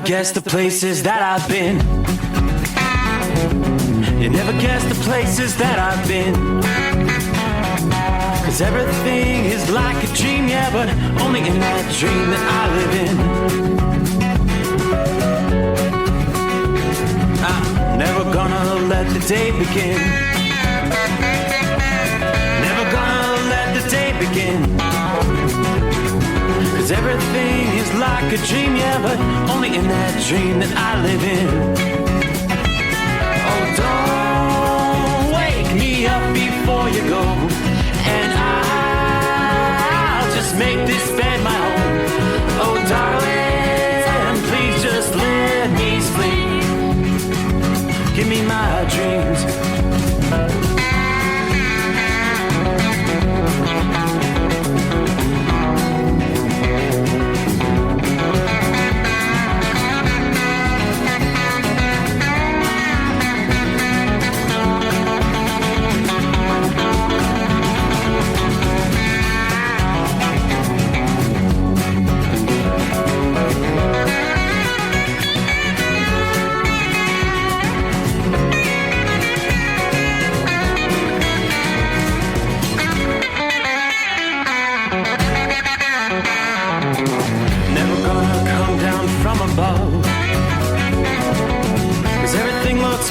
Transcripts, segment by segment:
guess the places that I've been. You never guess the places that I've been. 'Cause everything is like a dream, yeah, but only in that dream that I live in. I'm never gonna let the day begin. Never gonna let the day begin. 'Cause everything is like a dream, yeah, but only in that dream that I live in. Oh, don't wake me up before you go, and I'll just make this bed my home. Oh, darling, please just let me sleep. Give me my dreams.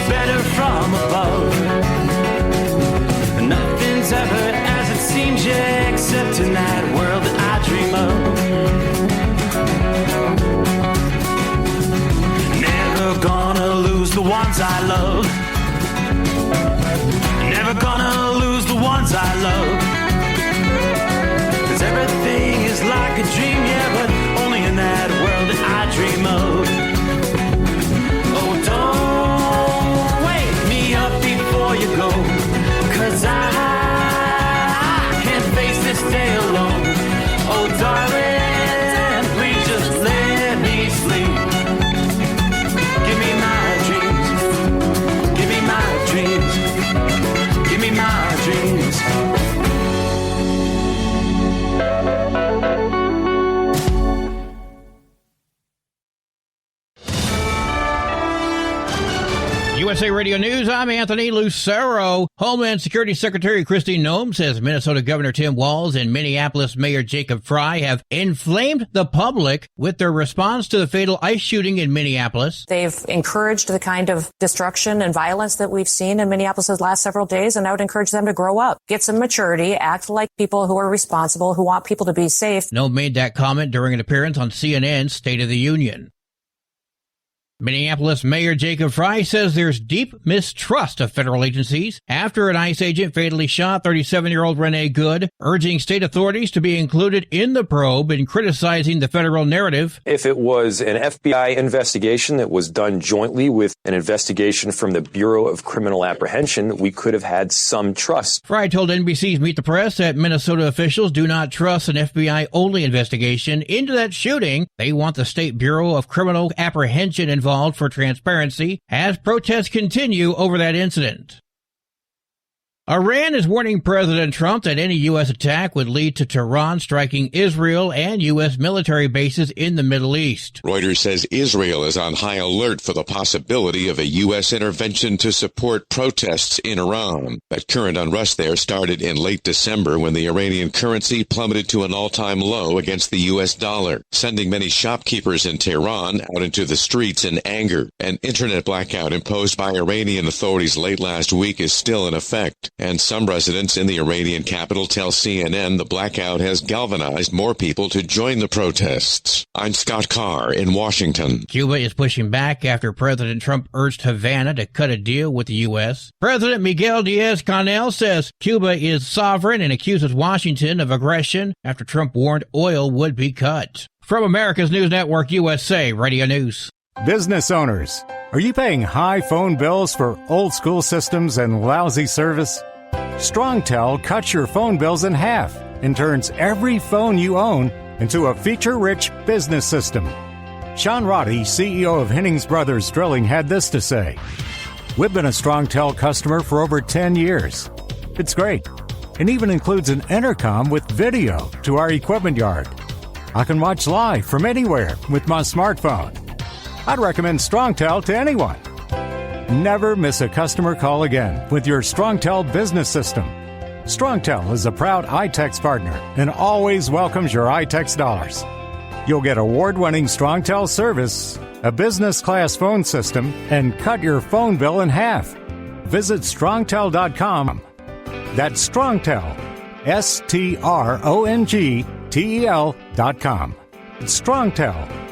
Better from above. Nothing's ever as it seems, yeah, except in that world that I dream of. Never gonna lose the ones I love. Never gonna lose the ones I love. 'Cause everything is like a dream, yeah, but only in that world that I dream of. Oh, don't before you go, 'cause I can't face this day alone. Oh, darling, please just let me sleep. Give me my dreams. Give me my dreams. Give me my dreams. USA Radio News, I'm Anthony Lucero. Homeland Security Secretary Kristi Noem says Minnesota Governor Tim Walz and Minneapolis Mayor Jacob Frey have inflamed the public with their response to the fatal ICE shooting in Minneapolis. They've encouraged the kind of destruction and violence that we've seen in Minneapolis the last several days, and I would encourage them to grow up, get some maturity, act like people who are responsible, who want people to be safe. Noem made that comment during an appearance on CNN's State of the Union. Minneapolis Mayor Jacob Frey says there's deep mistrust of federal agencies after an ICE agent fatally shot 37-year-old Renee Good, urging state authorities to be included in the probe and criticizing the federal narrative. If it was an FBI investigation that was done jointly with an investigation from the Bureau of Criminal Apprehension, we could have had some trust. Frey told NBC's Meet the Press that Minnesota officials do not trust an FBI-only investigation into that shooting. They want the State Bureau of Criminal Apprehension involved for transparency as protests continue over that incident. Iran is warning President Trump that any U.S. attack would lead to Tehran striking Israel and U.S. military bases in the Middle East. Reuters says Israel is on high alert for the possibility of a U.S. intervention to support protests in Iran. That current unrest there started in late December when the Iranian currency plummeted to an all-time low against the U.S. dollar, sending many shopkeepers in Tehran out into the streets in anger. An internet blackout imposed by Iranian authorities late last week is still in effect. And some residents in the Iranian capital tell CNN the blackout has galvanized more people to join the protests. I'm Scott Carr in Washington. Cuba is pushing back after President Trump urged Havana to cut a deal with the U.S. President Miguel Diaz-Canel says Cuba is sovereign and accuses Washington of aggression after Trump warned oil would be cut. From America's News Network, USA Radio News. Business owners, are you paying high phone bills for old school systems and lousy service? StrongTel cuts your phone bills in half and turns every phone you own into a feature-rich business system. Sean Roddy, CEO of Hennings Brothers Drilling, had this to say. We've been a StrongTel customer for over 10 years. It's great. It even includes an intercom with video to our equipment yard. I can watch live from anywhere with my smartphone. I'd recommend StrongTel to anyone. Never miss a customer call again with your StrongTel business system. StrongTel is a proud iTex partner and always welcomes your iTex dollars. You'll get award-winning StrongTel service, a business-class phone system, and cut your phone bill in half. Visit StrongTel.com. That's StrongTel, StrongTel.com. StrongTel.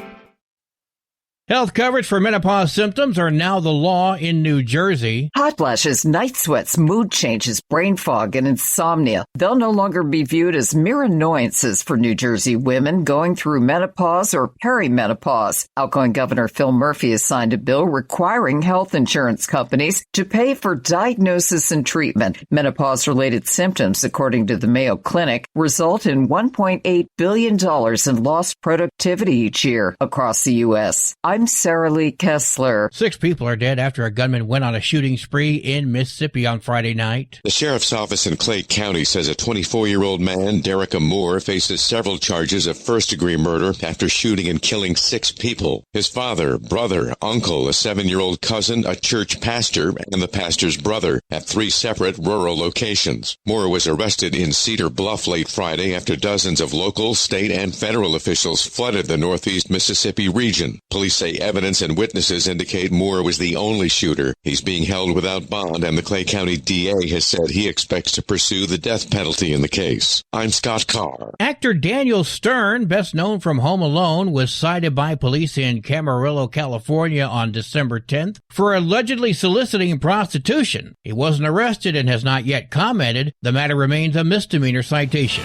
Health coverage for menopause symptoms are now the law in New Jersey. Hot flashes, night sweats, mood changes, brain fog, and insomnia. They'll no longer be viewed as mere annoyances for New Jersey women going through menopause or perimenopause. Outgoing Governor Phil Murphy has signed a bill requiring health insurance companies to pay for diagnosis and treatment. Menopause-related symptoms, according to the Mayo Clinic, result in $1.8 billion in lost productivity each year across the U.S. I'm Sarah Lee Kessler. 6 people are dead after a gunman went on a shooting spree in Mississippi on Friday night. The sheriff's office in Clay County says a 24-year-old man, Derek Moore, faces several charges of first-degree murder after shooting and killing 6 people. His father, brother, uncle, a 7-year-old cousin, a church pastor, and the pastor's brother at 3 separate rural locations. Moore was arrested in Cedar Bluff late Friday after dozens of local, state, and federal officials flooded the northeast Mississippi region. Police say evidence and witnesses indicate Moore was the only shooter. He's being held without bond, and the Clay County DA has said he expects to pursue the death penalty in the case. I'm Scott Carr. Actor Daniel Stern, best known from Home Alone, was cited by police in Camarillo, California on December 10th for allegedly soliciting prostitution. He wasn't arrested and has not yet commented. The matter remains a misdemeanor citation.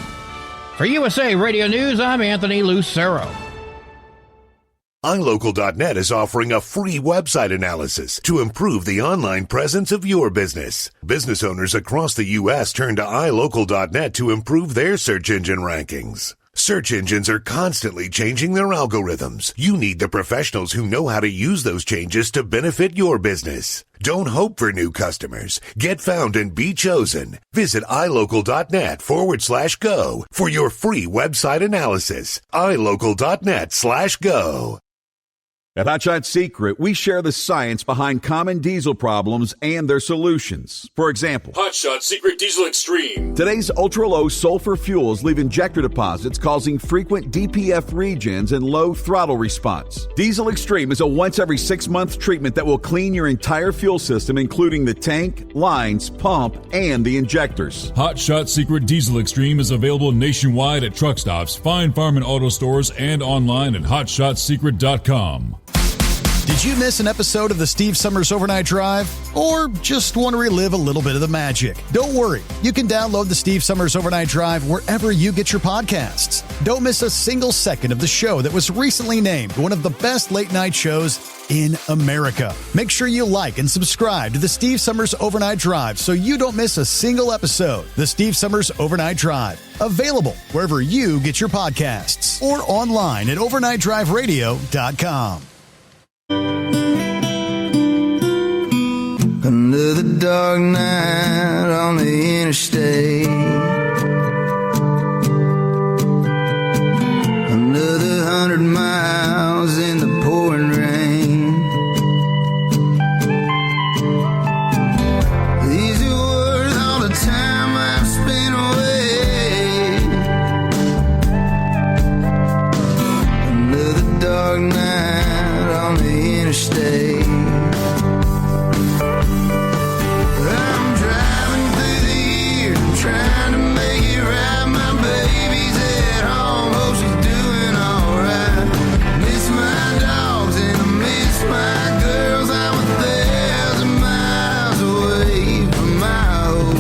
For USA Radio News, I'm Anthony Lucero. iLocal.net is offering a free website analysis to improve the online presence of your business. Business owners across the U.S. turn to iLocal.net to improve their search engine rankings. Search engines are constantly changing their algorithms. You need the professionals who know how to use those changes to benefit your business. Don't hope for new customers. Get found and be chosen. Visit iLocal.net/go for your free website analysis. iLocal.net/go. At Hot Shot Secret, we share the science behind common diesel problems and their solutions. For example, Hot Shot Secret Diesel Extreme. Today's ultra-low sulfur fuels leave injector deposits causing frequent DPF regens and low throttle response. Diesel Extreme is a once every 6-month treatment that will clean your entire fuel system, including the tank, lines, pump, and the injectors. Hot Shot Secret Diesel Extreme is available nationwide at truck stops, fine farm and auto stores, and online at hotshotsecret.com. Did you miss an episode of the Steve Summers Overnight Drive? Or just want to relive a little bit of the magic? Don't worry. You can download the Steve Summers Overnight Drive wherever you get your podcasts. Don't miss a single second of the show that was recently named one of the best late-night shows in America. Make sure you like and subscribe to the Steve Summers Overnight Drive so you don't miss a single episode. The Steve Summers Overnight Drive. Available wherever you get your podcasts or online at overnightdriveradio.com. Another dark night on the interstate. Another 100 miles in the pouring rain. These are worth all the time I've spent away. Another dark night on the interstate. Trying to make it right, my baby's at home, hope she's doing alright. Miss my dogs and I miss my girls, I'm 1,000 miles away from my whole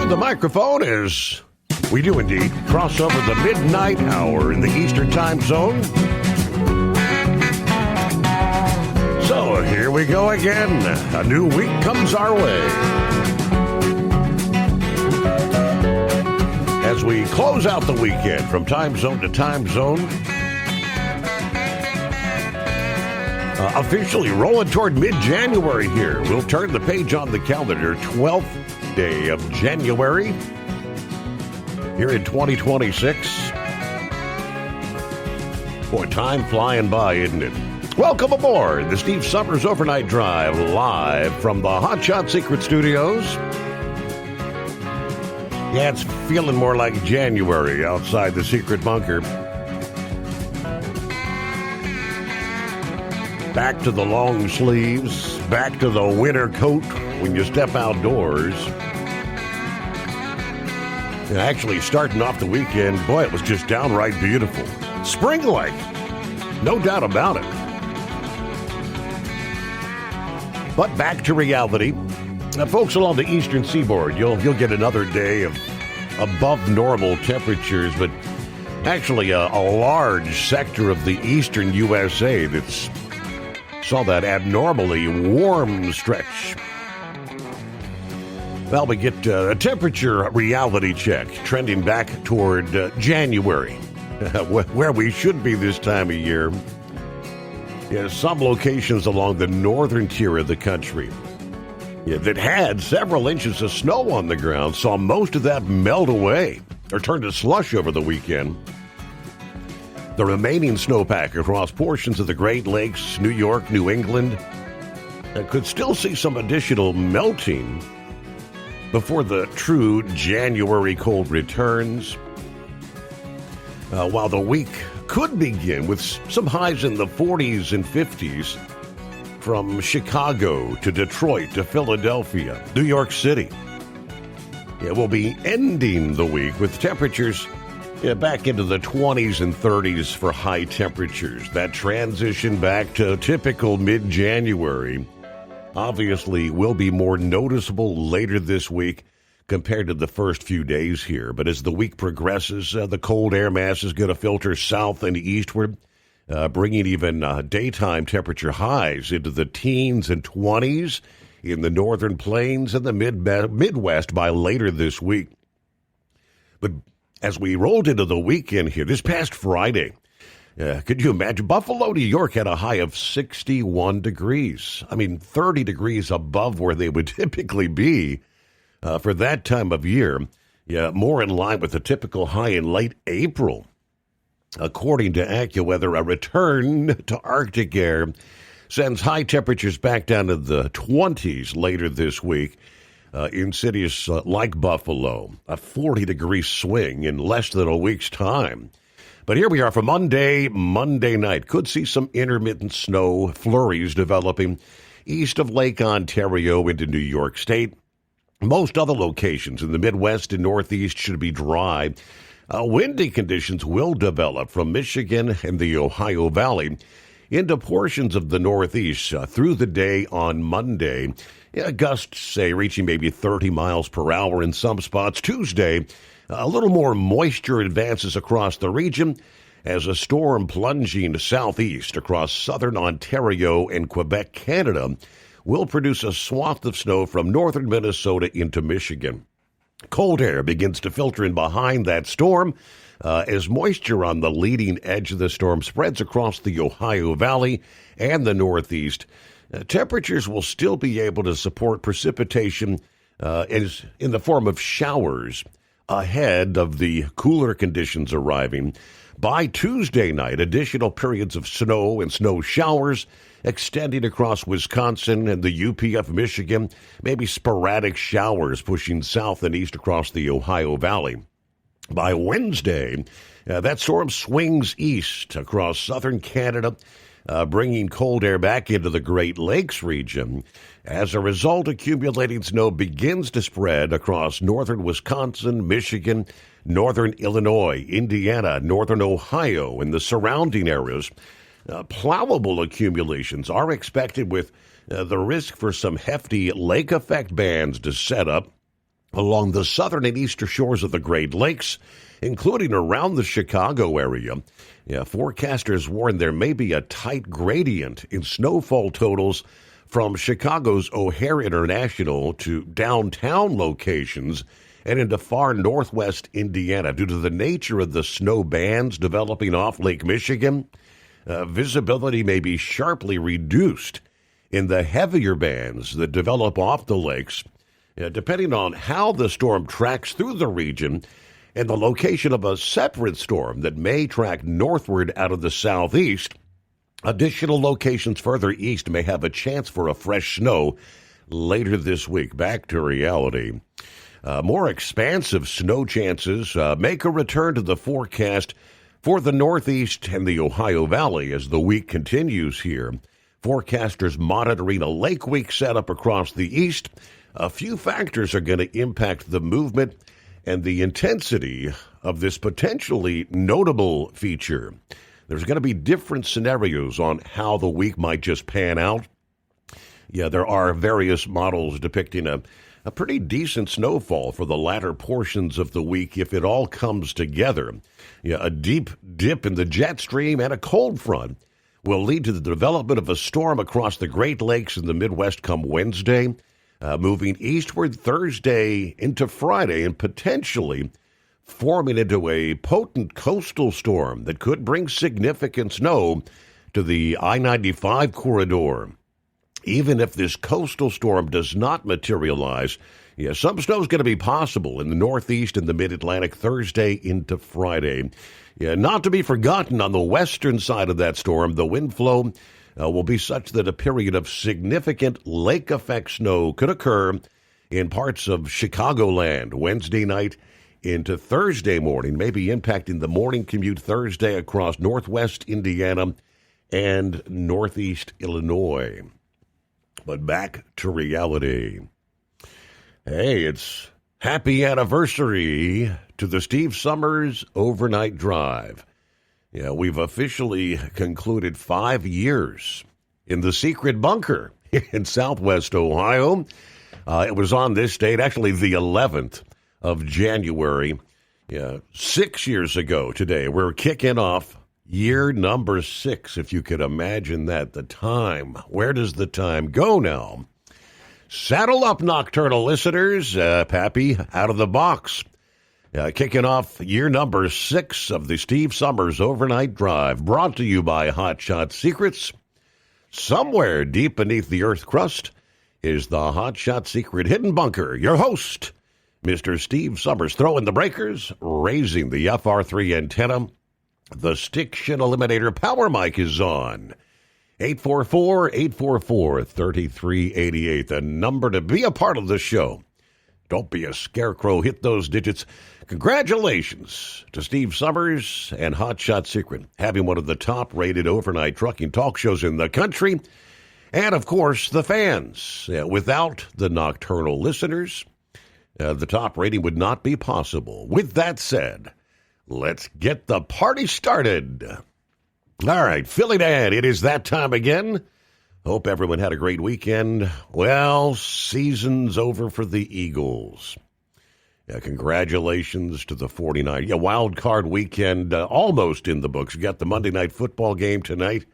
The microphone as we do indeed cross over the midnight hour in the Eastern Time Zone. So here we go again. A new week comes our way. As we close out the weekend from time zone to time zone, Officially rolling toward mid-January here. We'll turn the page on the calendar. 12th day of January here in 2026. Boy, time flying by, isn't it? Welcome aboard the Steve Summers Overnight Drive, live from the Hot Shot Secret Studios. Yeah, it's feeling more like January outside the secret bunker. Back to the long sleeves, back to the winter coat when you step outdoors. And actually, starting off the weekend, boy, it was just downright beautiful. Spring-like, no doubt about it. But back to reality. Now, folks along the eastern seaboard, you'll get another day of above normal temperatures, but actually a large sector of the eastern USA that's saw that abnormally warm stretch. Well, we get a temperature reality check trending back toward January, where we should be this time of year. Yeah, some locations along the northern tier of the country that had several inches of snow on the ground saw most of that melt away or turn to slush over the weekend. The remaining snowpack across portions of the Great Lakes, New York, New England, could still see some additional melting before the true January cold returns. While the week could begin with some highs in the 40s and 50s from Chicago to Detroit to Philadelphia, New York City. We'll be ending the week with temperatures back into the 20s and 30s for high temperatures. That transition back to typical mid-January obviously will be more noticeable later this week compared to the first few days here. But as the week progresses, the cold air mass is going to filter south and eastward, bringing even daytime temperature highs into the teens and 20s in the northern plains and the Midwest by later this week. But as we rolled into the weekend here, this past Friday, could you imagine? Buffalo, New York had a high of 61 degrees. I mean, 30 degrees above where they would typically be for that time of year. Yeah, more in line with the typical high in late April. According to AccuWeather, a return to Arctic air sends high temperatures back down to the 20s later this week. In cities like Buffalo, a 40-degree swing in less than a week's time. But here we are for Monday night. Could see some intermittent snow flurries developing east of Lake Ontario into New York State. Most other locations in the Midwest and Northeast should be dry. Windy conditions will develop from Michigan and the Ohio Valley into portions of the Northeast through the day on Monday. Gusts, say, reaching maybe 30 miles per hour in some spots. Tuesday, a little more moisture advances across the region as a storm plunging southeast across southern Ontario and Quebec, Canada, will produce a swath of snow from northern Minnesota into Michigan. Cold air begins to filter in behind that storm as moisture on the leading edge of the storm spreads across the Ohio Valley and the Northeast. Temperatures will still be able to support precipitation in the form of showers ahead of the cooler conditions arriving. By Tuesday night, additional periods of snow and snow showers extending across Wisconsin and the UP of Michigan, maybe sporadic showers pushing south and east across the Ohio Valley. By Wednesday, that storm swings east across southern Canada, bringing cold air back into the Great Lakes region. As a result, accumulating snow begins to spread across northern Wisconsin, Michigan, northern Illinois, Indiana, northern Ohio, and the surrounding areas. Plowable accumulations are expected with the risk for some hefty lake effect bands to set up along the southern and eastern shores of the Great Lakes, including around the Chicago area. Forecasters warn there may be a tight gradient in snowfall totals from Chicago's O'Hare International to downtown locations and into far northwest Indiana due to the nature of the snow bands developing off Lake Michigan. Visibility may be sharply reduced in the heavier bands that develop off the lakes, depending on how the storm tracks through the region and the location of a separate storm that may track northward out of the southeast. Additional locations further east may have a chance for a fresh snow later this week. Back to reality. More expansive snow chances make a return to the forecast for the Northeast and the Ohio Valley as the week continues here. Forecasters monitoring a lake week setup across the east. A few factors are going to impact the movement and the intensity of this potentially notable feature. There's going to be different scenarios on how the week might just pan out. Yeah, there are various models depicting a pretty decent snowfall for the latter portions of the week if it all comes together. Yeah, a deep dip in the jet stream and a cold front will lead to the development of a storm across the Great Lakes in the Midwest come Wednesday, moving eastward Thursday into Friday and potentially forming into a potent coastal storm that could bring significant snow to the I-95 corridor. Even if this coastal storm does not materialize, some snow is going to be possible in the Northeast and the Mid-Atlantic Thursday into Friday. Not to be forgotten, on the western side of that storm, the wind flow will be such that a period of significant lake effect snow could occur in parts of Chicagoland Wednesday night into Thursday morning, maybe impacting the morning commute Thursday across northwest Indiana and northeast Illinois. But back to reality. Hey, it's happy anniversary to the Steve Summers Overnight Drive. Yeah, we've officially concluded 5 years in the secret bunker in Southwest Ohio. It was on this date, actually the 11th of January. 6 years ago today. We're kicking off year number 6, if you could imagine that. The time. Where does the time go now? Saddle up, nocturnal listeners. Pappy, out of the box. Kicking off year number 6 of the Steve Summers Overnight Drive, brought to you by Hot Shot Secrets. Somewhere deep beneath the earth crust is the Hot Shot Secret Hidden Bunker. Your host, Mr. Steve Summers, throwing the breakers, raising the FR3 antenna. The Stiction Eliminator Power Mic is on. 844-844-3388, the number to be a part of the show. Don't be a scarecrow. Hit those digits. Congratulations to Steve Summers and Hot Shot Secret, having one of the top-rated overnight trucking talk shows in the country. And, of course, the fans. Without the nocturnal listeners, the top rating would not be possible. With that said, let's get the party started. All right, Philly Dad, it is that time again. Hope everyone had a great weekend. Well, season's over for the Eagles. Congratulations to the 49ers. Wild card weekend almost in the books. You got the Monday Night Football game tonight.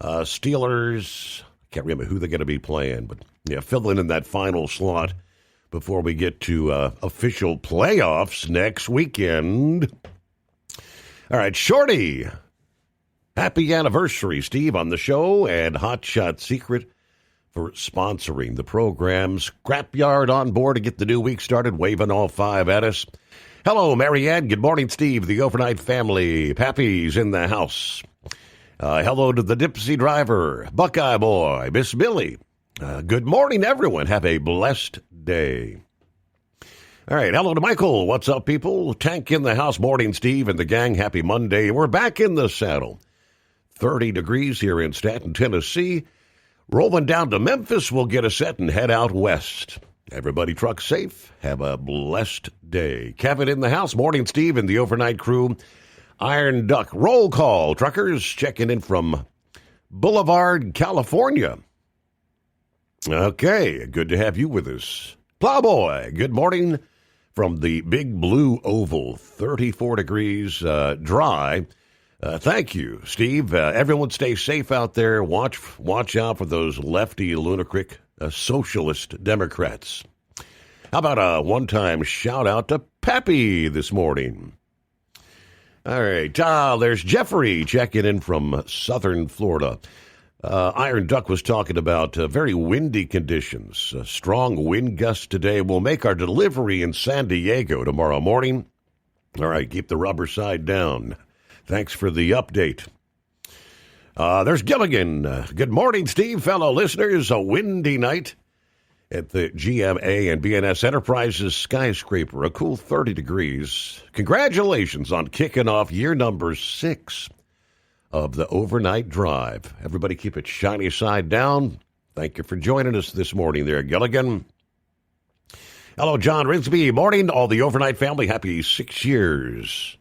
Steelers, can't remember who they're going to be playing, but filling in that final slot before we get to official playoffs next weekend. All right, Shorty, happy anniversary, Steve, on the show, and Hot Shot Secret for sponsoring the program. Scrapyard on board to get the new week started, waving all 5 at us. Hello, Marianne. Good morning, Steve, the overnight family. Pappy's in the house. Hello to the Dipsy driver, Buckeye Boy, Miss Billy. Good morning, everyone. Have a blessed day. All right, hello to Michael. What's up, people? Tank in the house. Morning, Steve and the gang. Happy Monday. We're back in the saddle. 30 degrees here in Stanton, Tennessee. Rolling down to Memphis. We'll get a set and head out west. Everybody truck safe. Have a blessed day. Kevin in the house. Morning, Steve and the overnight crew. Iron Duck. Roll call. Truckers checking in from Boulevard, California. Okay, good to have you with us. Plowboy, good morning from the Big Blue Oval, 34 degrees, dry. Thank you, Steve. Everyone stay safe out there. Watch out for those lefty lunatic socialist Democrats. How about a one-time shout-out to Pappy this morning? All right. There's Jeffrey checking in from southern Florida. Iron Duck was talking about very windy conditions. Strong wind gusts today will make our delivery in San Diego tomorrow morning. All right, keep the rubber side down. Thanks for the update. There's Gilligan. Good morning, Steve, fellow listeners. A windy night at the GMA and BNS Enterprises skyscraper. A cool 30 degrees. Congratulations on kicking off year number 6 of the overnight drive. Everybody keep it shiny side down. Thank you for joining us this morning there, Gilligan. Hello, John Rigsby. Morning, all the overnight family. Happy 6 years.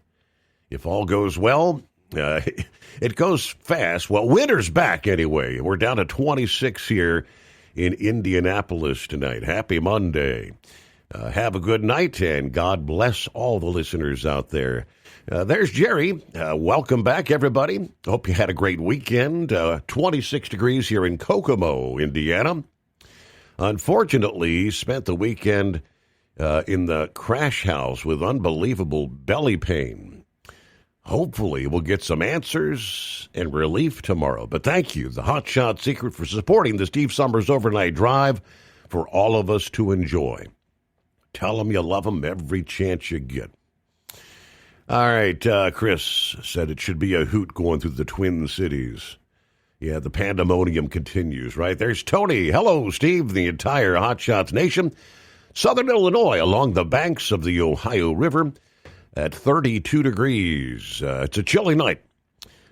If all goes well, it goes fast. Well, winter's back anyway. We're down to 26 here in Indianapolis tonight. Happy Monday. Have a good night, and God bless all the listeners out there. There's Jerry. Welcome back, everybody. Hope you had a great weekend. 26 degrees here in Kokomo, Indiana. Unfortunately, spent the weekend in the crash house with unbelievable belly pain. Hopefully, we'll get some answers and relief tomorrow. But thank you, the Hot Shot Secret, for supporting the Steve Summers Overnight Drive for all of us to enjoy. Tell them you love them every chance you get. All right, Chris said it should be a hoot going through the Twin Cities. Yeah, the pandemonium continues, right? There's Tony. Hello, Steve, the entire Hot Shots Nation. Southern Illinois, along the banks of the Ohio River at 32 degrees. It's a chilly night,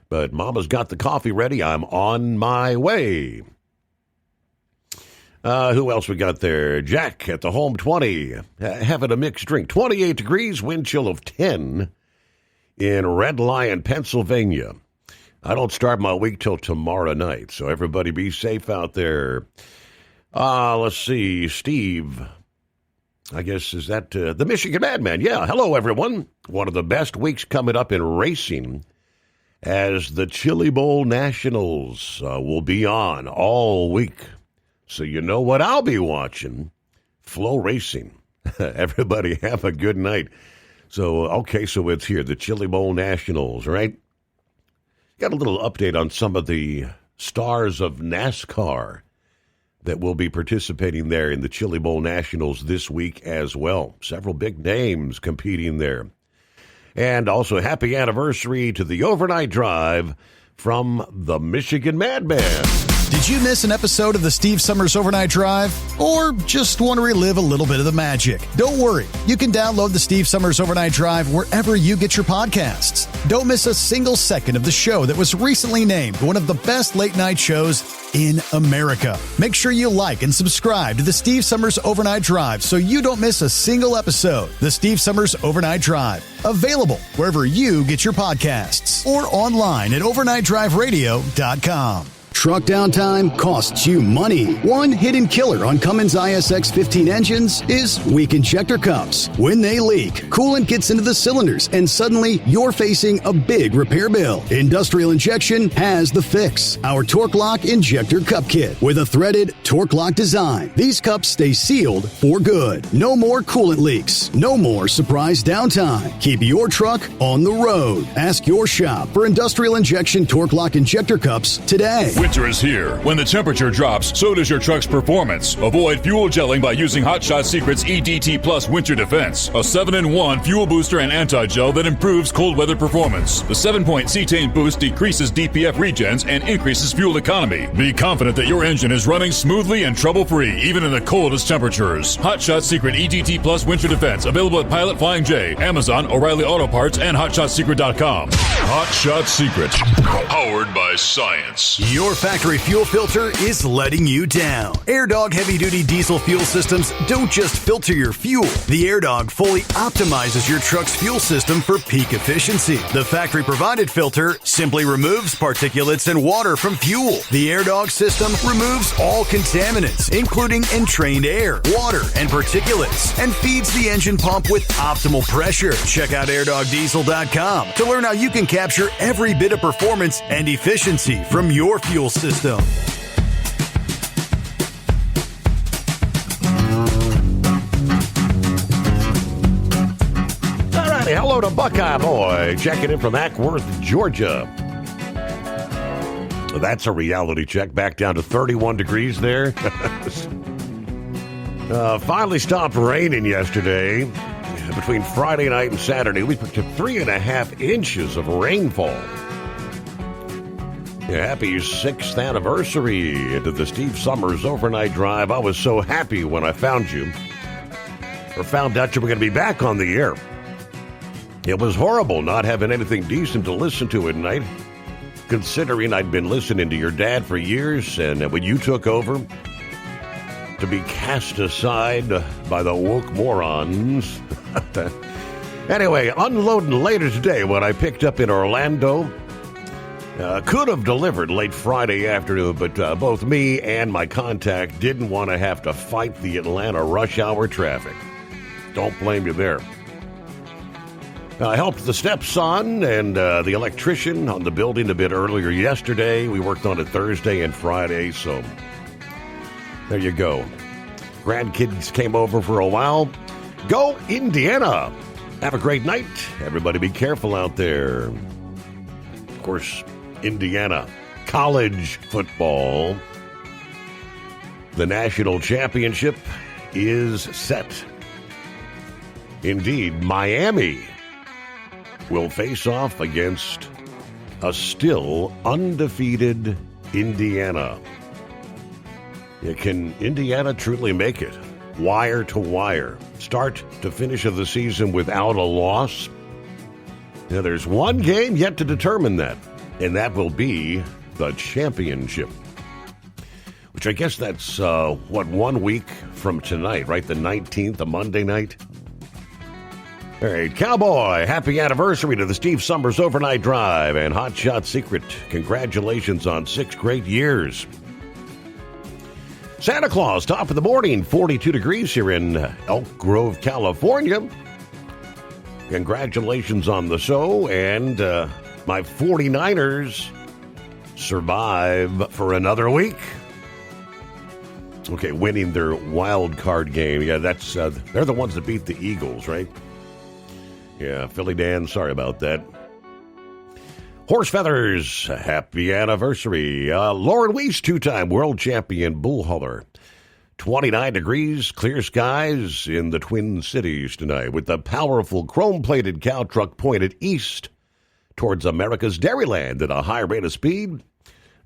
but Mama's got the coffee ready. I'm on my way. Who else we got there? Jack at the home 20, having a mixed drink. 28 degrees, wind chill of 10 in Red Lion, Pennsylvania. I don't start my week till tomorrow night, so everybody be safe out there. Let's see, Steve. I guess, is that the Michigan Madman? Yeah, hello, everyone. One of the best weeks coming up in racing as the Chili Bowl Nationals will be on all week. So you know what I'll be watching? Flow Racing. Everybody have a good night. So it's here, the Chili Bowl Nationals, right? Got a little update on some of the stars of NASCAR that will be participating there in the Chili Bowl Nationals this week as well. Several big names competing there. And also, happy anniversary to the Overnight Drive from the Michigan Madman. Did you miss an episode of the Steve Summers Overnight Drive? Or just want to relive a little bit of the magic? Don't worry. You can download the Steve Summers Overnight Drive wherever you get your podcasts. Don't miss a single second of the show that was recently named one of the best late-night shows in America. Make sure you like and subscribe to the Steve Summers Overnight Drive so you don't miss a single episode. The Steve Summers Overnight Drive. Available wherever you get your podcasts or online at overnightdriveradio.com. Truck downtime costs you money. One hidden killer on Cummins ISX 15 engines is weak injector cups. When they leak, coolant gets into the cylinders and suddenly you're facing a big repair bill. Industrial Injection has the fix. Our Torque Lock Injector Cup Kit with a threaded Torque Lock design. These cups stay sealed for good. No more coolant leaks. No more surprise downtime. Keep your truck on the road. Ask your shop for Industrial Injection Torque Lock Injector Cups today. Winter is here. When the temperature drops, so does your truck's performance. Avoid fuel gelling by using Hot Shot Secret's EDT Plus Winter Defense, a 7-in-1 fuel booster and anti-gel that improves cold weather performance. The 7-point cetane boost decreases DPF regens and increases fuel economy. Be confident that your engine is running smoothly and trouble-free, even in the coldest temperatures. Hot Shot Secret EDT Plus Winter Defense, available at Pilot Flying J, Amazon, O'Reilly Auto Parts, and HotShotSecret.com. Hot Shot Secret, powered by science. Your factory fuel filter is letting you down. AirDog heavy-duty diesel fuel systems don't just filter your fuel. The AirDog fully optimizes your truck's fuel system for peak efficiency. The factory-provided filter simply removes particulates and water from fuel. The AirDog system removes all contaminants, including entrained air, water, and particulates, and feeds the engine pump with optimal pressure. Check out AirDogDiesel.com to learn how you can capture every bit of performance and efficiency from your fuel system. All right, hello hello to Buckeye Boy, checking in from Ackworth, Georgia. That's a reality check. Back down to 31 degrees there. Finally stopped raining yesterday. Between Friday night and Saturday, we picked up 3.5 inches of rainfall. Yeah, happy 6th anniversary to the Steve Summers Overnight Drive. I was so happy when I found you, or found out you were going to be back on the air. It was horrible not having anything decent to listen to at night, considering I'd been listening to your dad for years, and when you took over, to be cast aside by the woke morons. Anyway, unloading later today when I picked up in Orlando. Could have delivered late Friday afternoon, but both me and my contact didn't want to have to fight the Atlanta rush hour traffic. Don't blame you there. I helped the stepson and the electrician on the building a bit earlier yesterday. We worked on it Thursday and Friday, so there you go. Grandkids came over for a while. Go Indiana! Have a great night. Everybody be careful out there. Of course, Indiana college football. The national championship is set. Indeed, Miami will face off against a still undefeated Indiana. Can Indiana truly make it? Wire to wire, start to finish of the season without a loss? Now, there's one game yet to determine that, and that will be the championship. Which I guess that's, 1 week from tonight, right? The 19th, a Monday night? All right, Cowboy, happy anniversary to the Steve Summers Overnight Drive and Hot Shot Secret. Congratulations on 6 great years. Santa Claus, top of the morning, 42 degrees here in Elk Grove, California. Congratulations on the show, and my 49ers survive for another week. Okay, winning their wild card game. Yeah, that's they're the ones that beat the Eagles, right? Yeah, Philly Dan, sorry about that. Horse Feathers, happy anniversary. Lauren Weiss, 2-time world champion bull hauler. 29 degrees, clear skies in the Twin Cities tonight with the powerful chrome-plated cow truck pointed east towards America's Dairyland at a high rate of speed.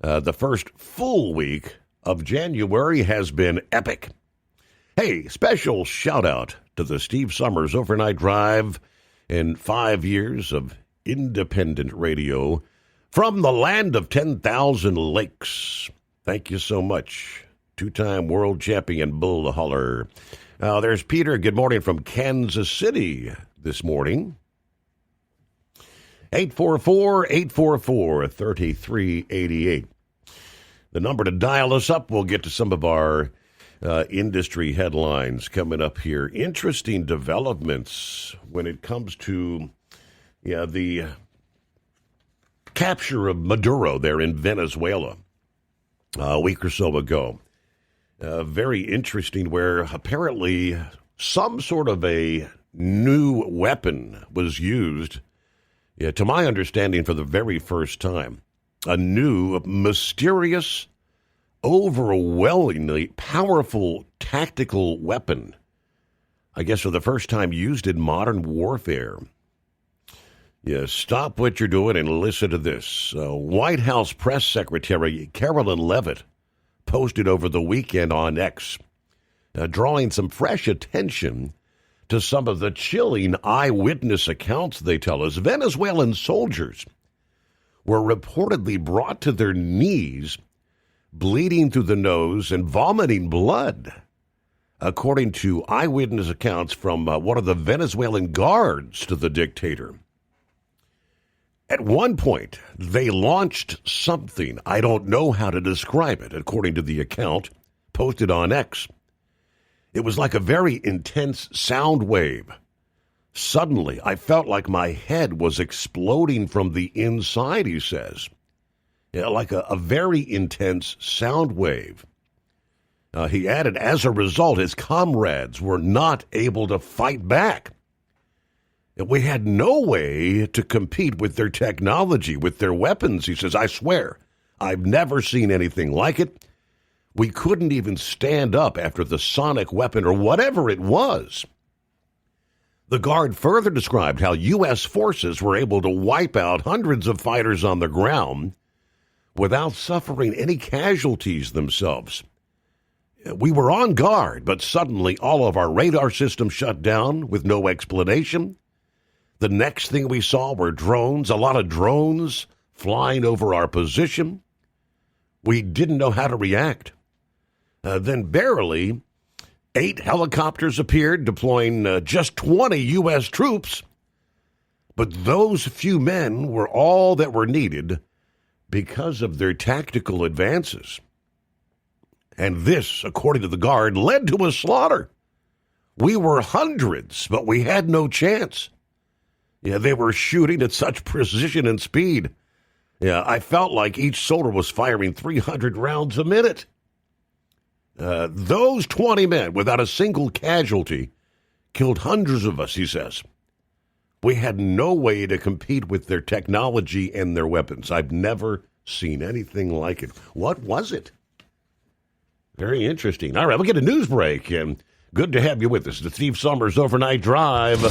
The first full week of January has been epic. Hey, special shout-out to the Steve Summers Overnight Drive and 5 years of independent radio from the land of 10,000 lakes. Thank you so much. 2-time world champion bull hauler. There's Peter. Good morning from Kansas City this morning. 844-844-3388. The number to dial us up. We'll get to some of our industry headlines coming up here. Interesting developments when it comes to the capture of Maduro there in Venezuela a week or so ago. Very interesting, where apparently some sort of a new weapon was used, to my understanding, for the very first time. A new, mysterious, overwhelmingly powerful tactical weapon, I guess for the first time used in modern warfare. Yeah, stop what you're doing and listen to this. White House Press Secretary Carolyn Leavitt posted over the weekend on X, drawing some fresh attention to some of the chilling eyewitness accounts, they tell us. Venezuelan soldiers were reportedly brought to their knees, bleeding through the nose and vomiting blood, according to eyewitness accounts from one of the Venezuelan guards to the dictator. At one point, they launched something. I don't know how to describe it, according to the account posted on X. It was like a very intense sound wave. Suddenly, I felt like my head was exploding from the inside, he says. Yeah, like a very intense sound wave. He added, as a result, his comrades were not able to fight back. We had no way to compete with their technology, with their weapons. He says, I swear, I've never seen anything like it. We couldn't even stand up after the sonic weapon or whatever it was. The Guard further described how U.S. forces were able to wipe out hundreds of fighters on the ground without suffering any casualties themselves. We were on guard, but suddenly all of our radar systems shut down with no explanation. The next thing we saw were drones, a lot of drones flying over our position. We didn't know how to react. Then barely 8 helicopters appeared, deploying just 20 U.S. troops. But those few men were all that were needed because of their tactical advances. And this, according to the Guard, led to a slaughter. We were hundreds, but we had no chance. Yeah, they were shooting at such precision and speed. Yeah, I felt like each soldier was firing 300 rounds a minute. Those 20 men, without a single casualty, killed hundreds of us, he says. We had no way to compete with their technology and their weapons. I've never seen anything like it. What was it? Very interesting. All right, we'll get a news break, and good to have you with us. The Steve Summers Overnight Drive.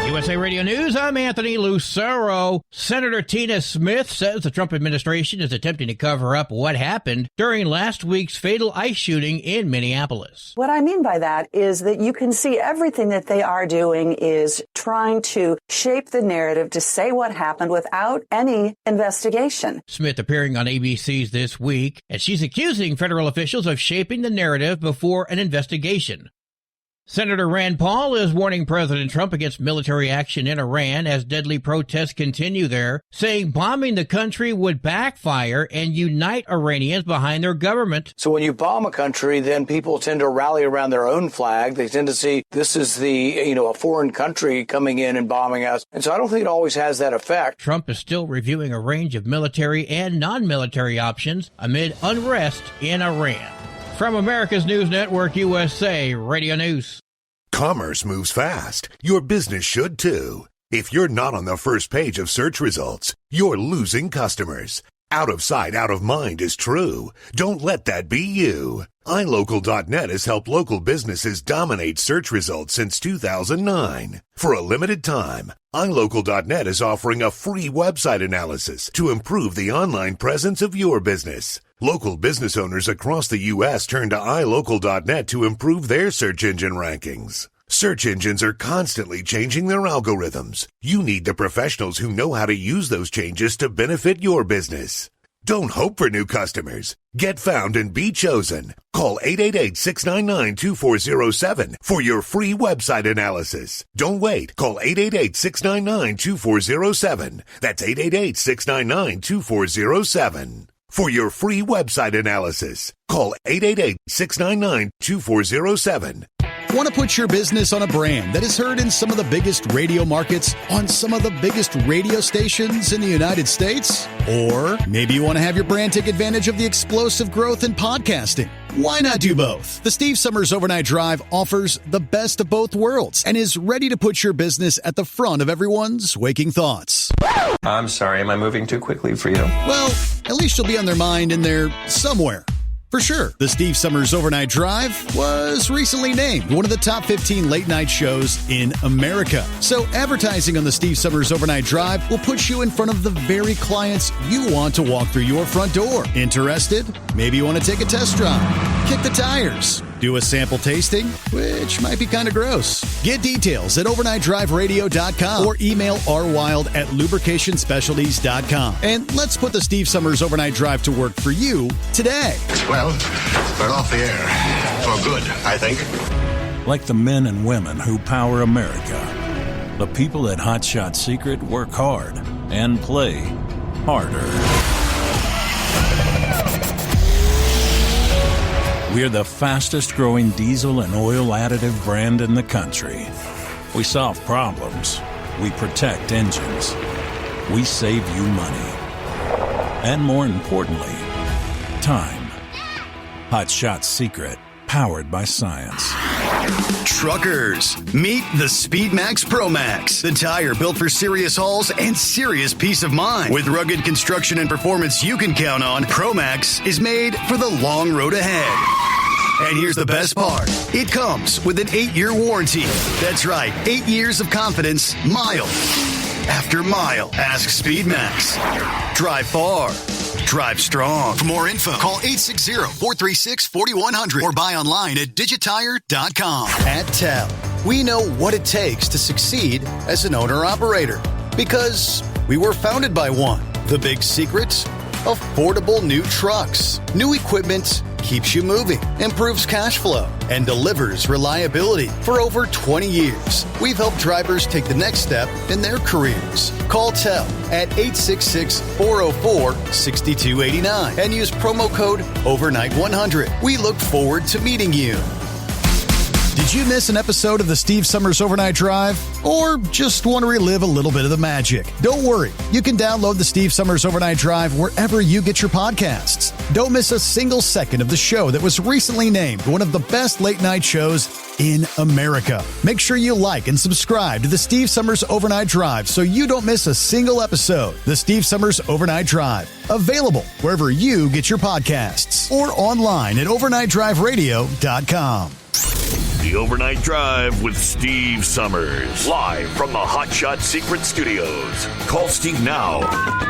USA Radio News, I'm Anthony Lucero. Senator Tina Smith says the Trump administration is attempting to cover up what happened during last week's fatal ICE shooting in Minneapolis. What I mean by that is that you can see everything that they are doing is trying to shape the narrative to say what happened without any investigation. Smith appearing on ABC's This Week, and she's accusing federal officials of shaping the narrative before an investigation. Senator Rand Paul is warning President Trump against military action in Iran as deadly protests continue there, saying bombing the country would backfire and unite Iranians behind their government. So when you bomb a country, then people tend to rally around their own flag. They tend to see this is a foreign country coming in and bombing us. And so I don't think it always has that effect. Trump is still reviewing a range of military and non-military options amid unrest in Iran. From America's News Network, USA Radio News. Commerce moves fast. Your business should too. If you're not on the first page of search results, you're losing customers. Out of sight, out of mind is true. Don't let that be you. iLocal.net has helped local businesses dominate search results since 2009. For a limited time, iLocal.net is offering a free website analysis to improve the online presence of your business. Local business owners across the U.S. turn to iLocal.net to improve their search engine rankings. Search engines are constantly changing their algorithms. You need the professionals who know how to use those changes to benefit your business. Don't hope for new customers. Get found and be chosen. Call 888-699-2407 for your free website analysis. Don't wait. Call 888-699-2407. That's 888-699-2407. For your free website analysis, call 888-699-2407. Want to put your business on a brand that is heard in some of the biggest radio markets on some of the biggest radio stations in the United States? Or maybe you want to have your brand take advantage of the explosive growth in podcasting. Why not do both? The Steve Summers Overnight Drive offers the best of both worlds and is ready to put your business at the front of everyone's waking thoughts. I'm sorry, am I moving too quickly for you? Well, at least you'll be on their mind in there somewhere. For sure, the Steve Summers Overnight Drive was recently named one of the top 15 late-night shows in America. So advertising on the Steve Summers Overnight Drive will put you in front of the very clients you want to walk through your front door. Interested? Maybe you want to take a test drive, kick the tires, do a sample tasting, which might be kind of gross. Get details at overnightdriveradio.com or email rwild@lubricationspecialties.com. And let's put the Steve Summers Overnight Drive to work for you today. Well, we're off the air. For good, I think. Like the men and women who power America, the people at Hot Shot Secret work hard and play harder. We're the fastest growing diesel and oil additive brand in the country. We solve problems. We protect engines. We save you money. And more importantly, time. Hot Shot Secret, powered by science. Truckers, meet the SpeedMax Pro Max, the tire built for serious hauls and serious peace of mind. With rugged construction and performance you can count on, Pro Max is made for the long road ahead. And here's the best part. It comes with an 8-year warranty. That's right, 8 years of confidence, mile after mile. Ask SpeedMax. Drive far. Drive strong. For more info, call 860-436-4100 or buy online at digitire.com. At TEL, we know what it takes to succeed as an owner-operator because we were founded by one. The big secret? Affordable new trucks. New equipment keeps you moving, improves cash flow, and delivers reliability. For over 20 years, we've helped drivers take the next step in their careers. Call TEL at 866-404-6289 and use promo code OVERNIGHT100. We look forward to meeting you. Did you miss an episode of the Steve Summers Overnight Drive? Or just want to relive a little bit of the magic? Don't worry. You can download the Steve Summers Overnight Drive wherever you get your podcasts. Don't miss a single second of the show that was recently named one of the best late-night shows in America. Make sure you like and subscribe to the Steve Summers Overnight Drive so you don't miss a single episode. The Steve Summers Overnight Drive. Available wherever you get your podcasts or online at overnightdriveradio.com. The Overnight Drive with Steve Summers. Live from the Hot Shot Secret Studios. Call Steve now.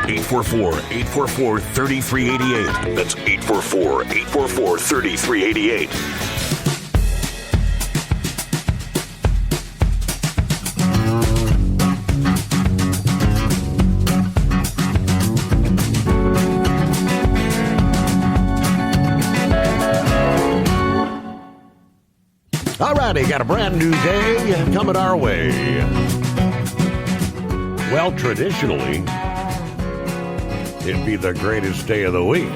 844-844-3388. That's 844-844-3388. All righty, got a brand new day coming our way. Well, traditionally, it'd be the greatest day of the week.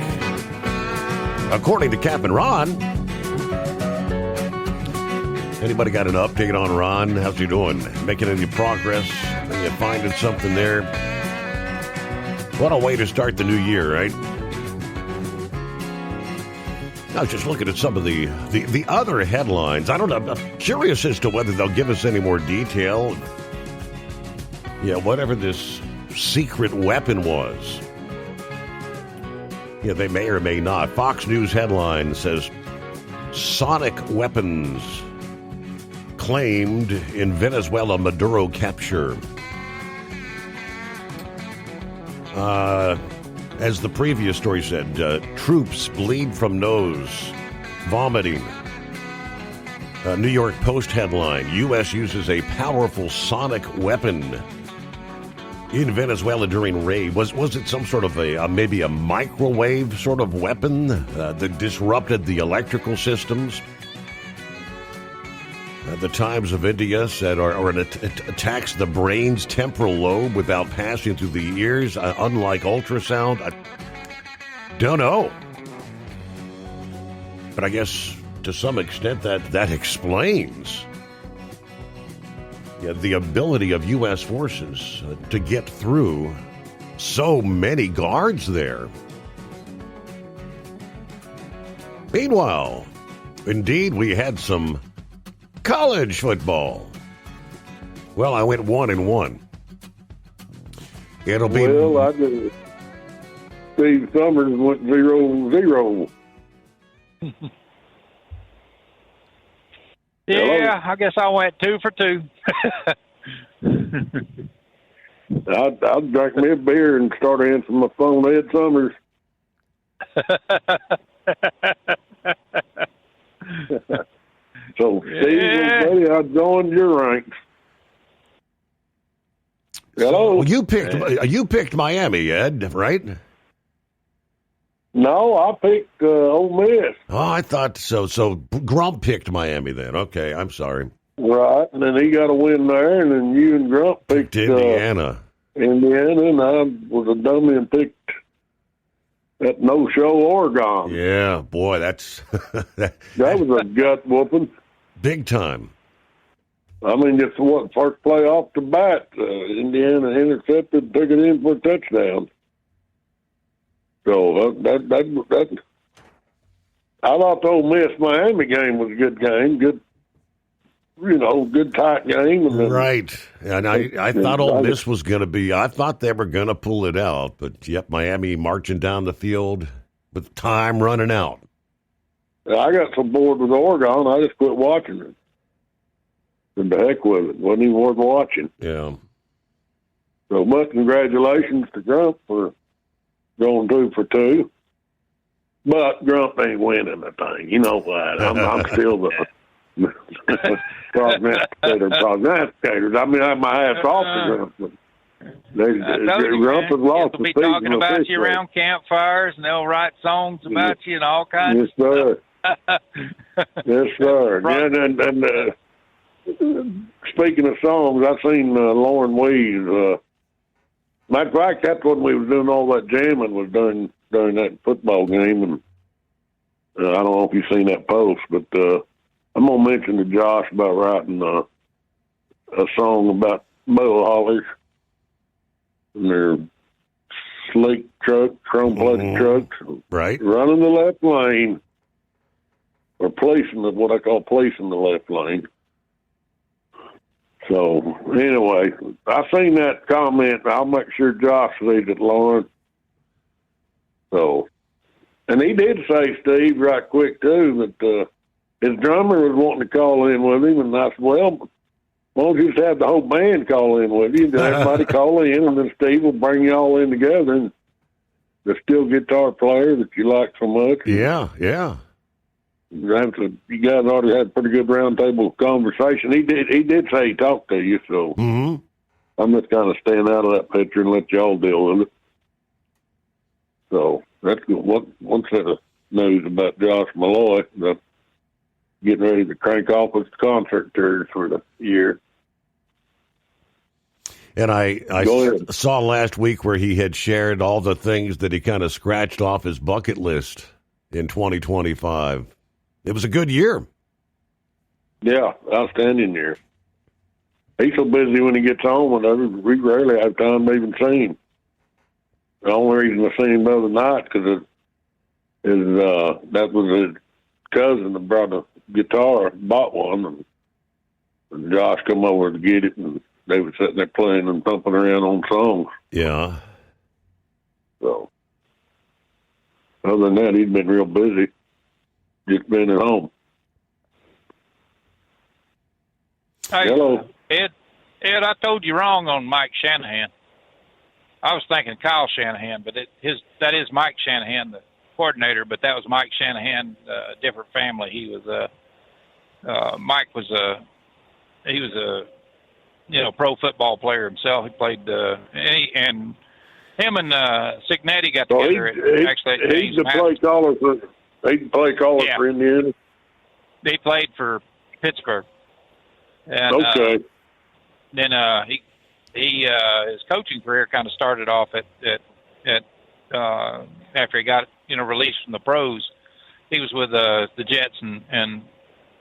According to Captain Ron. Anybody got an update on Ron? How's he doing? Making any progress? Are you finding something there? What a way to start the new year, right? I was just looking at some of the other headlines. I don't know. I'm curious as to whether they'll give us any more detail. Yeah, whatever this secret weapon was. Yeah, they may or may not. Fox News headline says, sonic weapons claimed in Venezuela Maduro capture. As the previous story said, troops bleed from nose, vomiting. New York Post headline, U.S. uses a powerful sonic weapon in Venezuela during raid. Was it some sort of maybe a microwave sort of weapon that disrupted the electrical systems? The Times of India said, or it attacks the brain's temporal lobe without passing through the ears, unlike ultrasound. I don't know. But I guess to some extent that explains the ability of U.S. forces to get through so many guards there. Meanwhile, indeed, we had some college football. Well, I went 1-1. It'll be. Well, I just Steve Summers went 0-0. Yeah, I guess I went 2 for 2. I'll drink me a beer and start answering my phone, Ed Summers. So, Steve, buddy, I joined your ranks. Hello. Well, you picked Miami, Ed, right? No, I picked Ole Miss. Oh, I thought so. So Grump picked Miami then. Okay, I'm sorry. Right, and then he got a win there, and then you and Grump picked Indiana. Indiana, and I was a dummy and picked that no-show Oregon. Yeah, boy, that's that was a gut whooping. Big time. I mean, just first play off the bat, Indiana intercepted, took it in for a touchdown. So that I thought the Ole Miss Miami game was a good game. Good good tight game. And then, right. And I thought all this was going to be, I thought they were going to pull it out. But, yep, Miami marching down the field with time running out. I got so bored with Oregon, I just quit watching it. And the heck with it. Wasn't even worth watching. Yeah. So much congratulations to Grump for going 2 for 2. But Grump ain't winning the thing. You know what? I'm still the prognosticators. I mean, I have my hats off to Grump. Grump has lost the season. They'll be talking about you around campfires, and they'll write songs about you and all kinds of stuff. Yes, sir. And speaking of songs, I seen Lauren Wees. Matter of fact, that's when we was doing all that jamming was during that football game, and I don't know if you've seen that post, but I'm gonna mention to Josh about writing a song about bull haulers and their sleek truck, chrome-plated trucks, right, running the left lane or what I call policing the left lane. So, anyway, I seen that comment. I'll make sure Josh sees it, Lauren. So, and he did say, Steve, right quick, too, that his drummer was wanting to call in with him, and I said, well, why don't you just have the whole band call in with you? Everybody call in, and then Steve will bring you all in together, and the steel guitar player that you like so much. Yeah. You guys already had a pretty good roundtable conversation. He did say he talked to you, so I'm just kind of staying out of that picture and let y'all deal with it. So that's good. One set of news about Josh Malloy, getting ready to crank off his concert tours for the year. And I saw last week where he had shared all the things that he kind of scratched off his bucket list in 2025. It was a good year. Yeah, outstanding year. He's so busy when he gets home, and we rarely have time to even see him. The only reason I seen him the other night because that was his cousin that brought a guitar, bought one, and Josh come over to get it, and they were sitting there playing and thumping around on songs. Yeah. So, other than that, he's been real busy. Just been at home. Hey, hello, Ed. I told you wrong on Mike Shanahan. I was thinking Kyle Shanahan, but that is Mike Shanahan, the coordinator. But that was Mike Shanahan, a different family. He was Mike was a pro football player himself. He played and him and Cignetti got together. He's the play caller for. He can play caller for Indiana. He played for Pittsburgh. And, okay. Then he his coaching career kind of started off at after he got released from the pros. He was with the Jets and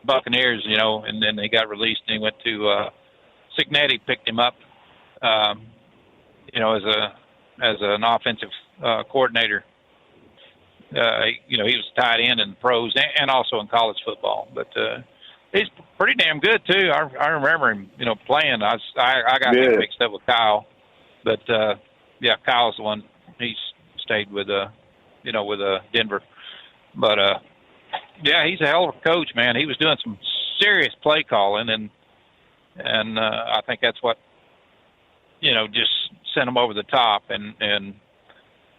Buccaneers, and then he got released and he went to Cignetti picked him up, as an offensive coordinator. He was tight end in the pros and also in college football, but he's pretty damn good too. I remember him, playing. I got him mixed up with Kyle, but Kyle's the one. He's stayed with Denver, but he's a hell of a coach, man. He was doing some serious play calling, and I think that's what just sent him over the top, and.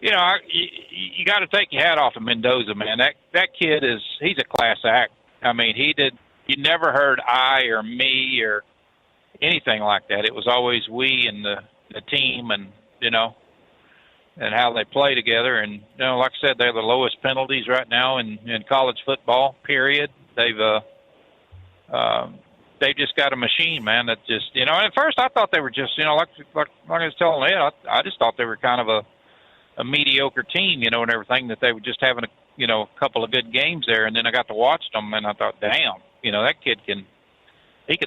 You got to take your hat off of Mendoza, man. That kid he's a class act. I mean, you never heard I or me or anything like that. It was always we and the team and how they play together. And, like I said, they're the lowest penalties right now in college football, period. They've just got a machine, man, that just, and at first I thought they were just, like I was telling Ed, I just thought they were kind of a mediocre team, and everything, that they were just having a couple of good games there. And then I got to watch them and I thought, damn, that kid can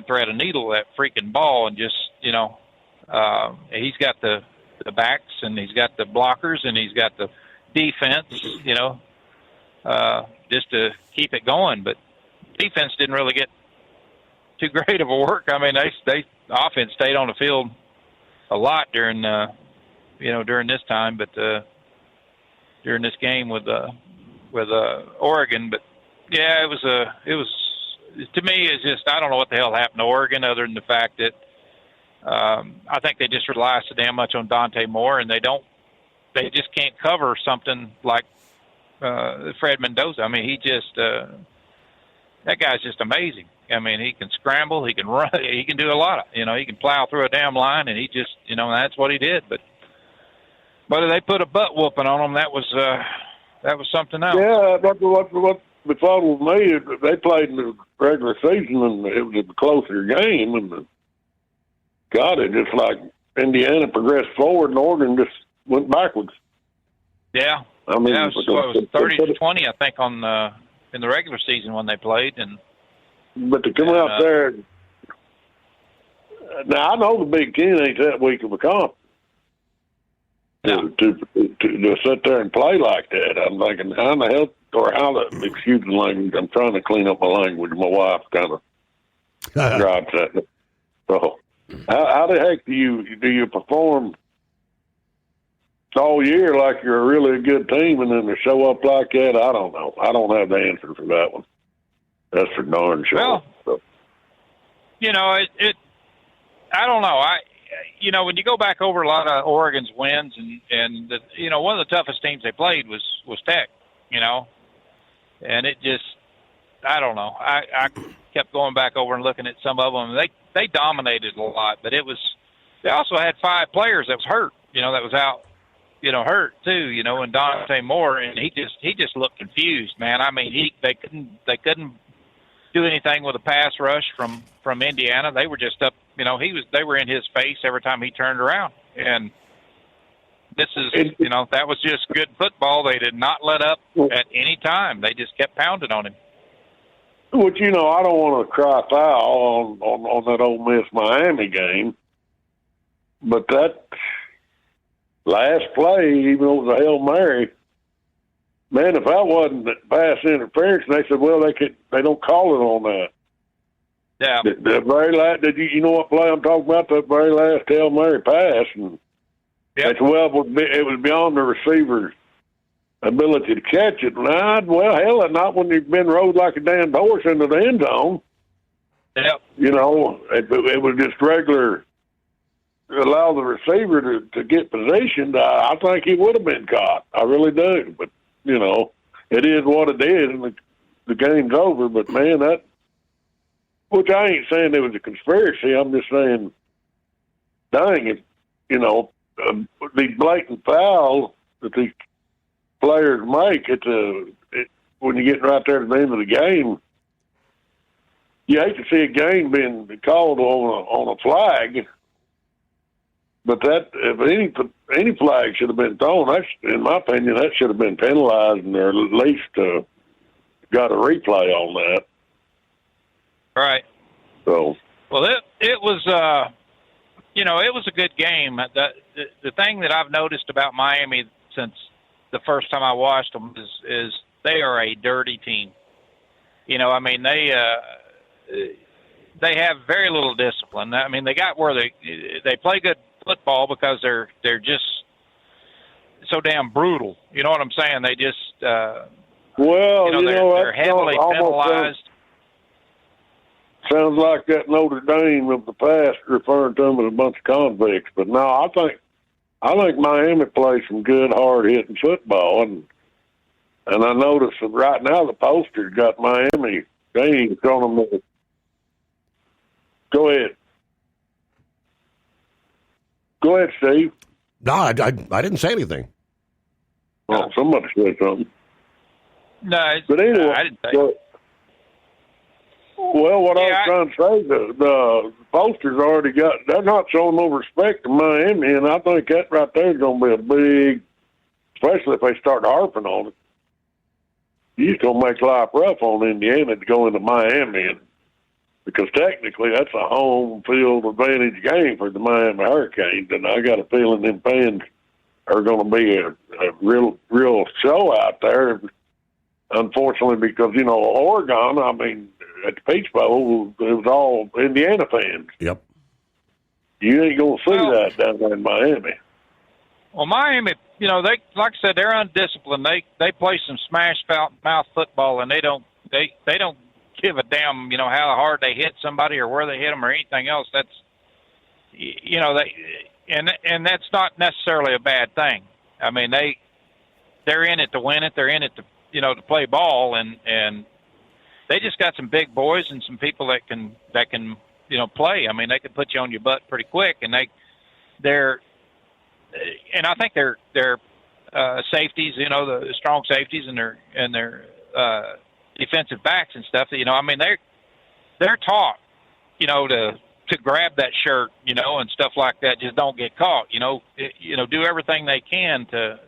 thread a needle with that freaking ball and just, he's got the backs and he's got the blockers and he's got the defense, just to keep it going. But defense didn't really get too great of a work. I mean, they offense stayed on the field a lot during during this time, but during this game with Oregon. But yeah, it was to me, it's just, I don't know what the hell happened to Oregon, other than the fact that I think they just rely so damn much on Dante Moore, and they just can't cover something like Fred Mendoza. I mean, that guy's just amazing. I mean, he can scramble, he can run, he can do a lot of, he can plow through a damn line, and he just, that's what he did. But they put a butt whooping on him. That was something else. Yeah, that's what befuddled me. They played in the regular season, and it was a closer game, and God, it just like Indiana progressed forward, and Oregon just went backwards. Yeah. I mean, it was 30-20, I think, in the regular season when they played, but to come out there. Now I know the Big Ten ain't that weak of a conference. No. To sit there and play like that, I'm thinking, excuse the language, I'm trying to clean up my language. My wife kind of drives that. So, how the heck do you perform all year like you're a really good team, and then to show up like that? I don't know. I don't have the answer for that one. That's for darn sure. Well, I don't know. When you go back over a lot of Oregon's wins, and one of the toughest teams they played was Tech, and it just, I don't know. I kept going back over and looking at some of them. They dominated a lot, but they also had 5 players that was hurt, that was out, hurt too, and Dante Moore, and he just looked confused, man. I mean, they couldn't do anything with a pass rush from Indiana. They were just up, they were in his face every time he turned around. And this is, that was just good football. They did not let up at any time. They just kept pounding on him. Which, I don't want to cry foul on that Ole Miss Miami game, but that last play, even though it was a Hail Mary, man, if that wasn't pass interference, they said, well, they don't call it on that. Yeah. The very last, you know what play I'm talking about? The very last Hail Mary pass, and yep. it was beyond the receiver's ability to catch it. And not when you've been rode like a damn horse into the end zone. Yep. It was just regular. Allow the receiver to get positioned. I think he would have been caught. I really do, but. It is what it is, and the game's over. But, man, which I ain't saying it was a conspiracy. I'm just saying, dang it, these blatant fouls that these players make, when you get right there at the end of the game, you hate to see a game being called on a flag. But if any flag should have been thrown, in my opinion, that should have been penalized, and or at least got a replay on that. Right. So. Well, it was it was a good game. The thing that I've noticed about Miami since the first time I watched them is they are a dirty team. I mean, they have very little discipline. I mean, they got where they play good football because they're just so damn brutal. You know what I'm saying? They just they're heavily penalized. Sounds like that Notre Dame of the past, referring to them as a bunch of convicts. But no, I think Miami plays some good, hard hitting football, and I noticed that right now the poster's got Miami games on them. Go ahead. Go ahead, Steve. No, I didn't say anything. Oh, somebody said something. No, but anyway, I didn't say it. Well, what I was trying to say, the posters already they're not showing no respect to Miami, and I think that right there is going to be a big, especially if they start harping on it. You're going to make life rough on Indiana to go into Miami, because technically that's a home field advantage game for the Miami Hurricanes, and I got a feeling them fans are going to be a real show out there. Unfortunately, because, Oregon, I mean, at the Peach Bowl, it was all Indiana fans. Yep. You ain't going to see that down there in Miami. Well, Miami, they like I said, they're undisciplined. They play some smash mouth football, and they don't give a damn, how hard they hit somebody or where they hit them or anything else. That's, and that's not necessarily a bad thing. I mean, they're in it to win it. They're in it to to play ball, and they just got some big boys and some people that can play. I mean, they can put you on your butt pretty quick, and they're and I think they're safeties, the strong safeties and their defensive backs and stuff. I mean, they're taught, to grab that shirt, and stuff like that. Just don't get caught. Do everything they can to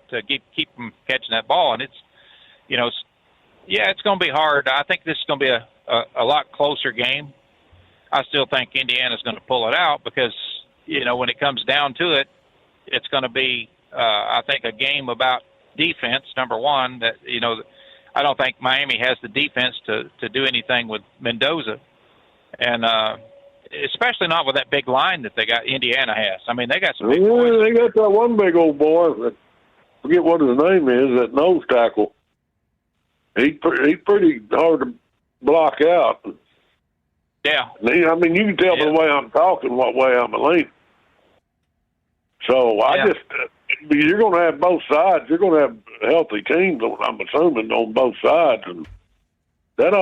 keep them catching that ball. And it's, it's going to be hard. I think this is going to be a lot closer game. I still think Indiana's going to pull it out because, when it comes down to it, it's going to be, I think, a game about defense. Number one, that I don't think Miami has the defense to do anything with Mendoza, and especially not with that big line that Indiana has. I mean, they got some big boys. They got that one big old boy. I forget what his name is. That nose tackle. He's pretty hard to block out. Yeah. I mean, you can tell by the way I'm talking what way I'm leaning. So you're going to have both sides. You're going to have healthy teams, I'm assuming, on both sides. And that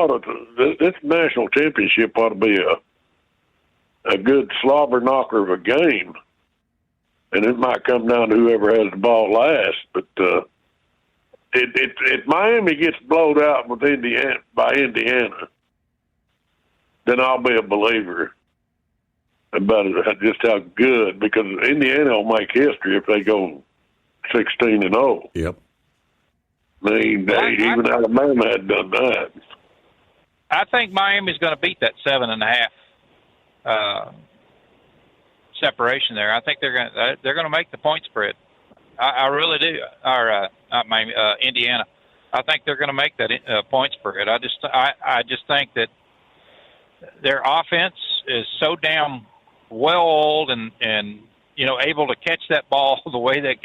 this national championship ought to be a good slobber knocker of a game. And it might come down to whoever has the ball last. But if Miami gets blowed out with by Indiana, then I'll be a believer about just how good, because Indiana will make history if they go 16-0. Yep. I mean, even Alabama had done that. I think Miami's going to beat that 7.5 separation there. I think they're going to make the point spread. I really do. Or not Miami, Indiana. I think they're going to make that point spread. I just think that their offense is so damn well-oiled and able to catch that ball the way they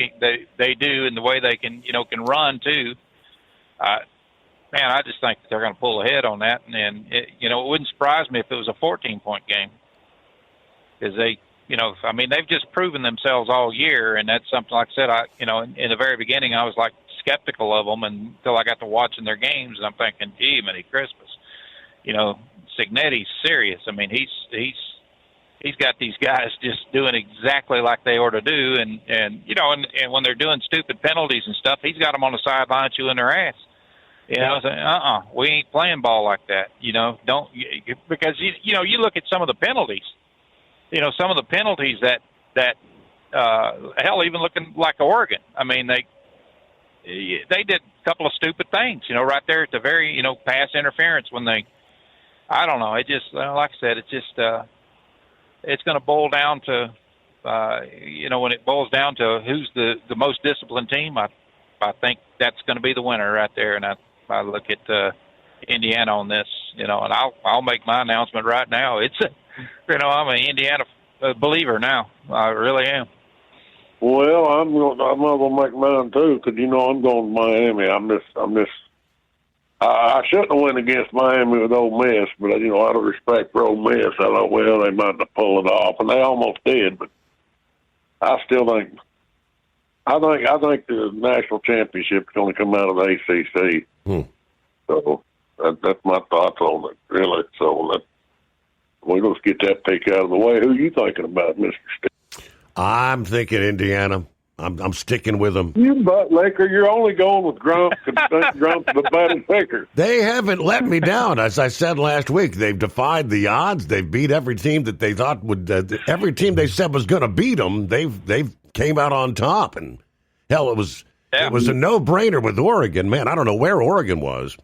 do, and the way they can run too. Man, I just think they're going to pull ahead on that, and it wouldn't surprise me if it was a 14-point game, because they've just proven themselves all year, and that's something. Like I said, in the very beginning I was like skeptical of them until I got to watching their games, and I'm thinking, gee, Merry Christmas, Cignetti's serious. I mean, he's got these guys just doing exactly like they ought to do, and when they're doing stupid penalties and stuff, he's got them on the sideline chewing their ass. Saying, we ain't playing ball like that. Don't, because you look at some of the penalties. Some of the penalties that hell, even looking like Oregon. I mean, they did a couple of stupid things. Right there at the very pass interference when they. I don't know. It just like I said, it's just. It's going to boil down to, when it boils down to who's the most disciplined team, I think that's going to be the winner right there. And I look at Indiana on this, and I'll make my announcement right now. It's, I'm an Indiana believer now. I really am. Well, I'm not going to make mine too, because I'm going to Miami. I shouldn't have went against Miami with Ole Miss, but out of respect for Ole Miss, I thought, well, they might have pulled it off, and they almost did. But I still think, I think the national championship is going to come out of the ACC. So that's my thoughts on it, really. So we're going to get that pick out of the way. Who are you thinking about, Mr. Steve? I'm thinking Indiana. I'm sticking with them. You butt licker. You're only going with Grump because Grump's the better picker. They haven't let me down. As I said last week, they've defied the odds. They've beat every team that they thought would. Every team they said was going to beat them, they've came out on top. And hell, it was a no-brainer with Oregon. Man, I don't know where Oregon was.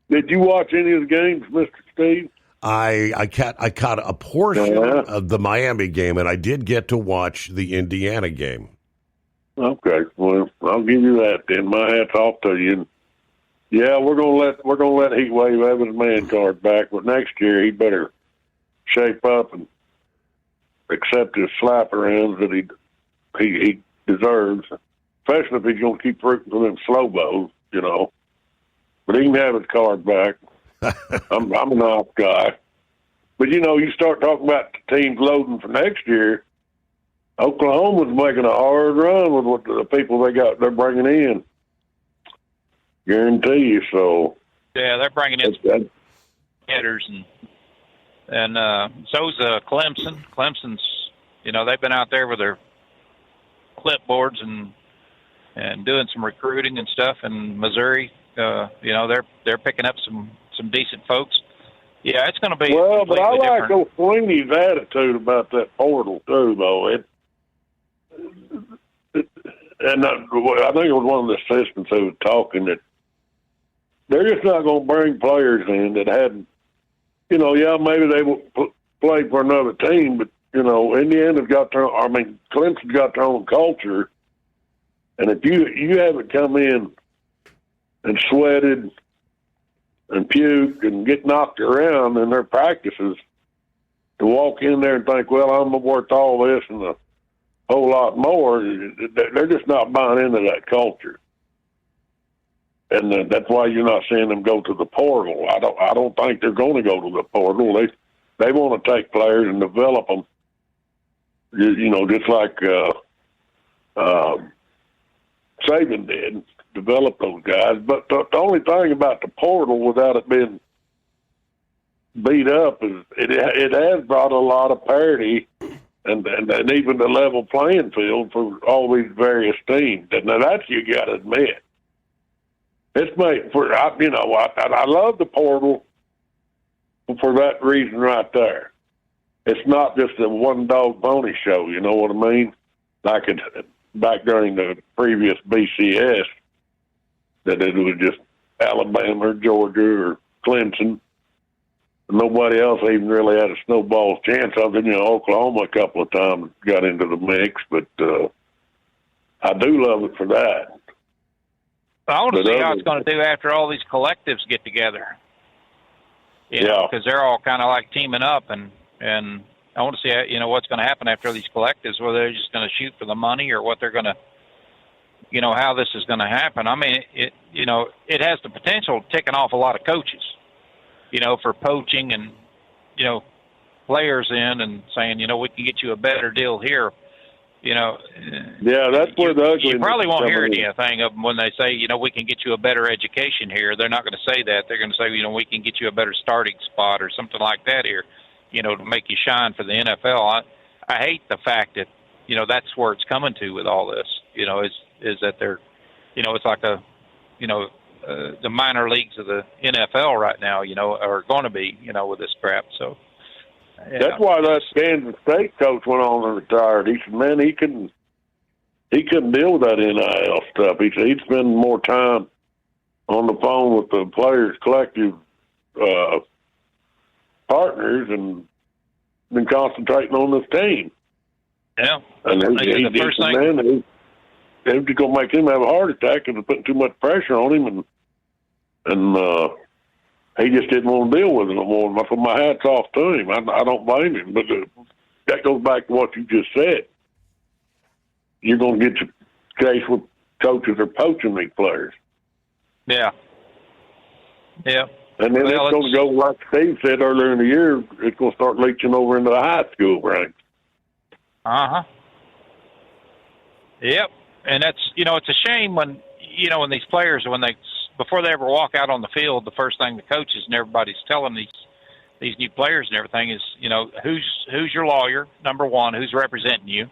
Did you watch any of the games, Mr. Steve? I caught a portion of the Miami game, and I did get to watch the Indiana game. Okay, well, I'll give you that then. My hat's off to you. Yeah, we're gonna let Heat Wave have his man card back, but next year he better shape up and accept his slap arounds that he deserves, especially if he's gonna keep rooting for them slow bows, you know. But he can have his card back. I'm an off guy, but you know, you start talking about the teams loading for next year. Oklahoma's making a hard run with what the people they're bringing in. Guarantee you so. Yeah, they're bringing in some hitters, and so's Clemson. Clemson's, you know, they've been out there with their clipboards and doing some recruiting and stuff. And Missouri, you know, they're picking up some decent folks. Yeah, it's going to be but I like different. Sweeney's attitude about that portal too, though. And I think it was one of the assistants who was talking that they're just not going to bring players in that hadn't, you know, yeah, maybe they will play for another team, but, you know, Indiana's got their, I mean, Clemson's got their own culture. And if you haven't come in and sweated and puked and get knocked around in their practices, to walk in there and think, well, I'm worth all this and a whole lot more, they're just not buying into that culture. And that's why you're not seeing them go to the portal. I don't think they're going to go to the portal. They want to take players and develop them. You know, just like Saban did, develop those guys. But the only thing about the portal, without it being beat up, is it has brought a lot of parity and even the level playing field for all these various teams. And now that you got to admit. It's made for, you know, I love the portal for that reason right there. It's not just a one-dog pony show, you know what I mean? Like back during the previous BCS, that it was just Alabama or Georgia or Clemson. Nobody else even really had a snowball's chance of it. You know, Oklahoma a couple of times got into the mix, but I do love it for that. I want to see how it's going to do after all these collectives get together. You know, because they're all kind of like teaming up, and I want to see, you know, what's going to happen after these collectives, whether they're just going to shoot for the money or what they're going to, you know, how this is going to happen. I mean, you know, it has the potential of ticking off a lot of coaches, you know, for poaching and, you know, players in and saying, you know, we can get you a better deal here. You know, yeah, that's where the ugly. You probably won't hear anything of them when they say, you know, we can get you a better education here. They're not going to say that. They're going to say, you know, we can get you a better starting spot or something like that here, you know, to make you shine for the NFL. I hate the fact that, you know, that's where it's coming to with all this. You know, is that they're, you know, it's like the minor leagues of the NFL right now, you know, are going to be, you know, with this crap. So. Yeah. That's why that Kansas State coach went on and retired. He said, man, he couldn't deal with that NIL stuff. He said he'd spend more time on the phone with the players' collective partners and been concentrating on this team. Yeah. And the first thing, they're just going to make him have a heart attack because they're putting too much pressure on him, and he just didn't want to deal with it no more. So my hat's off to him. I don't blame him. But that goes back to what you just said. You're going to get your case with coaches are poaching these players. Yeah. Yeah. And then it's going to go, like Steve said earlier in the year, it's going to start leaching over into the high school ranks. Uh-huh. Yep. And that's, you know, it's a shame when, you know, when these players, before they ever walk out on the field, the first thing the coaches and everybody's telling these new players and everything is, you know, who's your lawyer, number one, who's representing you,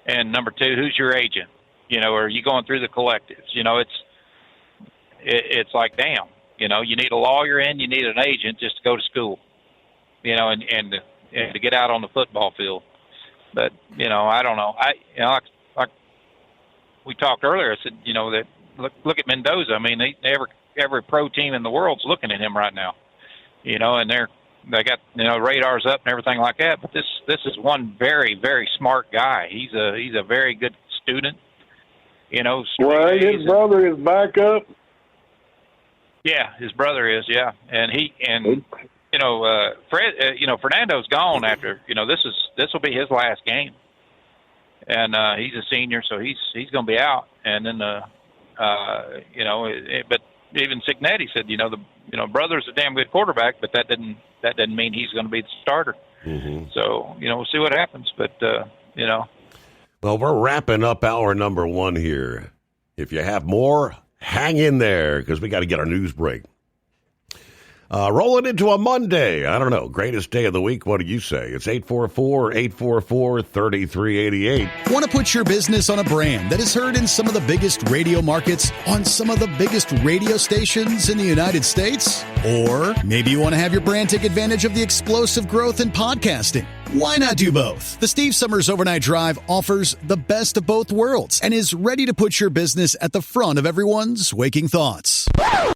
and number two, who's your agent? You know, are you going through the collectives? You know, it's like, damn, you know, you need a lawyer and you need an agent just to go to school, you know, and to get out on the football field. But, you know, I don't know. Like we talked earlier, I said, you know, that, Look at Mendoza. I mean, every pro team in the world's looking at him right now, you know, and they got, you know, radars up and everything like that. But this is one very, very smart guy. He's a very good student, you know. Well, his brother is back up. Yeah, his brother is. Yeah, and Fred, Fernando's gone after. This will be his last game, and he's a senior, so he's going to be out. And then but even Cignetti said, brother's a damn good quarterback, but that doesn't mean he's going to be the starter. Mm-hmm. So we'll see what happens. But Well, we're wrapping up hour number 1 here. If you have more, hang in there because we got to get our news break. Rolling into a Monday. I don't know. Greatest day of the week. What do you say? It's 844-844-3388. Want to put your business on a brand that is heard in some of the biggest radio markets on some of the biggest radio stations in the United States? Or maybe you want to have your brand take advantage of the explosive growth in podcasting. Why not do both? The Steve Summers Overnight Drive offers the best of both worlds and is ready to put your business at the front of everyone's waking thoughts.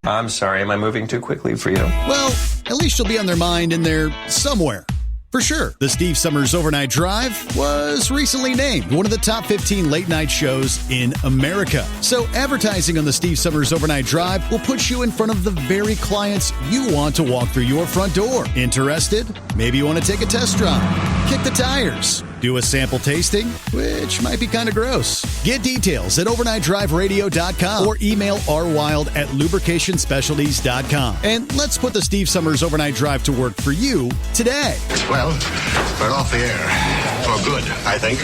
I'm sorry, am I moving too quickly for you? Well, at least you'll be on their mind in there somewhere. For sure, the Steve Summers Overnight Drive was recently named one of the top 15 late-night shows in America. So advertising on the Steve Summers Overnight Drive will put you in front of the very clients you want to walk through your front door. Interested? Maybe you want to take a test drive, kick the tires, do a sample tasting, which might be kind of gross. Get details at overnightdriveradio.com or email rwild@lubricationspecialties.com. And let's put the Steve Summers Overnight Drive to work for you today. Well, we're off the air. For good, I think.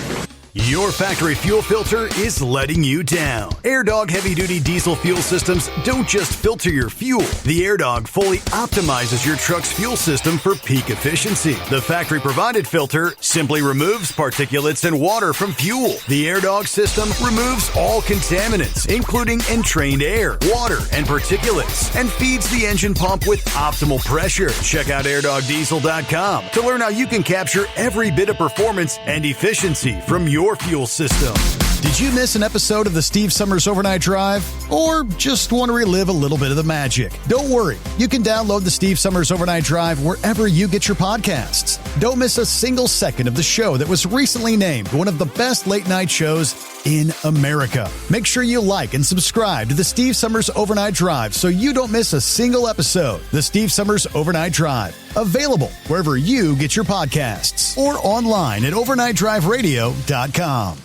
Your factory fuel filter is letting you down. AirDog heavy-duty diesel fuel systems don't just filter your fuel. The AirDog fully optimizes your truck's fuel system for peak efficiency. The factory-provided filter simply removes particulates and water from fuel. The AirDog system removes all contaminants, including entrained air, water, and particulates, and feeds the engine pump with optimal pressure. Check out airdogdiesel.com to learn how you can capture every bit of performance and efficiency from your fuel system. Did you miss an episode of the Steve Summers Overnight Drive? Or just want to relive a little bit of the magic? Don't worry. You can download the Steve Summers Overnight Drive wherever you get your podcasts. Don't miss a single second of the show that was recently named one of the best late-night shows in America. Make sure you like and subscribe to the Steve Summers Overnight Drive so you don't miss a single episode. The Steve Summers Overnight Drive. Available wherever you get your podcasts or online at overnightdriveradio.com.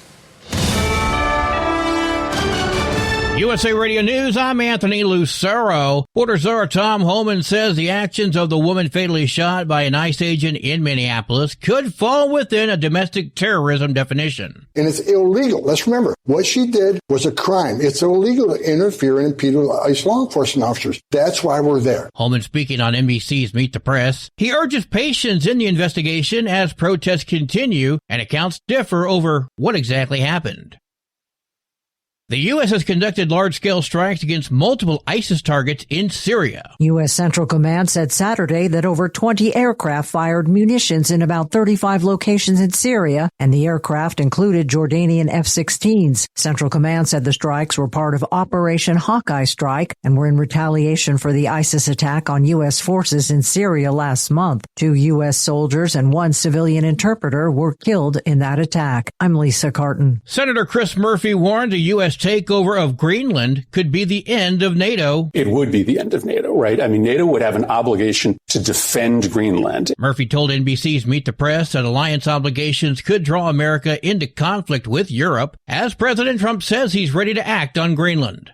USA Radio News, I'm Anthony Lucero. Border Czar Tom Homan says the actions of the woman fatally shot by an ICE agent in Minneapolis could fall within a domestic terrorism definition. And it's illegal. Let's remember, what she did was a crime. It's illegal to interfere and impede ICE law enforcement officers. That's why we're there. Homan speaking on NBC's Meet the Press. He urges patience in the investigation as protests continue and accounts differ over what exactly happened. The U.S. has conducted large-scale strikes against multiple ISIS targets in Syria. U.S. Central Command said Saturday that over 20 aircraft fired munitions in about 35 locations in Syria, and the aircraft included Jordanian F-16s. Central Command said the strikes were part of Operation Hawkeye Strike and were in retaliation for the ISIS attack on U.S. forces in Syria last month. 2 U.S. soldiers and 1 civilian interpreter were killed in that attack. I'm Lisa Carton. Senator Chris Murphy warned the U.S. takeover of Greenland could be the end of NATO. It would be the end of NATO, right? I mean, NATO would have an obligation to defend Greenland. Murphy told NBC's Meet the Press that alliance obligations could draw America into conflict with Europe, as President Trump says he's ready to act on Greenland.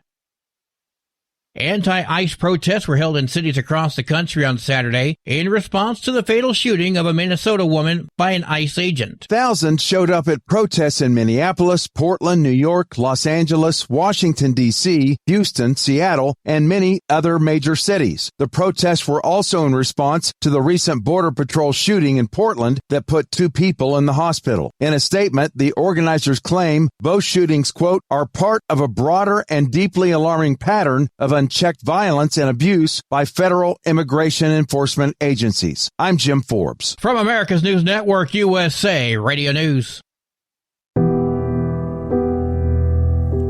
Anti-ICE protests were held in cities across the country on Saturday in response to the fatal shooting of a Minnesota woman by an ICE agent. Thousands showed up at protests in Minneapolis, Portland, New York, Los Angeles, Washington, D.C., Houston, Seattle, and many other major cities. The protests were also in response to the recent Border Patrol shooting in Portland that put 2 people in the hospital. In a statement, the organizers claim both shootings, quote, are part of a broader and deeply alarming pattern of unchecked violence and abuse by federal immigration enforcement agencies. I'm Jim Forbes. From America's News Network, USA Radio News.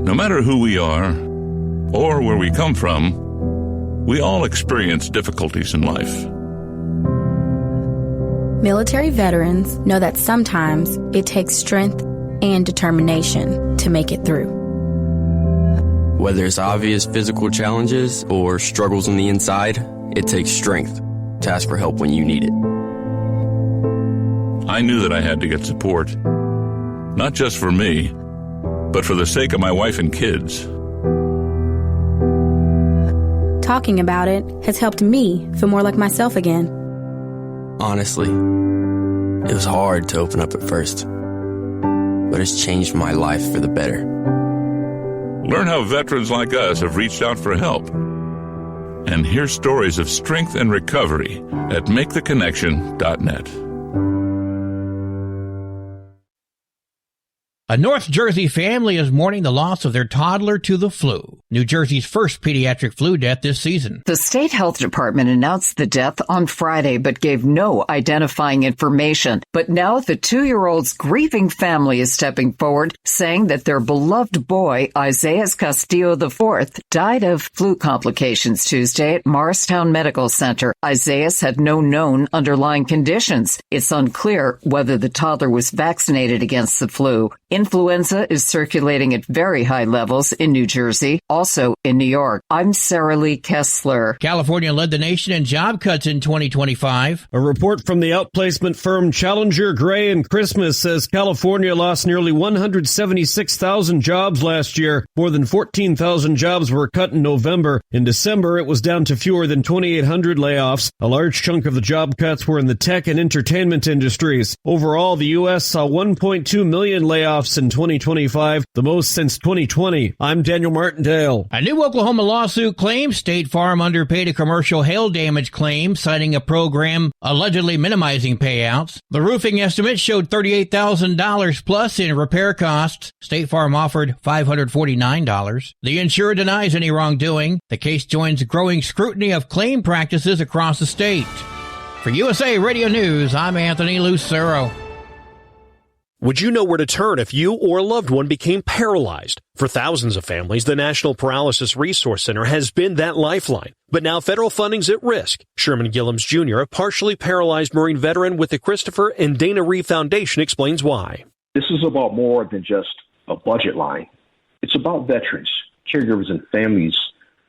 No matter who we are or where we come from, we all experience difficulties in life. Military veterans know that sometimes it takes strength and determination to make it through. Whether it's obvious physical challenges or struggles on the inside, it takes strength to ask for help when you need it. I knew that I had to get support, not just for me, but for the sake of my wife and kids. Talking about it has helped me feel more like myself again. Honestly, it was hard to open up at first, but it's changed my life for the better. Learn how veterans like us have reached out for help. And hear stories of strength and recovery at MakeTheConnection.net. A North Jersey family is mourning the loss of their toddler to the flu, New Jersey's first pediatric flu death this season. The state health department announced the death on Friday but gave no identifying information. But now the 2-year-old's grieving family is stepping forward, saying that their beloved boy, Isaias Castillo IV, died of flu complications Tuesday at Morristown Medical Center. Isaias had no known underlying conditions. It's unclear whether the toddler was vaccinated against the flu. Influenza is circulating at very high levels in New Jersey, also in New York. I'm Sarah Lee Kessler. California led the nation in job cuts in 2025. A report from the outplacement firm Challenger, Gray & Christmas says California lost nearly 176,000 jobs last year. More than 14,000 jobs were cut in November. In December, it was down to fewer than 2,800 layoffs. A large chunk of the job cuts were in the tech and entertainment industries. Overall, the U.S. saw 1.2 million layoffs in 2025, the most since 2020. I'm Daniel Martindale. A new Oklahoma lawsuit claims State Farm underpaid a commercial hail damage claim, citing a program allegedly minimizing payouts. The roofing estimate showed $38,000 plus in repair costs. State Farm offered $549. The insurer denies any wrongdoing. The case joins growing scrutiny of claim practices across the state. For USA Radio News, I'm Anthony Lucero. Would you know where to turn if you or a loved one became paralyzed? For thousands of families, the National Paralysis Resource Center has been that lifeline. But now federal funding's at risk. Sherman Gillums Jr., a partially paralyzed Marine veteran with the Christopher and Dana Reeve Foundation, explains why. This is about more than just a budget line. It's about veterans, caregivers, and families,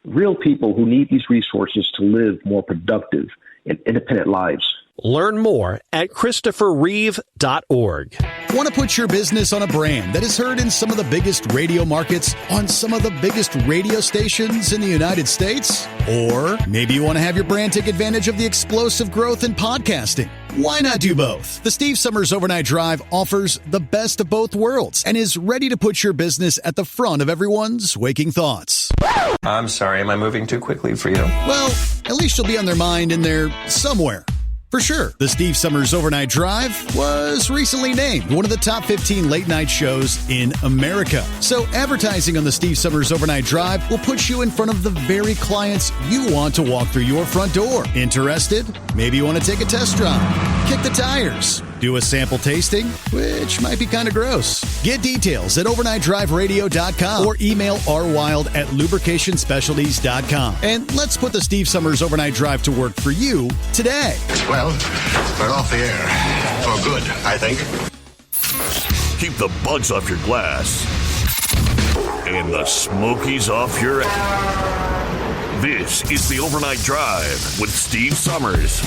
real people who need these resources to live more productive and independent lives. Learn more at ChristopherReeve.org. Want to put your business on a brand that is heard in some of the biggest radio markets on some of the biggest radio stations in the United States? Or maybe you want to have your brand take advantage of the explosive growth in podcasting. Why not do both? The Steve Summers Overnight Drive offers the best of both worlds and is ready to put your business at the front of everyone's waking thoughts. I'm sorry, am I moving too quickly for you? Well, at least you'll be on their mind in there somewhere. For sure, the Steve Summers Overnight Drive was recently named one of the top 15 late-night shows in America. So advertising on the Steve Summers Overnight Drive will put you in front of the very clients you want to walk through your front door. Interested? Maybe you want to take a test drive, kick the tires, do a sample tasting, which might be kind of gross. Get details at overnightdriveradio.com or email rwild@lubricationspecialties.com. And let's put the Steve Summers Overnight Drive to work for you today. Well, we're off the air. For good, I think. Keep the bugs off your glass and the smokies off your ass. This is the Overnight Drive with Steve Summers.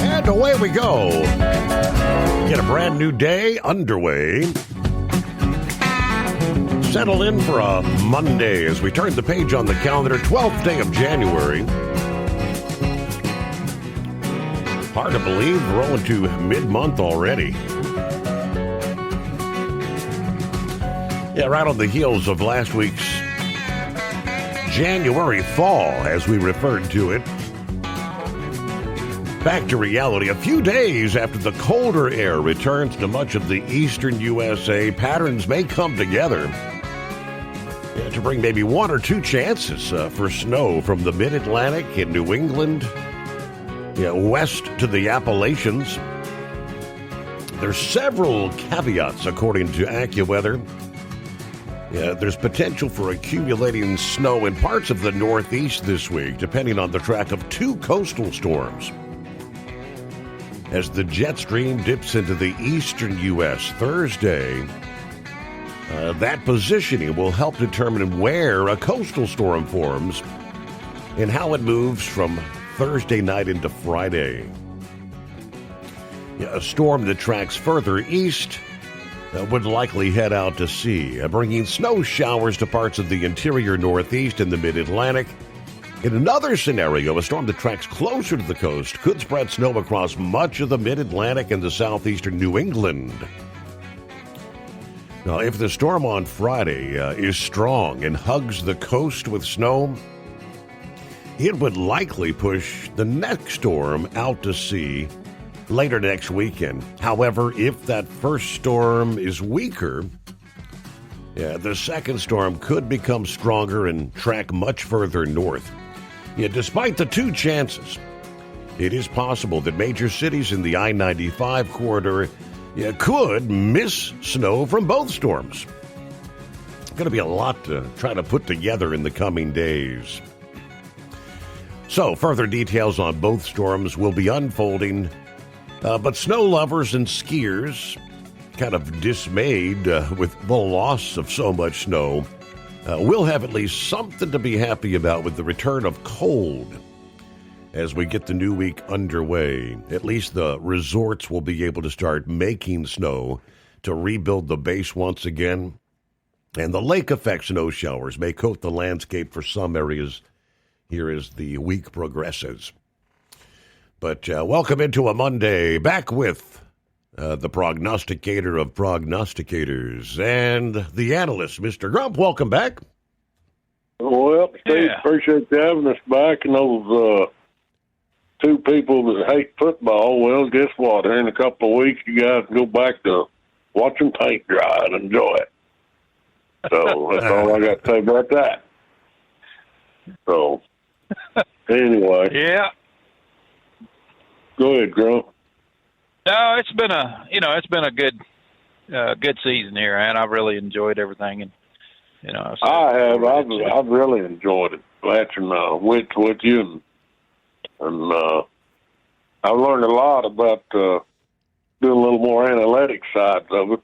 And away we go. Get a brand new day underway. Settle in for a Monday as we turn the page on the calendar, 12th day of January. Hard to believe, rolling to mid-month already. Yeah, right on the heels of last week's January fall, as we referred to it. Back to reality. A few days after the colder air returns to much of the eastern USA, patterns may come together to bring maybe one or two chances for snow from the mid-Atlantic in New England, west to the Appalachians. There's several caveats according to AccuWeather. Yeah, there's potential for accumulating snow in parts of the Northeast this week, depending on the track of 2 coastal storms. As the jet stream dips into the eastern U.S. Thursday, that positioning will help determine where a coastal storm forms and how it moves from Thursday night into Friday. Yeah, a storm that tracks further east would likely head out to sea, bringing snow showers to parts of the interior Northeast and the Mid-Atlantic. In another scenario, a storm that tracks closer to the coast could spread snow across much of the Mid-Atlantic and the southeastern New England. Now, if the storm on Friday is strong and hugs the coast with snow, it would likely push the next storm out to sea later next weekend. However, if that first storm is weaker, the second storm could become stronger and track much further north. Despite the 2 chances, it is possible that major cities in the I-95 corridor could miss snow from both storms. It's going to be a lot to try to put together in the coming days. So, further details on both storms will be unfolding. But snow lovers and skiers, kind of dismayed with the loss of so much snow, will have at least something to be happy about with the return of cold. As we get the new week underway, at least the resorts will be able to start making snow to rebuild the base once again. And the lake effect snow showers may coat the landscape for some areas here as the week progresses. But welcome into a Monday, back with the prognosticator of prognosticators and the analyst, Mr. Grump. Welcome back. Well, Steve, appreciate you having us back. And those 2 people that hate football, well, guess what? Here in a couple of weeks, you guys can go back to watching paint dry and enjoy it. So that's all I got to say about that. So, anyway. Yeah. Go ahead, Grump. No, it's been a good season here, and I've really enjoyed everything. And I have. I've really enjoyed it watching with you, and I've learned a lot about doing a little more analytic sides of it,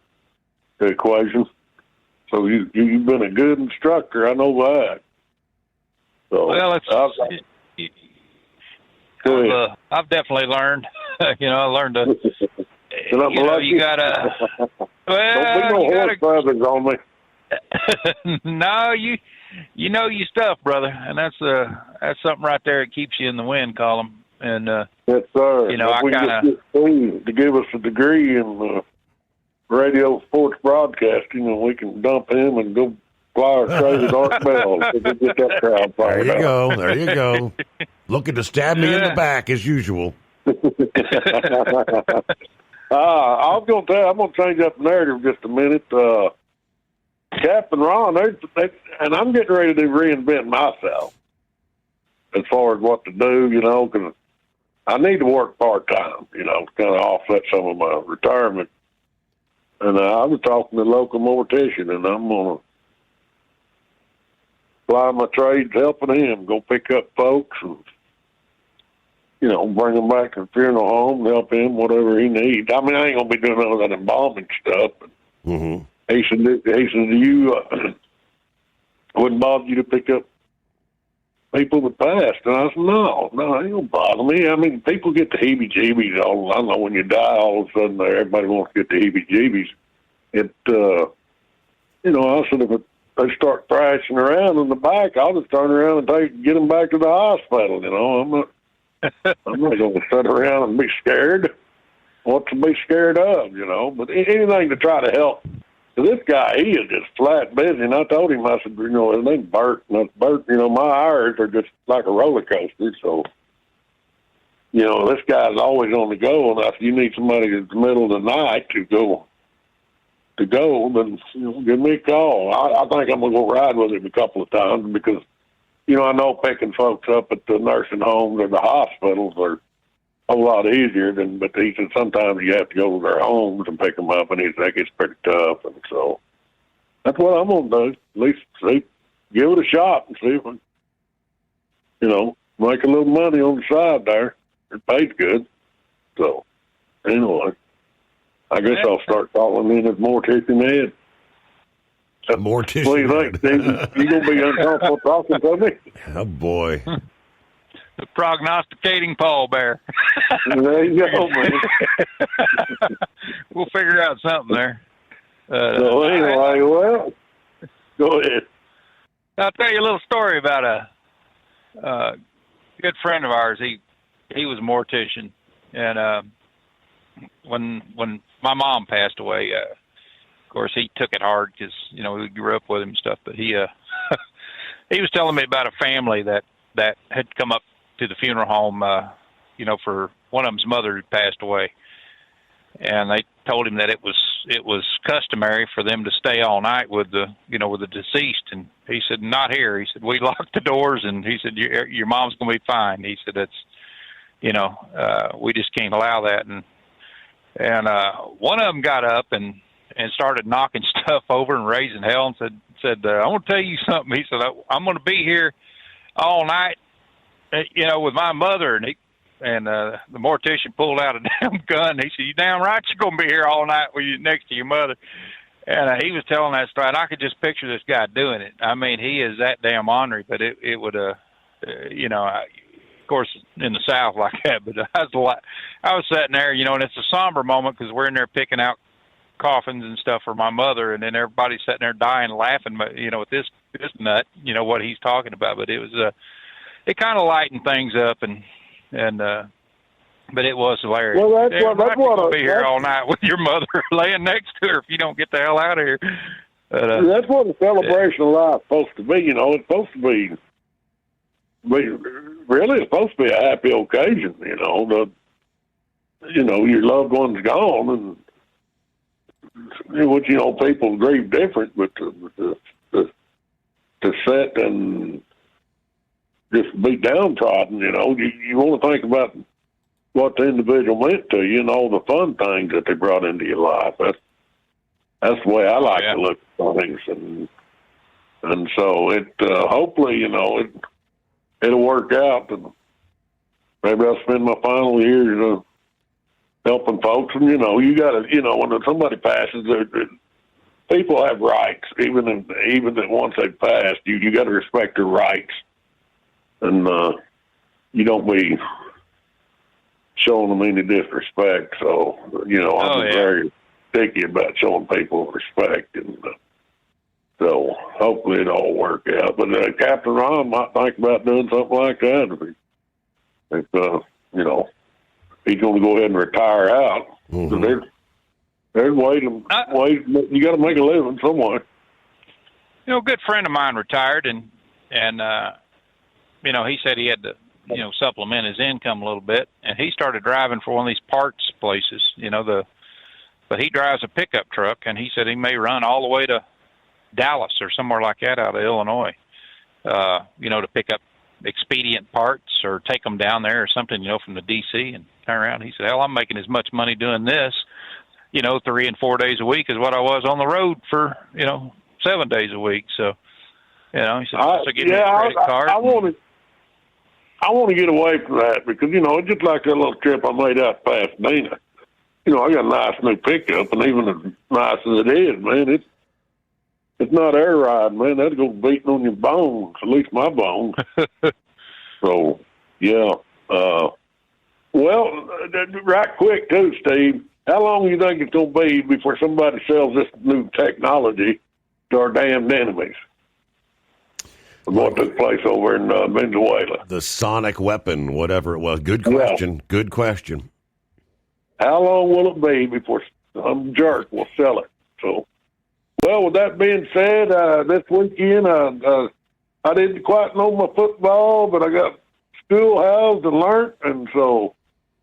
the equation. So you've been a good instructor. I know that. So well, I've definitely learned. I learned to. You gotta. Well, don't be no horse feathers on me. No, you know your stuff, brother, and that's something right there that keeps you in the win column. And yes, sir. I kind of to give us a degree in radio sports broadcasting, and we can dump him and go fly our crazy Art Bell to get that crowd fired up. There you go. Looking to stab me in the back as usual. I was going to tell you, I'm going to change up the narrative just a minute. Captain Ron, and I'm getting ready to reinvent myself as far as what to do, because I need to work part-time, to kind of offset some of my retirement. And I was talking to the local mortician, and I'm going to fly my trades helping him, go pick up folks and, bring them back to the funeral home, help him, whatever he needs. I mean, I ain't going to be doing all that embalming stuff. But he said, do you, wouldn't bother you to pick up people that passed? And I said, no, it don't bother me. I mean, people get the heebie-jeebies. I know when you die, all of a sudden everybody wants to get the heebie-jeebies. I said, if they start thrashing around in the back, I'll just turn around and get them back to the hospital. I'm not going to sit around and be scared. What to be scared of, But anything to try to help. So this guy, he is just flat busy. And I told him, I said, his name's Bert. And Bert, my hours are just like a roller coaster. So, this guy's always on the go. And I said, you need somebody in the middle of the night to go, then give me a call. I think I'm going to go ride with him a couple of times because, I know picking folks up at the nursing homes or the hospitals are a whole lot easier but he said sometimes you have to go to their homes and pick them up, and he said that gets pretty tough. And so, That's what I'm going to do. At least give it a shot and see if I, make a little money on the side there. It pays good. So, anyway, I guess I'll start calling in as Mortician Ed. Mortician. What do you think, Steve? You going to be uncomfortable talking to me? Oh, boy. The prognosticating pallbearer. There you go, man. We'll figure out something there. So anyway, well, go ahead. I'll tell you a little story about a good friend of ours. He was a mortician, and when my mom passed away, of course he took it hard because we grew up with him and stuff. But he he was telling me about a family that had come up to the funeral home, for one of them's mother who passed away, and they told him that it was customary for them to stay all night with the deceased, and he said, not here. He said, we locked the doors, and he said, your mom's going to be fine. He said, we just can't allow that. And one of them got up and started knocking stuff over and raising hell and said, I want to tell you something. He said, I'm going to be here all night, with my mother. And the mortician pulled out a damn gun. He said, you damn right you're going to be here all night with you next to your mother. And he was telling that story, and I could just picture this guy doing it. I mean, he is that damn ornery, but it would, of course, in the South like that. But I was sitting there, and it's a somber moment because we're in there picking out coffins and stuff for my mother, and then everybody's sitting there dying, laughing, with this nut, what he's talking about. But it was, it kind of lightened things up, but it was hilarious. Well, that's what I'll be here all night with your mother laying next to her if you don't get the hell out of here. But, that's what a celebration of life is supposed to be. It's supposed to be really, it's supposed to be a happy occasion. Your loved one's gone, and which people grieve different, but to sit and just be downtrodden, you want to think about what the individual meant to you and all the fun things that they brought into your life. That's the way I like to look at things, and so it hopefully it'll work out, and maybe I'll spend my final years helping folks. And you got to when somebody passes, people have rights, even that once they've passed, you got to respect their rights. And you don't be showing them any disrespect. So, I'm very picky about showing people respect. And so hopefully it all work out. But Captain Ron might think about doing something like that. If he's going to go ahead and retire out. Mm-hmm. So there's ways you got to make a living somewhere. A good friend of mine retired, and he said he had to, supplement his income a little bit, and he started driving for one of these parts places, but he drives a pickup truck, and he said he may run all the way to Dallas or somewhere like that out of Illinois, to pick up expedient parts or take them down there or something, from the DC and turn around. He said, hell, I'm making as much money doing this, 3 and 4 days a week as what I was on the road for, 7 days a week. So, he said, so give me a credit card. I want to get away from that because, it's just like that little trip I made out to Pasadena. I got a nice new pickup, and even as nice as it is, man, it's not air riding, man. That'll go beating on your bones, at least my bones. So, yeah. Well, right quick, too, Steve, how long do you think it's going to be before somebody sells this new technology to our damned enemies? What took place over in Venezuela. The sonic weapon, whatever it was. Good question. Yeah. Good question. How long will it be before some jerk will sell it? So, well, with that being said, this weekend I didn't quite know my football, but I got schoolhoused and learnt, and so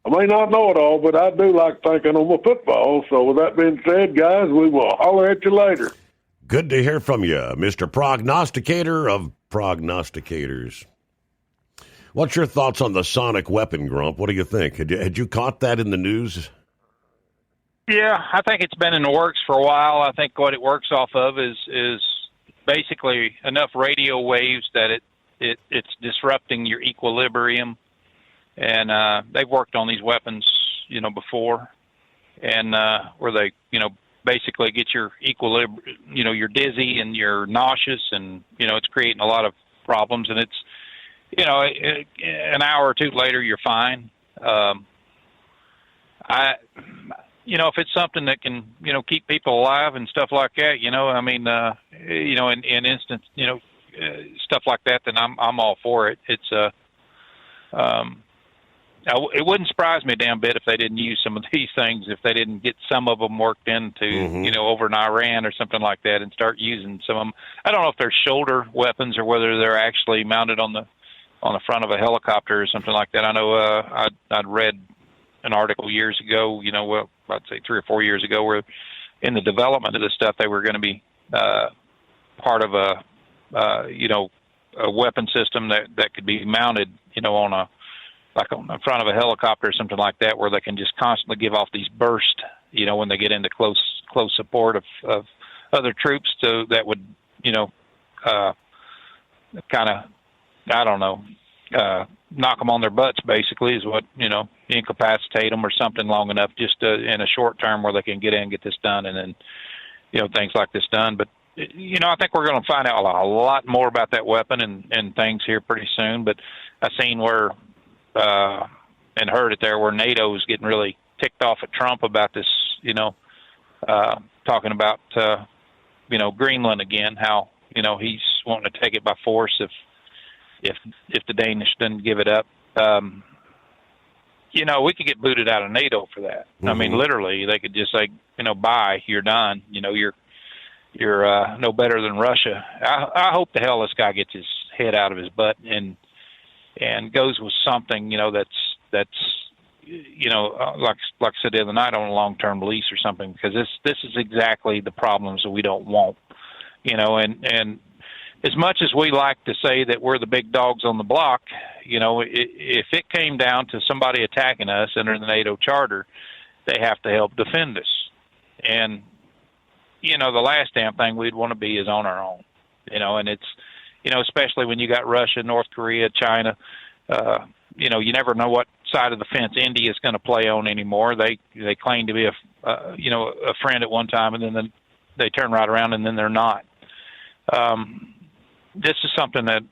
I may not know it all, but I do like thinking on my football. So with that being said, guys, we will holler at you later. Good to hear from you, Mr. Prognosticator of prognosticators. What's your thoughts on the sonic weapon, Grump? What do you think? Had you caught that in the news? Yeah, I think it's been in the works for a while. I think what it works off of is basically enough radio waves that it's disrupting your equilibrium. And they've worked on these weapons, before, and where they, basically get your equilibrium, you're dizzy and you're nauseous, and it's creating a lot of problems. And it's, an hour or two later, you're fine. If it's something that can, keep people alive and stuff like that, in instance, stuff like that, then I'm all for it. It's it wouldn't surprise me a damn bit if they didn't use some of these things, if they didn't get some of them worked into, over in Iran or something like that, and start using some of them. I don't know if they're shoulder weapons or whether they're actually mounted on the front of a helicopter or something like that. I know I'd read an article years ago, I'd say 3 or 4 years ago, where in the development of this stuff, they were going to be part of a weapon system that could be mounted, on the front of a helicopter or something like that, where they can just constantly give off these bursts, when they get into close support of other troops, that would, kind of, I don't know, knock them on their butts, basically, is what, incapacitate them or something long enough, just in a short term, where they can get in and get this done, and then, things like this done. But, I think we're going to find out a lot more about that weapon and things here pretty soon. But I seen where, and heard it there, where NATO is getting really ticked off at Trump about this, talking about, Greenland again, how, he's wanting to take it by force if the Danish didn't give it up. We could get booted out of NATO for that. I mean, literally, they could just say, bye, you're done. You're no better than Russia. I hope the hell this guy gets his head out of his butt and goes with something, that's like I said the other night, on a long-term lease or something, because this is exactly the problems that we don't want, and as much as we like to say that we're the big dogs on the block, if it came down to somebody attacking us under the NATO charter, they have to help defend us. And, the last damn thing we'd want to be is on our own, and it's, especially when you got Russia, North Korea, China, you never know what side of the fence India is going to play on anymore. They claim to be a friend at one time, and then they turn right around and then they're not. This is something that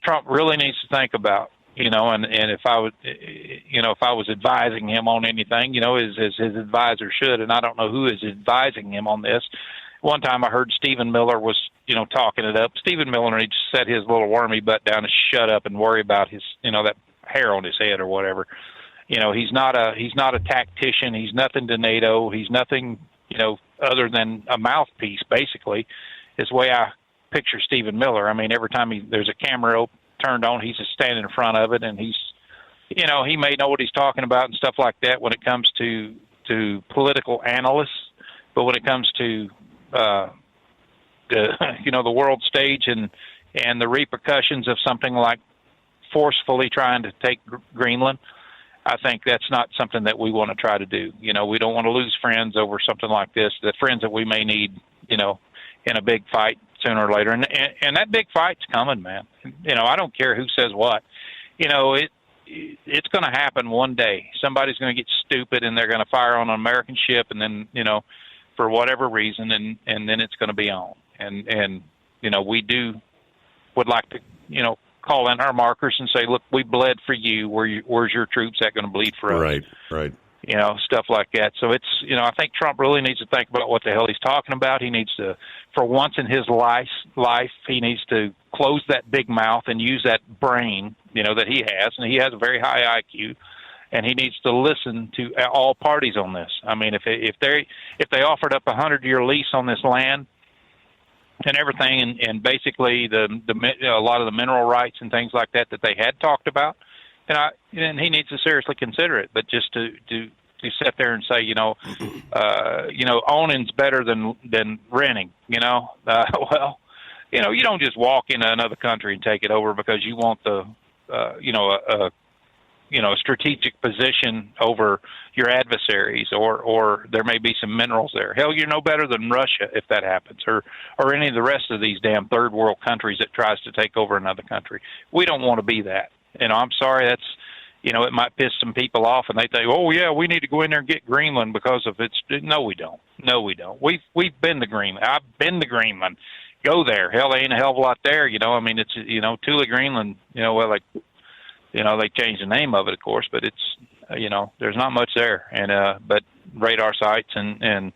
Trump really needs to think about, and if I would, if I was advising him on anything, as his advisor should, and I don't know who is advising him on this. One time I heard Stephen Miller was, talking it up. Stephen Miller needs to set his little wormy butt down and shut up and worry about his, that hair on his head or whatever. He's not a tactician. He's nothing to NATO. He's nothing, other than a mouthpiece, basically, is the way I picture Stephen Miller. I mean, every time there's a camera turned on, he's just standing in front of it, and he's, he may know what he's talking about and stuff like that when it comes to political analysts, but when it comes to the world stage and the repercussions of something like forcefully trying to take Greenland, I think that's not something that we want to try to do. We don't want to lose friends over something like this, the friends that we may need, in a big fight sooner or later. And that big fight's coming, man. I don't care who says what. It's going to happen one day. Somebody's going to get stupid and they're going to fire on an American ship, and then, for whatever reason, and then it's going to be on. And we would like to, call in our markers and say, look, we bled for you. Where's your troops that going to bleed for us? Right. Stuff like that. So it's, I think Trump really needs to think about what the hell he's talking about. He needs to, for once in his life, he needs to close that big mouth and use that brain, that he has. And he has a very high IQ, and he needs to listen to all parties on this. I mean, if they offered up a 100-year lease on this land and everything, and basically a lot of the mineral rights and things like that they had talked about, and he needs to seriously consider it. But just to sit there and say, owning's better than renting, well, you don't just walk into another country and take it over because you want the, a strategic position over your adversaries, or there may be some minerals there. Hell, you're no better than Russia if that happens, or any of the rest of these damn third world countries that tries to take over another country. We don't want to be that. I'm sorry, that's, it might piss some people off, and they think, oh yeah, we need to go in there and get Greenland because of its. No, we don't. No, we don't. We've been to Greenland. I've been to Greenland. Go there. Hell, there ain't a hell of a lot there. It's Thule, Greenland. They changed the name of it, of course, but it's there's not much there, and but radar sites and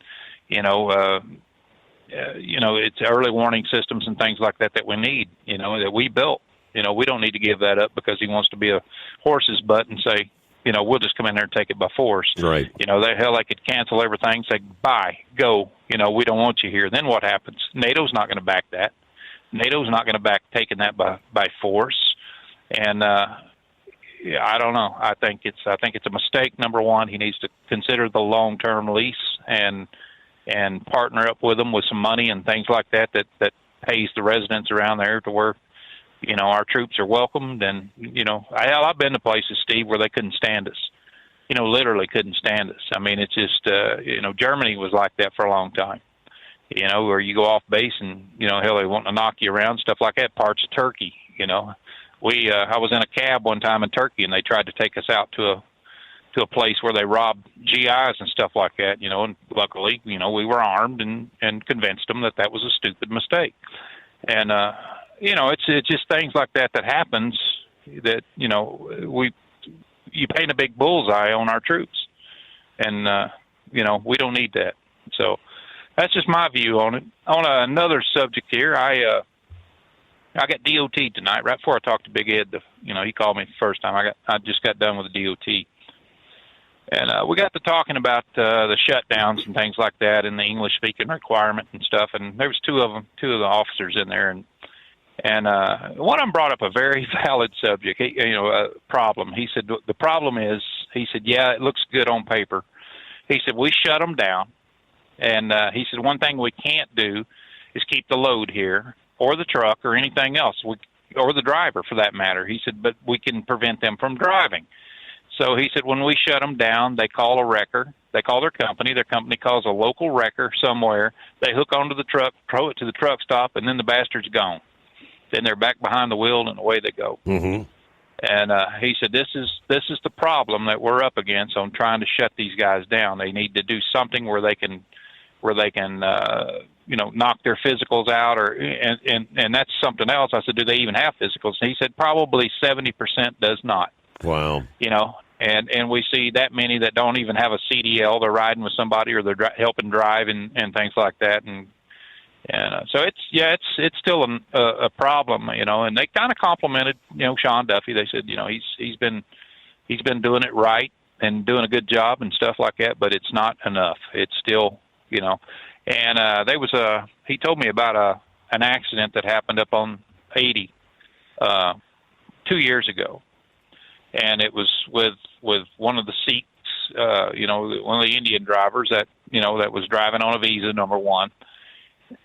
it's early warning systems and things like that we need. That we built. We don't need to give that up because he wants to be a horse's butt and say, we'll just come in there and take it by force. Right. They could cancel everything, say, bye, go. We don't want you here. Then what happens? NATO's not going to back that. NATO's not going to back taking that by force. And I don't know. I think it's a mistake. Number one, he needs to consider the long-term lease and partner up with them with some money and things like that pays the residents around there to where our troops are welcomed. And I've been to places, Steve, where they couldn't stand us. Literally couldn't stand us. I mean, it's just Germany was like that for a long time. Where you go off base and hell, they want to knock you around, stuff like that. Parts of Turkey, I was in a cab one time in Turkey, and they tried to take us out to a place where they robbed GIs and stuff like that, and luckily, we were armed and convinced them that was a stupid mistake. And, it's just things like that happens that, you paint a big bullseye on our troops, and, we don't need that. So that's just my view on it. On another subject here, I got DOT tonight. Right before I talked to Big Ed, he called me the first time. I just got done with the DOT, and we got to talking about the shutdowns and things like that, and the English speaking requirement and stuff. And there was two of the officers in there, and one of them brought up a very valid subject. A problem. He said the problem is, he said, yeah, it looks good on paper. He said we shut them down, and he said one thing we can't do is keep the load here, or the truck, or anything else, or the driver for that matter. He said, but we can prevent them from driving. So he said, when we shut them down, they call a wrecker. They call their company calls a local wrecker somewhere. They hook onto the truck, throw it to the truck stop, and then the bastard's gone. Then they're back behind the wheel, and away they go. Mm-hmm. And he said, this is the problem that we're up against on trying to shut these guys down. They need to do something where they can knock their physicals out, and that's something else. I said, do they even have physicals? And he said, probably 70% does not. Wow. And we see that many that don't even have a CDL. They're riding with somebody, or they're helping drive and things like that. And so it's still a problem, and they kind of complimented, Sean Duffy. They said, he's been doing it right and doing a good job and stuff like that, but it's not enough. It's still, and he told me about an accident that happened up on 80 2 years ago. And it was with one of the Sikhs, one of the Indian drivers that was driving on a visa, number one.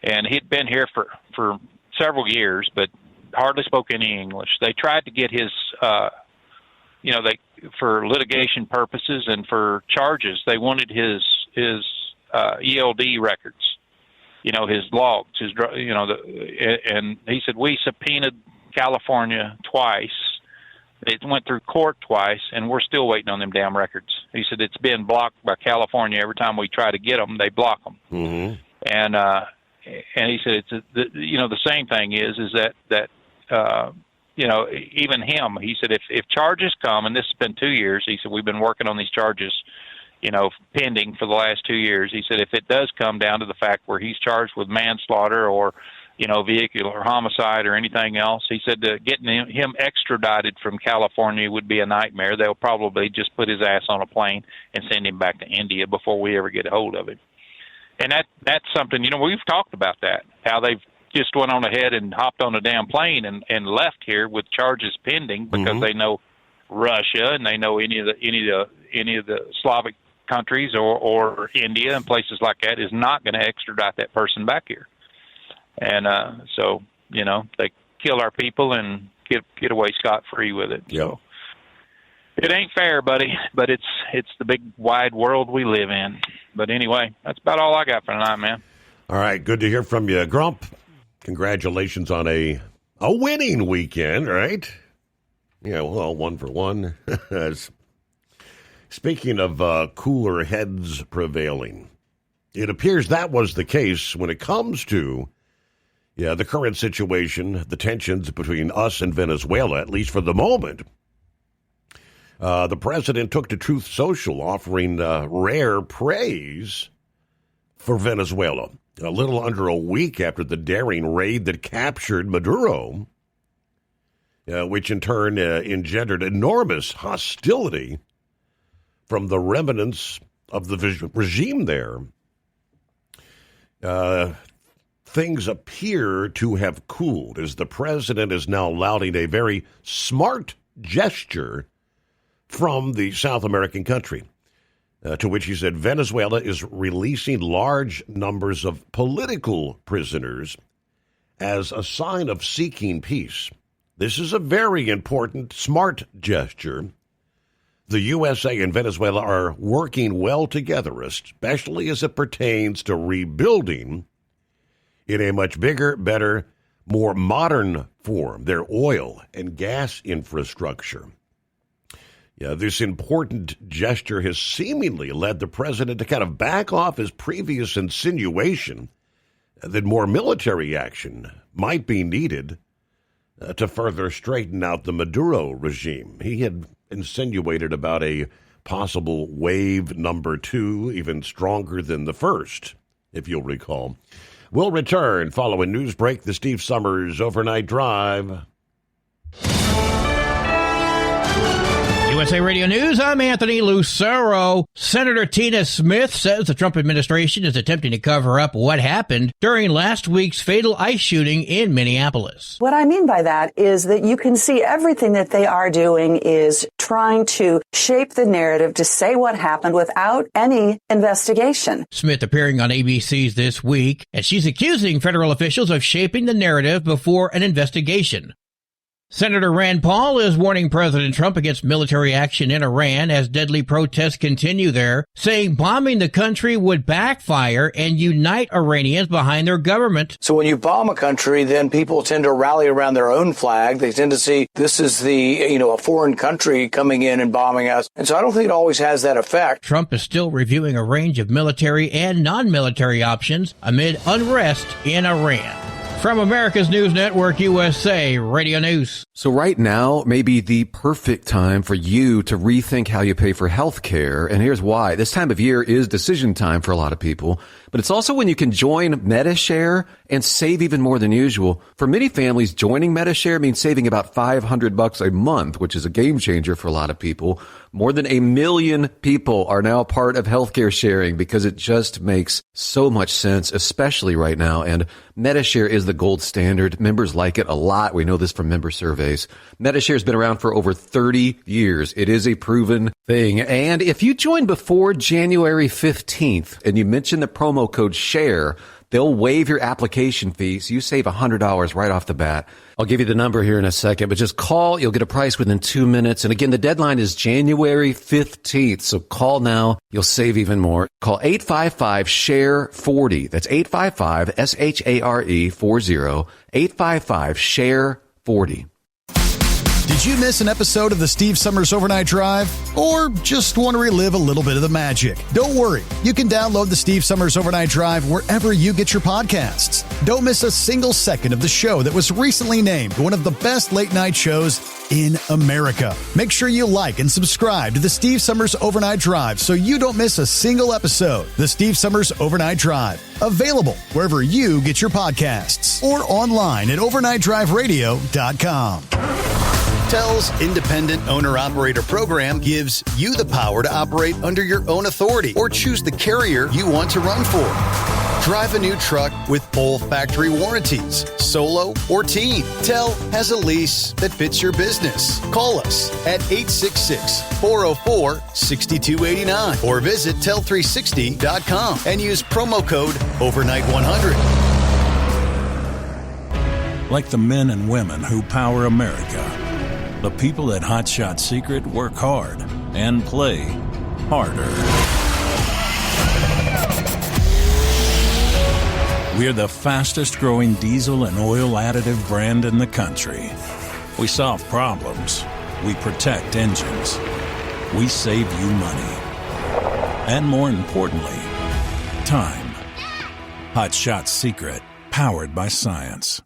And he'd been here for several years, but hardly spoke any English. They tried to get his, for litigation purposes and for charges, they wanted his ELD records, his logs, and he said, we subpoenaed California twice. It went through court twice, and we're still waiting on them damn records. He said it's been blocked by California. Every time we try to get them, they block them. Mm-hmm. And he said it's the same thing is that even him. He said if charges come, and this has been 2 years. He said we've been working on these charges, pending for the last 2 years. He said if it does come down to the fact where he's charged with manslaughter or vehicular homicide or anything else, he said getting him extradited from California would be a nightmare. They'll probably just put his ass on a plane and send him back to India before we ever get a hold of him. And that's something, we've talked about that, how they've just went on ahead and hopped on a damn plane and left here with charges pending because they know Russia and they know any of the Slavic countries or India and places like that is not going to extradite that person back here. And so, they kill our people and get away scot-free with it. Yeah. So, It ain't fair, buddy, but it's the big wide world we live in. But anyway, that's about all I got for tonight, man. All right, good to hear from you, Grump. Congratulations on a winning weekend, right? Yeah, well, 1 for 1. Speaking of cooler heads prevailing, it appears that was the case when it comes to the current situation, the tensions between us and Venezuela, at least for the moment. The president took to Truth Social, offering rare praise for Venezuela. A little under a week after the daring raid that captured Maduro, which in turn engendered enormous hostility from the remnants of the regime there. Things appear to have cooled as the president is now lauding a very smart gesture from the South American country, to which he said Venezuela is releasing large numbers of political prisoners as a sign of seeking peace. This is a very important, smart gesture. The USA and Venezuela are working well together, especially as it pertains to rebuilding in a much bigger, better, more modern form their oil and gas infrastructure. This important gesture has seemingly led the president to kind of back off his previous insinuation that more military action might be needed to further straighten out the Maduro regime. He had insinuated about a possible wave number 2, even stronger than the first, if you'll recall. We'll return following news break, the Steve Summers Overnight Drive. USA Radio News, I'm Anthony Lucero. Senator Tina Smith says the Trump administration is attempting to cover up what happened during last week's fatal ICE shooting in Minneapolis. What I mean by that is that you can see everything that they are doing is trying to shape the narrative to say what happened without any investigation. Smith appearing on ABC's This Week, and she's accusing federal officials of shaping the narrative before an investigation. Senator Rand Paul is warning President Trump against military action in Iran as deadly protests continue there, saying bombing the country would backfire and unite Iranians behind their government. So when you bomb a country, then people tend to rally around their own flag. They tend to see this is a foreign country coming in and bombing us. And so I don't think it always has that effect. Trump is still reviewing a range of military and non-military options amid unrest in Iran. From America's News Network, USA Radio News. So right now may be the perfect time for you to rethink how you pay for health care. And here's why. This time of year is decision time for a lot of people. But it's also when you can join Medi-Share and save even more than usual. For many families, joining Medi-Share means saving about $500 a month, which is a game changer for a lot of people. More than 1 million people are now part of healthcare sharing because it just makes so much sense, especially right now. And Medi-Share is the gold standard. Members like it a lot. We know this from member surveys. Medi-Share has been around for over 30 years. It is a proven thing. And if you join before January 15th and you mention the promo code SHARE, they'll waive your application fee, so you save $100 right off the bat. I'll give you the number here in a second, but just call. You'll get a price within 2 minutes. And again, the deadline is January 15th, so call now. You'll save even more. Call 855-SHARE-40. That's 855-SHARE-40. 855-SHARE-40. Did you miss an episode of the Steve Summers Overnight Drive? Or just want to relive a little bit of the magic? Don't worry. You can download the Steve Summers Overnight Drive wherever you get your podcasts. Don't miss a single second of the show that was recently named one of the best late-night shows in America. Make sure you like and subscribe to the Steve Summers Overnight Drive so you don't miss a single episode. The Steve Summers Overnight Drive. Available wherever you get your podcasts or online at overnightdriveradio.com. TEL's Independent Owner-Operator Program gives you the power to operate under your own authority or choose the carrier you want to run for. Drive a new truck with full factory warranties, solo or team. TEL has a lease that fits your business. Call us at 866-404-6289 or visit tel360.com and use promo code OVERNIGHT100. Like the men and women who power America, The people at Hot Shot Secret work hard and play harder. We're the fastest growing diesel and oil additive brand in the country. We solve problems. We protect engines. We save you money. And more importantly, time. Hot Shot Secret, powered by science.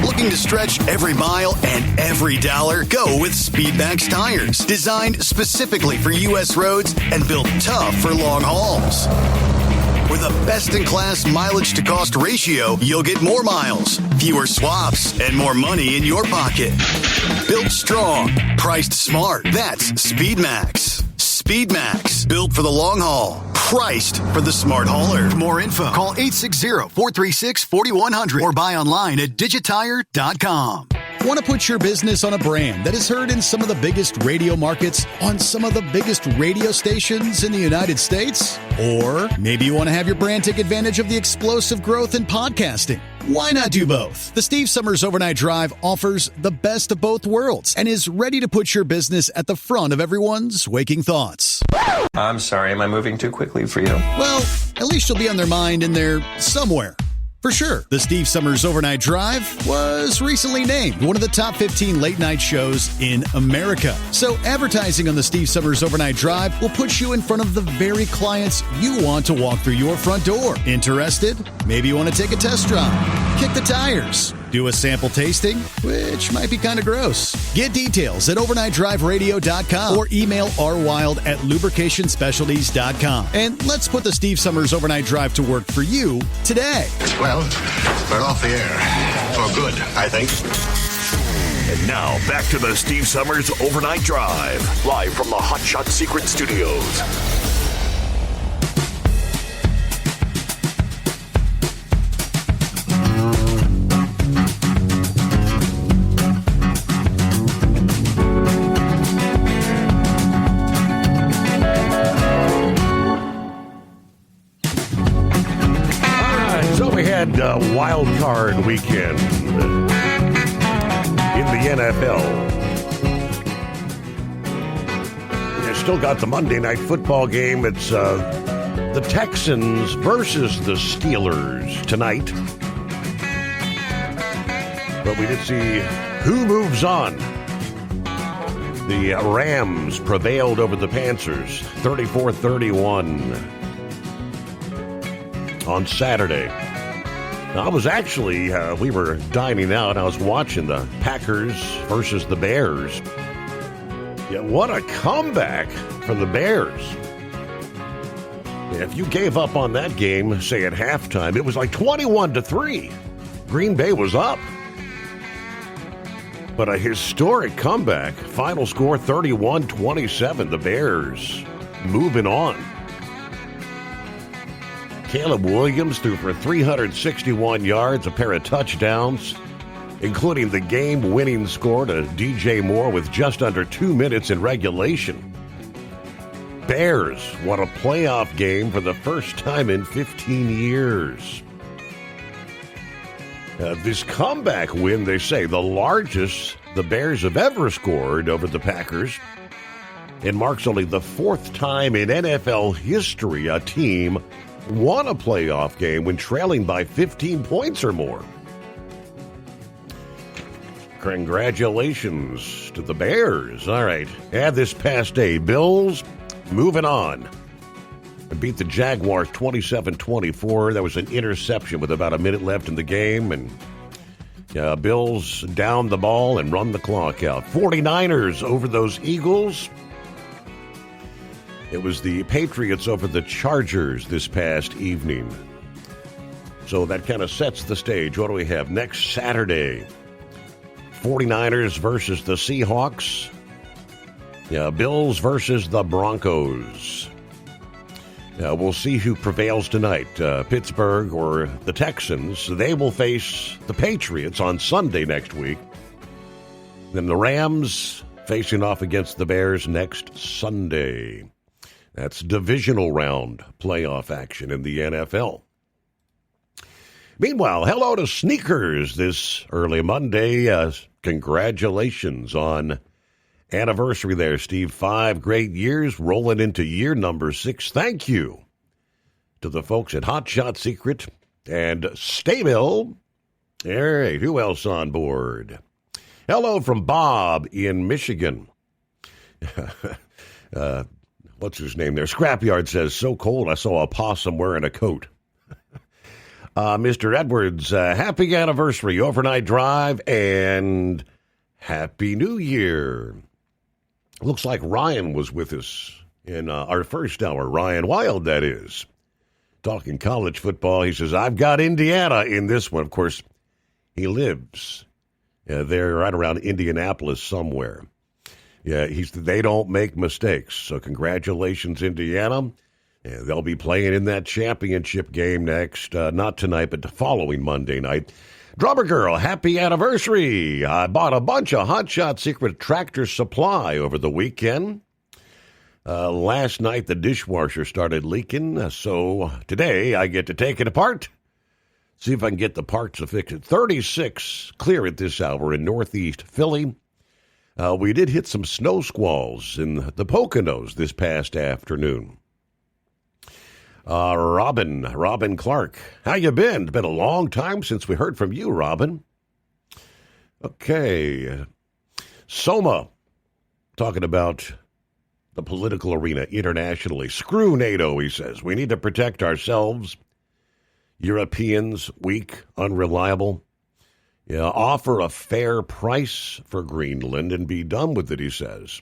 Looking to stretch every mile and every dollar? Go with Speedmax tires. Designed specifically for U.S. roads and built tough for long hauls. With a best-in-class mileage-to-cost ratio, you'll get more miles, fewer swaps, and more money in your pocket. Built strong, priced smart. That's Speedmax. Speedmax, built for the long haul, priced for the smart hauler. For more info, call 860-436-4100 or buy online at digitire.com. Want to put your business on a brand that is heard in some of the biggest radio markets on some of the biggest radio stations in the United States? Or maybe you want to have your brand take advantage of the explosive growth in podcasting. Why not do both? The Steve Summers Overnight Drive offers the best of both worlds and is ready to put your business at the front of everyone's waking thoughts. I'm sorry, am I moving too quickly for you? Well, at least you'll be on their mind in there somewhere. For sure, the Steve Summers Overnight Drive was recently named one of the top 15 late-night shows in America. So advertising on the Steve Summers Overnight Drive will put you in front of the very clients you want to walk through your front door. Interested? Maybe you want to take a test drive, kick the tires, do a sample tasting, which might be kind of gross. Get details at overnightdriveradio.com or email rwild@lubricationspecialties.com. And let's put the Steve Summers Overnight Drive to work for you today. Well, we're off the air. For good, I think. And now, back to the Steve Summers Overnight Drive, live from the Hot Shot Secret Studios. Wild card weekend in the NFL. You still got the Monday night football game. It's the Texans versus the Steelers tonight. But we did see who moves on. The Rams prevailed over the Panthers 34-31 on Saturday. I was actually, we were dining out. I was watching the Packers versus the Bears. Yeah, what a comeback from the Bears. If you gave up on that game, say at halftime, it was like 21-3. Green Bay was up. But a historic comeback. Final score 31-27. The Bears moving on. Caleb Williams threw for 361 yards, a pair of touchdowns, including the game-winning score to DJ Moore with just under 2 minutes in regulation. Bears won a playoff game for the first time in 15 years. This comeback win, they say, the largest the Bears have ever scored over the Packers. It marks only the fourth time in NFL history a team won a playoff game when trailing by 15 points or more. Congratulations to the Bears. All right. And this past day, Bills moving on. Beat the Jaguars 27-24. That was an interception with about a minute left in the game. And Bills down the ball and run the clock out. 49ers over those Eagles. It was the Patriots over the Chargers this past evening. So that kind of sets the stage. What do we have next Saturday? 49ers versus the Seahawks. Bills versus the Broncos. We'll see who prevails tonight, Pittsburgh or the Texans. They will face the Patriots on Sunday next week. Then the Rams facing off against the Bears next Sunday. That's divisional round playoff action in the NFL. Meanwhile, hello to sneakers this early Monday. Congratulations on anniversary there, Steve. 5 great years rolling into year number 6. Thank you to the folks at Hot Shot Secret and Staybill. All right, who else on board? Hello from Bob in Michigan. What's his name there? Scrapyard says, so cold I saw a possum wearing a coat. Mr. Edwards, happy anniversary, overnight drive, and Happy New Year. Looks like Ryan was with us in our first hour. Ryan Wild, that is. Talking college football. He says, I've got Indiana in this one. Of course, he lives there right around Indianapolis somewhere. Yeah, they don't make mistakes. So congratulations, Indiana. They'll be playing in that championship game next, not tonight, but the following Monday night. Drummer Girl, happy anniversary. I bought a bunch of Hot Shot Secret Tractor Supply over the weekend. Last night, the dishwasher started leaking, so today I get to take it apart, see if I can get the parts to fix it. 36 clear at this hour in northeast Philly. We did hit some snow squalls in the Poconos this past afternoon. Robin Clark, how you been? It's been a long time since we heard from you, Robin. Okay. Soma, talking about the political arena internationally. Screw NATO, he says. We need to protect ourselves. Europeans, weak, unreliable. Yeah, offer a fair price for Greenland and be done with it, he says.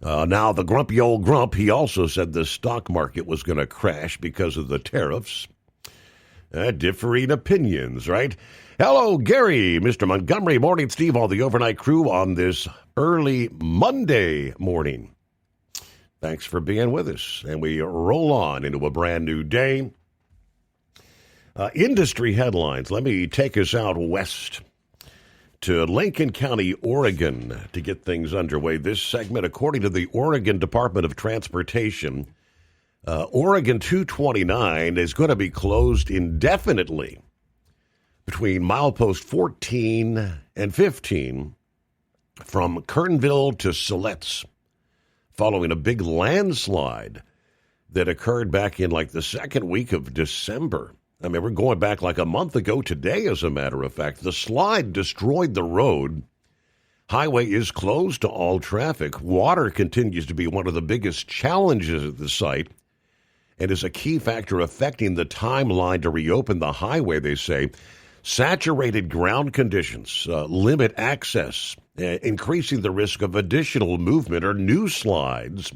Now, the grumpy old grump, he also said the stock market was going to crash because of the tariffs. Differing opinions, right? Hello, Gary, Mr. Montgomery. Morning, Steve, all the overnight crew on this early Monday morning. Thanks for being with us. And we roll on into a brand new day. Industry headlines. Let me take us out west to Lincoln County, Oregon, to get things underway. This segment, according to the Oregon Department of Transportation, Oregon 229 is going to be closed indefinitely between milepost 14 and 15 from Kernville to Siletz, following a big landslide that occurred back in like the second week of December. I mean, we're going back like a month ago today, as a matter of fact. The slide destroyed the road. Highway is closed to all traffic. Water continues to be one of the biggest challenges at the site and is a key factor affecting the timeline to reopen the highway, they say. Saturated ground conditions limit access, increasing the risk of additional movement or new slides.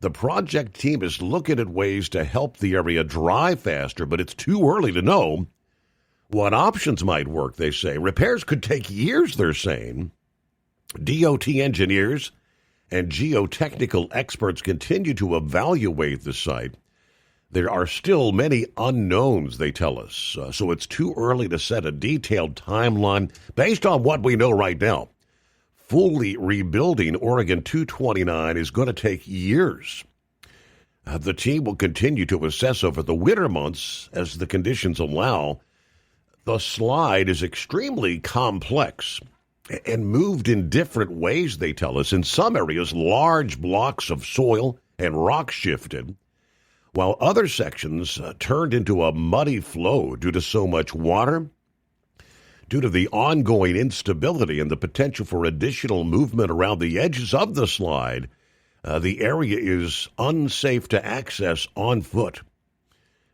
The project team is looking at ways to help the area dry faster, but it's too early to know what options might work, they say. Repairs could take years, they're saying. DOT engineers and geotechnical experts continue to evaluate the site. There are still many unknowns, they tell us, so it's too early to set a detailed timeline based on what we know right now. Fully rebuilding Oregon 229 is going to take years. The team will continue to assess over the winter months as the conditions allow. The slide is extremely complex and moved in different ways, they tell us. In some areas, large blocks of soil and rock shifted, while other sections turned into a muddy flow due to so much water. Due to the ongoing instability and the potential for additional movement around the edges of the slide, the area is unsafe to access on foot.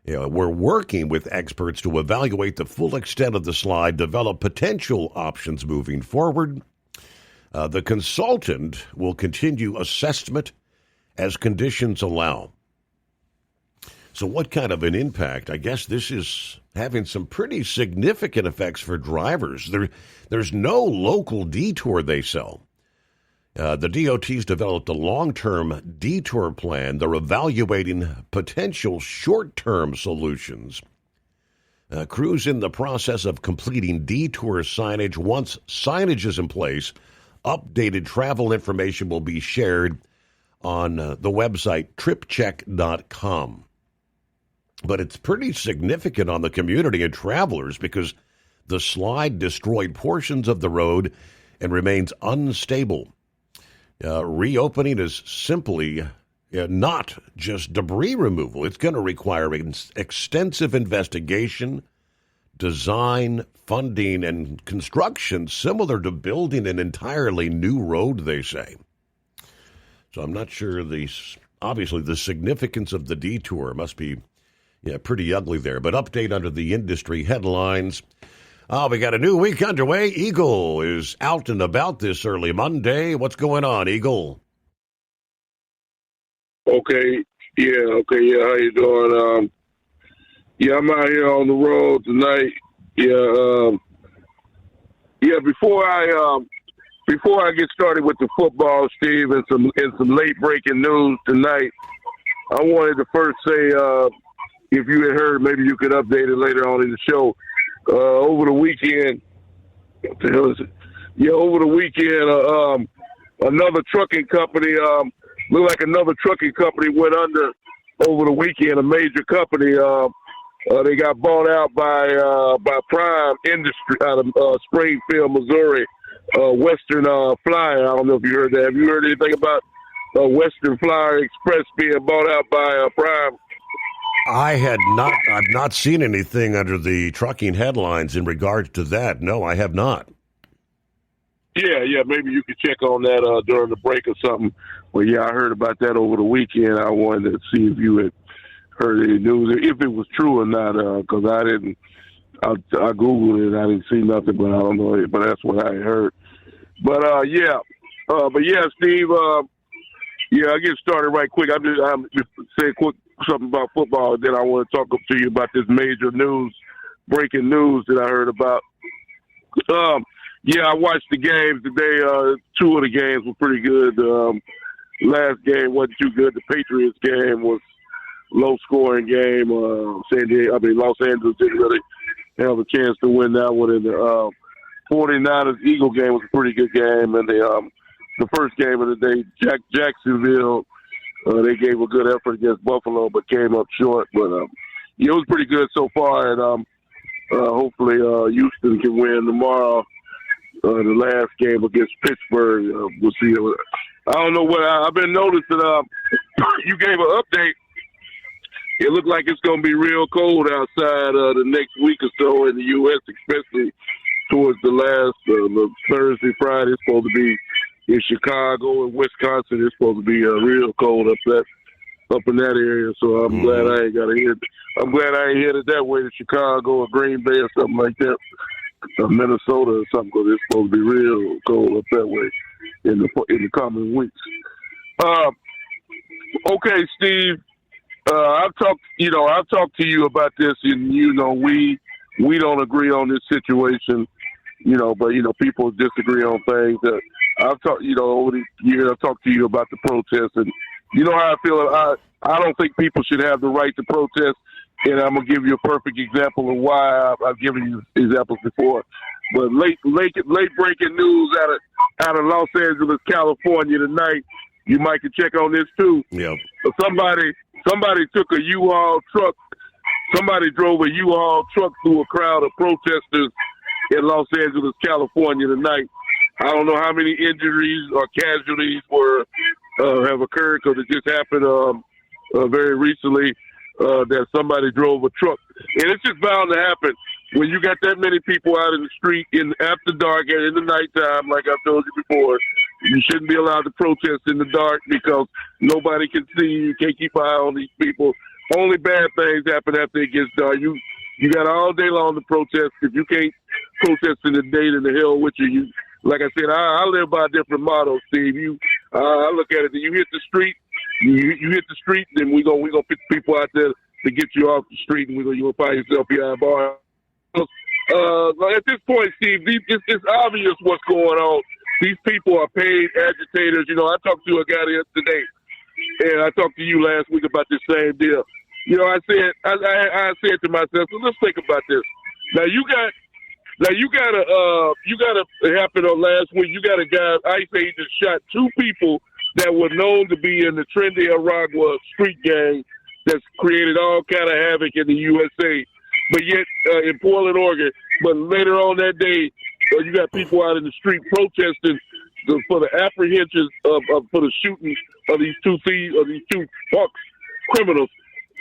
We're working with experts to evaluate the full extent of the slide, develop potential options moving forward. The consultant will continue assessment as conditions allow. So what kind of an impact? I guess this is having some pretty significant effects for drivers. There's no local detour they sell. The DOT's developed a long-term detour plan. They're evaluating potential short-term solutions. Crews in the process of completing detour signage. Once signage is in place, updated travel information will be shared on the website tripcheck.com. but it's pretty significant on the community and travelers because the slide destroyed portions of the road and remains unstable. Reopening is simply not just debris removal. It's going to require extensive investigation, design, funding, and construction similar to building an entirely new road, they say. So I'm not sure obviously the significance of the detour must be pretty ugly there. But update under the industry headlines. We got a new week underway. Eagle is out and about this early Monday. What's going on, Eagle? Okay. Yeah, how you doing? I'm out here on the road tonight. Before I get started with the football, Steve, and some late breaking news tonight, I wanted to first say, if you had heard, maybe you could update it later on in the show. Over the weekend, another trucking company, looked like another trucking company went under over the weekend. A major company, they got bought out by Prime Industry out of Springfield, Missouri. Western Flyer. I don't know if you heard that. Have you heard anything about Western Flyer Express being bought out by Prime? I've not seen anything under the trucking headlines in regards to that. No, I have not. Yeah, maybe you could check on that during the break or something. Well, I heard about that over the weekend. I wanted to see if you had heard any news, if it was true or not, because I didn't. I Googled it. I didn't see nothing, but I don't know. But that's what I heard. But Steve. I'll get started right quick. I'm just say something about football. Then I want to talk up to you about this major breaking news that I heard about. I watched the games today. Two of the games were pretty good. Last game wasn't too good. The Patriots game was low-scoring game. Los Angeles didn't really have a chance to win that one. And the 49ers-Eagle game was a pretty good game. And the first game of the day, Jacksonville, they gave a good effort against Buffalo, but came up short. But it was pretty good so far. And hopefully Houston can win tomorrow. The last game against Pittsburgh, we'll see. I don't know what I've been noticing. You gave an update. It looked like it's going to be real cold outside the next week or so in the U.S., especially towards the last Thursday, Friday. It's supposed to be in Chicago and Wisconsin. It's supposed to be real cold up in that area. So I'm glad I ain't headed that way to Chicago or Green Bay or something like that. Minnesota or something, because it's supposed to be real cold up that way in the coming weeks. Okay, Steve. I've talked to you about this, and we don't agree on this situation, but people disagree on things. I've talked, over the years, I've talked to you about the protests, and you know how I feel. I don't think people should have the right to protest, and I'm gonna give you a perfect example of why. I've given you examples before, but late breaking news out of Los Angeles, California tonight. You might can check on this too. Yeah. Somebody took a U-Haul truck. Somebody drove a U-Haul truck through a crowd of protesters in Los Angeles, California tonight. I don't know how many injuries or casualties have occurred, because it just happened very recently that somebody drove a truck. And it's just bound to happen when you got that many people out in the street after dark and in the nighttime, like I've told you before. You shouldn't be allowed to protest in the dark because nobody can see you. You can't keep an eye on these people. Only bad things happen after it gets dark. You got all day long to protest. If you can't protest in the day, then the hell with you. Like I said, I live by a different motto, Steve. I look at it. You hit the street. You hit the street, then we're gonna pick people out there to get you off the street, and you'll find yourself behind bars. At this point, Steve, it's obvious what's going on. These people are paid agitators. I talked to a guy the other day, and I talked to you last week about this same deal. I said to myself, so let's think about this. Now you got it happened on last week. You got a guy, ICE agent, shot two people that were known to be in the Trendy Aragua street gang that's created all kind of havoc in the USA. But yet, in Portland, Oregon, but later on that day, you got people out in the street protesting for the apprehension for the shooting of these two thieves, of these two criminals.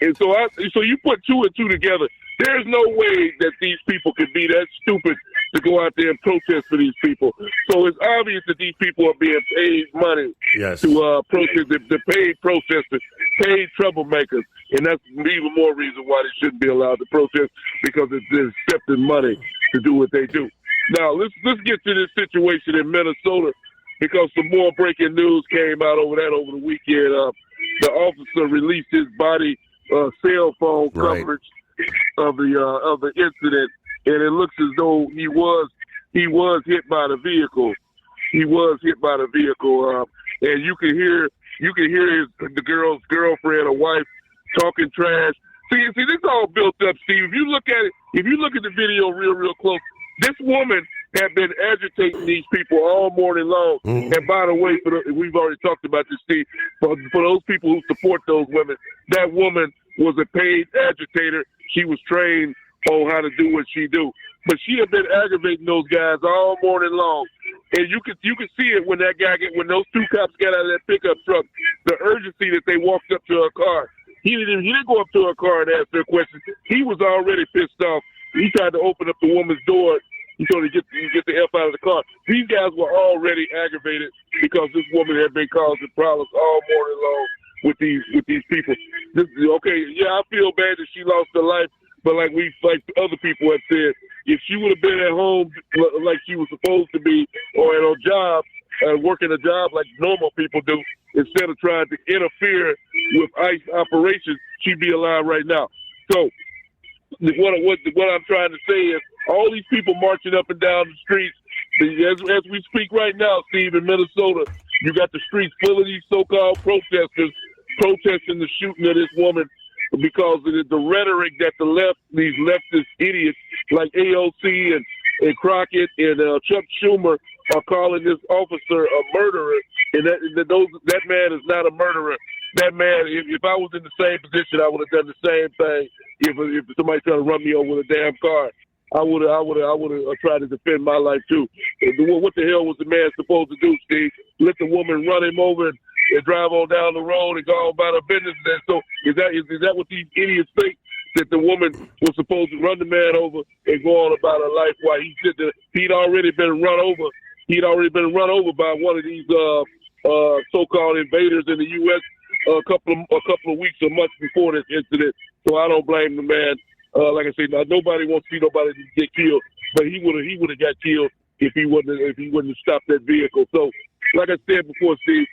And so you put two and two together. There's no way that these people could be that stupid to go out there and protest for these people. So it's obvious that these people are being paid money to protest. They're paid protesters, paid troublemakers, and that's even more reason why they shouldn't be allowed to protest, because they're accepting money to do what they do. Now let's get to this situation in Minnesota, because some more breaking news came out over the weekend. The officer released his body cell phone coverage of the incident, and it looks as though he was hit by the vehicle. He was hit by the vehicle, and you can hear the girl's girlfriend or wife talking trash. See, this all built up, Steve. If you look at the video real close, this woman had been agitating these people all morning long. Mm-hmm. And by the way, we've already talked about this, Steve. For those people who support those women, that woman was a paid agitator. She was trained on how to do what she do. But she had been aggravating those guys all morning long. And you could see it when those two cops got out of that pickup truck, the urgency that they walked up to her car. He didn't go up to her car and ask her questions. He was already pissed off. He tried to open up the woman's door. He told her to get the F out of the car. These guys were already aggravated because this woman had been causing problems all morning long with these people. I feel bad that she lost her life, but like other people have said, if she would have been at home like she was supposed to be, or at her job, working a job like normal people do, instead of trying to interfere with ICE operations, she'd be alive right now. So what I'm trying to say is, all these people marching up and down the streets, as we speak right now, Steve, in Minnesota, you got the streets full of these so-called protesters protesting the shooting of this woman, because of the rhetoric that these leftist idiots like AOC and Crockett and Chuck Schumer are calling this officer a murderer, and that man is not a murderer. That man, if I was in the same position, I would have done the same thing. If somebody tried to run me over with a damn car, I would have tried to defend my life too. What the hell was the man supposed to do, Steve? Let the woman run him over and drive on down the road and go on about her business? And so is that what these idiots think? That the woman was supposed to run the man over and go on about her life while he'd already been run over. He'd already been run over by one of these so-called invaders in the U.S. a couple of weeks or months before this incident. So I don't blame the man. Like I said, nobody wants to see nobody get killed, but he would have got killed if he wouldn't have stopped that vehicle. So, like I said before, Steve,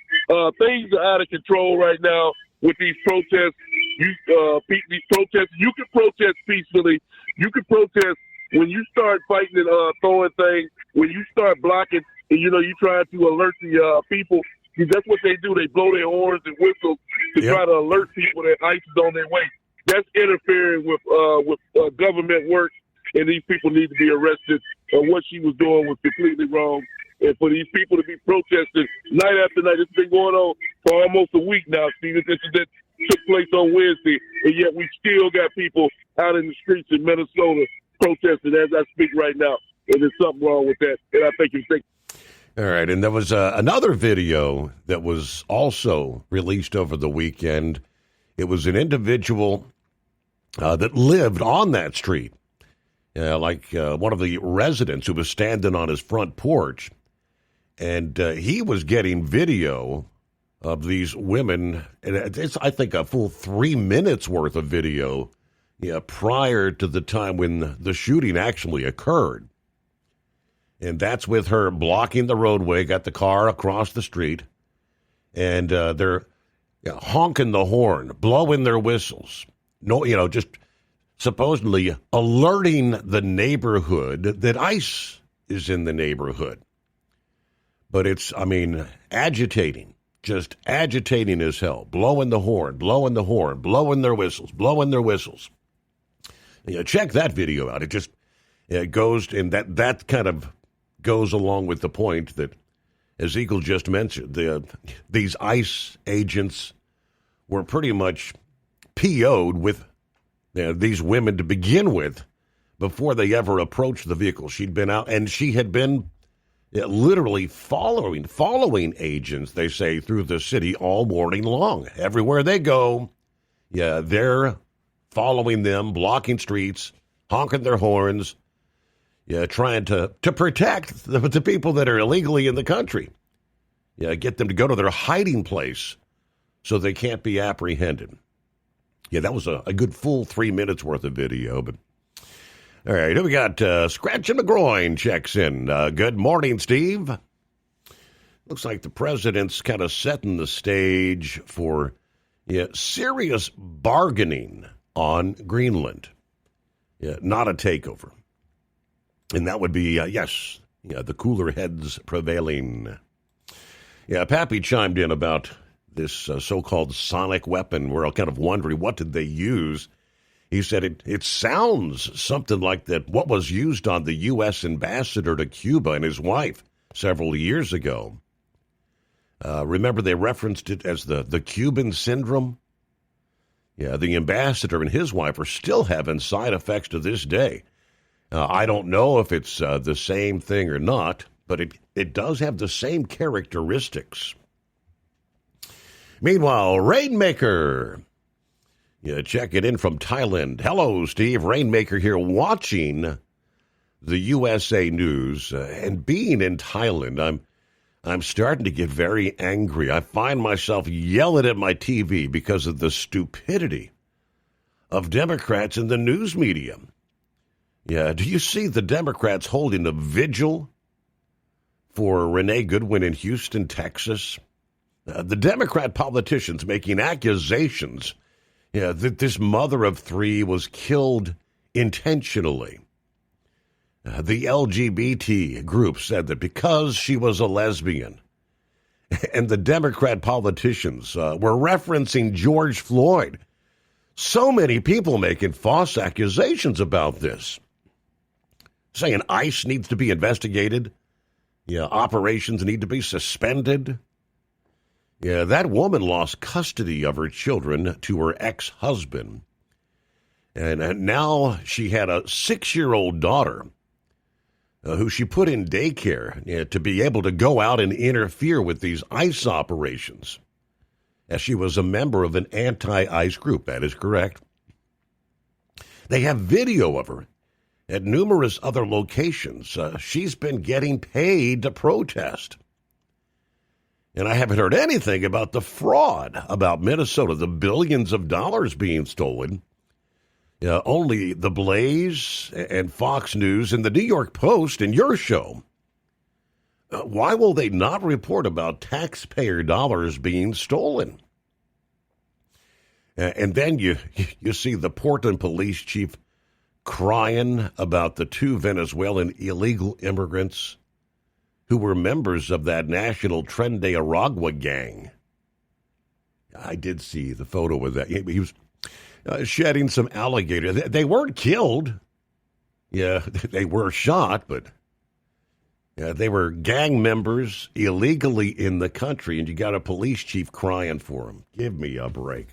things are out of control right now with these protests. These protests, you can protest peacefully. You can protest when you start fighting and throwing things. When you start blocking, and you try to alert the people. That's what they do. They blow their horns and whistles to try to alert people that ICE is on their way. That's interfering with government work, and these people need to be arrested. What she was doing was completely wrong. And for these people to be protesting night after night, it's been going on for almost a week now, Steve. This incident took place on Wednesday, and yet we still got people out in the streets in Minnesota protesting as I speak right now. And there's something wrong with that. And I think all right, and there was another video that was also released over the weekend. It was an individual that lived on that street, one of the residents who was standing on his front porch, and he was getting video of these women, and it's, I think, a full 3 minutes worth of video prior to the time when the shooting actually occurred. And that's with her blocking the roadway, got the car across the street, and they're honking the horn, blowing their whistles. Just supposedly alerting the neighborhood that ICE is in the neighborhood. But it's, agitating, just agitating as hell, blowing the horn, blowing their whistles. Check that video out. It goes, and that kind of goes along with the point that, as Eagle just mentioned, these ICE agents were pretty much PO'd with these women to begin with before they ever approached the vehicle. She'd been out, and she had been literally following agents, they say, through the city all morning long. Everywhere they go, they're following them, blocking streets, honking their horns, trying to protect the people that are illegally in the country. Get them to go to their hiding place so they can't be apprehended. That was a good full 3 minutes worth of video. But all right, here we got Scratching the Groin checks in. Good morning, Steve. Looks like the president's kind of setting the stage for serious bargaining on Greenland. Not a takeover. And that would be, the cooler heads prevailing. Pappy chimed in about this so-called sonic weapon. We're all kind of wondering, what did they use? He said it sounds something like that what was used on the U.S. ambassador to Cuba and his wife several years ago. Remember, they referenced it as the Cuban syndrome? The ambassador and his wife are still having side effects to this day. I don't know if it's the same thing or not, but it does have the same characteristics. Meanwhile, Rainmaker, check it in from Thailand. Hello, Steve. Rainmaker here, watching the USA News and being in Thailand. I'm starting to get very angry. I find myself yelling at my TV because of the stupidity of Democrats in the news media. Do you see the Democrats holding a vigil for Renee Goodwin in Houston, Texas? The Democrat politicians making accusations that this mother of three was killed intentionally. The LGBT group said that because she was a lesbian, and the Democrat politicians were referencing George Floyd. So many people making false accusations about this, saying ICE needs to be investigated. Operations need to be suspended. That woman lost custody of her children to her ex-husband. And now she had a 6-year-old daughter who she put in daycare to be able to go out and interfere with these ICE operations, as she was a member of an anti-ICE group. That is correct. They have video of her at numerous other locations. She's been getting paid to protest. And I haven't heard anything about the fraud about Minnesota, the billions of dollars being stolen. Only The Blaze and Fox News and the New York Post and your show. Why will they not report about taxpayer dollars being stolen? And then you see the Portland police chief crying about the 2 Venezuelan illegal immigrants who were members of that National Tren de Aragua gang. I did see the photo of that. He was shedding some alligator. They weren't killed. They were shot, but they were gang members illegally in the country, and you got a police chief crying for them. Give me a break.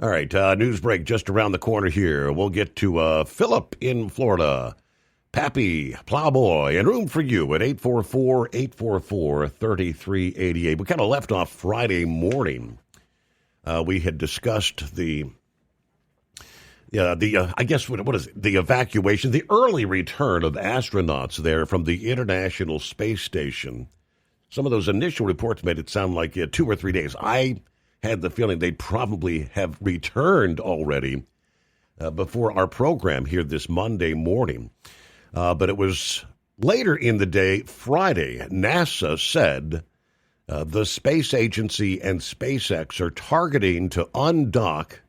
All right, news break just around the corner here. We'll get to Philip in Florida. Pappy, Plowboy, and room for you at 844-844-3388. We kind of left off Friday morning. We had discussed the evacuation, the early return of astronauts there from the International Space Station. Some of those initial reports made it sound like 2 or 3 days. I had the feeling they'd probably have returned already before our program here this Monday morning. But it was later in the day, Friday, NASA said the space agency and SpaceX are targeting to undock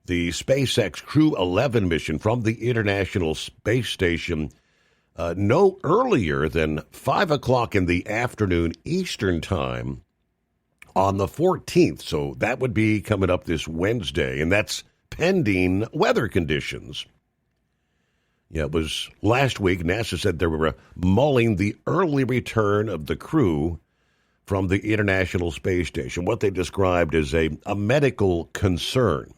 the SpaceX Crew 11 mission from the International Space Station no earlier than 5 o'clock in the afternoon Eastern Time on the 14th. So that would be coming up this Wednesday, and that's pending weather conditions. It was last week NASA said they were mulling the early return of the crew from the International Space Station, what they described as a medical concern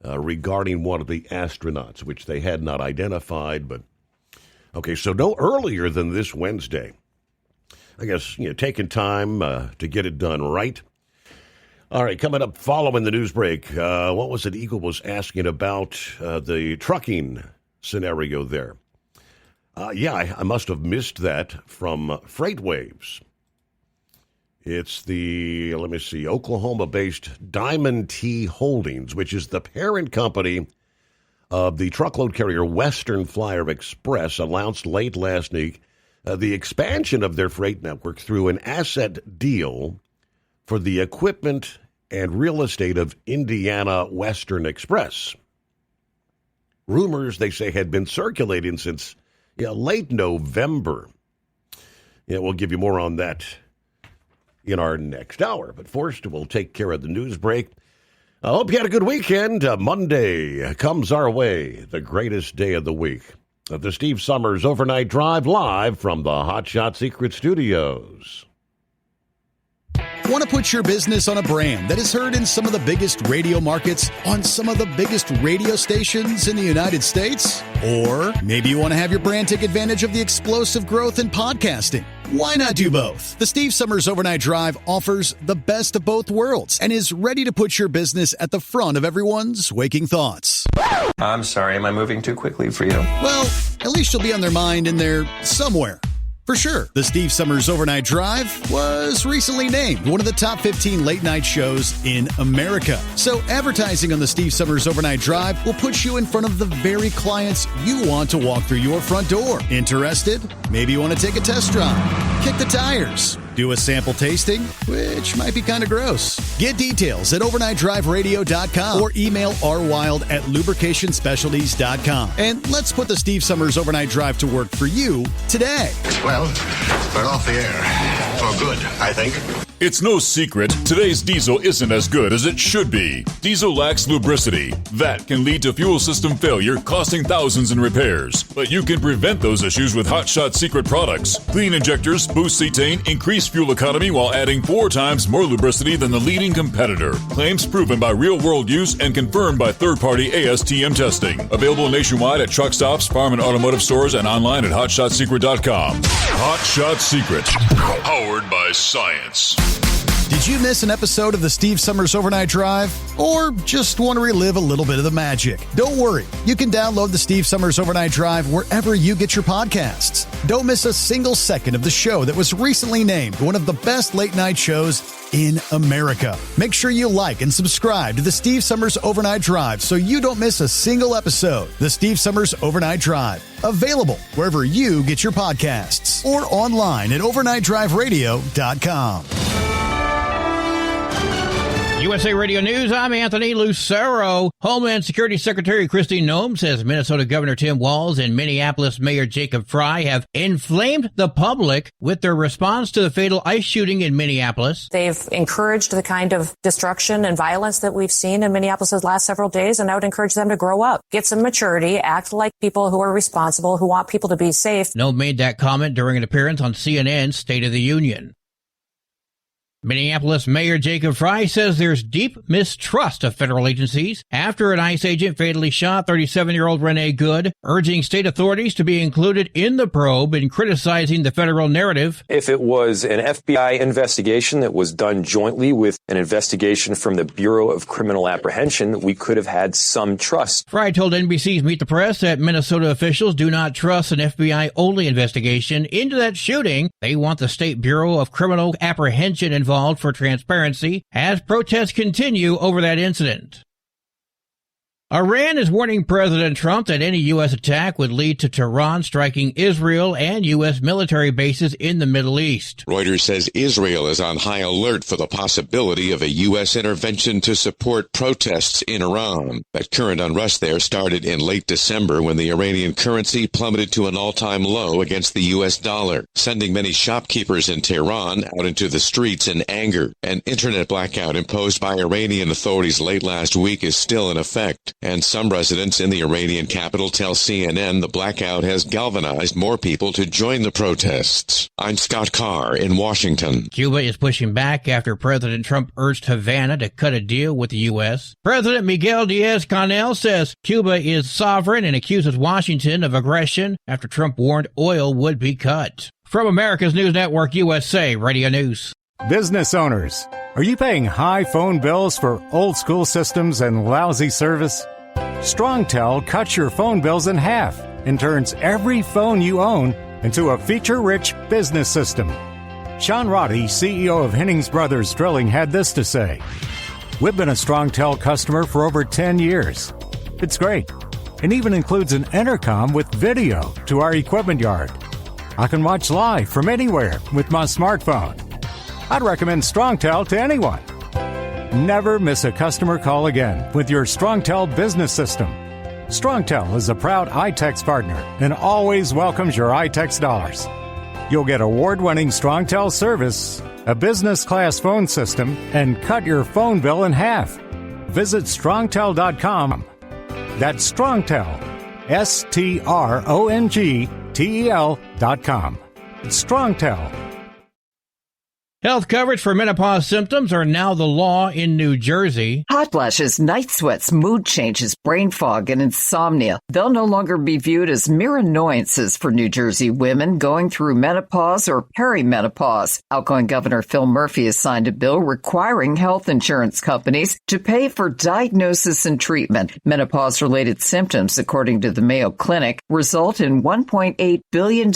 regarding one of the astronauts, which they had not identified. But, okay, so no earlier than this Wednesday. I guess, taking time to get it done right. All right, coming up following the news break, what was it Eagle was asking about the trucking scenario there? I must have missed that from FreightWaves. It's the, Oklahoma-based Diamond T Holdings, which is the parent company of the truckload carrier Western Flyer Express, announced late last week the expansion of their freight network through an asset deal for the equipment and real estate of Indiana Western Express. Rumors, they say, had been circulating since late November. We'll give you more on that in our next hour. But first, we'll take care of the news break. I hope you had a good weekend. Monday comes our way, the greatest day of the week. The Steve Summers Overnight Drive, live from the Hot Shot Secret Studios. Want to put your business on a brand that is heard in some of the biggest radio markets on some of the biggest radio stations in the United States? Or maybe you want to have your brand take advantage of the explosive growth in podcasting. Why not do both? The Steve Summers Overnight Drive offers the best of both worlds and is ready to put your business at the front of everyone's waking thoughts. I'm sorry, am I moving too quickly for you? Well, at least you'll be on their mind in there somewhere. For sure, the Steve Summers Overnight Drive was recently named one of the top 15 late-night shows in America. So advertising on the Steve Summers Overnight Drive will put you in front of the very clients you want to walk through your front door. Interested? Maybe you want to take a test drive, kick the tires, do a sample tasting, which might be kind of gross. Get details at overnightdriveradio.com or email rwild@lubricationspecialties.com. And let's put the Steve Summers Overnight Drive to work for you today. Well, we're off the air. For good, I think. It's no secret, today's diesel isn't as good as it should be. Diesel lacks lubricity. That can lead to fuel system failure, costing thousands in repairs. But you can prevent those issues with Hot Shot Secret products. Clean injectors, boost cetane, increase fuel economy while adding 4 times more lubricity than the leading competitor. Claims proven by real-world use and confirmed by third-party ASTM testing. Available nationwide at truck stops, farm and automotive stores, and online at hotshotsecret.com. Hot Shot Secret. Powered by science. Did you miss an episode of the Steve Summers Overnight Drive? Or just want to relive a little bit of the magic? Don't worry. You can download the Steve Summers Overnight Drive wherever you get your podcasts. Don't miss a single second of the show that was recently named one of the best late-night shows in America. Make sure you like and subscribe to the Steve Summers Overnight Drive so you don't miss a single episode. The Steve Summers Overnight Drive. Available wherever you get your podcasts or online at overnightdriveradio.com. USA Radio News, I'm Anthony Lucero. Homeland Security Secretary Kristi Noem says Minnesota Governor Tim Walz and Minneapolis Mayor Jacob Frey have inflamed the public with their response to the fatal ICE shooting in Minneapolis. They've encouraged the kind of destruction and violence that we've seen in Minneapolis the last several days, and I would encourage them to grow up, get some maturity, act like people who are responsible, who want people to be safe. Noem made that comment during an appearance on CNN's State of the Union. Minneapolis Mayor Jacob Frey says there's deep mistrust of federal agencies after an ICE agent fatally shot 37-year-old Renee Good, urging state authorities to be included in the probe and criticizing the federal narrative. If it was an FBI investigation that was done jointly with an investigation from the Bureau of Criminal Apprehension, we could have had some trust. Frey told NBC's Meet the Press that Minnesota officials do not trust an FBI-only investigation into that shooting. They want the State Bureau of Criminal Apprehension involved for transparency as protests continue over that incident. Iran is warning President Trump that any U.S. attack would lead to Tehran striking Israel and U.S. military bases in the Middle East. Reuters says Israel is on high alert for the possibility of a U.S. intervention to support protests in Iran. That current unrest there started in late December when the Iranian currency plummeted to an all-time low against the U.S. dollar, sending many shopkeepers in Tehran out into the streets in anger. An internet blackout imposed by Iranian authorities late last week is still in effect. And some residents in the Iranian capital tell CNN the blackout has galvanized more people to join the protests. I'm Scott Carr in Washington. Cuba is pushing back after President Trump urged Havana to cut a deal with the U.S. President Miguel Diaz-Canel says Cuba is sovereign and accuses Washington of aggression after Trump warned oil would be cut. From America's News Network, USA Radio News. Business owners, are you paying high phone bills for old-school systems and lousy service? StrongTel cuts your phone bills in half and turns every phone you own into a feature-rich business system. Sean Roddy, CEO of Hennings Brothers Drilling, had this to say. We've been a StrongTel customer for over 10 years. It's great. It even includes an intercom with video to our equipment yard. I can watch live from anywhere with my smartphone. I'd recommend StrongTel to anyone. Never miss a customer call again with your StrongTel business system. StrongTel is a proud iTex partner and always welcomes your iTex dollars. You'll get award-winning StrongTel service, a business-class phone system, and cut your phone bill in half. Visit StrongTel.com. That's StrongTel, StrongTel.com. StrongTel. Health coverage for menopause symptoms are now the law in New Jersey. Hot flashes, night sweats, mood changes, brain fog, and insomnia. They'll no longer be viewed as mere annoyances for New Jersey women going through menopause or perimenopause. Outgoing Governor Phil Murphy has signed a bill requiring health insurance companies to pay for diagnosis and treatment. Menopause-related symptoms, according to the Mayo Clinic, result in $1.8 billion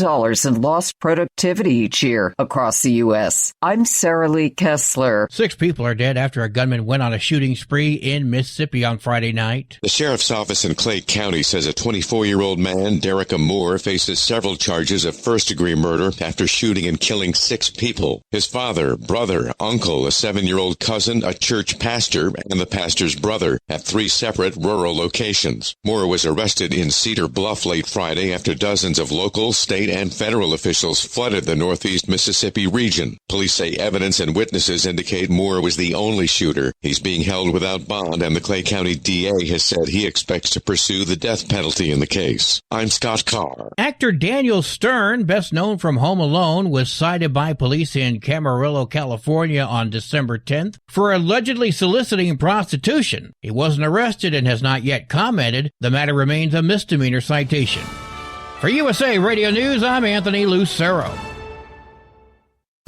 in lost productivity each year across the U.S. I'm Sarah Lee Kessler. 6 people are dead after a gunman went on a shooting spree in Mississippi on Friday night. The sheriff's office in Clay County says a 24-year-old man, Derek Moore, faces several charges of first-degree murder after shooting and killing 6 people. His father, brother, uncle, a 7-year-old cousin, a church pastor, and the pastor's brother at 3 separate rural locations. Moore was arrested in Cedar Bluff late Friday after dozens of local, state, and federal officials flooded the northeast Mississippi region. Police say evidence and witnesses indicate Moore was the only shooter. He's being held without bond, and the Clay County DA has said he expects to pursue the death penalty in the case. I'm Scott Carr. Actor Daniel Stern, best known from Home Alone, was cited by police in Camarillo, California on December 10th for allegedly soliciting prostitution. He wasn't arrested and has not yet commented. The matter remains a misdemeanor citation. For USA Radio News, I'm Anthony Lucero.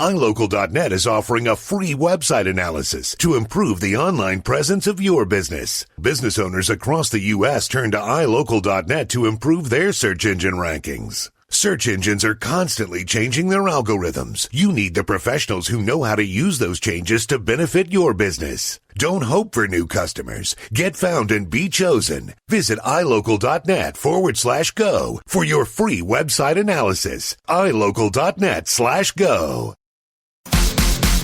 iLocal.net is offering a free website analysis to improve the online presence of your business. Business owners across the U.S. turn to iLocal.net to improve their search engine rankings. Search engines are constantly changing their algorithms. You need the professionals who know how to use those changes to benefit your business. Don't hope for new customers. Get found and be chosen. Visit iLocal.net/go for your free website analysis. iLocal.net/go.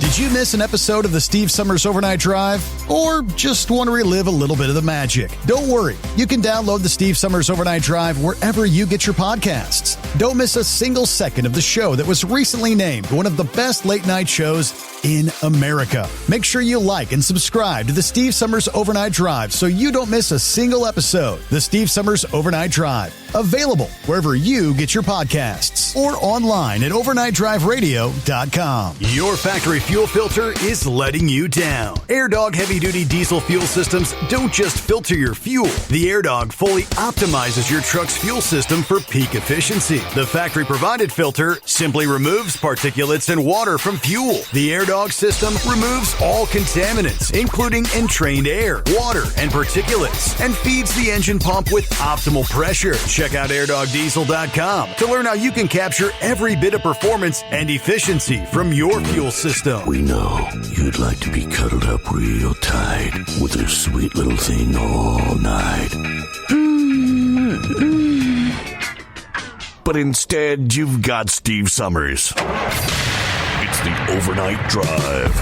Did you miss an episode of the Steve Summers Overnight Drive? Or just want to relive a little bit of the magic? Don't worry. You can download the Steve Summers Overnight Drive wherever you get your podcasts. Don't miss a single second of the show that was recently named one of the best late-night shows in America. Make sure you like and subscribe to the Steve Summers Overnight Drive so you don't miss a single episode. The Steve Summers Overnight Drive. Available wherever you get your podcasts or online at overnightdriveradio.com. Your factory fuel filter is letting you down. AirDog heavy-duty diesel fuel systems don't just filter your fuel. The AirDog fully optimizes your truck's fuel system for peak efficiency. The factory-provided filter simply removes particulates and water from fuel. The AirDog system removes all contaminants, including entrained air, water, and particulates, and feeds the engine pump with optimal pressure. Check out airdogdiesel.com to learn how you can capture every bit of performance and efficiency from your fuel system. We know you'd like to be cuddled up real tight with a sweet little thing all night. But instead, you've got Steve Summers. It's the Overnight Drive.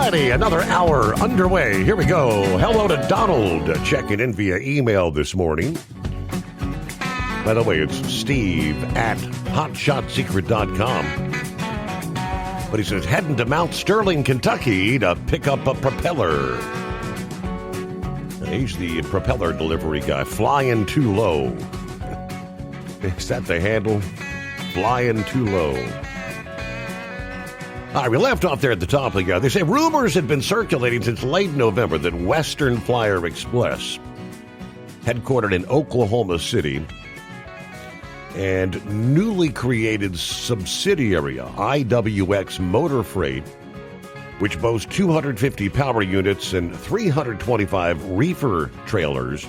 Another hour underway. Here we go. Hello to Donald, checking in via email this morning. By the way, it's Steve at hotshotsecret.com. But he says, heading to Mount Sterling, Kentucky to pick up a propeller. And he's the propeller delivery guy, flying too low. Is that the handle? Flying too low. All right, we left off there at the top of the guy. They say rumors had been circulating since late November that Western Flyer Express, headquartered in Oklahoma City, and newly created subsidiary IWX Motor Freight, which boasts 250 power units and 325 reefer trailers,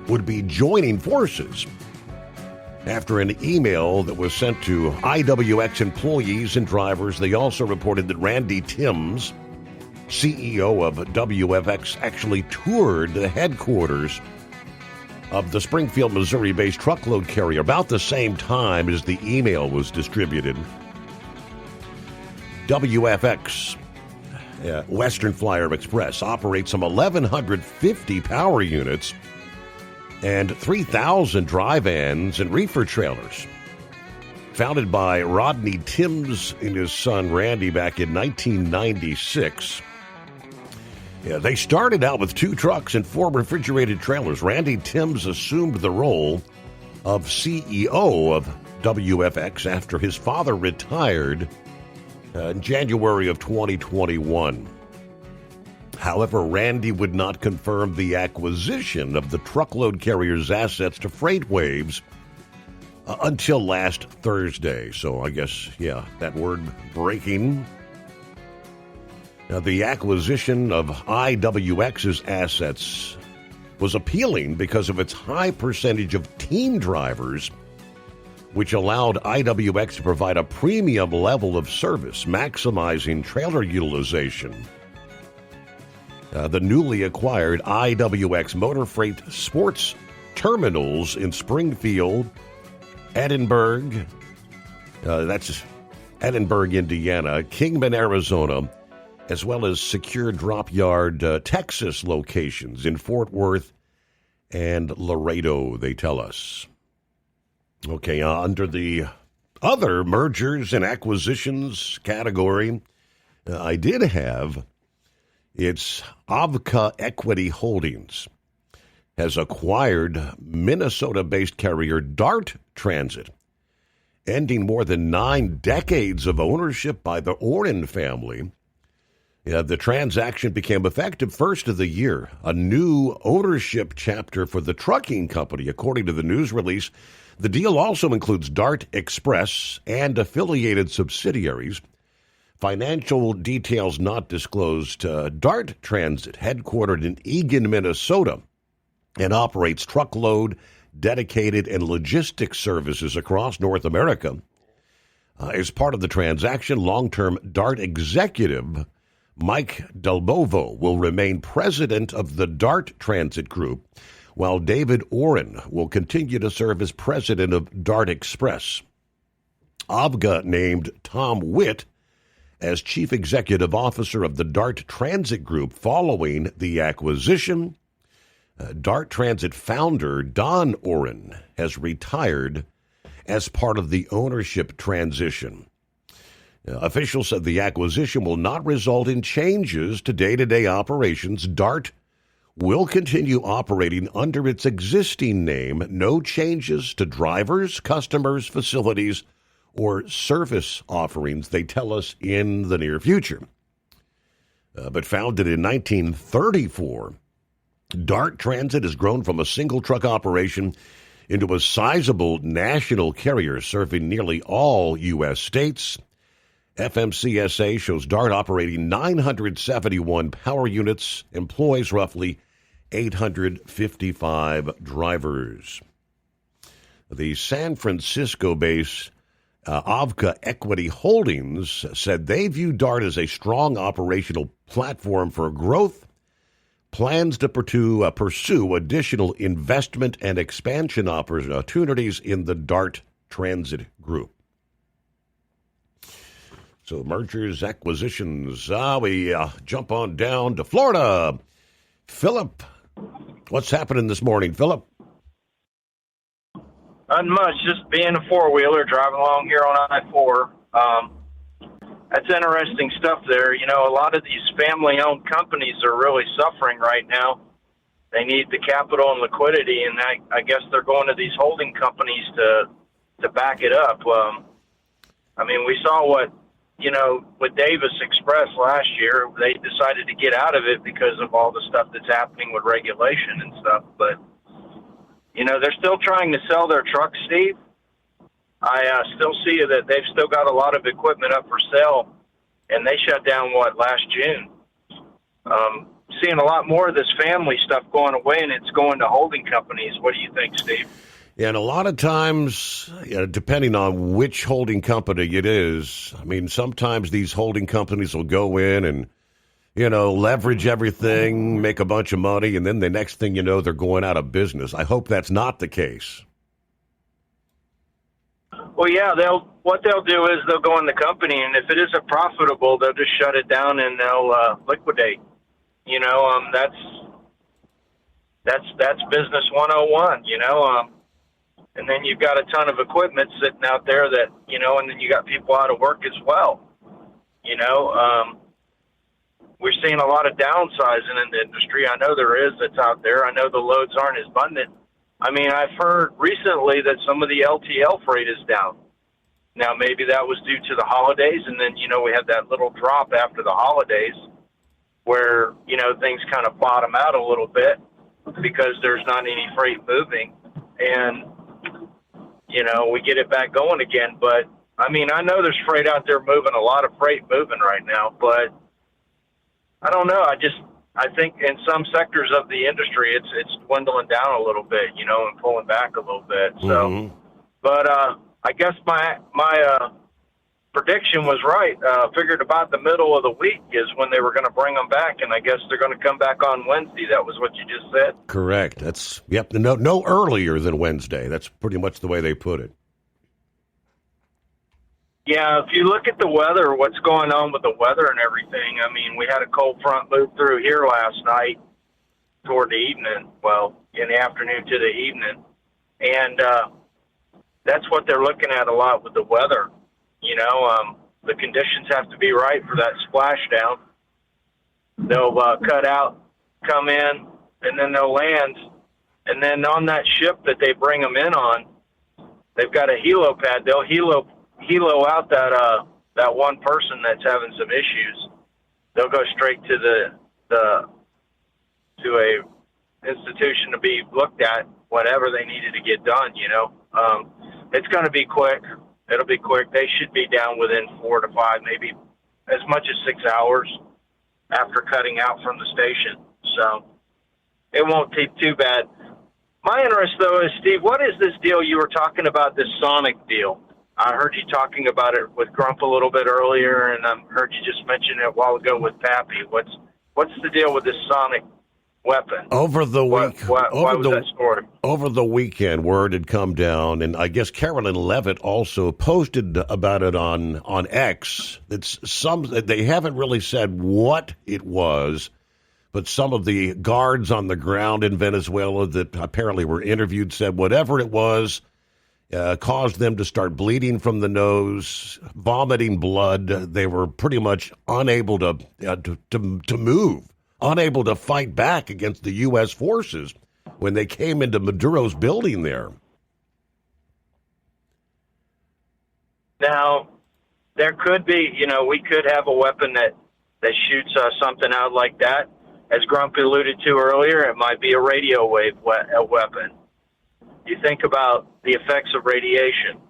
would be joining forces after an email that was sent to IWX employees and drivers. They also reported that Randy Timms, CEO of WFX, actually toured the headquarters of the Springfield, Missouri-based truckload carrier about the same time as the email was distributed. WFX, Western Flyer Express, operates some 1,150 power units and 3,000 dry vans and reefer trailers. Founded by Rodney Timms and his son Randy back in 1996. They started out with 2 trucks and 4 refrigerated trailers. Randy Timms assumed the role of CEO of WFX after his father retired in January of 2021. However, Randy would not confirm the acquisition of the truckload carrier's assets to FreightWaves until last Thursday. So I guess, that word breaking. Now, the acquisition of IWX's assets was appealing because of its high percentage of team drivers, which allowed IWX to provide a premium level of service, maximizing trailer utilization. The newly acquired IWX Motor Freight Sports Terminals in Springfield, Edinburgh, that's Edinburgh, Indiana, Kingman, Arizona, as well as secure drop yard Texas locations in Fort Worth and Laredo, they tell us. Okay, under the other mergers and acquisitions category, I did have, it's Avka Equity Holdings has acquired Minnesota-based carrier Dart Transit, ending more than 9 decades of ownership by the Oren family. The transaction became effective first of the year, a new ownership chapter for the trucking company, according to the news release. The deal also includes Dart Express and affiliated subsidiaries. Financial details not disclosed. Dart Transit, headquartered in Eagan, Minnesota, and operates truckload, dedicated, and logistics services across North America. As part of the transaction, long-term Dart executive Mike Delbovo will remain president of the Dart Transit Group, while David Oren will continue to serve as president of Dart Express. Avga named Tom Witt as chief executive officer of the Dart Transit Group following the acquisition. Dart Transit founder Don Oren has retired as part of the ownership transition. Officials said the acquisition will not result in changes to day-to-day operations. Dart will continue operating under its existing name. No changes to drivers, customers, facilities, or service offerings, they tell us, in the near future. But founded in 1934, Dart Transit has grown from a single truck operation into a sizable national carrier serving nearly all U.S. states. FMCSA shows Dart operating 971 power units, employs roughly 855 drivers. The San Francisco-based Avka Equity Holdings said they view Dart as a strong operational platform for growth, plans to pursue additional investment and expansion opportunities in the Dart Transit Group. So mergers, acquisitions. We jump on down to Florida. Philip, what's happening this morning, Philip? Nothing much, just being a four-wheeler, driving along here on I-4. That's interesting stuff there. You know, a lot of these family-owned companies are really suffering right now. They need the capital and liquidity, and I guess they're going to these holding companies to back it up. I mean, we saw what, you know, with Davis Express last year. They decided to get out of it because of all the stuff that's happening with regulation and stuff. But, you know, they're still trying to sell their trucks, Steve. I still see that they've still got a lot of equipment up for sale, and they shut down, last June. Seeing a lot more of this family stuff going away, and it's going to holding companies. What do you think, Steve? Yeah, and a lot of times, depending on which holding company it is, I mean, sometimes these holding companies will go in and, you know, leverage everything, make a bunch of money, and then the next thing you know, they're going out of business. I hope that's not the case. Well, yeah, what they'll do is they'll go in the company, and if it isn't profitable, they'll just shut it down and they'll liquidate. You know, that's business 101. You know, and then you've got a ton of equipment sitting out there that, you know, and then you got people out of work as well. You know, we're seeing a lot of downsizing in the industry. I know there is that's out there. I know the loads aren't as abundant. I mean, I've heard recently that some of the LTL freight is down. Now, maybe that was due to the holidays, and then, you know, we had that little drop after the holidays where, you know, things kind of bottom out a little bit because there's not any freight moving. And, you know, we get it back going again. But, I mean, I know there's freight out there moving, a lot of freight moving right now, but I don't know. I think in some sectors of the industry, it's dwindling down a little bit, you know, and pulling back a little bit. So, but I guess my prediction was right. Figured about the middle of the week is when they were going to bring them back, and I guess they're going to come back on Wednesday. That was what you just said. Correct. That's no earlier than Wednesday. That's pretty much the way they put it. Yeah, if you look at the weather, what's going on with the weather and everything, I mean, we had a cold front move through here last night toward the evening, well, in the afternoon to the evening. And that's what they're looking at a lot with the weather. You know, the conditions have to be right for that splashdown. They'll cut out, come in, and then they'll land. And then on that ship that they bring them in on, they've got a helo pad. They'll helo out that one person that's having some issues. They'll go straight to to a institution to be looked at, whatever they needed to get done. You know, it's going to be quick. It'll be quick. They should be down within 4 to 5, maybe as much as 6 hours after cutting out from the station. So it won't take too bad. My interest, though, is, Steve, what is this deal you were talking about, this Sonic deal? I heard you talking about it with Grump a little bit earlier, and I heard you just mention it a while ago with Pappy. What's the deal with this Sonic weapon? Over the week, why was that story? Over the weekend, word had come down, and I guess Carolyn Levitt also posted about it on X. They haven't really said what it was, but some of the guards on the ground in Venezuela that apparently were interviewed said whatever it was caused them to start bleeding from the nose, vomiting blood. They were pretty much unable to move, unable to fight back against the U.S. forces when they came into Maduro's building there. Now, there could be, you know, we could have a weapon that shoots something out like that. As Grumpy alluded to earlier, it might be a radio wave weapon. You think about the effects of radiation.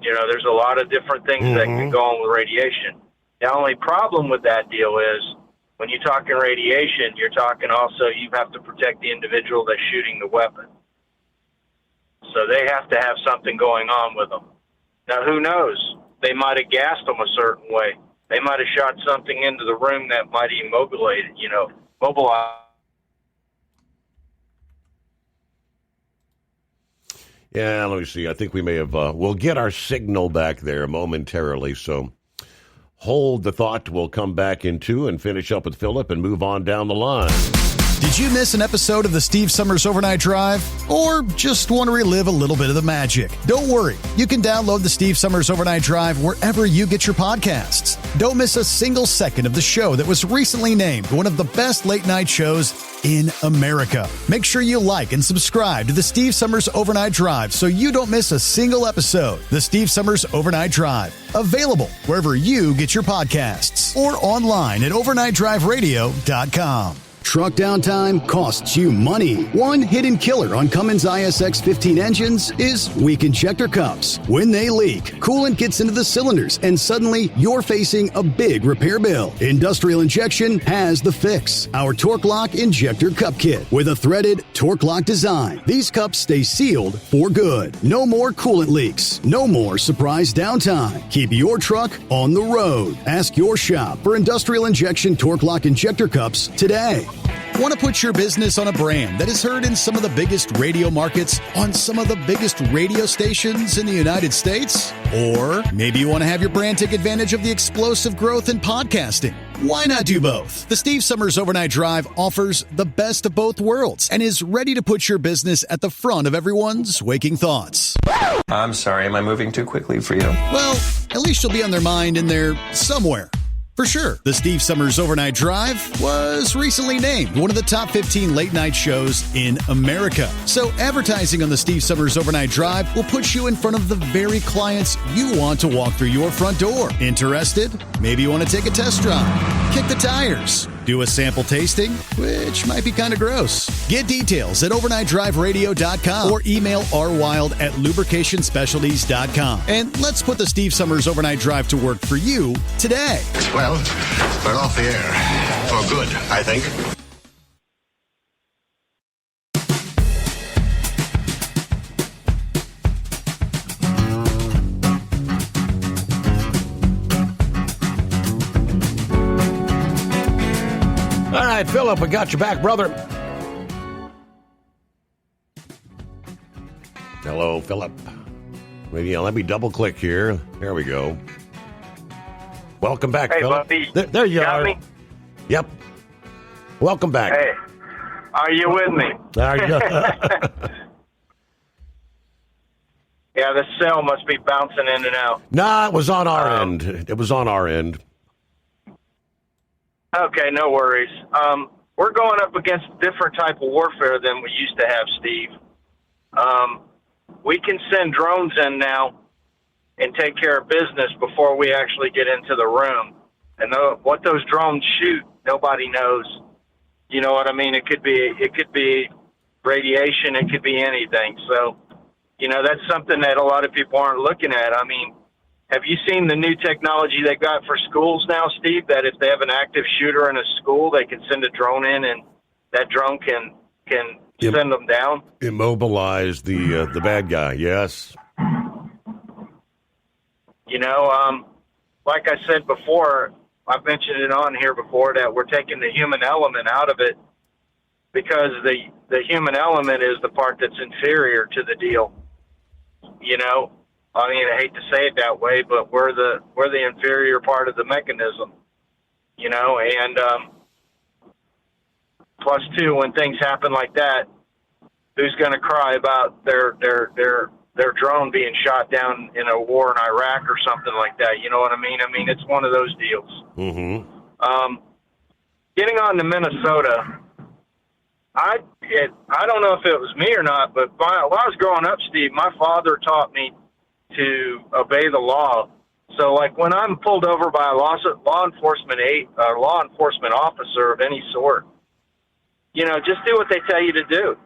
You know, there's a lot of different things that can go on with radiation. The only problem with that deal is when you're talking radiation, you're talking also you have to protect the individual that's shooting the weapon. So they have to have something going on with them. Now, who knows? They might have gassed them a certain way. They might have shot something into the room that might mobilize. Yeah, let me see. I think we may have, we'll get our signal back there momentarily. So hold the thought. We'll come back in 2 and finish up with Philip and move on down the line. Did you miss an episode of the Steve Summers Overnight Drive? Or just want to relive a little bit of the magic? Don't worry. You can download the Steve Summers Overnight Drive wherever you get your podcasts. Don't miss a single second of the show that was recently named one of the best late night shows in America. Make sure you like and subscribe to the Steve Summers Overnight Drive so you don't miss a single episode. The Steve Summers Overnight Drive. Available wherever you get your podcasts or online at overnightdriveradio.com. Truck downtime costs you money. One hidden killer on Cummins ISX 15 engines is weak injector cups. When they leak, coolant gets into the cylinders and suddenly you're facing a big repair bill. Industrial Injection has the fix. Our Torque Lock Injector Cup Kit with a threaded Torque Lock design. These cups stay sealed for good. No more coolant leaks. No more surprise downtime. Keep your truck on the road. Ask your shop for Industrial Injection Torque Lock Injector Cups today. Want to put your business on a brand that is heard in some of the biggest radio markets on some of the biggest radio stations in the United States? Or maybe you want to have your brand take advantage of the explosive growth in podcasting. Why not do both? The Steve Summers Overnight Drive offers the best of both worlds and is ready to put your business at the front of everyone's waking thoughts. I'm sorry, am I moving too quickly for you? Well, at least you'll be on their mind in there somewhere. For sure, the Steve Summers Overnight Drive was recently named one of the top 15 late-night shows in America. So advertising on the Steve Summers Overnight Drive will put you in front of the very clients you want to walk through your front door. Interested? Maybe you want to take a test drive, kick the tires, do a sample tasting, which might be kind of gross. Get details at overnightdriveradio.com or email rwild@lubricationspecialties.com. And let's put the Steve Summers Overnight Drive to work for you today. Well, we're off the air. For good, I think. All right, Philip, we got you back, brother. Hello, Philip. Maybe let me double click here. There we go. Welcome back, hey, Philip. Buffy. There you got are. Me? Yep. Welcome back. Hey, are you with me? Are you? Yeah, the cell must be bouncing in and out. Nah, it was on our end. It was on our end. Okay, no worries. We're going up against a different type of warfare than we used to have, Steve. We can send drones in now and take care of business before we actually get into the room. And what those drones shoot, nobody knows. You know what I mean? It could be radiation. It could be anything. So, that's something that a lot of people aren't looking at. I mean, have you seen the new technology they got for schools now, Steve, that if they have an active shooter in a school, they can send a drone in and that drone can send them down? Immobilize the bad guy, yes. Like I said before, I've mentioned it on here before, that we're taking the human element out of it because the human element is the part that's inferior to the deal. I mean, I hate to say it that way, but we're the inferior part of the mechanism, and plus two, when things happen like that, who's going to cry about their drone being shot down in a war in Iraq or something like that? You know what I mean? I mean, it's one of those deals. Mm-hmm. Getting on to Minnesota, I don't know if it was me or not, but while I was growing up, Steve, my father taught me to obey the law. So, like, when I'm pulled over by a law enforcement officer of any sort, just do what they tell you to do.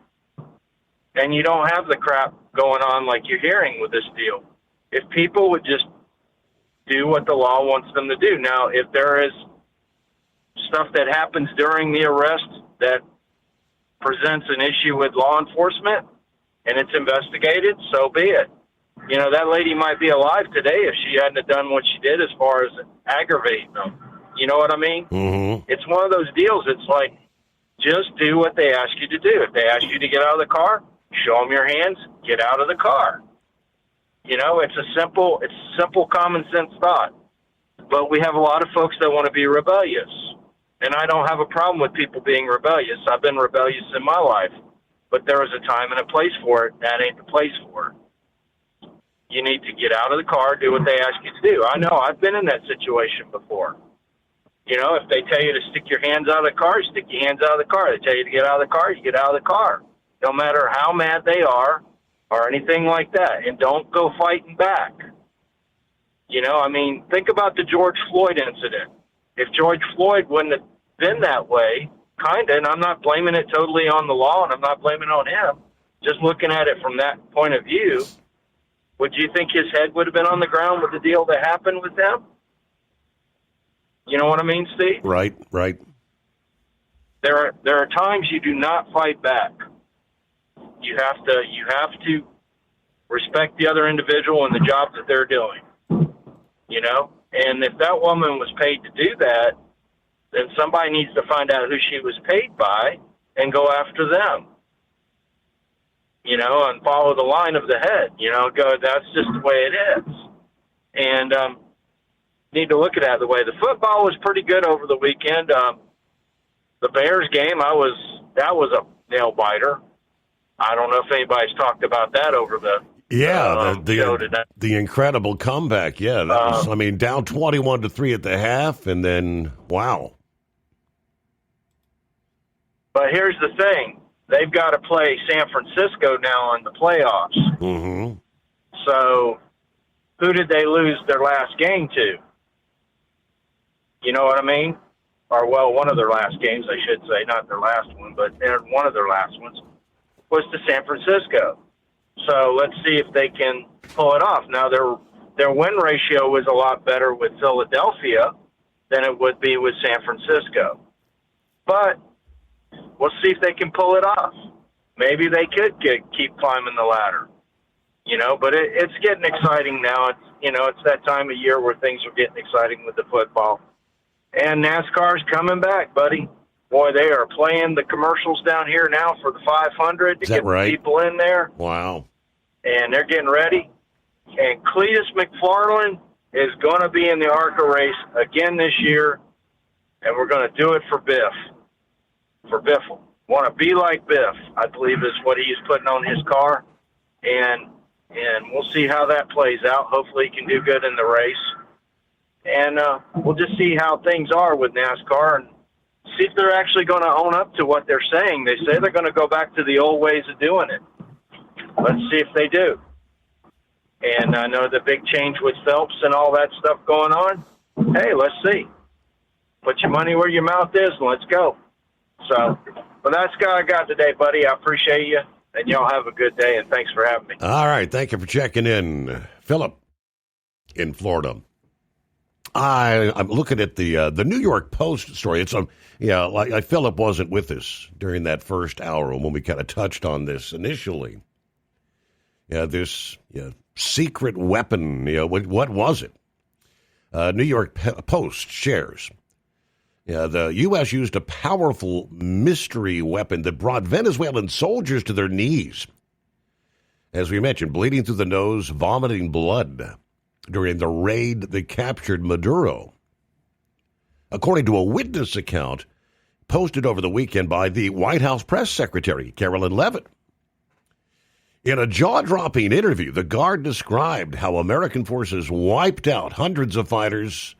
And you don't have the crap going on like you're hearing with this deal. If people would just do what the law wants them to do. Now, if there is stuff that happens during the arrest that presents an issue with law enforcement and it's investigated, so be it. That lady might be alive today if she hadn't have done what she did as far as aggravating them. You know what I mean? Mm-hmm. It's one of those deals. It's like, just do what they ask you to do. If they ask you to get out of the car, show them your hands, get out of the car. It's a simple common sense thought. But we have a lot of folks that want to be rebellious. And I don't have a problem with people being rebellious. I've been rebellious in my life. But there is a time and a place for it. That ain't the place for it. You need to get out of the car, do what they ask you to do. I know. I've been in that situation before. You know, if they tell you to stick your hands out of the car, stick your hands out of the car. They tell you to get out of the car, you get out of the car. No matter how mad they are or anything like that. And don't go fighting back. You know, I mean, think about the George Floyd incident. If George Floyd wouldn't have been that way, kind of, and I'm not blaming it totally on the law, and I'm not blaming it on him, just looking at it from that point of view, would you think his head would have been on the ground with the deal that happened with him? You know what I mean, Steve? Right. There are times you do not fight back. You have to respect the other individual and the job that they're doing. You know? And if that woman was paid to do that, then somebody needs to find out who she was paid by and go after them. You know, and follow the line of the head. You know, that's just the way it is. And need to look at it the way. The football was pretty good over the weekend. The Bears game, that was a nail biter. I don't know if anybody's talked about that over the the incredible comeback. Yeah, that was, I mean, down 21-3 at the half, and then wow. But here's the thing: they've got to play San Francisco now in the playoffs. Mm-hmm. So, who did they lose their last game to? You know what I mean? Or, well, one of their last games, I should say, not their last one, but one of their last ones was to San Francisco. So let's see if they can pull it off. Now, their win ratio was a lot better with Philadelphia than it would be with San Francisco. But we'll see if they can pull it off. Maybe they could keep climbing the ladder. You know, but it's getting exciting now. It's that time of year where things are getting exciting with the football. And NASCAR's coming back, buddy. Boy, they are playing the commercials down here now for the 500 to get the people in there. Wow. And they're getting ready. And Cletus McFarland is going to be in the ARCA race again this year, and we're going to do it for Biff. For Biffle. Want to be like Biff, I believe is what he's putting on his car. And we'll see how that plays out. Hopefully he can do good in the race. And we'll just see how things are with NASCAR and see if they're actually going to own up to what they're saying. They say they're going to go back to the old ways of doing it. Let's see if they do. And I know the big change with Phelps and all that stuff going on. Hey, let's see. Put your money where your mouth is and let's go. So, well, that's what I got today, buddy. I appreciate you. And y'all have a good day, and thanks for having me. All right. Thank you for checking in. Philip in Florida. I'm looking at the New York Post story. It's like Philip wasn't with us during that first hour when we kind of touched on this initially. This secret weapon. What was it? New York Post shares. The U.S. used a powerful mystery weapon that brought Venezuelan soldiers to their knees. As we mentioned, bleeding through the nose, vomiting blood during the raid that captured Maduro. According to a witness account posted over the weekend by the White House press secretary, Carolyn Leavitt. In a jaw-dropping interview, the Guard described how American forces wiped out hundreds of fighters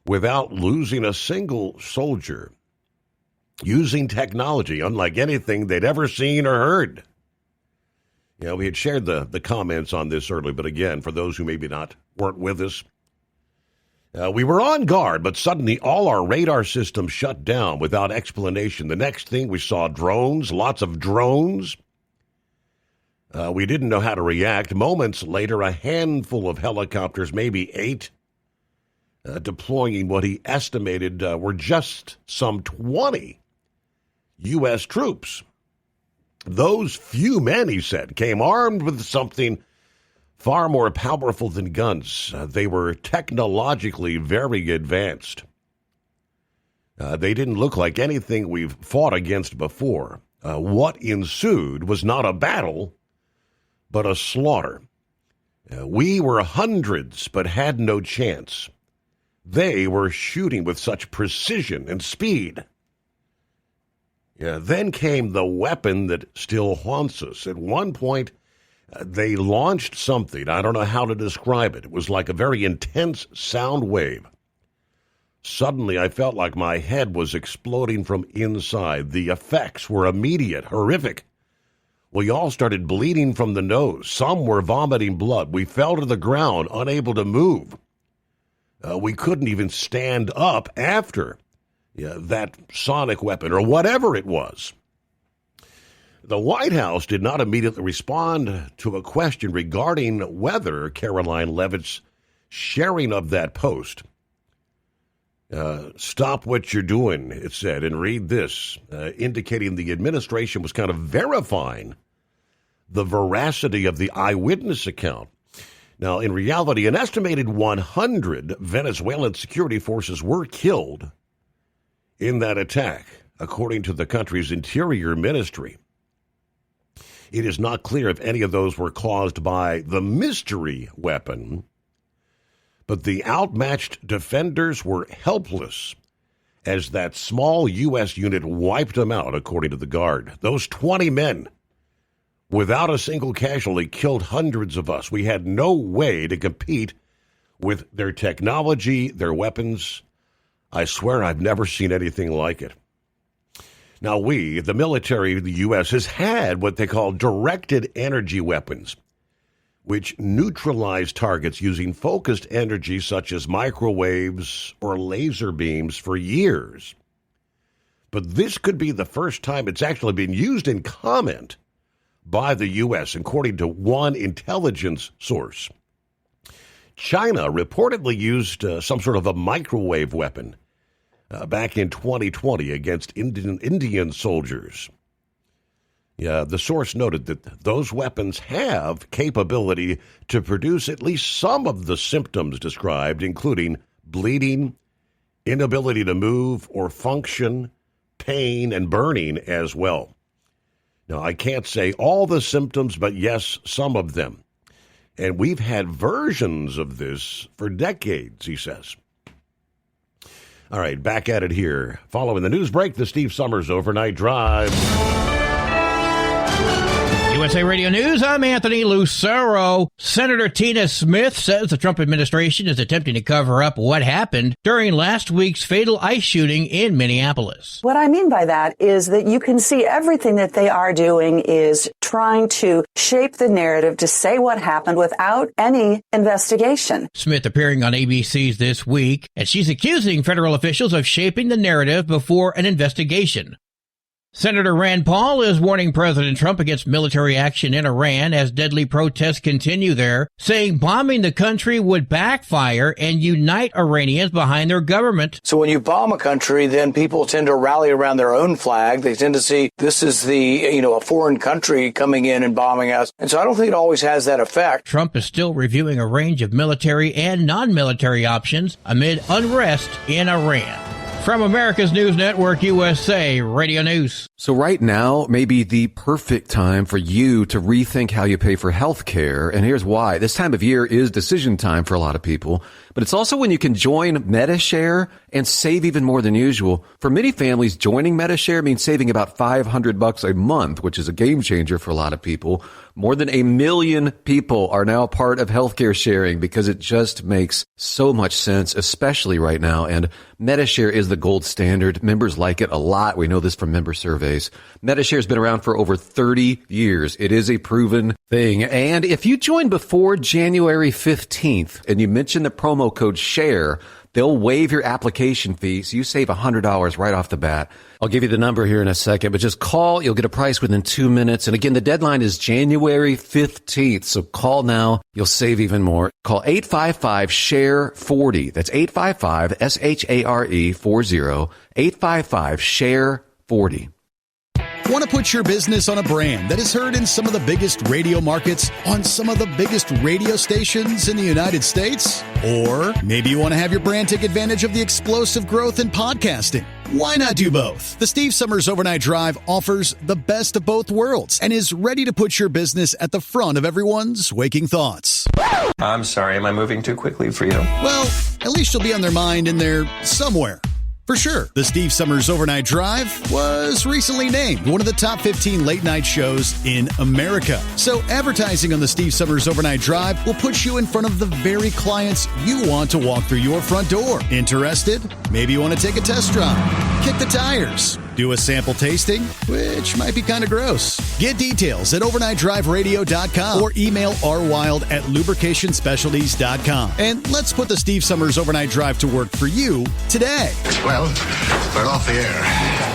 without losing a single soldier, using technology unlike anything they'd ever seen or heard. We had shared the comments on this earlier, but again, for those who maybe weren't with us, we were on guard, but suddenly all our radar systems shut down without explanation. The next thing we saw drones, lots of drones. We didn't know how to react. Moments later, a handful of helicopters, maybe 8, deploying what he estimated were just some 20 U.S. troops. Those few men, he said, came armed with something far more powerful than guns. They were technologically very advanced. They didn't look like anything we've fought against before. What ensued was not a battle, but a slaughter. We were hundreds, but had no chance. they were shooting with such precision and speed. Yeah, then came the weapon that still haunts us. At one point, they launched something. I don't know how to describe it. It was like a very intense sound wave. Suddenly, I felt like my head was exploding from inside. The effects were immediate, horrific. We all started bleeding from the nose. Some were vomiting blood. We fell to the ground, unable to move. We couldn't even stand up after that sonic weapon or whatever it was. The White House did not immediately respond to a question regarding whether Caroline Leavitt's sharing of that post. Stop what you're doing, it said, and read this, indicating the administration was kind of verifying the veracity of the eyewitness account. Now, in reality, an estimated 100 Venezuelan security forces were killed in that attack, according to the country's interior ministry. It is not clear if any of those were caused by the mystery weapon, but the outmatched defenders were helpless as that small U.S. unit wiped them out, according to the Guard. Those 20 men, without a single casualty, killed hundreds of us. We had no way to compete with their technology, their weapons. I swear I've never seen anything like it. Now we, the military of the U.S., has had what they call directed energy weapons, which neutralize targets using focused energy such as microwaves or laser beams for years. But this could be the first time it's actually been used in comment by the U.S., according to one intelligence source. China reportedly used some sort of a microwave weapon back in 2020 against Indian soldiers. Yeah, the source noted that those weapons have capability to produce at least some of the symptoms described, including bleeding, inability to move or function, pain, and burning as well. Now, I can't say all the symptoms, but yes, some of them. And we've had versions of this for decades, he says. All right, back at it here. Following the news break, the Steve Summers Overnight Drive. USA Radio News, I'm Anthony Lucero. Senator Tina Smith says the Trump administration is attempting to cover up what happened during last week's fatal ICE shooting in Minneapolis. What I mean by that is that you can see everything that they are doing is trying to shape the narrative to say what happened without any investigation. Smith appearing on ABC's This Week, and she's accusing federal officials of shaping the narrative before an investigation. Senator Rand Paul is warning President Trump against military action in Iran as deadly protests continue there, saying bombing the country would backfire and unite Iranians behind their government. So when you bomb a country, then people tend to rally around their own flag. They tend to see this is a foreign country coming in and bombing us. And so I don't think it always has that effect. Trump is still reviewing a range of military and non-military options amid unrest in Iran. From America's News Network, USA Radio News. So right now may be the perfect time for you to rethink how you pay for health care. And here's why. This time of year is decision time for a lot of people, but it's also when you can join Medi-Share and save even more than usual. For many families, joining Medi-Share means saving about $500 a month, which is a game changer for a lot of people. More than 1 million people are now part of healthcare sharing because it just makes so much sense, especially right now. And Medi-Share is the gold standard. Members like it a lot. We know this from member surveys. Medi-Share has been around for over 30 years. It is a proven thing. And if you join before January 15th and you mention the promo code SHARE, they'll waive your application fee, so you save $100 right off the bat. I'll give you the number here in a second, but just call. You'll get a price within 2 minutes. And again, the deadline is January 15th, so call now. You'll save even more. Call 855-SHARE-40. That's 855-SHARE-40. 855-SHARE-40. Want to put your business on a brand that is heard in some of the biggest radio markets on some of the biggest radio stations in the United States? Or maybe you want to have your brand take advantage of the explosive growth in podcasting. Why not do both? The Steve Summers Overnight Drive offers the best of both worlds and is ready to put your business at the front of everyone's waking thoughts. I'm sorry, am I moving too quickly for you? Well, at least you'll be on their mind in there somewhere. For sure, the Steve Summers Overnight Drive was recently named one of the top 15 late-night shows in America. So advertising on the Steve Summers Overnight Drive will put you in front of the very clients you want to walk through your front door. Interested? Maybe you want to take a test drive, kick the tires, do a sample tasting, which might be kind of gross. Get details at overnightdriveradio.com or email rwild@lubricationspecialties.com. And let's put the Steve Summers Overnight Drive to work for you today. Well, we're off the air.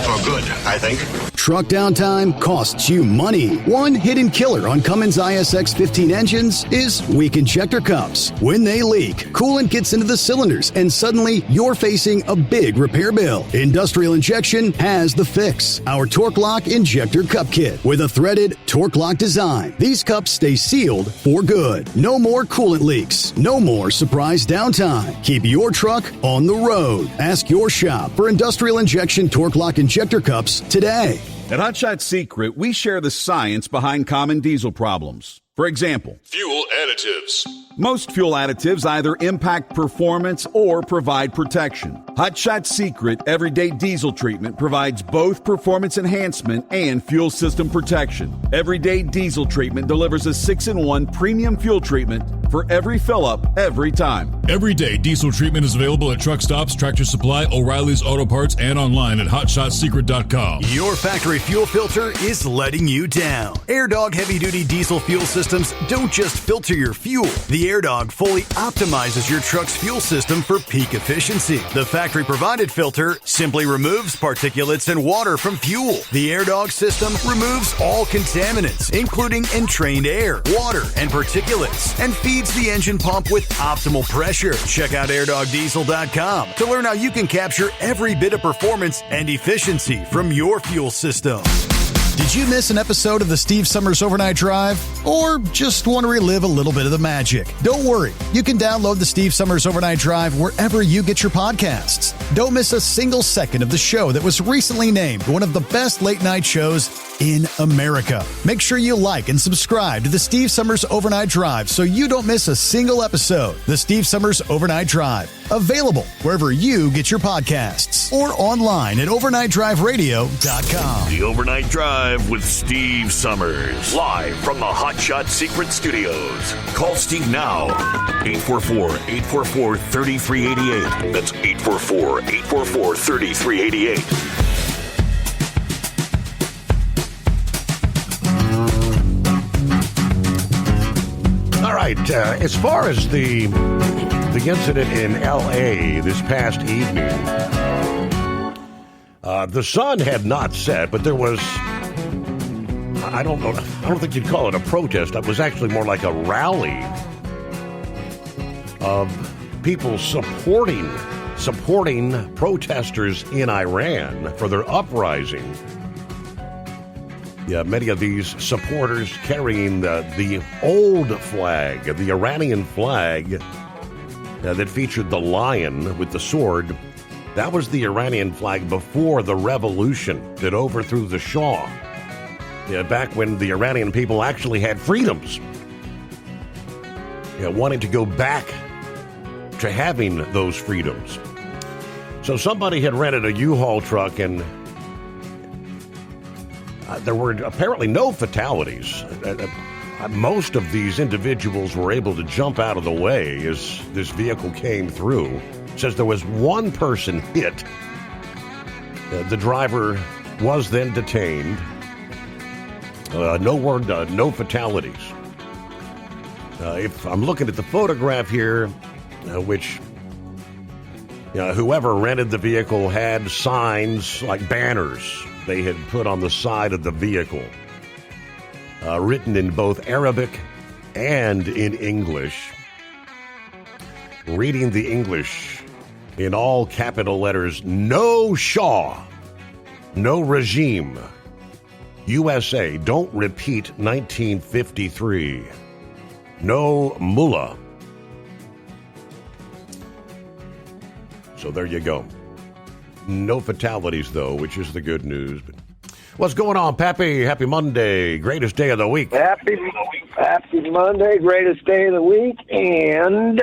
For good, I think. Truck downtime costs you money. One hidden killer on Cummins ISX 15 engines is weak injector cups. When they leak, coolant gets into the cylinders and suddenly you're facing a big repair bill. Industrial Injection has the fix. Our Torque Lock Injector Cup Kit with a threaded Torque Lock design. These cups stay sealed for good. No more coolant leaks. No more surprise downtime. Keep your truck on the road. Ask your shop for Industrial Injection Torque Lock Injector Cups today. At Hot Shot Secret, we share the science behind common diesel problems. For example, fuel additives. Most fuel additives either impact performance or provide protection. Hot Shot Secret Everyday Diesel Treatment provides both performance enhancement and fuel system protection. Everyday Diesel Treatment delivers a 6-in-1 premium fuel treatment for every fill-up, every time. Everyday Diesel Treatment is available at truck stops, Tractor Supply, O'Reilly's Auto Parts, and online at HotShotSecret.com. Your factory fuel filter is letting you down. AirDog heavy-duty diesel fuel systems don't just filter your fuel. The AirDog fully optimizes your truck's fuel system for peak efficiency. The factory-provided filter simply removes particulates and water from fuel. The AirDog system removes all contaminants, including entrained air, water, and particulates, and feeds the engine pump with optimal pressure. Check out airdogdiesel.com to learn how you can capture every bit of performance and efficiency from your fuel system. Did you miss an episode of the Steve Summers Overnight Drive? Or just want to relive a little bit of the magic? Don't worry. You can download the Steve Summers Overnight Drive wherever you get your podcasts. Don't miss a single second of the show that was recently named one of the best late-night shows in America. Make sure you like and subscribe to the Steve Summers Overnight Drive so you don't miss a single episode. The Steve Summers Overnight Drive. Available wherever you get your podcasts or online at overnightdriveradio.com. The Overnight Drive with Steve Summers. Live from the Hot Shot Secret Studios. Call Steve now. 844-844-3388. That's 844-844-3388. All right, as far as the incident in L.A. this past evening, the sun had not set, but there was, I don't think you'd call it a protest. It was actually more like a rally of people supporting protesters in Iran for their uprising. Yeah, many of these supporters carrying the old flag, the Iranian flag that featured the lion with the sword. That was the Iranian flag before the revolution that overthrew the Shah. Yeah, back when the Iranian people actually had freedoms. Yeah, wanting to go back to having those freedoms. So somebody had rented a U-Haul truck and there were apparently no fatalities. Most of these individuals were able to jump out of the way as this vehicle came through. It says there was one person hit. The driver was then detained. No fatalities. If I'm looking at the photograph here, which whoever rented the vehicle had signs like banners they had put on the side of the vehicle, written in both Arabic and in English. Reading the English in all capital letters: no Shah, no regime. USA, don't repeat 1953. No mullah. So there you go. No fatalities, though, which is the good news. But what's going on, Pappy? Happy Monday. Greatest day of the week. Happy Monday, greatest day of the week, and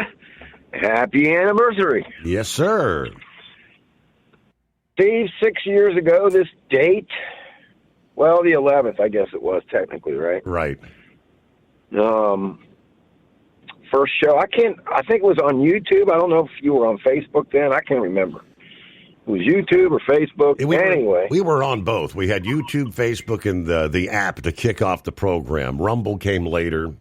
happy anniversary. Yes, sir. Steve, 6 years ago, this date, well, the 11th, I guess it was technically, right? Right. First show, I think it was on YouTube. I don't know if you were on Facebook then. I can't remember. It was YouTube or Facebook. We were on both. We had YouTube, Facebook, and the app to kick off the program. Rumble came later.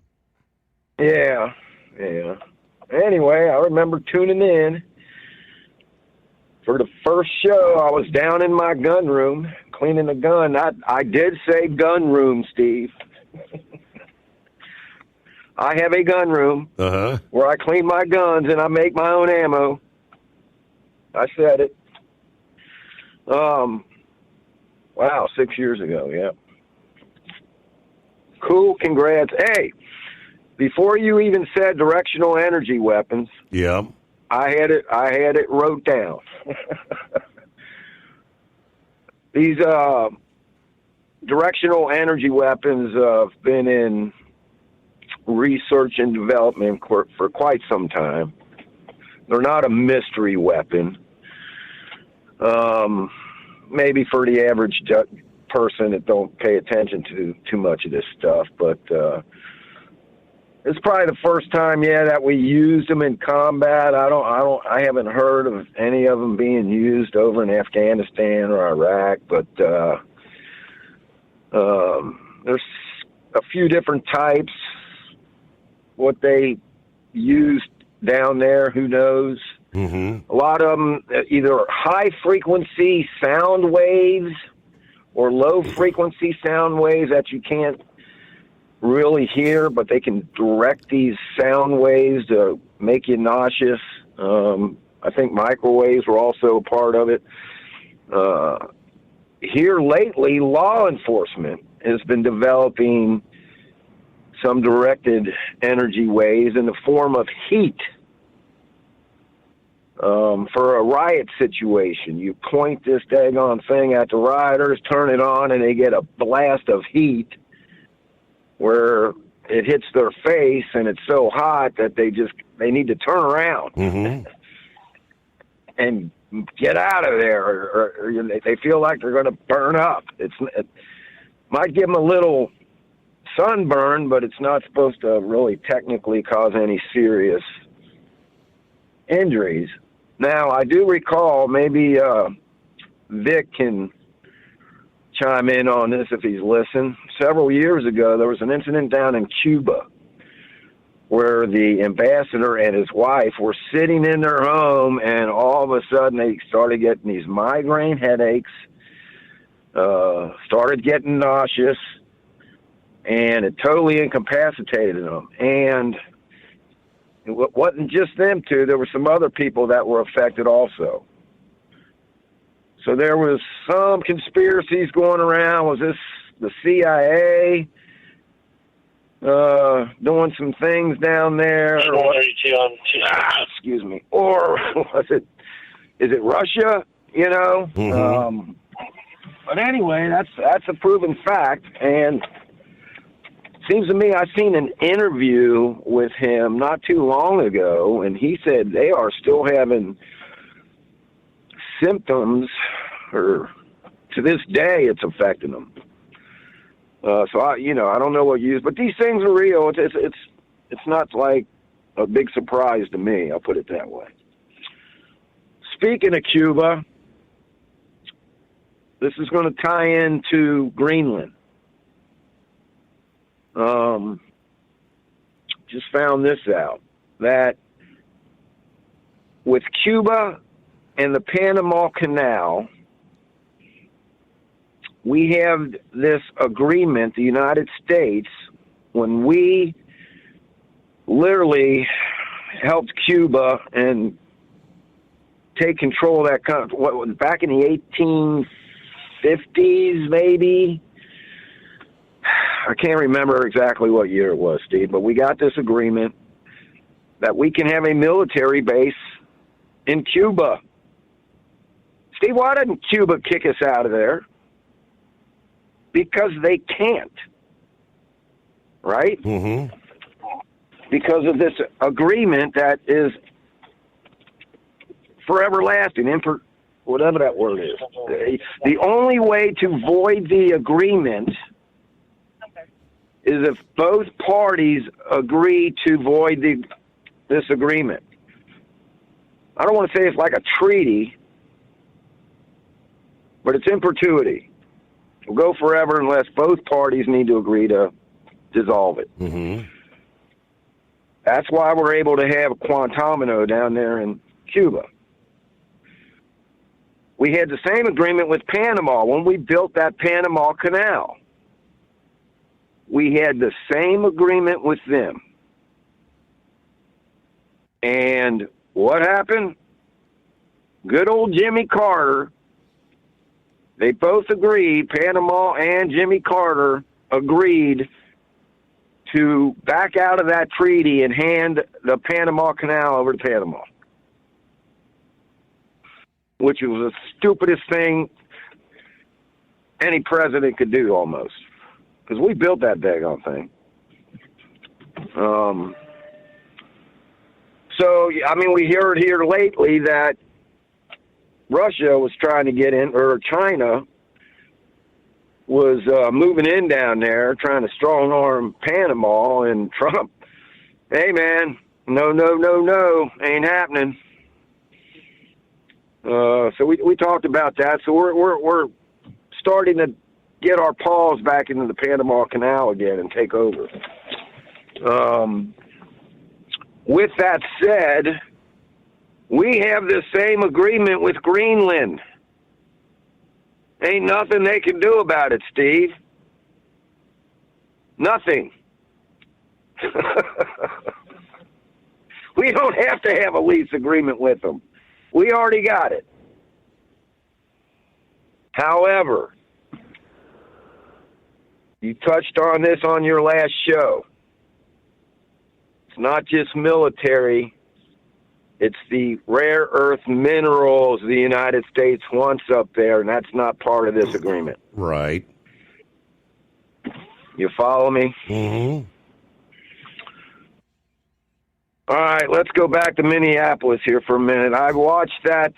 Yeah. Anyway, I remember tuning in. For the first show, I was down in my gun room, cleaning the gun. I did say gun room, Steve. I have a gun room where I clean my guns and I make my own ammo. I said it. Wow, 6 years ago, yeah. Cool, congrats. Hey, before you even said directional energy weapons, yeah, I had it wrote down. These directional energy weapons have been in research and development for quite some time. They're not a mystery weapon. Maybe for the average person that don't pay attention to too much of this stuff, but it's probably the first time, that we used them in combat. I haven't heard of any of them being used over in Afghanistan or Iraq, but there's a few different types. What they used down there, who knows? Mm-hmm. A lot of them, either high-frequency sound waves or low-frequency sound waves that you can't really hear, but they can direct these sound waves to make you nauseous. I think microwaves were also a part of it. Here lately, law enforcement has been developing some directed energy waves in the form of heat. For a riot situation, you point this daggone thing at the rioters, turn it on, and they get a blast of heat where it hits their face, and it's so hot that they need to turn around and get out of there, or they feel like they're going to burn up. It might give them a little sunburn, but it's not supposed to really technically cause any serious injuries. Now, I do recall, maybe Vic can chime in on this if he's listened. Several years ago, there was an incident down in Cuba where the ambassador and his wife were sitting in their home, and all of a sudden they started getting these migraine headaches, started getting nauseous, and it totally incapacitated them. And it wasn't just them two. There were some other people that were affected also. So there was some conspiracies going around. Was this the CIA doing some things down there? Excuse me. Or is it Russia? Mm-hmm. But anyway, that's a proven fact. And seems to me I've seen an interview with him not too long ago, and he said they are still having symptoms, or to this day it's affecting them. So I don't know what use, but these things are real. It's not like a big surprise to me. I'll put it that way. Speaking of Cuba, this is going to tie into Greenland. Just found this out, that with Cuba and the Panama Canal, we have this agreement, the United States, when we literally helped Cuba and take control of that country, back in the 1850s maybe, I can't remember exactly what year it was, Steve, but we got this agreement that we can have a military base in Cuba. Steve, why didn't Cuba kick us out of there? Because they can't. Right? Mm-hmm. Because of this agreement that is forever lasting, whatever that word is. The only way to void the agreement is if both parties agree to void this agreement. I don't want to say it's like a treaty, but it's in perpetuity. It'll go forever unless both parties need to agree to dissolve it. Mm-hmm. That's why we're able to have Guantanamo down there in Cuba. We had the same agreement with Panama when we built that Panama Canal. We had the same agreement with them. And what happened? Good old Jimmy Carter, they both agreed, Panama and Jimmy Carter agreed to back out of that treaty and hand the Panama Canal over to Panama, which was the stupidest thing any president could do almost, because we built that daggone thing. So, I mean, we heard here lately that Russia was trying to get in, or China was moving in down there, trying to strong-arm Panama, and Trump, hey, man, no, ain't happening. So we talked about that. So we're starting to get our paws back into the Panama Canal again and take over. With that said, we have the same agreement with Greenland. Ain't nothing they can do about it, Steve. Nothing. We don't have to have a lease agreement with them. We already got it. However, you touched on this on your last show. It's not just military. It's the rare earth minerals the United States wants up there, and that's not part of this agreement. Right. You follow me? Mm-hmm. All right, let's go back to Minneapolis here for a minute. I watched that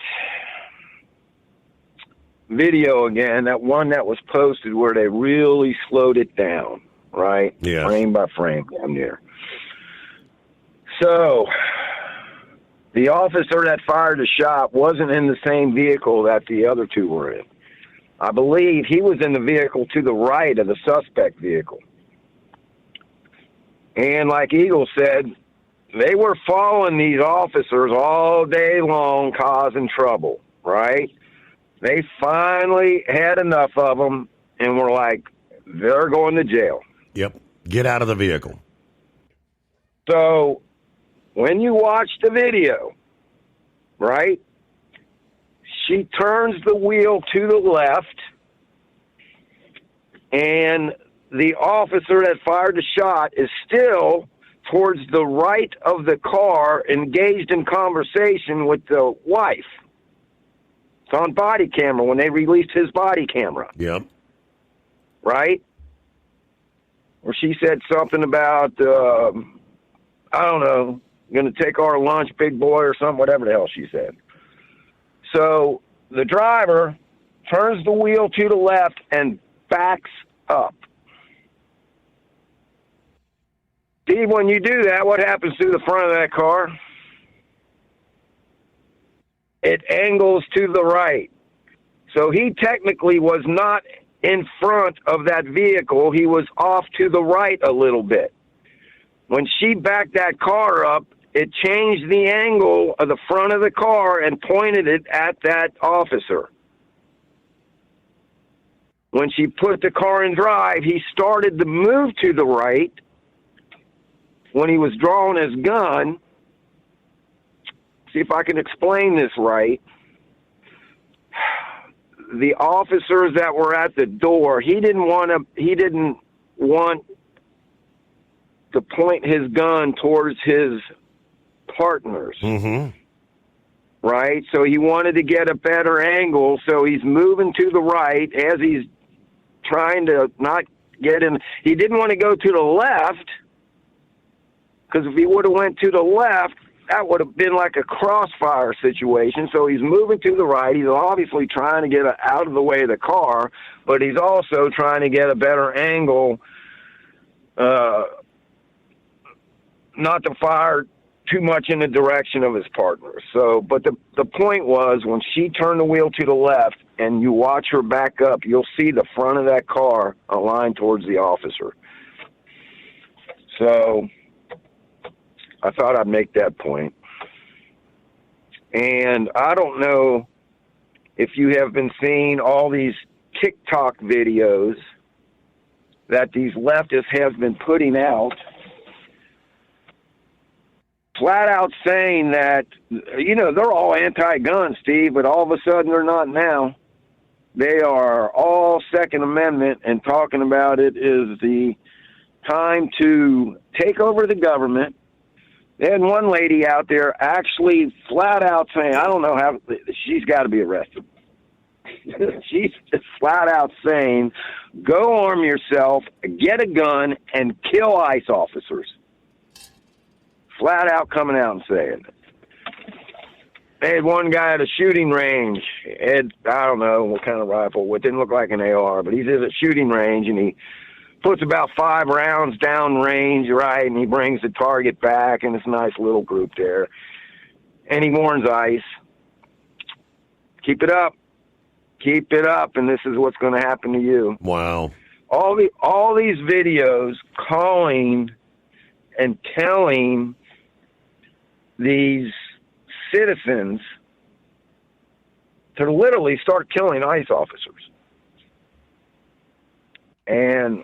video again, that one that was posted where they really slowed it down, right? Yeah. Frame by frame down there. So, the officer that fired the shot wasn't in the same vehicle that the other two were in. I believe he was in the vehicle to the right of the suspect vehicle. And like Eagle said, they were following these officers all day long, causing trouble, right? They finally had enough of them and were like, they're going to jail. Yep. Get out of the vehicle. So when you watch the video, right, she turns the wheel to the left, and the officer that fired the shot is still towards the right of the car, engaged in conversation with the wife. It's on body camera when they released his body camera. Yep. Right? Where she said something about, I don't know, going to take our lunch, big boy, or something, whatever the hell she said. So the driver turns the wheel to the left and backs up. Steve, when you do that, what happens to the front of that car? It angles to the right. So he technically was not in front of that vehicle. He was off to the right a little bit. When she backed that car up, it changed the angle of the front of the car and pointed it at that officer. When she put the car in drive, he started to move to the right. When he was drawing his gun, see if I can explain this right. The officers that were at the door, he didn't want to point his gun towards his partners. Mm-hmm. Right? So he wanted to get a better angle, so he's moving to the right as he's trying to not get in. He didn't want to go to the left, because if he would have went to the left, that would have been like a crossfire situation. So he's moving to the right. He's obviously trying to get out of the way of the car, but he's also trying to get a better angle, not to fire too much in the direction of his partner. So, but the point was, when she turned the wheel to the left and you watch her back up, you'll see the front of that car aligned towards the officer. So I thought I'd make that point. And I don't know if you have been seeing all these TikTok videos that these leftists have been putting out, flat out saying that, they're all anti-gun, Steve, but all of a sudden they're not now. They are all Second Amendment, and talking about it is the time to take over the government. They had one lady out there actually flat out saying, I don't know how, she's got to be arrested. She's just flat out saying, go arm yourself, get a gun, and kill ICE officers. Flat out coming out and saying it. They had one guy at a shooting range. Had, I don't know what kind of rifle. It didn't look like an AR, but he's at a shooting range, and he puts about 5 rounds down range, right, and he brings the target back, and it's a nice little group there. And he warns ICE, keep it up, and this is what's going to happen to you. Wow. All these videos calling and telling these citizens to literally start killing ICE officers. And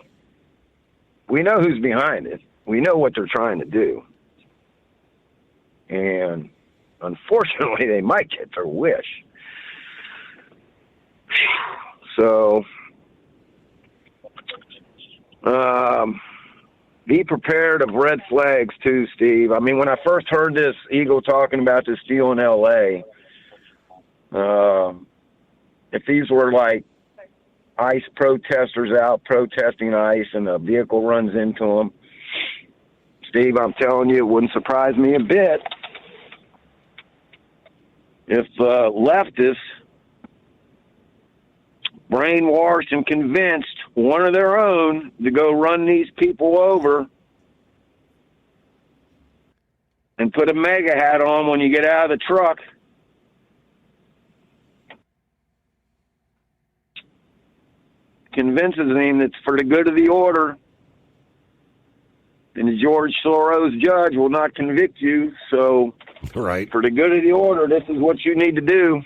we know who's behind it. We know what they're trying to do. And unfortunately, they might get their wish. So, be prepared of red flags too, Steve. I mean, when I first heard this Eagle talking about this deal in L.A., if these were like ICE protesters out protesting ICE and a vehicle runs into them, Steve, I'm telling you, it wouldn't surprise me a bit if leftists brainwashed and convinced one of their own to go run these people over and put a mega hat on when you get out of the truck. Convinces him that it's for the good of the order, and the George Soros judge will not convict you. So, right, for the good of the order, this is what you need to do.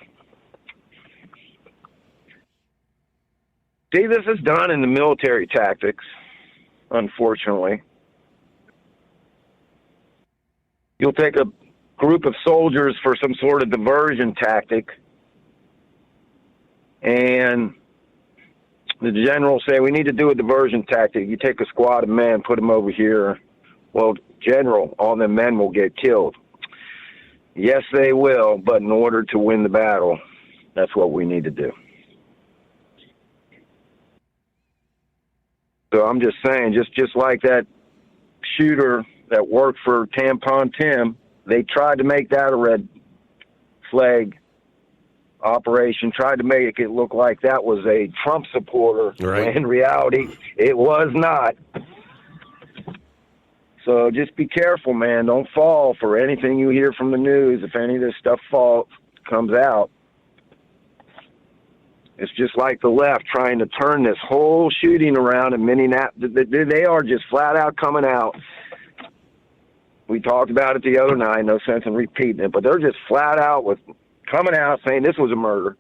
See, this is done in the military tactics, unfortunately. You'll take a group of soldiers for some sort of diversion tactic, and the general say, we need to do a diversion tactic. You take a squad of men, put them over here. Well, General, all the men will get killed. Yes, they will, but in order to win the battle, that's what we need to do. So I'm just saying, just like that shooter that worked for Tampon Tim, they tried to make that a red flag operation, tried to make it look like that was a Trump supporter. Right. When in reality, it was not. So just be careful, man. Don't fall for anything you hear from the news. If any of this stuff comes out, it's just like the left trying to turn this whole shooting around in Minneapolis. They are just flat out coming out. We talked about it the other night, no sense in repeating it, but they're just flat out coming out saying this was a murder.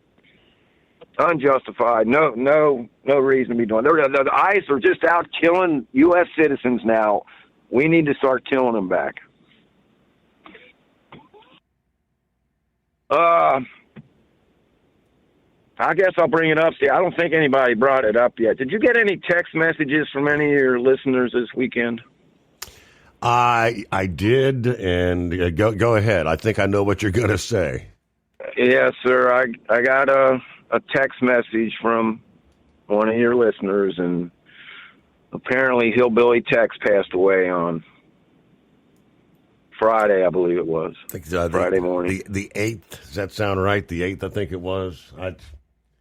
Unjustified. No reason to be doing it. The ICE are just out killing U.S. citizens now. We need to start killing them back. I guess I'll bring it up. See, I don't think anybody brought it up yet. Did you get any text messages from any of your listeners this weekend? I did, and go ahead. I think I know what you're going to say. Yes, sir. I got a text message from one of your listeners, and apparently Hillbilly Tex passed away on Friday, I believe it was. I think, Friday morning. The 8th. Does that sound right? The 8th, I think it was.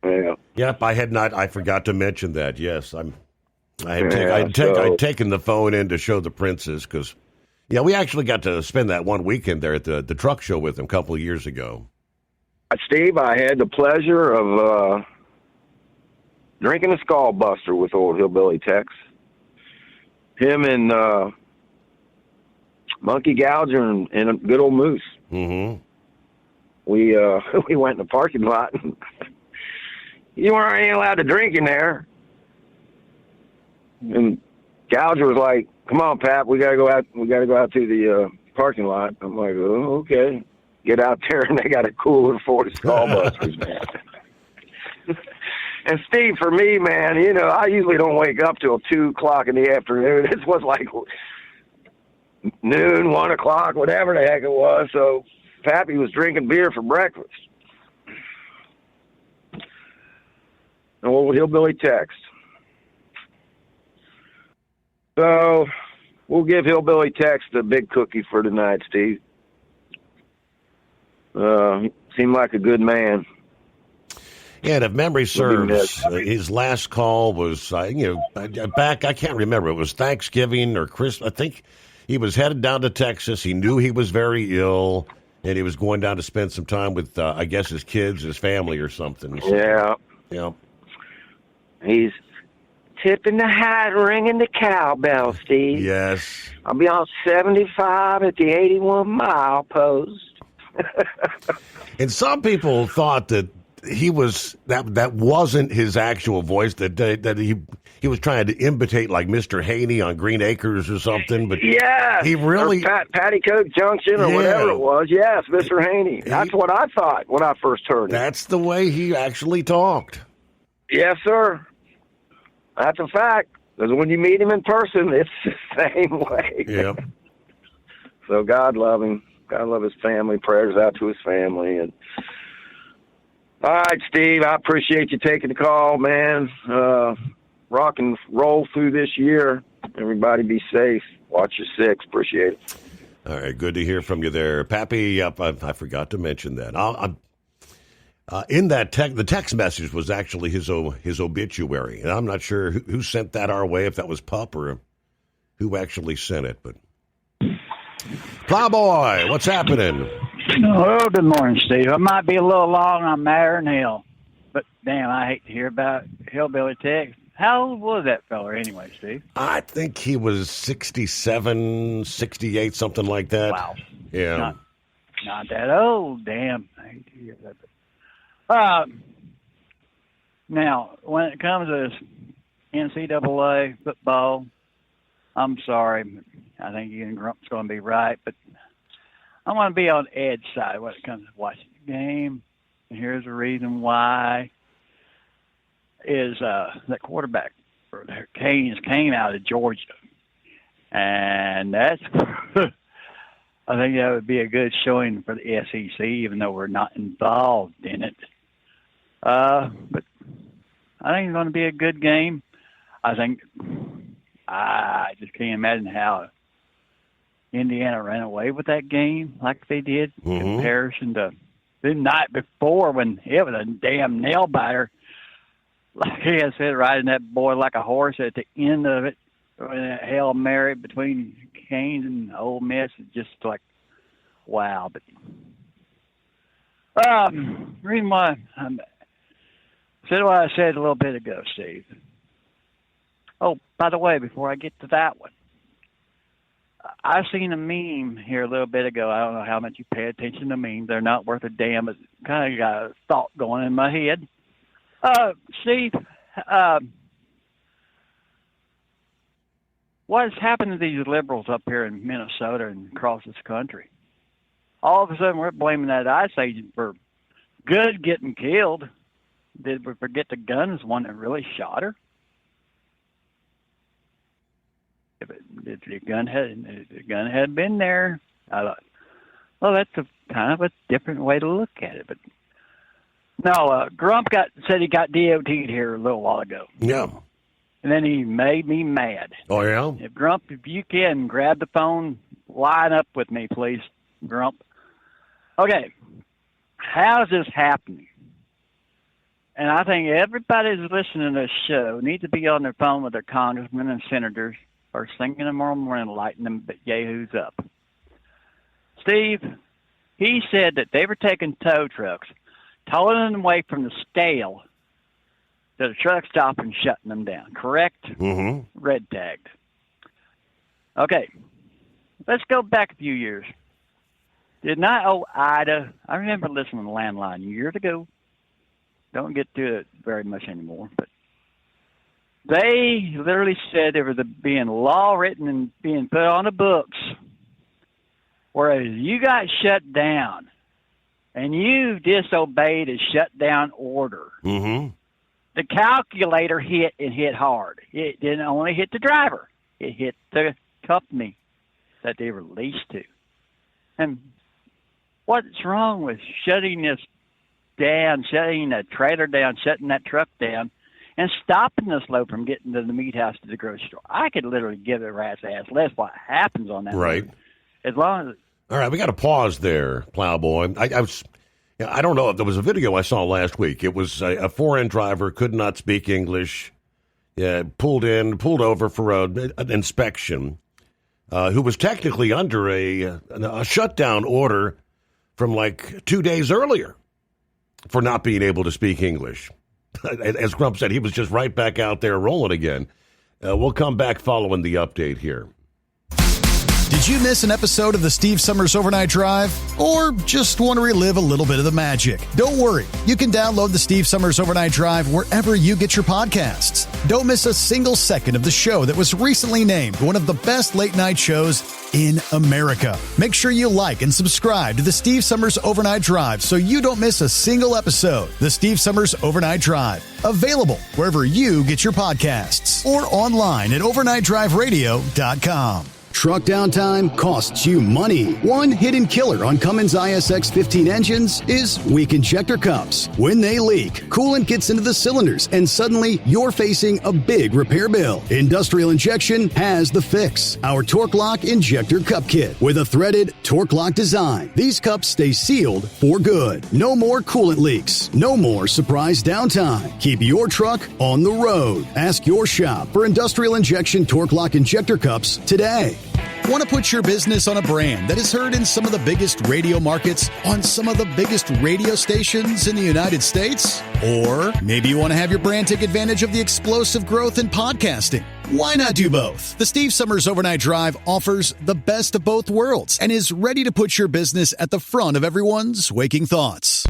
Yeah. Yep, I had not. I forgot to mention that. Yes, I'd taken the phone in to show the Princes because, we actually got to spend that one weekend there at the truck show with him a couple of years ago. Steve, I had the pleasure of drinking a Skull Buster with old Hillbilly Tex. Him and Monkey Gouger and a good old Moose. Mm-hmm. We went in the parking lot. And you weren't allowed to drink in there. And Gouger was like, "Come on, Pap, we gotta go out. We gotta go out to the parking lot." I'm like, "Oh, okay." Get out there, and they got a cooler for the Skull Busters, man. And Steve, for me, man, I usually don't wake up till 2:00 in the afternoon. This was like noon, 1 o'clock, whatever the heck it was. So Pappy was drinking beer for breakfast. Old Hillbilly Tex. So we'll give Hillbilly Tex the big cookie for tonight, Steve. Seemed like a good man. Yeah, and if memory serves, his last call was, back, I can't remember. It was Thanksgiving or Christmas. I think he was headed down to Texas. He knew he was very ill, and he was going down to spend some time with, I guess, his kids, his family or something. So, yeah. He's tipping the hat, ringing the cowbell, Steve. Yes. I'll be on 75 at the 81-mile post. And some people thought that he was that wasn't his actual voice, that he was trying to imitate like Mr. Haney on Green Acres or something, but he really Pattycoke Junction or whatever it was. Yes, Mr. Haney. That's what I thought when I first heard it. That's the way he actually talked. Yes, sir. That's a fact. Because when you meet him in person, it's the same way. Yep. So God love him. God love his family. Prayers out to his family. And all right, Steve, I appreciate you taking the call, man. Rock and roll through this year. Everybody be safe. Watch your six. Appreciate it. All right, good to hear from you there. Pappy, yep, I forgot to mention that. In that the text message was actually his obituary. And I'm not sure who sent that our way, if that was Pup or who actually sent it. But Plowboy, what's happening? Oh, good morning, Steve. I might be a little long on Marin Hill, but damn, I hate to hear about Hillbilly Tex. How old was that fella anyway, Steve? I think he was 67, 68, something like that. Wow. Yeah. Not that old. Damn. I hate to hear that. Now, when it comes to NCAA football, I'm sorry. I think Ian Grump's going to be right, but I'm going to be on Ed's side when it comes to watching the game. And here's the reason why. Is that quarterback for the Canes came out of Georgia. And that's, I think that would be a good showing for the SEC, even though we're not involved in it. But I think it's going to be a good game. I just can't imagine how Indiana ran away with that game like they did in comparison to the night before when it was a damn nail biter. Like I said, riding that boy like a horse at the end of it, that Hail Mary between Canes and Ole Miss is just like, wow. But reason why I said what I said a little bit ago, Steve. Oh, by the way, before I get to that one, I seen a meme here a little bit ago. I don't know how much you pay attention to memes. They're not worth a damn, but kind of got a thought going in my head. Steve, what has happened to these liberals up here in Minnesota and across this country? All of a sudden, we're blaming that ICE agent for good getting killed. Did we forget the gun is one that really shot her? If the gun had been there, I thought, well, that's kind of a different way to look at it. But no, Grump said he got DOT'd here a little while ago. Yeah. And then he made me mad. Oh, yeah? Grump, if you can, grab the phone, line up with me, please, Grump. Okay, how's this happening? And I think everybody who's listening to this show needs to be on their phone with their congressmen and senators first thing in the morning, lighting them yahoos up. Steve, he said that they were taking tow trucks, towing them away from the scale to the truck stop and shutting them down, correct? Mm-hmm. Red tagged. Okay, let's go back a few years. Did not old Ida, I remember listening to Landline years ago. Don't get to it very much anymore, but they literally said there was being law written and being put on the books, whereas you got shut down and you disobeyed a shutdown order. Mm-hmm. The calculator hit and hit hard. It didn't only hit the driver. It hit the company that they were leased to. And what's wrong with shutting this down, shutting that trailer down, shutting that truck down, and stopping this load from getting to the meat house to the grocery store? I could literally give a rat's ass less what happens on that right road. As long as... All right, we got to pause there, Plowboy. I don't know. There was a video I saw last week. It was a foreign driver, could not speak English, pulled over for an inspection, who was technically under a shutdown order from like 2 days earlier for not being able to speak English. As Grump said, he was just right back out there rolling again. We'll come back following the update here. Did you miss an episode of the Steve Summers Overnight Drive? Or just want to relive a little bit of the magic? Don't worry. You can download the Steve Summers Overnight Drive wherever you get your podcasts. Don't miss a single second of the show that was recently named one of the best late night shows in America. Make sure you like and subscribe to the Steve Summers Overnight Drive so you don't miss a single episode. The Steve Summers Overnight Drive. Available wherever you get your podcasts or online at overnightdriveradio.com. Truck downtime costs you money. One hidden killer on Cummins ISX 15 engines is weak injector cups. When they leak, coolant gets into the cylinders and suddenly you're facing a big repair bill. Industrial Injection has the fix. Our Torque Lock Injector Cup Kit with a threaded Torque Lock design. These cups stay sealed for good. No more coolant leaks. No more surprise downtime. Keep your truck on the road. Ask your shop for Industrial Injection Torque Lock Injector Cups today. Want to put your business on a brand that is heard in some of the biggest radio markets on some of the biggest radio stations in the United States? Or maybe you want to have your brand take advantage of the explosive growth in podcasting. Why not do both? The Steve Summers Overnight Drive offers the best of both worlds and is ready to put your business at the front of everyone's waking thoughts.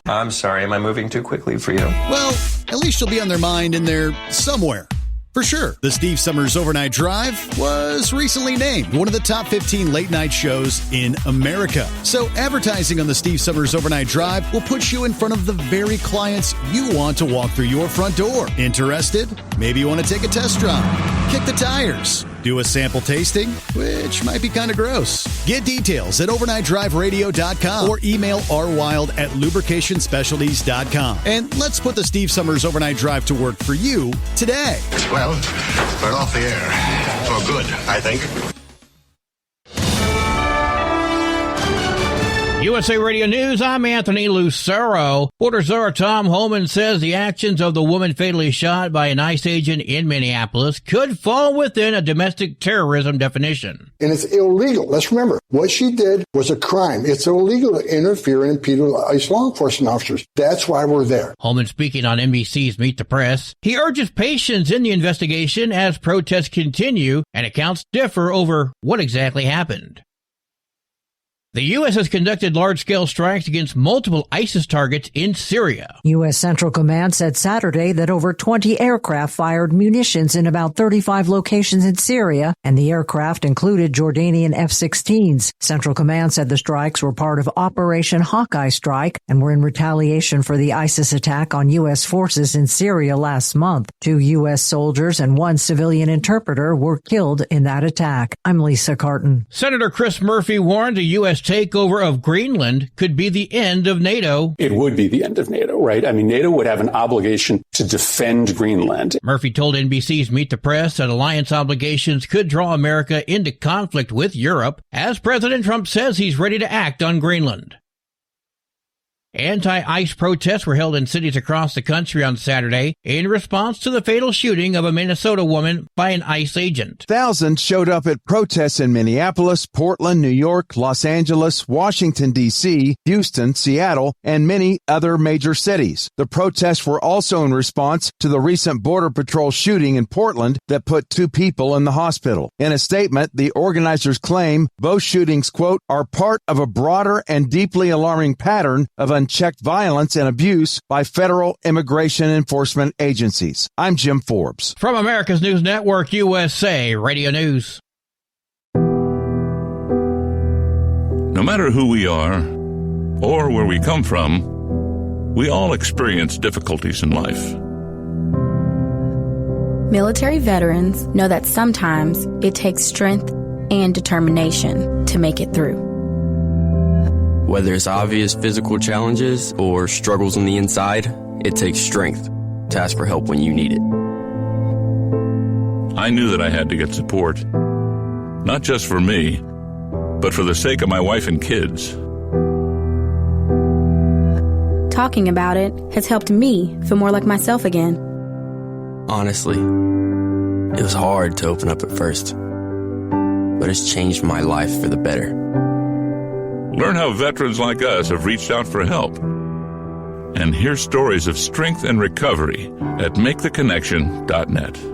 I'm sorry, am I moving too quickly for you? Well, at least you'll be on their mind in there somewhere. For sure, the Steve Summers Overnight Drive was recently named one of the top 15 late-night shows in America. So advertising on the Steve Summers Overnight Drive will put you in front of the very clients you want to walk through your front door. Interested? Maybe you want to take a test drive, kick the tires, do a sample tasting, which might be kind of gross. Get details at overnightdriveradio.com or email rwild@lubricationspecialties.com. And let's put the Steve Summers Overnight Drive to work for you today. Well, we're off the air. For good, I think. USA Radio News, I'm Anthony Lucero. Border Czar Tom Homan says the actions of the woman fatally shot by an ICE agent in Minneapolis could fall within a domestic terrorism definition. And it's illegal. Let's remember, what she did was a crime. It's illegal to interfere and impede ICE law enforcement officers. That's why we're there. Homan speaking on NBC's Meet the Press. He urges patience in the investigation as protests continue and accounts differ over what exactly happened. The U.S. has conducted large-scale strikes against multiple ISIS targets in Syria. U.S. Central Command said Saturday that over 20 aircraft fired munitions in about 35 locations in Syria, and the aircraft included Jordanian F-16s. Central Command said the strikes were part of Operation Hawkeye Strike and were in retaliation for the ISIS attack on U.S. forces in Syria last month. 2 U.S. soldiers and 1 civilian interpreter were killed in that attack. I'm Lisa Carton. Senator Chris Murphy warned a U.S. takeover of Greenland could be the end of NATO. It would be the end of NATO, right? I mean, NATO would have an obligation to defend Greenland. Murphy told NBC's Meet the Press that alliance obligations could draw America into conflict with Europe, as President Trump says he's ready to act on Greenland. Anti-ICE protests were held in cities across the country on Saturday in response to the fatal shooting of a Minnesota woman by an ICE agent. Thousands showed up at protests in Minneapolis, Portland, New York, Los Angeles, Washington, D.C., Houston, Seattle, and many other major cities. The protests were also in response to the recent Border Patrol shooting in Portland that put 2 people in the hospital. In a statement, the organizers claim both shootings, quote, are part of a broader and deeply alarming pattern of unchecked violence and abuse by federal immigration enforcement agencies. I'm Jim Forbes. From America's News Network, USA Radio News. No matter who we are or where we come from, we all experience difficulties in life. Military veterans know that sometimes it takes strength and determination to make it through. Whether it's obvious physical challenges or struggles on the inside, it takes strength to ask for help when you need it. I knew that I had to get support, not just for me, but for the sake of my wife and kids. Talking about it has helped me feel more like myself again. Honestly, it was hard to open up at first, but it's changed my life for the better. Learn how veterans like us have reached out for help. And hear stories of strength and recovery at MakeTheConnection.net.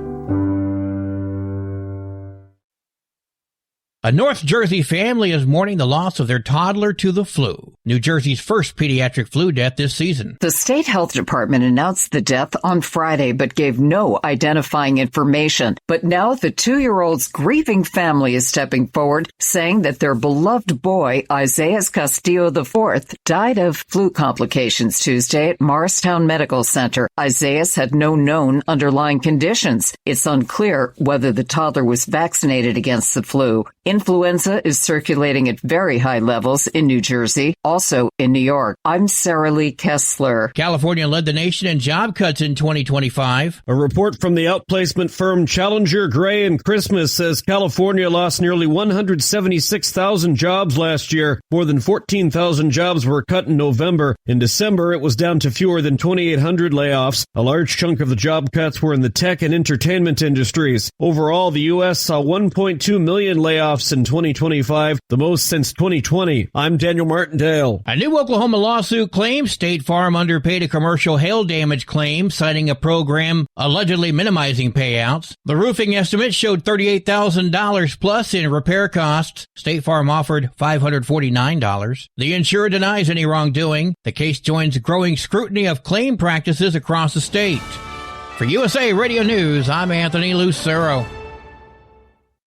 A North Jersey family is mourning the loss of their toddler to the flu. New Jersey's first pediatric flu death this season. The state health department announced the death on Friday, but gave no identifying information. But now the 2-year-old's grieving family is stepping forward, saying that their beloved boy, Isaias Castillo IV, died of flu complications Tuesday at Morristown Medical Center. Isaias had no known underlying conditions. It's unclear whether the toddler was vaccinated against the flu. Influenza is circulating at very high levels in New Jersey, also in New York. I'm Sarah Lee Kessler. California led the nation in job cuts in 2025. A report from the outplacement firm Challenger, Gray & Christmas says California lost nearly 176,000 jobs last year. More than 14,000 jobs were cut in November. In December, it was down to fewer than 2,800 layoffs. A large chunk of the job cuts were in the tech and entertainment industries. Overall, the U.S. saw 1.2 million layoffs in 2025, the most since 2020. I'm Daniel Martindale. A new Oklahoma lawsuit claims State Farm underpaid a commercial hail damage claim, citing a program allegedly minimizing payouts. The roofing estimate showed $38,000 plus in repair costs. State Farm offered $549. The insurer denies any wrongdoing. The case joins growing scrutiny of claim practices across the state. For USA Radio News, I'm Anthony Lucero.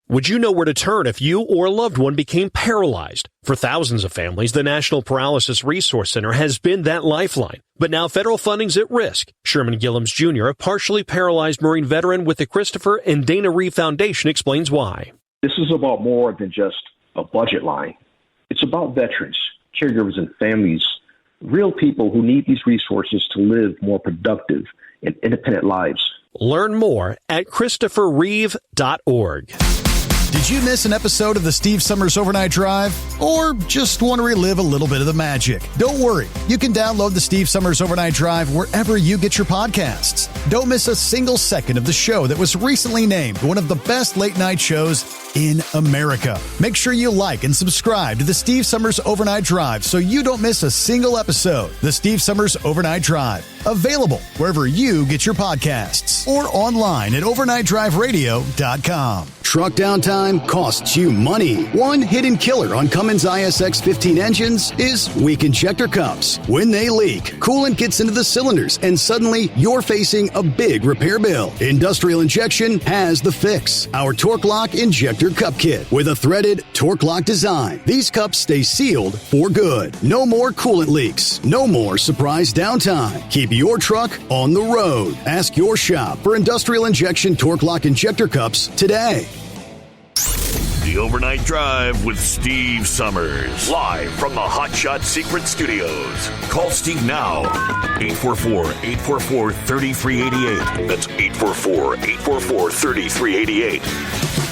Would you know where to turn if you or a loved one became paralyzed? For thousands of families, the National Paralysis Resource Center has been that lifeline. But now federal funding's at risk. Sherman Gillums Jr., a partially paralyzed Marine veteran with the Christopher and Dana Reeve Foundation, explains why. This is about more than just a budget line. It's about veterans, caregivers, and families, real people who need these resources to live more productive and independent lives. Learn more at ChristopherReeve.org. Did you miss an episode of the Steve Summers Overnight Drive? Or just want to relive a little bit of the magic? Don't worry. You can download the Steve Summers Overnight Drive wherever you get your podcasts. Don't miss a single second of the show that was recently named one of the best late night shows in America. Make sure you like and subscribe to the Steve Summers Overnight Drive so you don't miss a single episode. The Steve Summers Overnight Drive, available wherever you get your podcasts or online at overnightdriveradio.com. Truck downtime costs you money. One hidden killer on Cummins ISX 15 engines is weak injector cups. When they leak, coolant gets into the cylinders and suddenly you're facing a big repair bill. Industrial Injection has the fix. Our Torque Lock Injector Cup Kit with a threaded Torque Lock design. These cups stay sealed for good. No more coolant leaks. No more surprise downtime. Keep your truck on the road. Ask your shop for Industrial Injection Torque Lock Injector Cups today. The Overnight Drive with Steve Summers. Live from the Hot Shot Secret Studios. Call Steve now. 844-844-3388. That's 844-844-3388.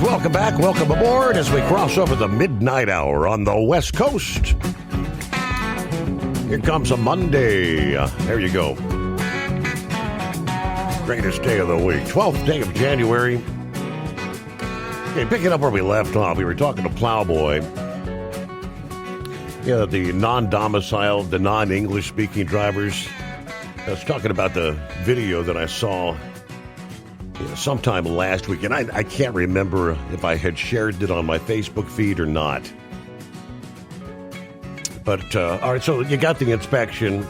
Welcome back. Welcome aboard as we cross over the midnight hour on the West Coast. Here comes a Monday. There you go. Greatest day of the week. 12th day of January. Okay, picking up where we left off, we were talking to Plowboy. Yeah, the non-domiciled, the non-English speaking drivers. I was talking about the video that I saw sometime last week, and I can't remember if I had shared it on my Facebook feed or not. But, all right, so you got the inspection.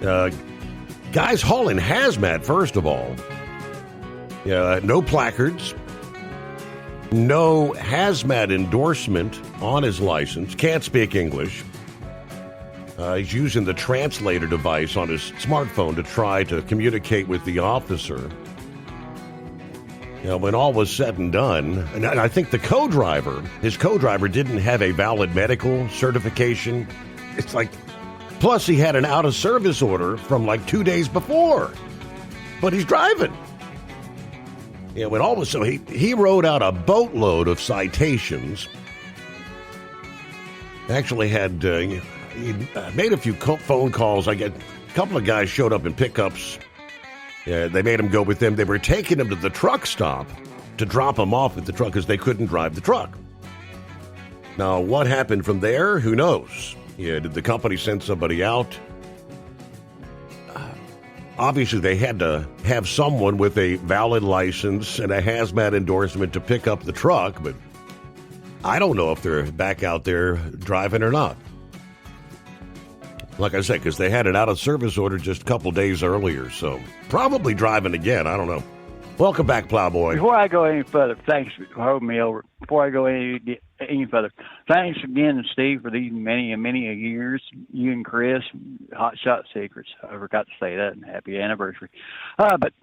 Guys hauling hazmat, first of all. No placards. No hazmat endorsement on his license. Can't speak English. He's using the translator device on his smartphone to try to communicate with the officer. When all was said and done, and I think his co-driver didn't have a valid medical certification. It's like, plus he had an out-of-service order from like 2 days before. But he's driving. When all was so, he wrote out a boatload of citations. Actually had... he made a few phone calls. A couple of guys showed up in pickups. They made him go with them. They were taking him to the truck stop to drop him off at the truck because they couldn't drive the truck. Now, what happened from there? Who knows? Did the company send somebody out? Obviously, they had to have someone with a valid license and a hazmat endorsement to pick up the truck, but I don't know if they're back out there driving or not. Like I said, because they had an out-of-service order just a couple days earlier, so probably driving again. I don't know. Welcome back, Plowboy. Before I go any further, thanks for holding me over. Before I go any further, thanks again, Steve, for these many and many years. You and Chris, Hot Shot Secrets. I forgot to say that, and happy anniversary. But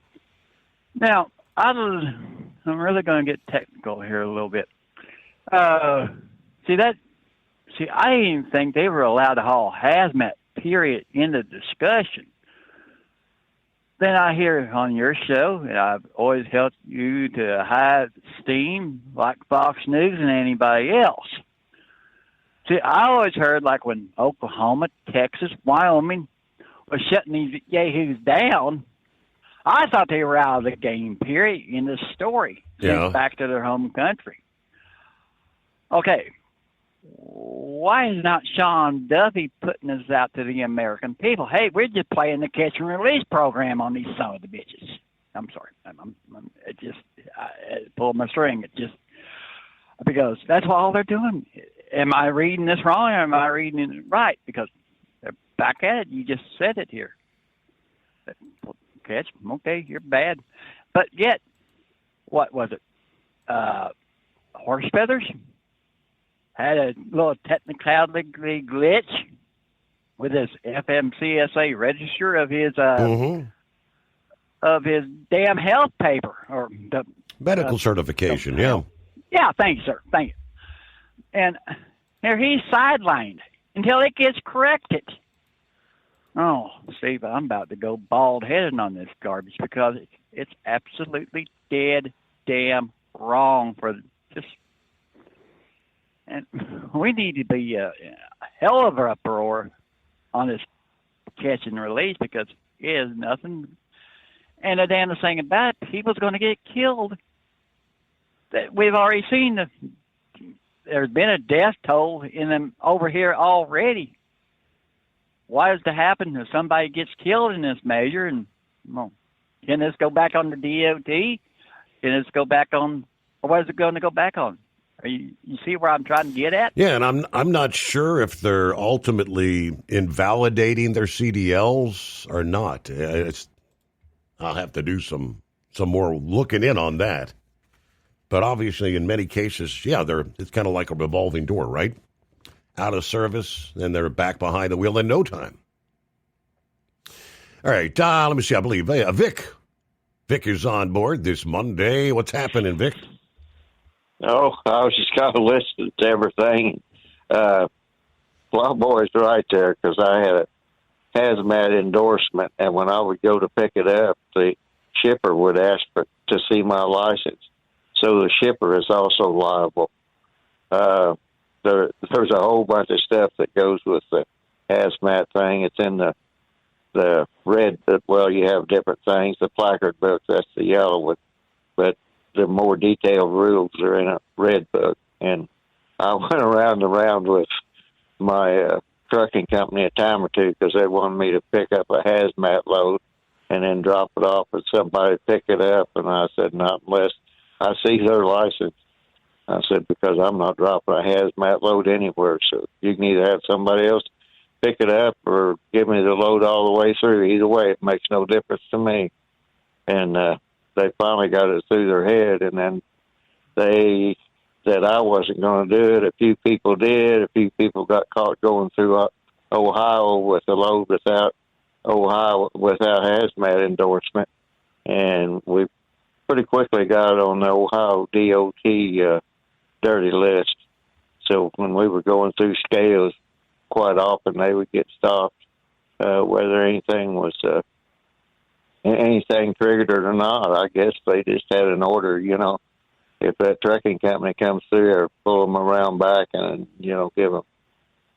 now, I'm really going to get technical here a little bit. I didn't even think they were allowed to haul hazmat, period, in the discussion. Then I hear on your show, and I've always held you to high esteem, like Fox News and anybody else. See, I always heard, like, when Oklahoma, Texas, Wyoming was shutting these yahoos down, I thought they were out of the game, period, in the story. Sent back to their home country. Okay. Why is not Sean Duffy putting this out to the American people? Hey, we're just playing the catch and release program on these son of the bitches. I'm sorry. I pulled my string. Because that's all they're doing. Am I reading this wrong or am I reading it right? Because they're back at it. You just said it here. Catch, okay, you're bad. But yet, what was it? Horse feathers? Had a little technicality glitch with his FMCSA register of his damn health paper or the medical certification. Yeah, thank you, sir. Thank you. And there he's sidelined until it gets corrected. Oh, Steve, I'm about to go bald-headed on this garbage because it's absolutely dead damn wrong for just And we need to be a hell of an uproar on this catch and release, because it is nothing. And the damnest thing about it, people's going to get killed. That we've already seen there's been a death toll in them over here already. Why does that happen if somebody gets killed in this measure? And well, can this go back on the DOT? Can this go back on, or what is it going to go back on? You see where I'm trying to get at? Yeah, and I'm not sure if they're ultimately invalidating their CDLs or not. I'll have to do some more looking in on that. But obviously, in many cases, yeah, it's kind of like a revolving door, right? Out of service, and they're back behind the wheel in no time. All right, let me see. I believe Vic. Vic is on board this Monday. What's happening, Vic? Oh, I was just kind of listening to everything. Plowboy's right there, because I had a hazmat endorsement, and when I would go to pick it up, the shipper would ask to see my license. So the shipper is also liable. There's a whole bunch of stuff that goes with the hazmat thing. It's in the red, well, you have different things. The placard book, that's the yellow one. But the more detailed rules are in a red book. And I went around with my trucking company a time or two, because they wanted me to pick up a hazmat load and then drop it off and somebody pick it up. And I said, not unless I see their license. I said, because I'm not dropping a hazmat load anywhere. So you can either have somebody else pick it up or give me the load all the way through. Either way, it makes no difference to me. And they finally got it through their head, and then they said I wasn't going to do it. A few people did. A few people got caught going through Ohio with a load without hazmat endorsement, and we pretty quickly got it on the Ohio DOT dirty list. So when we were going through scales, quite often they would get stopped, whether anything was anything triggered it or not. I guess they just had an order, if that trucking company comes through there, pull them around back and, give them,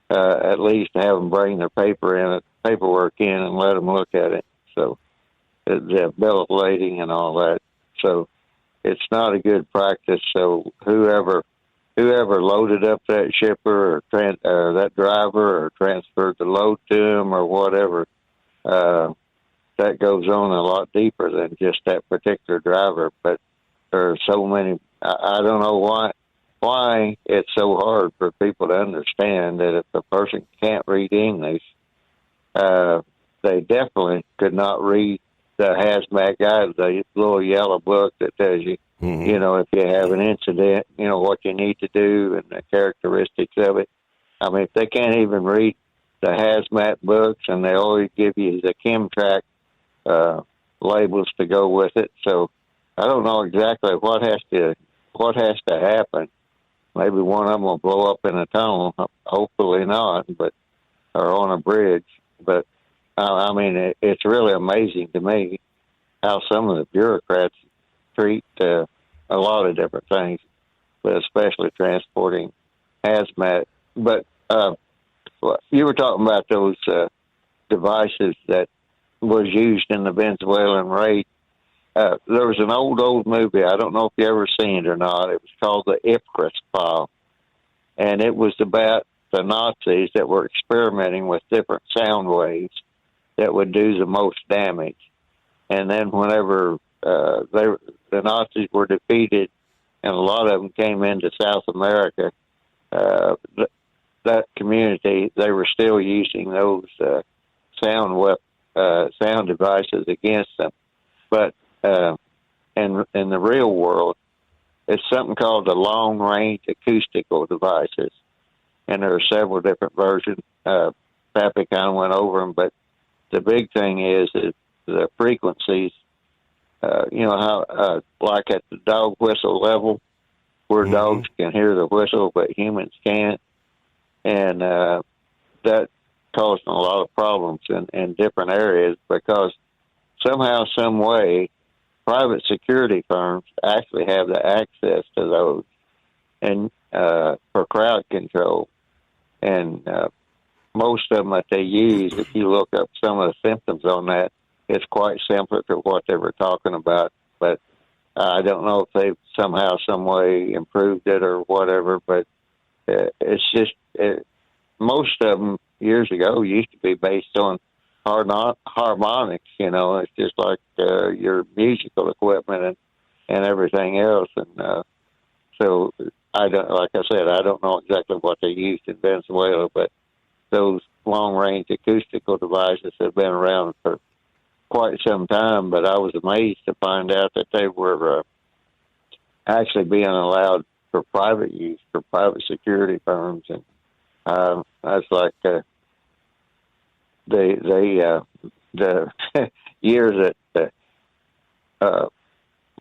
at least have them bring their paperwork in and let them look at it. So the bill of lading and all that. So it's not a good practice. So whoever loaded up that shipper or that driver or transferred the load to him or whatever, that goes on a lot deeper than just that particular driver. But there are so many. I don't know why it's so hard for people to understand that if a person can't read English, they definitely could not read the hazmat guide, the little yellow book that tells you, if you have an incident, what you need to do and the characteristics of it. I mean, if they can't even read the hazmat books, and they always give you the Chemtrack labels to go with it. So I don't know exactly what has to happen. Maybe one of them will blow up in a tunnel. Hopefully not, or on a bridge. But I mean, it's really amazing to me how some of the bureaucrats treat a lot of different things, but especially transporting hazmat. But you were talking about those devices that was used in the Venezuelan raid. There was an old movie. I don't know if you ever seen it or not. It was called the Icarus File, and it was about the Nazis that were experimenting with different sound waves that would do the most damage. And then whenever the Nazis were defeated, and a lot of them came into South America, that community, they were still using those sound devices against them. But in the real world, it's something called the long-range acoustical devices, and there are several different versions. Pappy kind of went over them, but the big thing is the frequencies. How like at the dog whistle level, where dogs can hear the whistle but humans can't, and that causing a lot of problems in different areas, because somehow, some way, private security firms actually have the access to those. And for crowd control. And most of them that they use, if you look up some of the symptoms on that, it's quite similar to what they were talking about. But I don't know if they've somehow, some way improved it or whatever, but it's just, most of them years ago used to be based on harmonics, it's just like your musical equipment and everything else. And so I don't know exactly what they used in Venezuela, but those long-range acoustical devices have been around for quite some time. But I was amazed to find out that they were actually being allowed for private use, for private security firms. And that's like the years that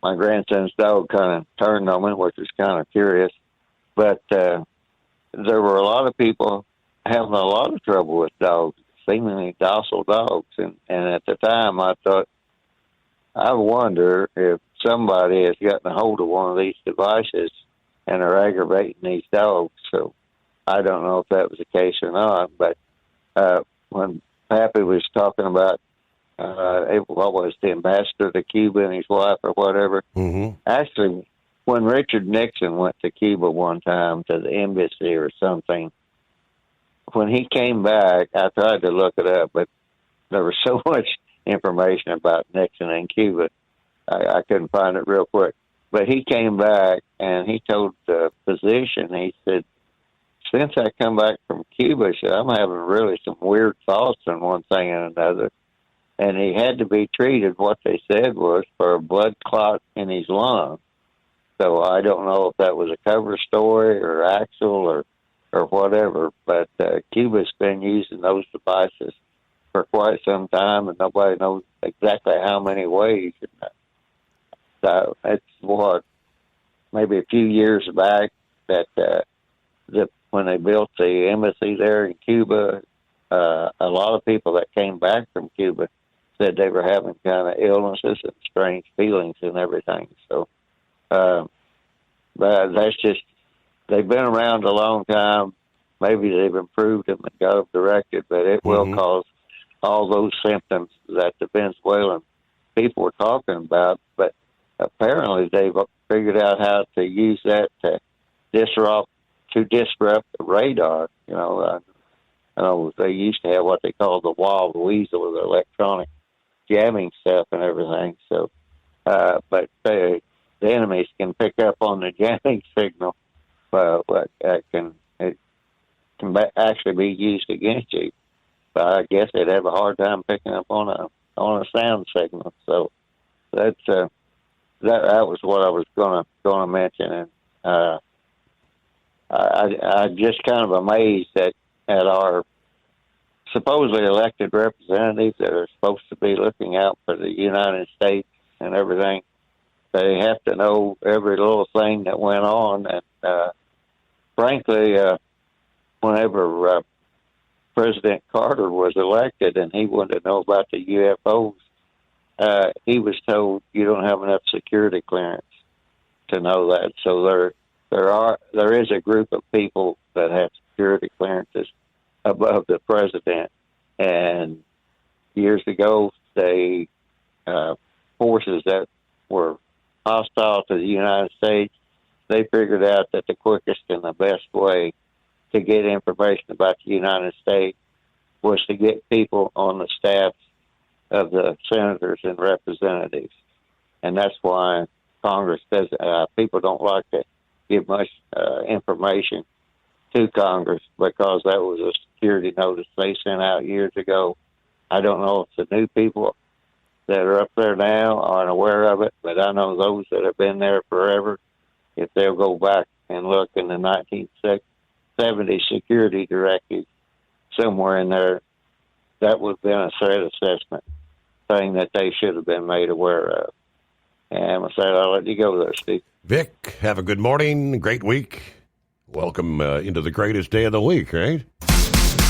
my grandson's dog kind of turned on me, which was kind of curious. But there were a lot of people having a lot of trouble with dogs, seemingly docile dogs. And at the time, I thought, I wonder if somebody has gotten a hold of one of these devices and are aggravating these dogs. So I don't know if that was the case or not. But when Pappy was talking about what was the ambassador to Cuba and his wife or whatever, actually, when Richard Nixon went to Cuba one time to the embassy or something, when he came back, I tried to look it up, but there was so much information about Nixon and Cuba, I couldn't find it real quick. But he came back and he told the physician, he said, since I come back from Cuba, he said, I'm having really some weird thoughts on one thing and another. And he had to be treated, what they said was, for a blood clot in his lung. So I don't know if that was a cover story or actual or whatever, but Cuba's been using those devices for quite some time, and nobody knows exactly how many ways. So it's maybe a few years back that when they built the embassy there in Cuba, a lot of people that came back from Cuba said they were having kind of illnesses and strange feelings and everything. So, but that's just, they've been around a long time. Maybe they've improved them and got them directed, but it will cause all those symptoms that the Venezuelan people were talking about. But apparently they've figured out how to use that to disrupt the radar. I know they used to have what they call the wild weasel, the electronic jamming stuff and everything. So, but the enemies can pick up on the jamming signal, but it can actually be used against you. But I guess they'd have a hard time picking up on a sound signal. So that's that was what I was gonna mention, and I just kind of amazed at our supposedly elected representatives that are supposed to be looking out for the United States and everything. They have to know every little thing that went on. And frankly, whenever President Carter was elected and he wanted to know about the UFOs, he was told you don't have enough security clearance to know that. So there is a group of people that have security clearances above the president. And years ago, they forces that were hostile to the United States, they figured out that the quickest and the best way to get information about the United States was to get people on the staffs of the senators and representatives. And that's why Congress does, people don't like to give much information to Congress, because that was a security notice they sent out years ago. I don't know if the new people that are up there now aren't aware of it, but I know those that have been there forever, if they'll go back and look in the 1970 security directive, somewhere in there, that would have been a threat assessment thing that they should have been made aware of. And I said, I'll let you go there, Steve. Vic, have a good morning, great week. Welcome into the greatest day of the week, right?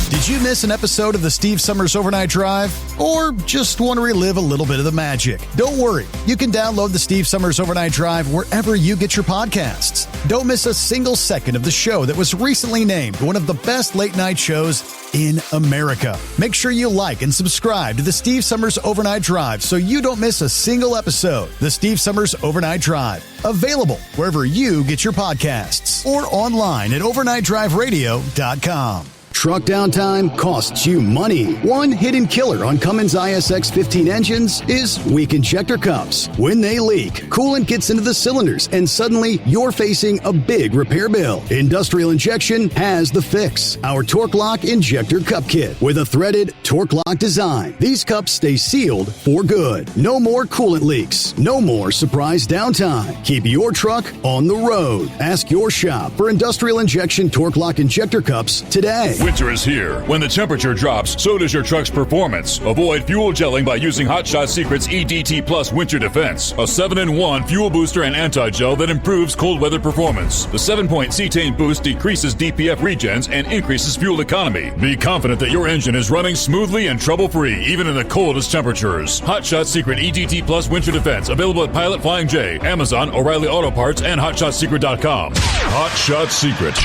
Did you miss an episode of the Steve Summers Overnight Drive? Or just want to relive a little bit of the magic? Don't worry. You can download the Steve Summers Overnight Drive wherever you get your podcasts. Don't miss a single second of the show that was recently named one of the best late-night shows in America. Make sure you like and subscribe to the Steve Summers Overnight Drive so you don't miss a single episode. The Steve Summers Overnight Drive. Available wherever you get your podcasts or online at overnightdriveradio.com. Truck downtime costs you money. One hidden killer on Cummins ISX 15 engines is weak injector cups. When they leak, coolant gets into the cylinders and suddenly you're facing a big repair bill. Industrial Injection has the fix. Our Torque Lock Injector Cup Kit with a threaded Torque Lock design. These cups stay sealed for good. No more coolant leaks. No more surprise downtime. Keep your truck on the road. Ask your shop for Industrial Injection Torque Lock Injector Cups today. Winter is here. When the temperature drops, so does your truck's performance. Avoid fuel gelling by using Hot Shot Secret's EDT Plus Winter Defense, a 7-in-1 fuel booster and anti-gel that improves cold weather performance. The 7-point cetane boost decreases DPF regens and increases fuel economy. Be confident that your engine is running smoothly and trouble-free, even in the coldest temperatures. Hot Shot Secret EDT Plus Winter Defense, available at Pilot Flying J, Amazon, O'Reilly Auto Parts, and HotShotSecret.com. Hot Shot Secret,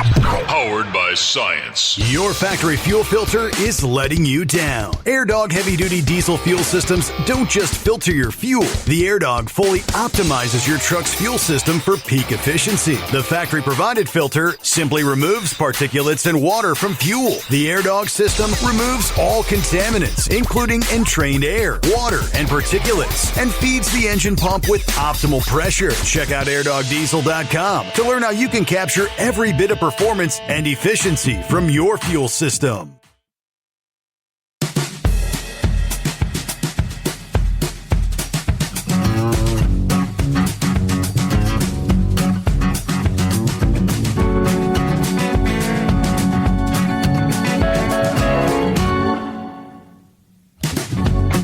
powered by science. Your factory fuel filter is letting you down. AirDog heavy-duty diesel fuel systems don't just filter your fuel. The AirDog fully optimizes your truck's fuel system for peak efficiency. The factory-provided filter simply removes particulates and water from fuel. The AirDog system removes all contaminants, including entrained air, water, and particulates, and feeds the engine pump with optimal pressure. Check out airdogdiesel.com to learn how you can capture every bit of performance and efficiency from your fuel system.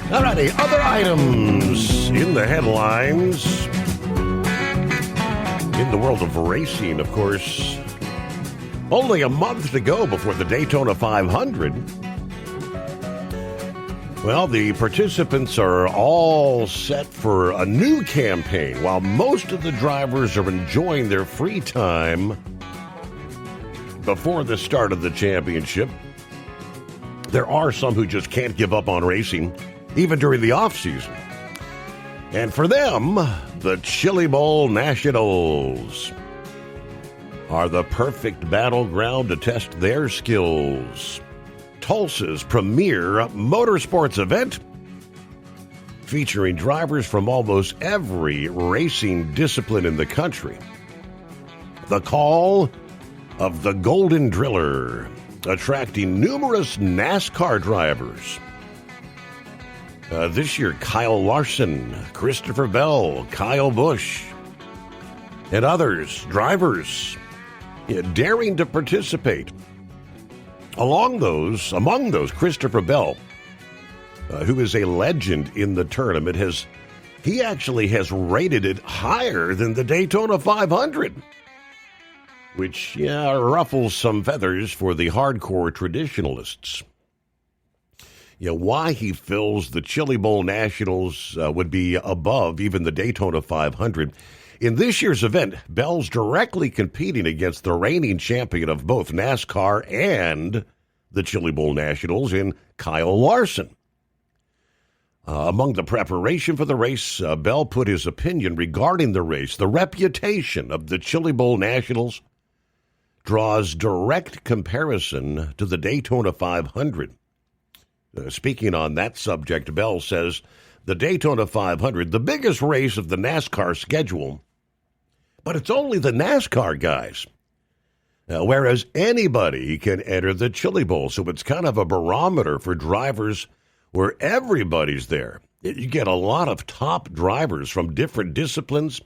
Alrighty, other items in the headlines. In the world of racing, of course, only a month to go before the Daytona 500. Well, the participants are all set for a new campaign, while most of the drivers are enjoying their free time before the start of the championship. There are some who just can't give up on racing, even during the off-season. And for them, the Chili Bowl Nationals are the perfect battleground to test their skills. Tulsa's premier motorsports event, featuring drivers from almost every racing discipline in the country. The call of the Golden Driller, attracting numerous NASCAR drivers. This year, Kyle Larson, Christopher Bell, Kyle Busch, and others, drivers, daring to participate. Among those, Christopher Bell, who is a legend in the tournament, he actually has rated it higher than the Daytona 500, which ruffles some feathers for the hardcore traditionalists. Why he feels the Chili Bowl Nationals would be above even the Daytona 500. In this year's event, Bell's directly competing against the reigning champion of both NASCAR and the Chili Bowl Nationals in Kyle Larson. Among the preparation for the race, Bell put his opinion regarding the race. The reputation of the Chili Bowl Nationals draws direct comparison to the Daytona 500. Speaking on that subject, Bell says the Daytona 500, the biggest race of the NASCAR schedule, but it's only the NASCAR guys. Whereas anybody can enter the Chili Bowl, so it's kind of a barometer for drivers where everybody's there. You get a lot of top drivers from different disciplines,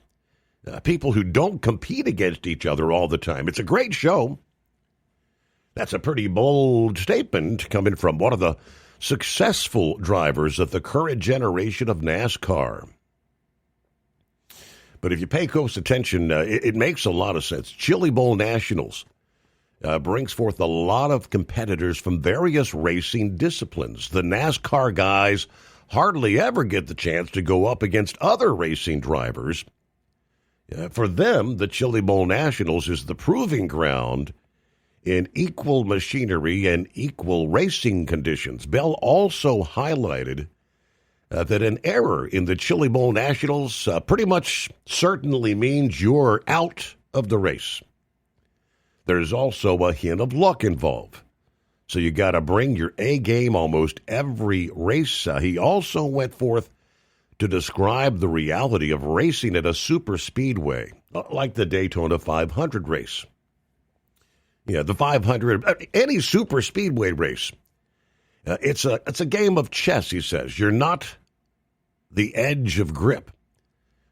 people who don't compete against each other all the time. It's a great show. That's a pretty bold statement coming from one of the successful drivers of the current generation of NASCAR. But if you pay close attention, it makes a lot of sense. Chili Bowl Nationals. brings forth a lot of competitors from various racing disciplines. The NASCAR guys hardly ever get the chance to go up against other racing drivers. For them, the Chili Bowl Nationals is the proving ground in equal machinery and equal racing conditions. Bell also highlighted that an error in the Chili Bowl Nationals pretty much certainly means you're out of the race. There's also a hint of luck involved. So you got to bring your A game almost every race. He also went forth to describe the reality of racing at a super speedway, like the Daytona 500 race. Yeah, the 500, any super speedway race. It's a game of chess, he says. You're not the edge of grip,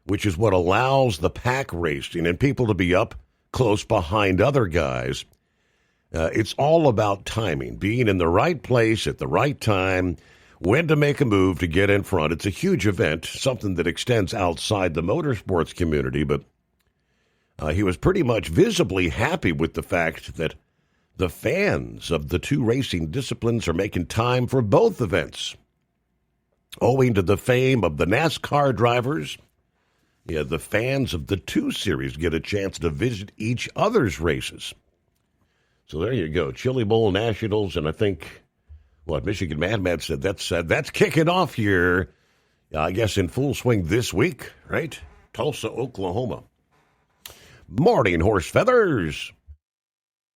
which is what allows the pack racing and people to be up close behind other guys. It's all about timing, being in the right place at the right time, when to make a move to get in front. It's a huge event, something that extends outside the motorsports community, but he was pretty much visibly happy with the fact that the fans of the two racing disciplines are making time for both events. Owing to the fame of the NASCAR drivers, the fans of the two series get a chance to visit each other's races. So there you go, Chili Bowl Nationals, and I think what Michigan Mad said, that's kicking off here, I guess, in full swing this week, right? Tulsa, Oklahoma. Morning, Horse Feathers.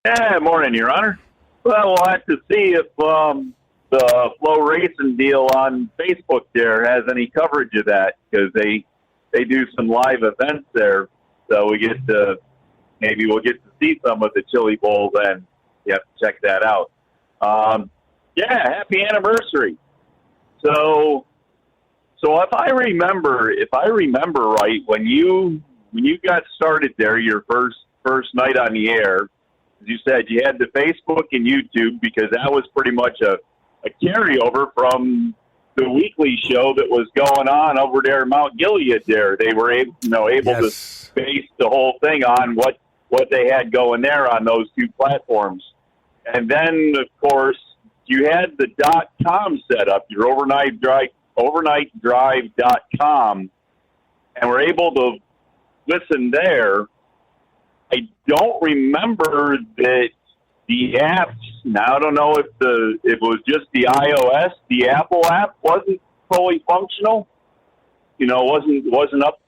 Yeah, morning, Your Honor. Well, we'll have to see if the Flow Racing deal on Facebook there has any coverage of that, because they do some live events there, so maybe we'll get to see some of the Chili Bowl then. You have to check that out. Happy anniversary. So if I remember right, when you got started there, your first night on the air, as you said, you had the Facebook and YouTube, because that was pretty much a carryover from the weekly show that was going on over there in Mount Gilead there. They were able Yes. to base the whole thing on what they had going there on those two platforms. And then, of course, you had the .com set up, your overnightdrive.com, and were able to listen there. I don't remember that the apps, now I don't know if it was just the iOS, the Apple app wasn't fully functional, wasn't up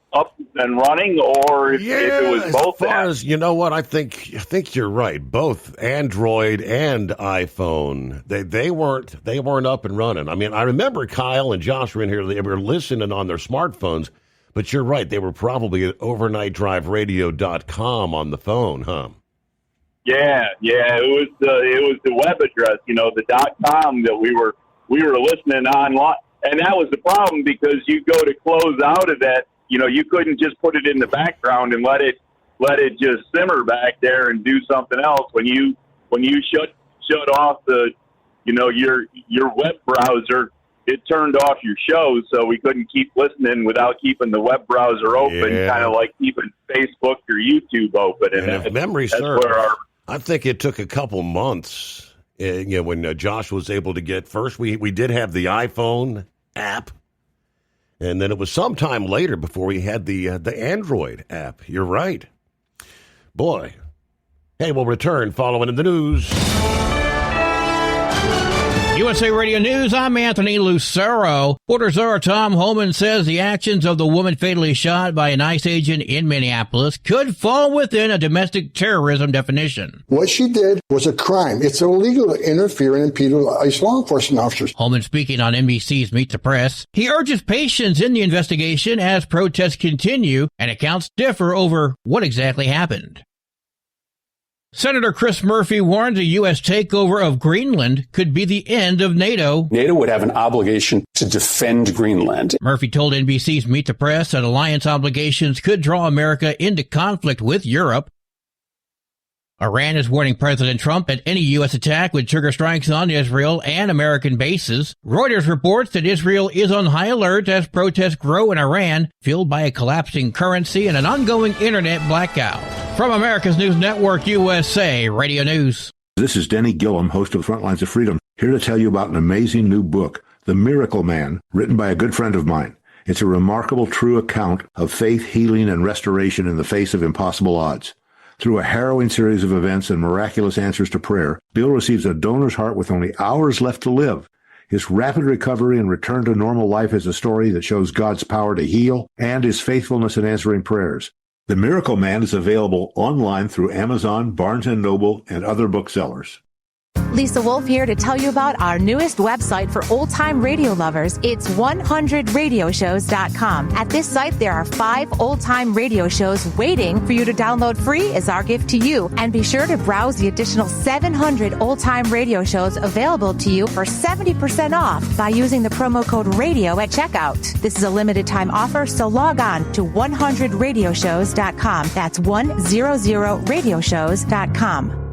and running, or if it was both. As far as, you know what, I think you're right. Both Android and iPhone, they weren't up and running. I mean, I remember Kyle and Josh were in here, they were listening on their smartphones, but you're right, they were probably at overnightdriveradio.com on the phone, huh? Yeah, it was the web address, the .com that we were listening online, and that was the problem, because you go to close out of that, you couldn't just put it in the background and let it just simmer back there and do something else. When you shut off the your web browser, it turned off your show, so we couldn't keep listening without keeping the web browser open, kind of like keeping Facebook or YouTube open. And if memory serves, I think it took a couple months. When Josh was able to get first, we did have the iPhone app, and then it was sometime later before we had the Android app. You're right, boy. Hey, we'll return following in the news. USA Radio News, I'm Anthony Lucero. Border Czar Tom Homan says the actions of the woman fatally shot by an ICE agent in Minneapolis could fall within a domestic terrorism definition. What she did was a crime. It's illegal to interfere and impede ICE law enforcement officers. Homan speaking on NBC's Meet the Press. He urges patience in the investigation as protests continue and accounts differ over what exactly happened. Senator Chris Murphy warned a U.S. takeover of Greenland could be the end of NATO. NATO would have an obligation to defend Greenland. Murphy told NBC's Meet the Press that alliance obligations could draw America into conflict with Europe. Iran is warning President Trump that any U.S. attack would trigger strikes on Israel and American bases. Reuters reports that Israel is on high alert as protests grow in Iran, fueled by a collapsing currency and an ongoing internet blackout. From America's News Network, USA Radio News. This is Denny Gillum, host of Frontlines of Freedom, here to tell you about an amazing new book, The Miracle Man, written by a good friend of mine. It's a remarkable, true account of faith, healing, and restoration in the face of impossible odds. Through a harrowing series of events and miraculous answers to prayer, Bill receives a donor's heart with only hours left to live. His rapid recovery and return to normal life is a story that shows God's power to heal and his faithfulness in answering prayers. The Miracle Man is available online through Amazon, Barnes & Noble, and other booksellers. Lisa Wolf here to tell you about our newest website for old-time radio lovers. It's 100radioshows.com. At this site, there are 5 old-time radio shows waiting for you to download free as our gift to you. And be sure to browse the additional 700 old-time radio shows available to you for 70% off by using the promo code RADIO at checkout. This is a limited-time offer, so log on to 100radioshows.com. That's 100radioshows.com.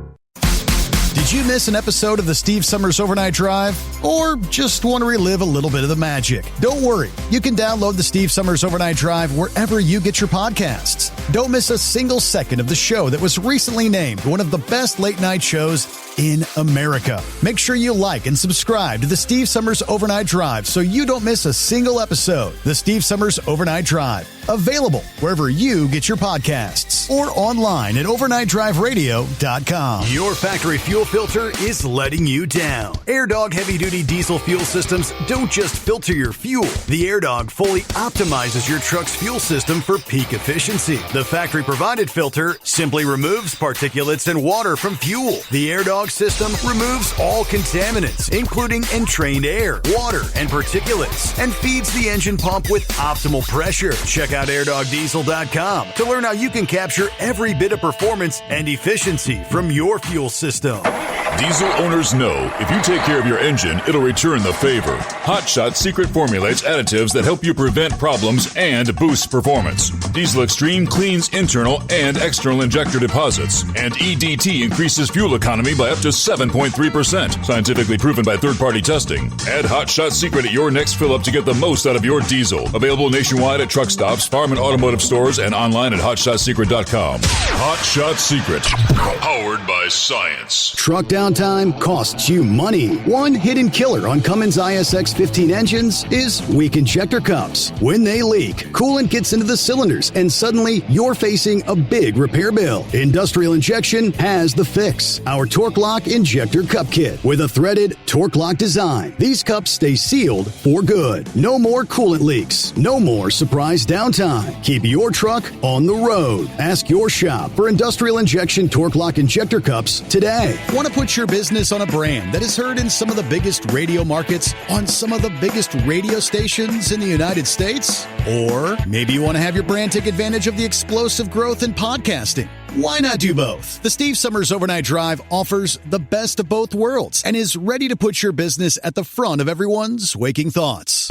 Did you miss an episode of the Steve Summers Overnight Drive? Or just want to relive a little bit of the magic? Don't worry. You can download the Steve Summers Overnight Drive wherever you get your podcasts. Don't miss a single second of the show that was recently named one of the best late-night shows in America. Make sure you like and subscribe to the Steve Summers Overnight Drive so you don't miss a single episode. The Steve Summers Overnight Drive. Available wherever you get your podcasts or online at overnightdriveradio.com. Your factory fuel filter is letting you down. AirDog heavy-duty diesel fuel systems don't just filter your fuel. The AirDog fully optimizes your truck's fuel system for peak efficiency. The factory-provided filter simply removes particulates and water from fuel. The AirDog system removes all contaminants, including entrained air, water, and particulates, and feeds the engine pump with optimal pressure. Check out airdogdiesel.com to learn how you can capture every bit of performance and efficiency from your fuel system. Diesel owners know if you take care of your engine, it'll return the favor. Hot Shot secret formulates additives that help you prevent problems and boost performance. Diesel Extreme cleans internal and external injector deposits, and EDT increases fuel economy by up to 7.3%, scientifically proven by third-party testing. Add Hot Shot secret at your next fill-up to get the most out of your diesel. Available nationwide at truck stops, farm and automotive stores, and online at hotshotsecret.com. Hot Shot Secret, powered by science. Truck downtime costs you money. One hidden killer on Cummins ISX-15 engines is weak injector cups. When they leak, coolant gets into the cylinders, and suddenly you're facing a big repair bill. Industrial Injection has the fix. Our Torque Lock Injector Cup Kit with a threaded Torque Lock design. These cups stay sealed for good. No more coolant leaks. No more surprise downtime. Keep your truck on the road. Ask your shop for Industrial Injection Torque Lock Injector Cups today. Want to put your business on a brand that is heard in some of the biggest radio markets on some of the biggest radio stations in the United States? Or maybe you want to have your brand take advantage of the explosive growth in podcasting. Why not do both? The Steve Summers Overnight Drive offers the best of both worlds and is ready to put your business at the front of everyone's waking thoughts.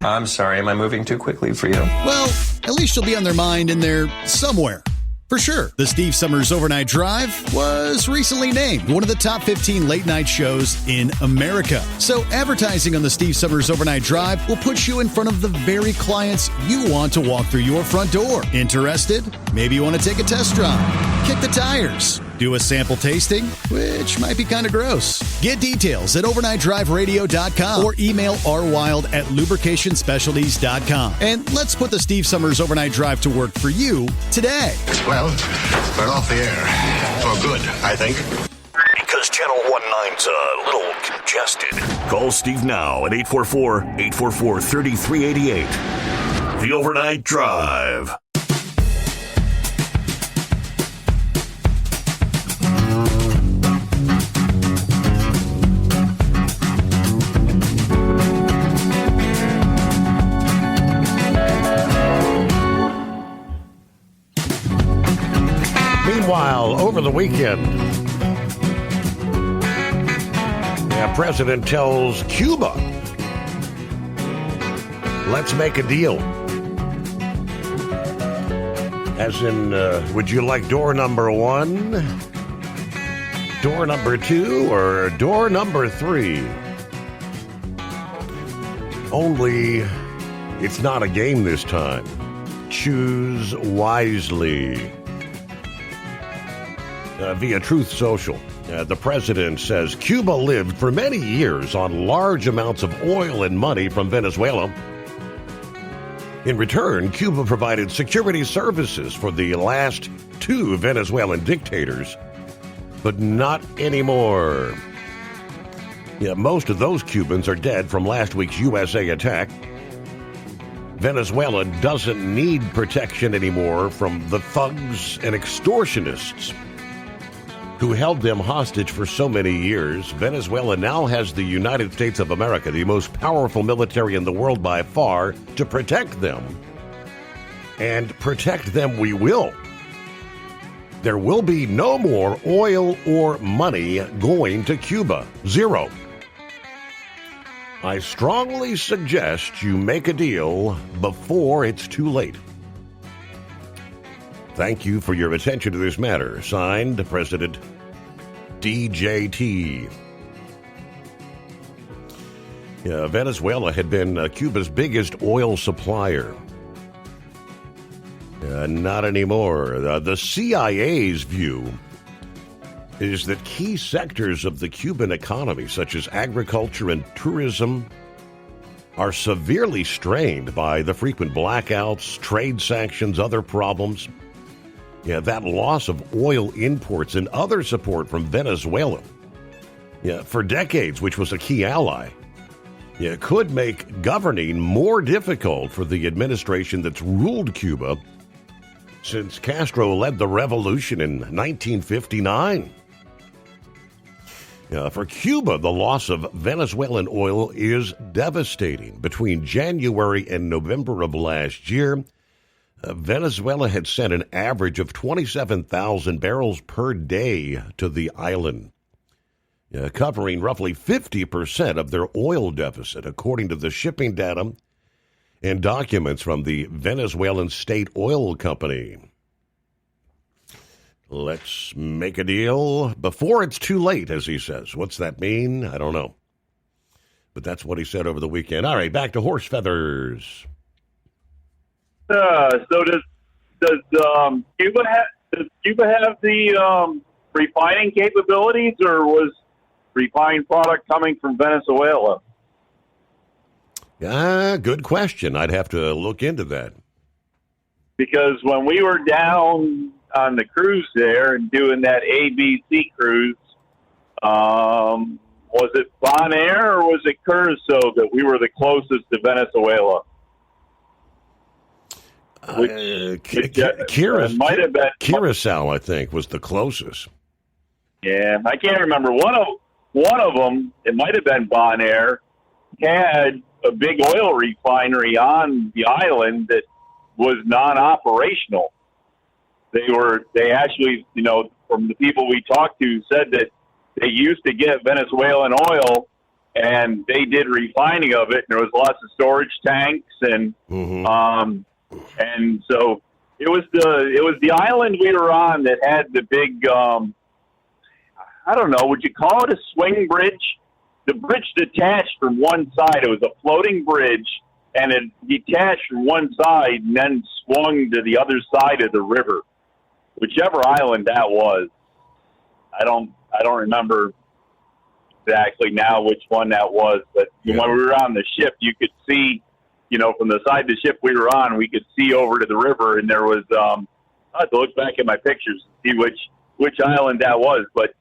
I'm sorry, am I moving too quickly for you? Well, at least you'll be on their mind in there somewhere. For sure, the Steve Summers Overnight Drive was recently named one of the top 15 late-night shows in America. So advertising on the Steve Summers Overnight Drive will put you in front of the very clients you want to walk through your front door. Interested? Maybe you want to take a test drive, kick the tires, do a sample tasting, which might be kind of gross. Get details at overnightdriveradio.com or email rwild@lubricationspecialties.com. And let's put the Steve Summers Overnight Drive to work for you today. Well, we're off the air. For good, I think. Because Channel 19's a little congested. Call Steve now at 844-844-3388. The Overnight Drive. Meanwhile, over the weekend, the president tells Cuba, let's make a deal. As in, would you like door number 1, door number 2, or door number 3? Only it's not a game this time. Choose wisely. via Truth Social. The president says Cuba lived for many years on large amounts of oil and money from Venezuela. In return, Cuba provided security services for the last 2 Venezuelan dictators, but not anymore. Most of those Cubans are dead from last week's USA attack. Venezuela doesn't need protection anymore from the thugs and extortionists who held them hostage for so many years. Venezuela now has the United States of America, the most powerful military in the world by far, to protect them. And protect them we will. There will be no more oil or money going to Cuba. 0. I strongly suggest you make a deal before it's too late. Thank you for your attention to this matter. Signed, President DJT. Venezuela had been Cuba's biggest oil supplier. Not anymore. The CIA's view is that key sectors of the Cuban economy, such as agriculture and tourism, are severely strained by the frequent blackouts, trade sanctions, other problems. That loss of oil imports and other support from Venezuela, for decades, which was a key ally, could make governing more difficult for the administration that's ruled Cuba since Castro led the revolution in 1959. For Cuba, the loss of Venezuelan oil is devastating. Between January and November of last year, Venezuela had sent an average of 27,000 barrels per day to the island, covering roughly 50% of their oil deficit, according to the shipping data and documents from the Venezuelan State Oil Company. Let's make a deal before it's too late, as he says. What's that mean? I don't know. But that's what he said over the weekend. All right, back to horse feathers. So does Cuba have the refining capabilities, or was refined product coming from Venezuela? Good question. I'd have to look into that. Because when we were down on the cruise there and doing that ABC cruise, was it Bonaire or was it Curacao that we were the closest to Venezuela? Might have been Curacao, I think, was the closest. Yeah, I can't remember. One of them, it might have been Bonaire, had a big oil refinery on the island that was non-operational. They actually, from the people we talked to, said that they used to get Venezuelan oil and they did refining of it, and there was lots of storage tanks and and so it was the island we were on that had the big I don't know, would you call it a swing bridge? The bridge detached from one side. It was a floating bridge, and it detached from one side and then swung to the other side of the river, whichever island that was. I don't remember exactly now which one that was, but when we were on the ship, you could see, from the side of the ship we were on, we could see over to the river, and there was, I have to look back at my pictures to see which island that was, but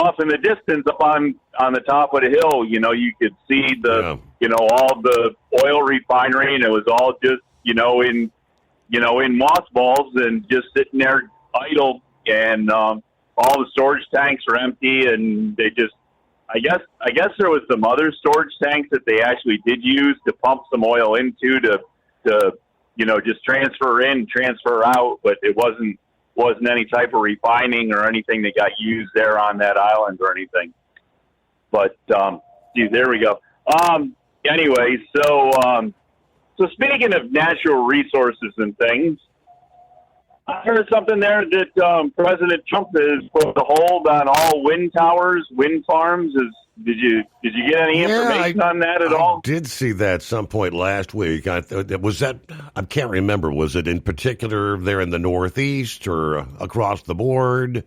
off in the distance up on the top of the hill, you could see all the oil refinery, and it was all just, in mothballs and just sitting there idle, and all the storage tanks were empty, and they just, I guess there was some other storage tanks that they actually did use to pump some oil into to just transfer in, transfer out, but it wasn't any type of refining or anything that got used there on that island or anything. But there we go. Anyway, so speaking of natural resources and things, I heard something there that President Trump has put a hold on all wind towers, wind farms. Did you get any information on that at all? I did see that at some point last week. I can't remember. Was it in particular there in the Northeast or across the board?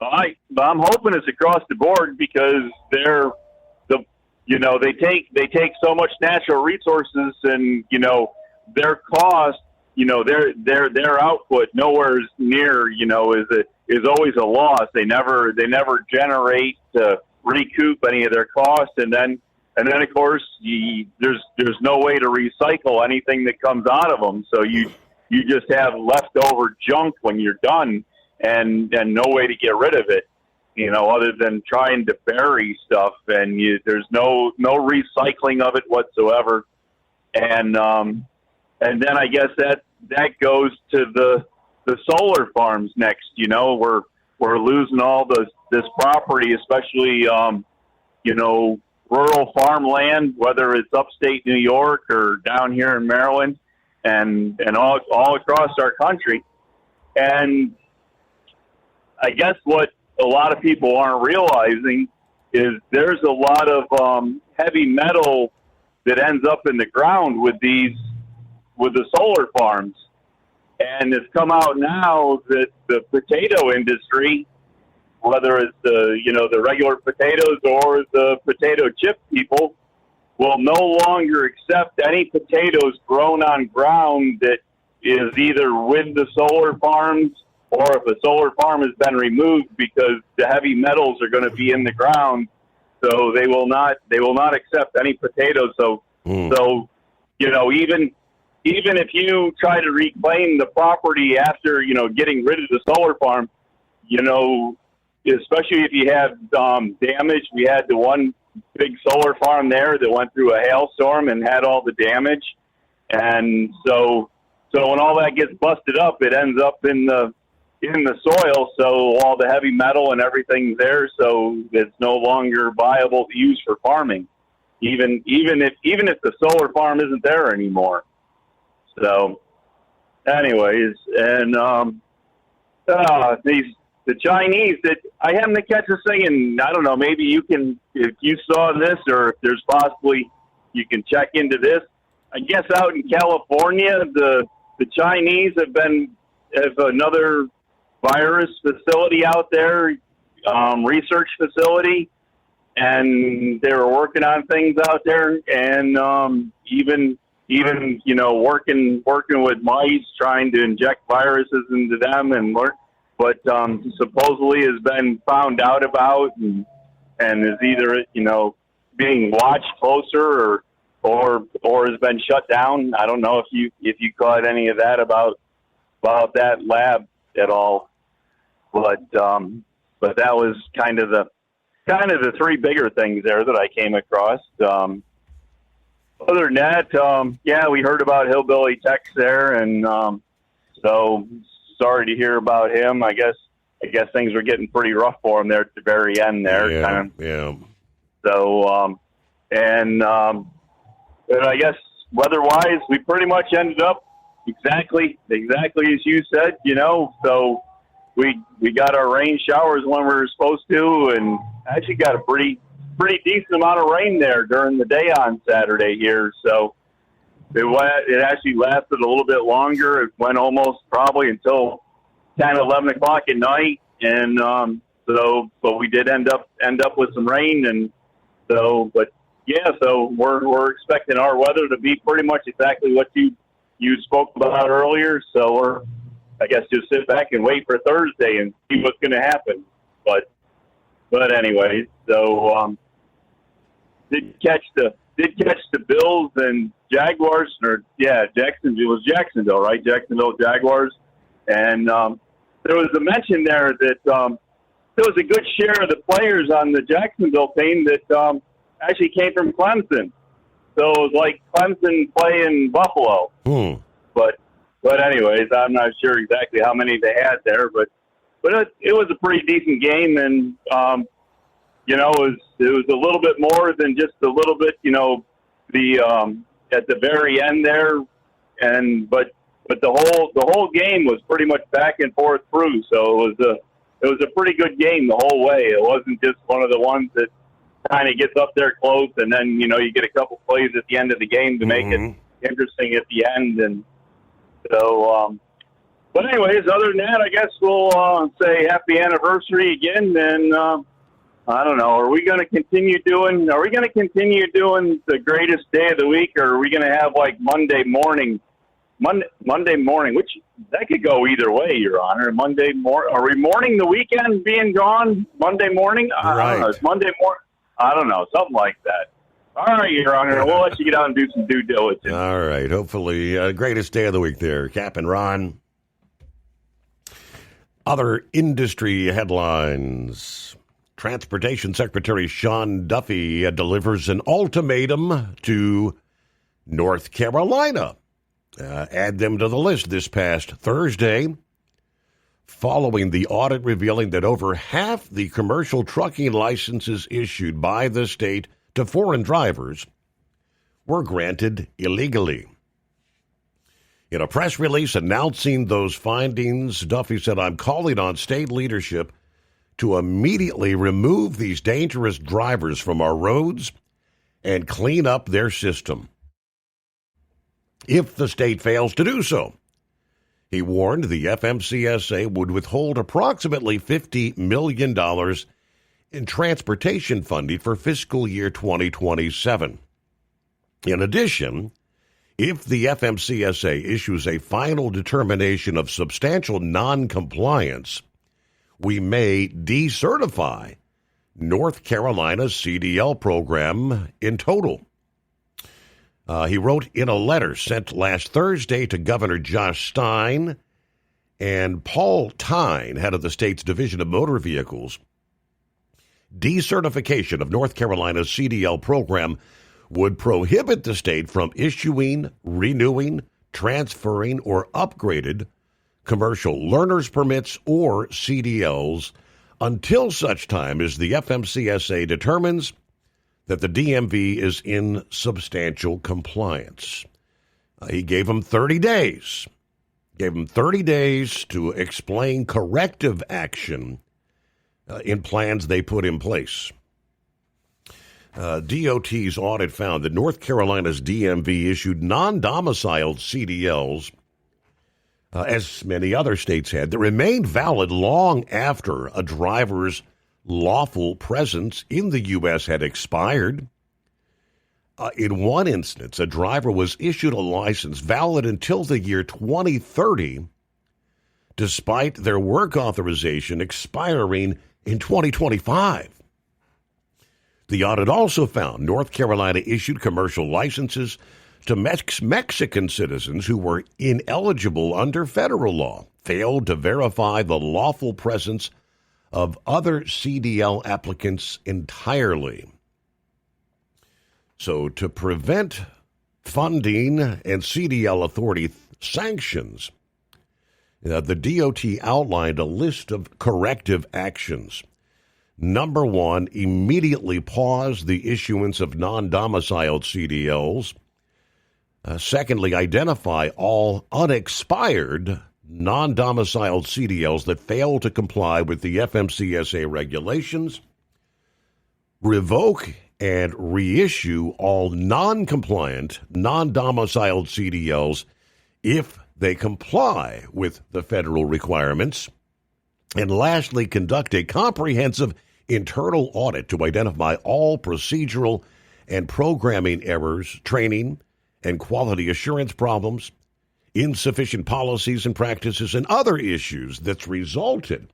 I'm hoping it's across the board because they take so much natural resources, and their cost, their output nowhere near is always a loss. They never generate to recoup any of their costs, and then of course there's no way to recycle anything that comes out of them. So you just have leftover junk when you're done, and no way to get rid of it, other than trying to bury stuff, and there's no recycling of it whatsoever. And then I guess that goes to the solar farms next. We're losing all this property, especially rural farmland, whether it's upstate New York or down here in Maryland, and all across our country. And I guess what a lot of people aren't realizing is there's a lot of heavy metal that ends up in the ground with the solar farms. And it's come out now that the potato industry, whether it's the regular potatoes or the potato chip people, will no longer accept any potatoes grown on ground that is either with the solar farms, or if a solar farm has been removed, because the heavy metals are going to be in the ground. So they will not accept any potatoes. So even if you try to reclaim the property after getting rid of the solar farm, especially if you have damage. We had the one big solar farm there that went through a hailstorm and had all the damage, and so when all that gets busted up, it ends up in the soil. So all the heavy metal and everything's there, so it's no longer viable to use for farming, even if the solar farm isn't there anymore. So, anyways, and the Chinese that I happened to catch us saying, I don't know, maybe you can, if you saw this, or if there's possibly you can check into this. I guess out in California, the Chinese have another virus facility out there, research facility, and they were working on things out there, and even working with mice, trying to inject viruses into them, but supposedly has been found out about and is either being watched closer or has been shut down. I don't know if you caught any of that about that lab at all, but that was kind of the three bigger things there that I came across. Other than that, we heard about Hillbilly Tex there, and so sorry to hear about him. I guess things were getting pretty rough for him there at the very end there. Yeah. So, but I guess weather-wise, we pretty much ended up exactly as you said. So we got our rain showers when we were supposed to, and actually got a pretty decent amount of rain there during the day on Saturday here. So it actually lasted a little bit longer. It went almost probably until 10, 11 o'clock at night. And but we did end up with some rain. And so we're expecting our weather to be pretty much exactly what you spoke about earlier. So we're, I guess, just sit back and wait for Thursday and see what's going to happen. But anyway, so did catch the Bills and Jaguars, Jacksonville, right? Jacksonville Jaguars, and there was a mention there that there was a good share of the players on the Jacksonville team that actually came from Clemson. So it was like Clemson playing Buffalo. But anyways, I'm not sure exactly how many they had there, but it was a pretty decent game, and it was a little bit more than just a little bit, the at the very end there, but the whole game was pretty much back and forth through. So it was a pretty good game the whole way. It wasn't just one of the ones that kind of gets up there close, and then you get a couple plays at the end of the game to make it interesting at the end. And so But anyways, other than that, I guess we'll say happy anniversary again. And I don't know, are we going to continue doing the greatest day of the week, or are we going to have like Monday morning, which that could go either way, Your Honor. Are we mourning the weekend being gone Monday morning? Right. I don't know. It's Monday morning. I don't know, something like that. All right, Your Honor. We'll let you get out and do some due diligence. All right. Hopefully, greatest day of the week there, Cap and Ron. Other industry headlines. Transportation Secretary Sean Duffy delivers an ultimatum to North Carolina. Add them to the list this past Thursday, following the audit revealing that over half the commercial trucking licenses issued by the state to foreign drivers were granted illegally. In a press release announcing those findings, Duffy said, "I'm calling on state leadership to immediately remove these dangerous drivers from our roads and clean up their system. If the state fails to do so," he warned the FMCSA would withhold approximately $50 million in transportation funding for fiscal year 2027. In addition, if the FMCSA issues a final determination of substantial noncompliance, we may decertify North Carolina's CDL program in total. He wrote in a letter sent last Thursday to Governor Josh Stein and Paul Tyne, head of the state's Division of Motor Vehicles, decertification of North Carolina's CDL program would prohibit the state from issuing, renewing, transferring, or upgraded commercial learner's permits or CDLs until such time as the FMCSA determines that the DMV is in substantial compliance. He gave them 30 days. Gave them 30 days to explain corrective action in plans they put in place. DOT's audit found that North Carolina's DMV issued non-domiciled CDLs, as many other states had, that remained valid long after a driver's lawful presence in the U.S. had expired. In one instance, a driver was issued a license valid until the year 2030, despite their work authorization expiring in 2025. The audit also found North Carolina issued commercial licenses to Mexican citizens who were ineligible under federal law, failed to verify the lawful presence of other CDL applicants entirely. So to prevent funding and CDL authority sanctions, the DOT outlined a list of corrective actions. Number one, immediately pause the issuance of non-domiciled CDLs. Secondly, identify all unexpired non-domiciled CDLs that fail to comply with the FMCSA regulations. Revoke and reissue all non-compliant, non-domiciled CDLs if they comply with the federal requirements. And lastly, conduct a comprehensive internal audit to identify all procedural and programming errors, training and quality assurance problems, insufficient policies and practices, and other issues that's resulted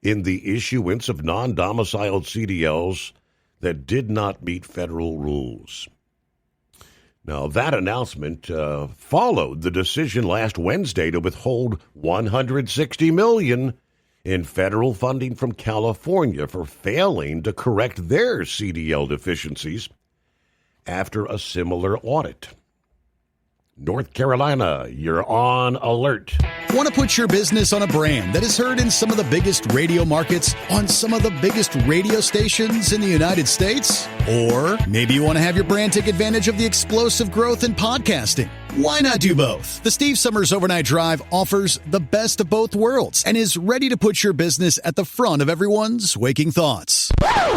in the issuance of non-domiciled CDLs that did not meet federal rules. Now, that announcement followed the decision last Wednesday to withhold $160 million in federal funding from California for failing to correct their CDL deficiencies after a similar audit. North Carolina, you're on alert. Want to put your business on a brand that is heard in some of the biggest radio markets on some of the biggest radio stations in the United States? Or maybe you want to have your brand take advantage of the explosive growth in podcasting. Why not do both? The Steve Summers Overnight Drive offers the best of both worlds and is ready to put your business at the front of everyone's waking thoughts.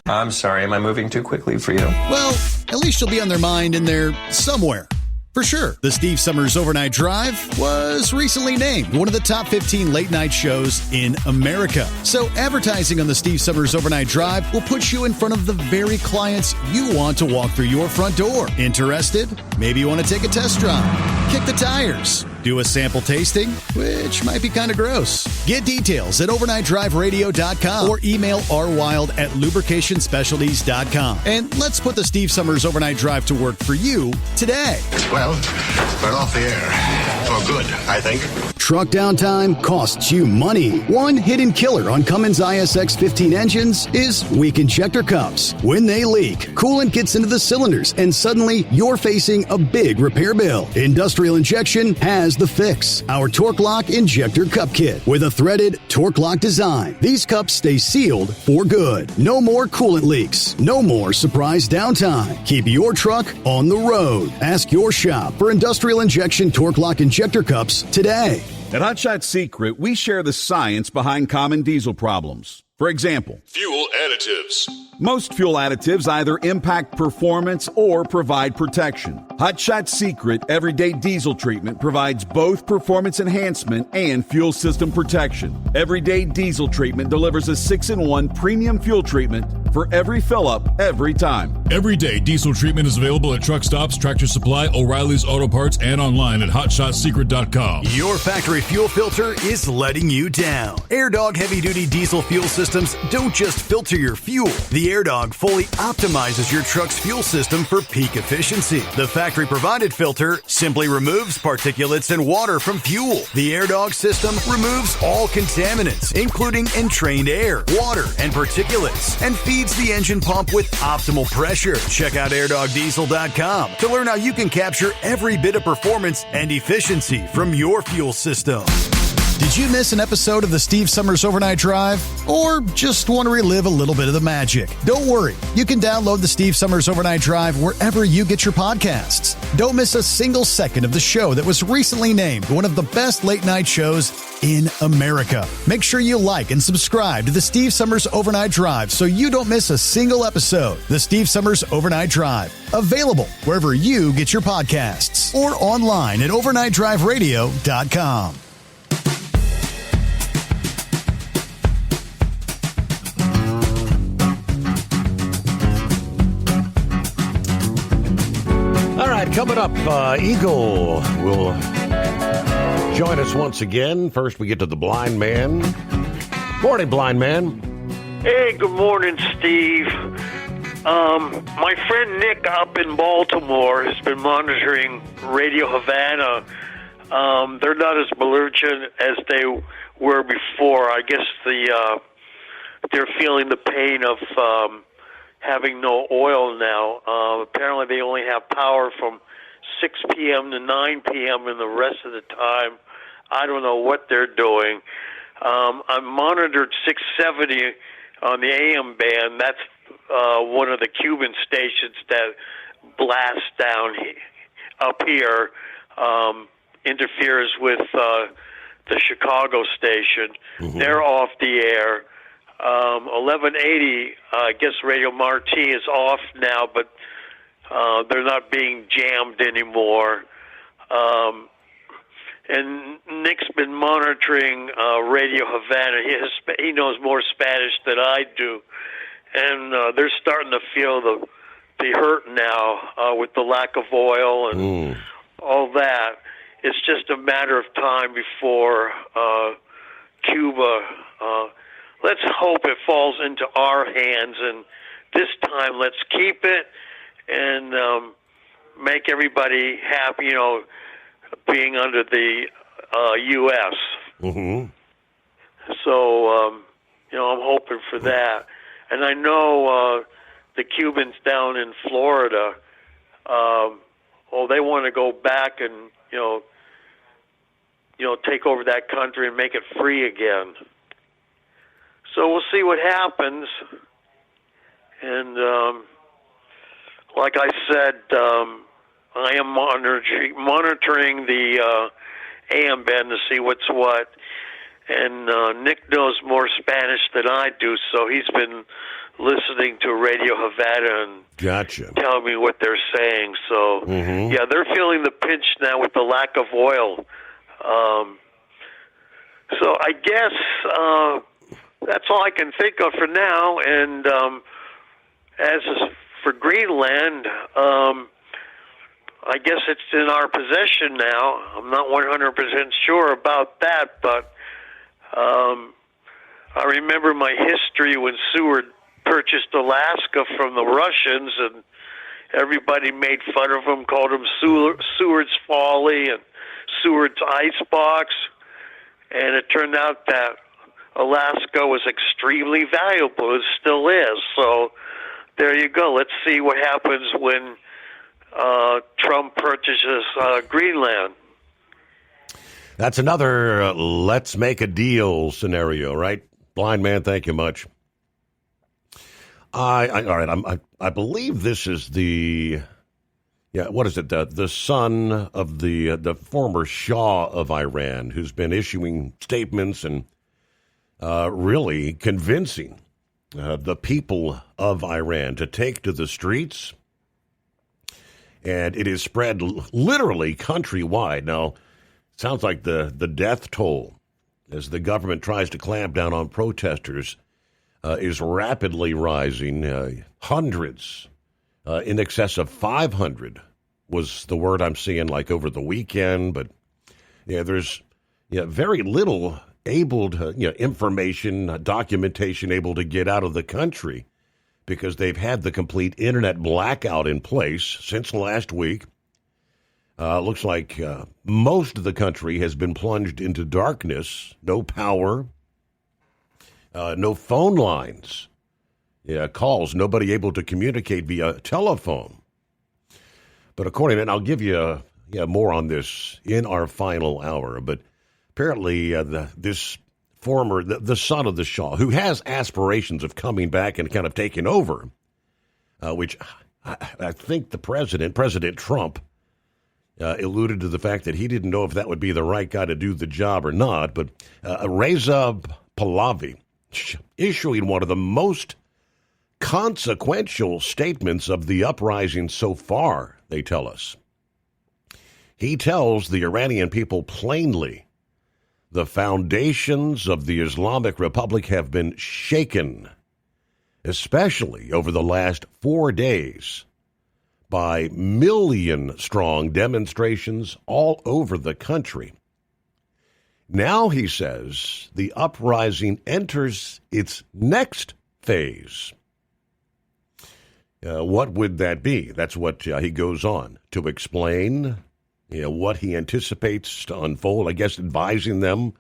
I'm sorry, am I moving too quickly for you? Well, at least you'll be on their mind in there somewhere. For sure, the Steve Summers Overnight Drive was recently named one of the top 15 late-night shows in America. So advertising on the Steve Summers Overnight Drive will put you in front of the very clients you want to walk through your front door. Interested? Maybe you want to take a test drive, kick the tires, do a sample tasting, which might be kind of gross. Get details at overnightdriveradio.com or email rwild@lubricationspecialties.com. And let's put the Steve Summers Overnight Drive to work for you today. Well, we're off the air. For good, I think. Truck downtime costs you money. One hidden killer on Cummins ISX 15 engines is weak injector cups. When they leak, coolant gets into the cylinders and suddenly you're facing a big repair bill. Industrial Injection has the fix. Our Torque Lock Injector Cup Kit with a threaded Torque Lock design. These cups stay sealed for good. No more coolant leaks. No more surprise downtime. Keep your truck on the road. Ask your shop for Industrial Injection Torque Lock Injector Cups today. At Hot Shot Secret, we share the science behind common diesel problems. For example, fuel additives. Most fuel additives either impact performance or provide protection. Hot Shot Secret Everyday Diesel Treatment provides both performance enhancement and fuel system protection. Everyday Diesel Treatment delivers a 6-in-1 premium fuel treatment for every fill-up, every time. Everyday Diesel Treatment is available at truck stops, Tractor Supply, O'Reilly's Auto Parts, and online at HotShotSecret.com. Your factory fuel filter is letting you down. AirDog heavy-duty diesel fuel systems don't just filter your fuel. The AirDog fully optimizes your truck's fuel system for peak efficiency. The factory-provided filter simply removes particulates and water from fuel. The AirDog system removes all contaminants, including entrained air, water, and particulates, and feeds the engine pump with optimal pressure. Check out airdogdiesel.com to learn how you can capture every bit of performance and efficiency from your fuel system. Did you miss an episode of the Steve Summers Overnight Drive? Or just want to relive a little bit of the magic? Don't worry. You can download the Steve Summers Overnight Drive wherever you get your podcasts. Don't miss a single second of the show that was recently named one of the best late-night shows in America. Make sure you like and subscribe to the Steve Summers Overnight Drive so you don't miss a single episode. The Steve Summers Overnight Drive. Available wherever you get your podcasts. Or online at overnightdriveradio.com. Coming up, Eagle will join us once again. First, we get to the blind man. Morning, blind man. Hey, good morning, Steve. My friend Nick up in Baltimore has been monitoring Radio Havana. They're not as belligerent as they were before. I guess they're feeling the pain of having no oil now. Apparently they only have power from 6 p.m. to 9 p.m. and the rest of the time, I don't know what they're doing. I monitored 670 on the AM band. That's one of the Cuban stations that blasts down up here, interferes with the Chicago station. Mm-hmm. They're off the air. 1180, I guess Radio Marti is off now, but they're not being jammed anymore. And Nick's been monitoring Radio Havana. He knows more Spanish than I do, and they're starting to feel the hurt now with the lack of oil and all that. It's just a matter of time before Cuba. Let's hope it falls into our hands, and this time let's keep it and make everybody happy, being under the U.S. Mm-hmm. So, I'm hoping for that. And I know the Cubans down in Florida, they want to go back and, take over that country and make it free again. So we'll see what happens. And like I said, I am monitoring the AM band to see what's what. And Nick knows more Spanish than I do, so he's been listening to Radio Havana and Gotcha. telling me what they're saying. So, yeah, they're feeling the pinch now with the lack of oil. So I guess that's all I can think of for now. And as for Greenland, I guess it's in our possession now. I'm not 100% sure about that, but I remember my history when Seward purchased Alaska from the Russians, and everybody made fun of him, called him Seward's Folly and Seward's Icebox, and it turned out that Alaska was extremely valuable. It still is. So there you go. Let's see what happens when Trump purchases Greenland. That's another let's make a deal scenario, right? Blind man, thank you much. All right. I believe this is what is it? The son of the former Shah of Iran, who's been issuing statements and really convincing the people of Iran to take to the streets. And it is spread literally countrywide. Now, it sounds like the death toll as the government tries to clamp down on protesters is rapidly rising. Hundreds, in excess of 500 was the word I'm seeing like over the weekend. But there's very little able to, information, documentation able to get out of the country because they've had the complete internet blackout in place since last week. Looks like most of the country has been plunged into darkness, no power, no phone lines, calls, nobody able to communicate via telephone. But according to, and I'll give you more on this in our final hour, but apparently this former, the son of the Shah, who has aspirations of coming back and kind of taking over, which I think the President Trump, alluded to the fact that he didn't know if that would be the right guy to do the job or not, but Reza Pahlavi issuing one of the most consequential statements of the uprising so far, they tell us. He tells the Iranian people plainly, the foundations of the Islamic Republic have been shaken, especially over the last 4 days, by million-strong demonstrations all over the country. Now, he says, the uprising enters its next phase. What would that be? That's what he goes on to explain, what he anticipates to unfold, I guess advising them.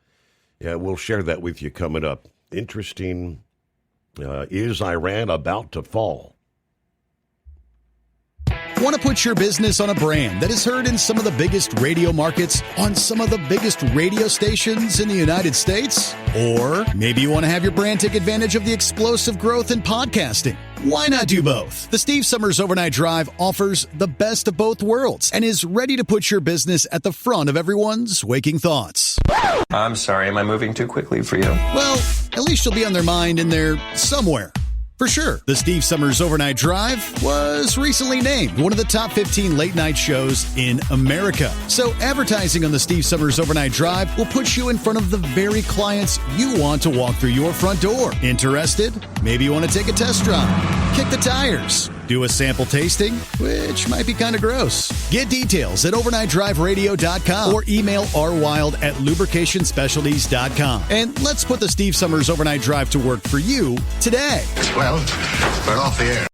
We'll share that with you coming up. Interesting. Is Iran about to fall? Want to put your business on a brand that is heard in some of the biggest radio markets on some of the biggest radio stations in the United States? Or maybe you want to have your brand take advantage of the explosive growth in podcasting. Why not do both? The Steve Summers Overnight Drive offers the best of both worlds and is ready to put your business at the front of everyone's waking thoughts. I'm sorry, am I moving too quickly for you? Well, at least you'll be on their mind in there somewhere. For sure, the Steve Summers Overnight Drive was recently named one of the top 15 late-night shows in America. So advertising on the Steve Summers Overnight Drive will put you in front of the very clients you want to walk through your front door. Interested? Maybe you want to take a test drive, kick the tires, do a sample tasting, which might be kind of gross. Get details at overnightdriveradio.com or email rwild@lubricationspecialties.com. And let's put the Steve Summers Overnight Drive to work for you today. Well, we're off the air.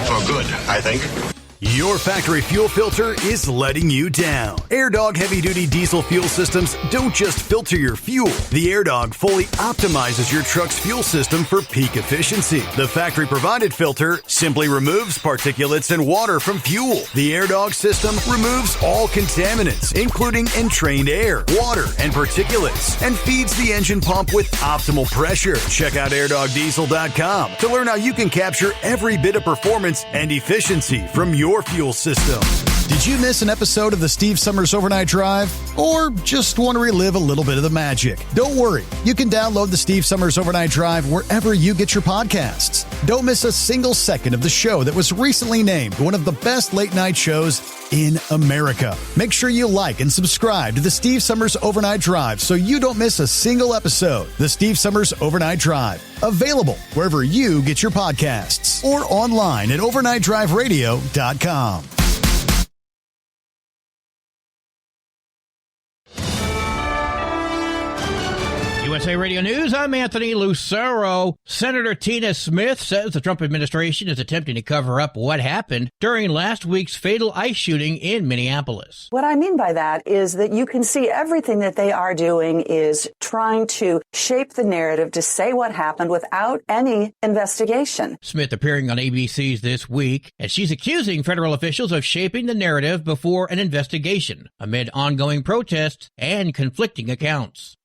For good, I think. Your factory fuel filter is letting you down. AirDog heavy-duty diesel fuel systems don't just filter your fuel. The AirDog fully optimizes your truck's fuel system for peak efficiency. The factory-provided filter simply removes particulates and water from fuel. The AirDog system removes all contaminants, including entrained air, water, and particulates, and feeds the engine pump with optimal pressure. Check out airdogdiesel.com to learn how you can capture every bit of performance and efficiency from your fuel system. Did you miss an episode of the Steve Summers Overnight Drive? Or just want to relive a little bit of the magic? Don't worry. You can download the Steve Summers Overnight Drive wherever you get your podcasts. Don't miss a single second of the show that was recently named one of the best late-night shows in America. Make sure you like and subscribe to the Steve Summers Overnight Drive so you don't miss a single episode. The Steve Summers Overnight Drive. Available wherever you get your podcasts or online at overnightdriveradio.com. USA Radio News, I'm Anthony Lucero. Senator Tina Smith says the Trump administration is attempting to cover up what happened during last week's fatal ICE shooting in Minneapolis. What I mean by that is that you can see everything that they are doing is trying to shape the narrative to say what happened without any investigation. Smith appearing on ABC's This Week, and she's accusing federal officials of shaping the narrative before an investigation amid ongoing protests and conflicting accounts.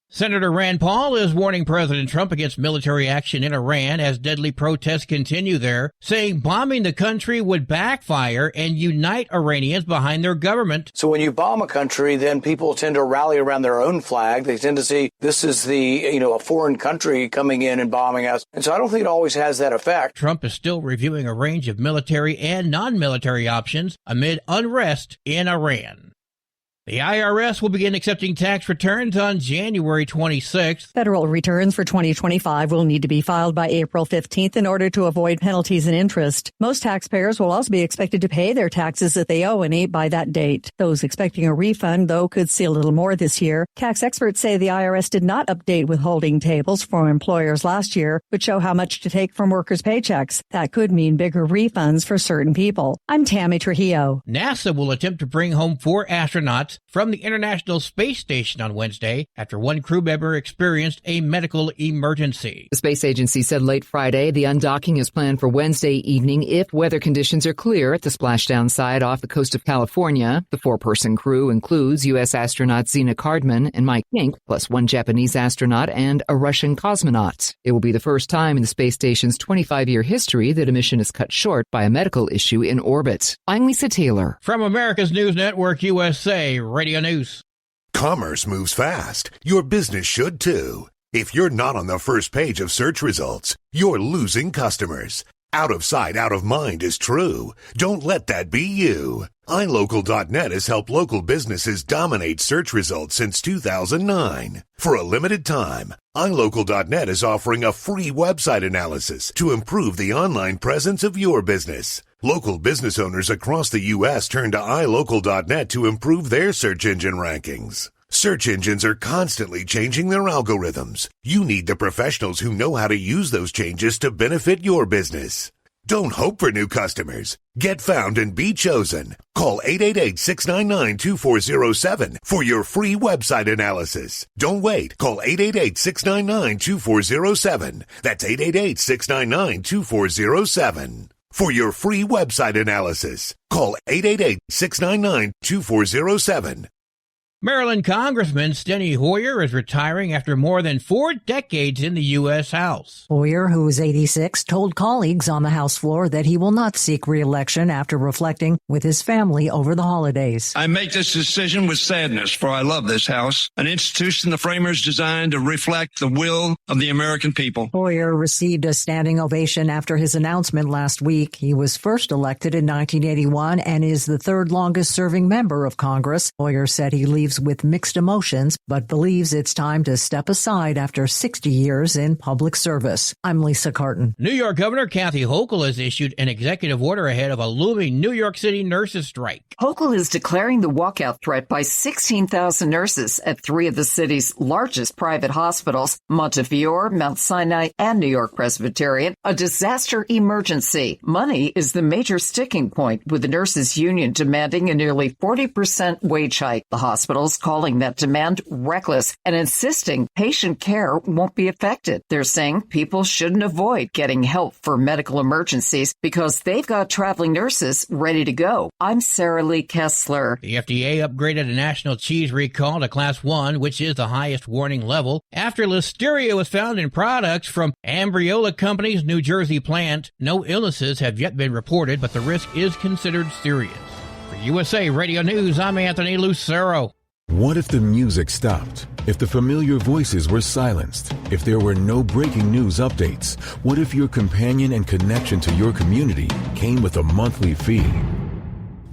Senator Rand Paul is warning President Trump against military action in Iran as deadly protests continue there, saying bombing the country would backfire and unite Iranians behind their government. So when you bomb a country, then people tend to rally around their own flag. They tend to see this is a foreign country coming in and bombing us. And so I don't think it always has that effect. Trump is still reviewing a range of military and non-military options amid unrest in Iran. The IRS will begin accepting tax returns on January 26th. Federal returns for 2025 will need to be filed by April 15th in order to avoid penalties and interest. Most taxpayers will also be expected to pay their taxes that they owe any by that date. Those expecting a refund, though, could see a little more this year. Tax experts say the IRS did not update withholding tables for employers last year, which show how much to take from workers' paychecks. That could mean bigger refunds for certain people. I'm Tammy Trujillo. NASA will attempt to bring home 4 astronauts from the International Space Station on Wednesday after one crew member experienced a medical emergency. The space agency said late Friday the undocking is planned for Wednesday evening if weather conditions are clear at the splashdown site off the coast of California. The 4-person crew includes U.S. astronauts Zena Cardman and Mike Pink, plus 1 Japanese astronaut and a Russian cosmonaut. It will be the first time in the space station's 25-year history that a mission is cut short by a medical issue in orbit. I'm Lisa Taylor. From America's News Network USA Radio News. Commerce moves fast. Your business should too. If you're not on the first page of search results, you're losing customers. Out of sight, out of mind is true. Don't let that be you. iLocal.net has helped local businesses dominate search results since 2009. For a limited time, iLocal.net is offering a free website analysis to improve the online presence of your business. Local business owners across the U.S. turn to iLocal.net to improve their search engine rankings. Search engines are constantly changing their algorithms. You need the professionals who know how to use those changes to benefit your business. Don't hope for new customers. Get found and be chosen. Call 888-699-2407 for your free website analysis. Don't wait. Call 888-699-2407. That's 888-699-2407. For your free website analysis, call 888-699-2407. Maryland Congressman Steny Hoyer is retiring after more than 4 decades in the U.S. House. Hoyer, who is 86, told colleagues on the House floor that he will not seek re-election after reflecting with his family over the holidays. I make this decision with sadness, for I love this House, an institution the framers designed to reflect the will of the American people. Hoyer received a standing ovation after his announcement last week. He was first elected in 1981 and is the 3rd longest serving member of Congress. Hoyer said he leaves with mixed emotions, but believes it's time to step aside after 60 years in public service. I'm Lisa Carton. New York Governor Kathy Hochul has issued an executive order ahead of a looming New York City nurses strike. Hochul is declaring the walkout threat by 16,000 nurses at 3 of the city's largest private hospitals, Montefiore, Mount Sinai, and New York Presbyterian, a disaster emergency. Money is the major sticking point, with the nurses union demanding a nearly 40% wage hike. The hospital calling that demand reckless and insisting patient care won't be affected. They're saying people shouldn't avoid getting help for medical emergencies because they've got traveling nurses ready to go. I'm Sarah Lee Kessler. The FDA upgraded a national cheese recall to Class 1, which is the highest warning level, after listeria was found in products from Ambriola Company's New Jersey plant. No illnesses have yet been reported, but the risk is considered serious. For USA Radio News, I'm Anthony Lucero. What if the music stopped? If the familiar voices were silenced? If there were no breaking news updates? What if your companion and connection to your community came with a monthly fee?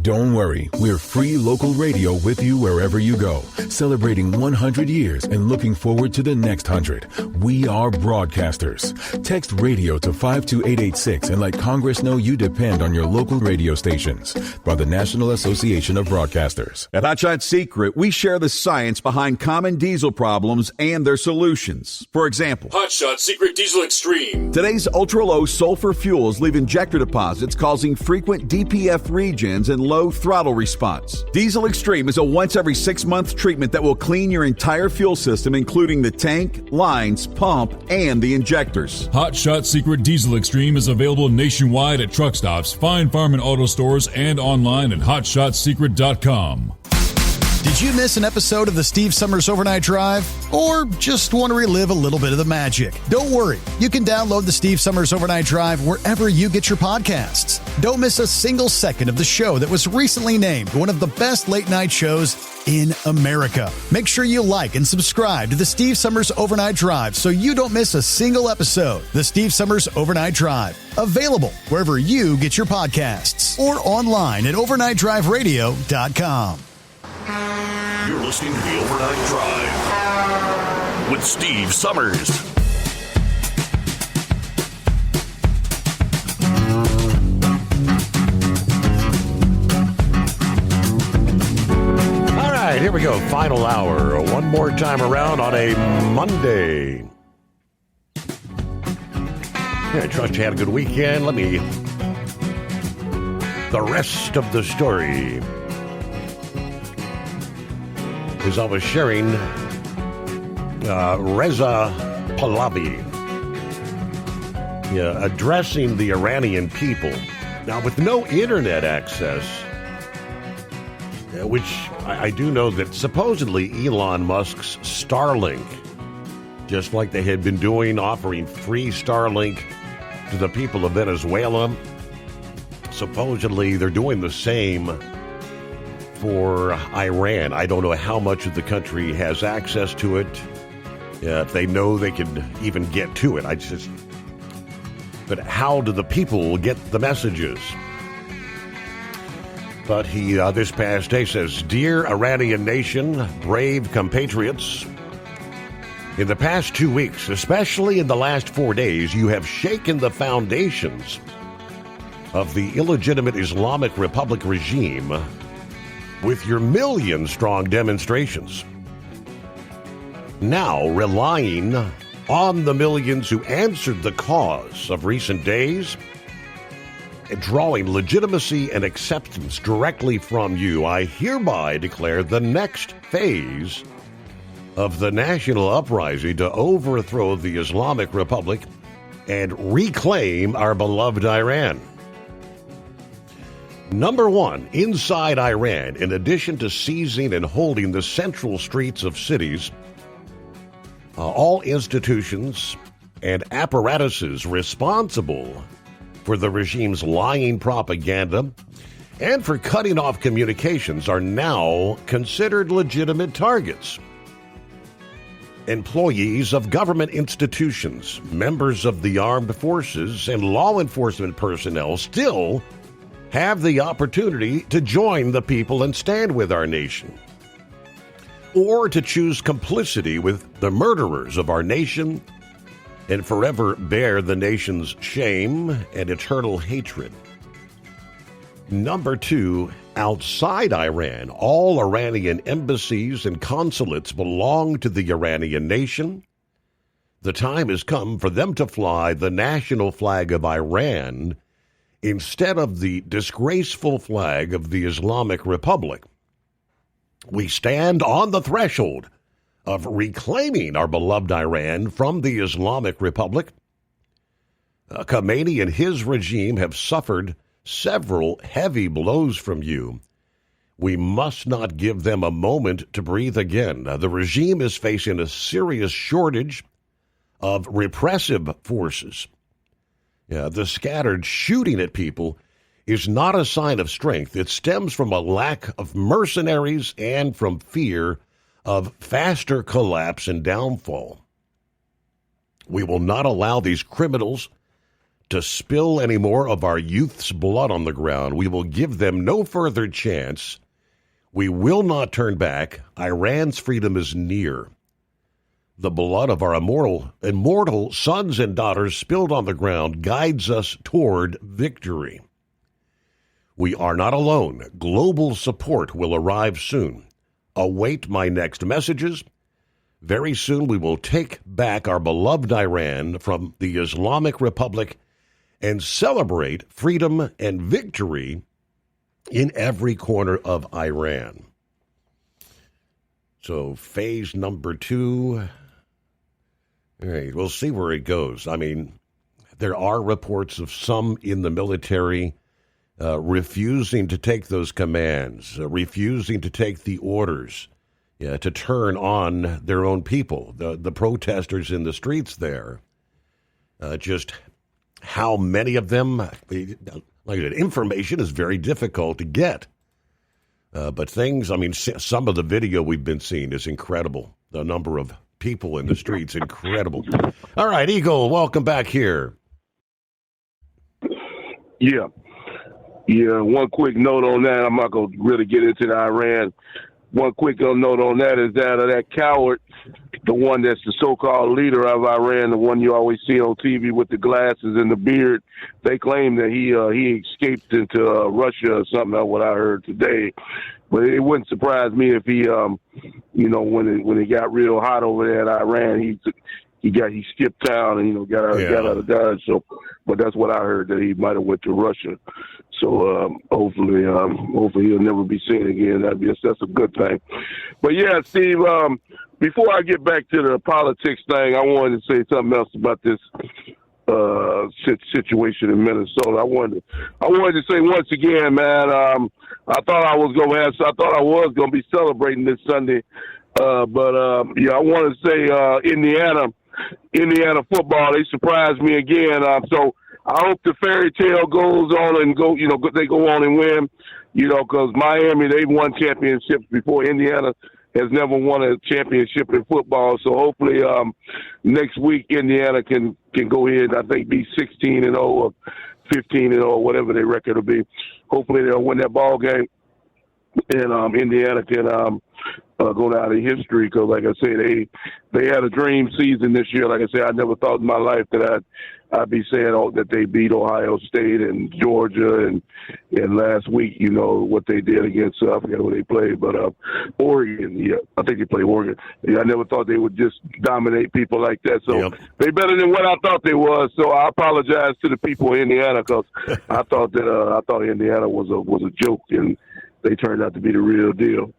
Don't worry, we're free local radio with you wherever you go, celebrating 100 years and looking forward to the next 100. We are broadcasters. Text radio to 52886 and let Congress know you depend on your local radio stations. By the National Association of Broadcasters. At Hot Shot Secret, we share the science behind common diesel problems and their solutions. For example, Hot Shot Secret Diesel Extreme. Today's ultra-low sulfur fuels leave injector deposits causing frequent DPF regens and low throttle response. Diesel Extreme is a once every 6-month treatment that will clean your entire fuel system, including the tank, lines, pump, and the injectors. Hot Shot Secret Diesel Extreme is available nationwide at truck stops, fine farm and auto stores, and online at hotshotsecret.com. Did you miss an episode of the Steve Summers Overnight Drive? Or just want to relive a little bit of the magic? Don't worry. You can download the Steve Summers Overnight Drive wherever you get your podcasts. Don't miss a single second of the show that was recently named one of the best late night shows in America. Make sure you like and subscribe to the Steve Summers Overnight Drive so you don't miss a single episode. The Steve Summers Overnight Drive. Available wherever you get your podcasts or online at overnightdriveradio.com. You're listening to the Overnight Drive with Steve Summers. All right, here we go. Final hour. One more time around on a Monday. Yeah, I trust you had a good weekend. The rest of the story. As I was sharing, Reza Pahlavi addressing the Iranian people. Now, with no internet access, which I do know that supposedly Elon Musk's Starlink, just like they had been doing, offering free Starlink to the people of Venezuela, supposedly they're doing the same for Iran. I don't know how much of the country has access to it. If they know they can even get to it. But how do the people get the messages? But he, this past day, says, "Dear Iranian nation, brave compatriots, in the past 2 weeks, especially in the last 4 days, you have shaken the foundations of the illegitimate Islamic Republic regime with your million-strong demonstrations. Now, relying on the millions who answered the cause of recent days, drawing legitimacy and acceptance directly from you, I hereby declare the next phase of the national uprising to overthrow the Islamic Republic and reclaim our beloved Iran. Number one, inside Iran, in addition to seizing and holding the central streets of cities, all institutions and apparatuses responsible for the regime's lying propaganda and for cutting off communications are now considered legitimate targets. Employees of government institutions, members of the armed forces, and law enforcement personnel still have the opportunity to join the people and stand with our nation, or to choose complicity with the murderers of our nation and forever bear the nation's shame and eternal hatred. Number two, outside Iran, all Iranian embassies and consulates belong to the Iranian nation. The time has come for them to fly the national flag of Iran instead of the disgraceful flag of the Islamic Republic. We stand on the threshold of reclaiming our beloved Iran from the Islamic Republic. Khomeini and his regime have suffered several heavy blows from you. We must not give them a moment to breathe again. The regime is facing a serious shortage of repressive forces. The scattered shooting at people is not a sign of strength. It stems from a lack of mercenaries and from fear of faster collapse and downfall. We will not allow these criminals to spill any more of our youth's blood on the ground. We will give them no further chance. We will not turn back. Iran's freedom is near. The blood of our immortal sons and daughters spilled on the ground guides us toward victory. We are not alone. Global support will arrive soon. Await my next messages. Very soon we will take back our beloved Iran from the Islamic Republic and celebrate freedom and victory in every corner of Iran. So phase number 2, all right, we'll see where it goes. I mean, there are reports of some in the military refusing to take those commands, refusing to take the orders, to turn on their own people, the protesters in the streets there. Just how many of them, like I said, information is very difficult to get. But things, I mean, some of the video we've been seeing is incredible. The number of people in the streets, incredible. All right, Eagle, welcome back here. Yeah, one quick note on that. I'm not going to really get into the Iran. One quick note on that is that coward, the one that's the so-called leader of Iran, the one you always see on TV with the glasses and the beard, they claim that he escaped into Russia or something. That's what I heard today. But it wouldn't surprise me if he, when it got real hot over there in Iran, he skipped town and got out of Dodge. So, but that's what I heard, that he might have went to Russia. So hopefully he'll never be seen again. That's a good thing. But yeah, Steve. Before I get back to the politics thing, I wanted to say something else about this situation in Minnesota. I wanted to say once again, man. I thought I was going to be celebrating this Sunday, but I want to say Indiana football, they surprised me again. So I hope the fairy tale goes on and they go on and win, because Miami, they've won championships before. Indiana has never won a championship in football. So hopefully next week Indiana can go ahead, I think, be 16-0 or 15-0, whatever their record will be. Hopefully they'll win that ball game, and Indiana can go down in history, because, like I said, they had a dream season this year. Like I said, I never thought in my life that I'd be saying that they beat Ohio State and Georgia, and last week, what they did against, I forget who they played, but Oregon. Yeah, I think they played Oregon. Yeah, I never thought they would just dominate people like that. So they better than what I thought they was. So I apologize to the people in Indiana, because I thought Indiana was a joke, and they turned out to be the real deal.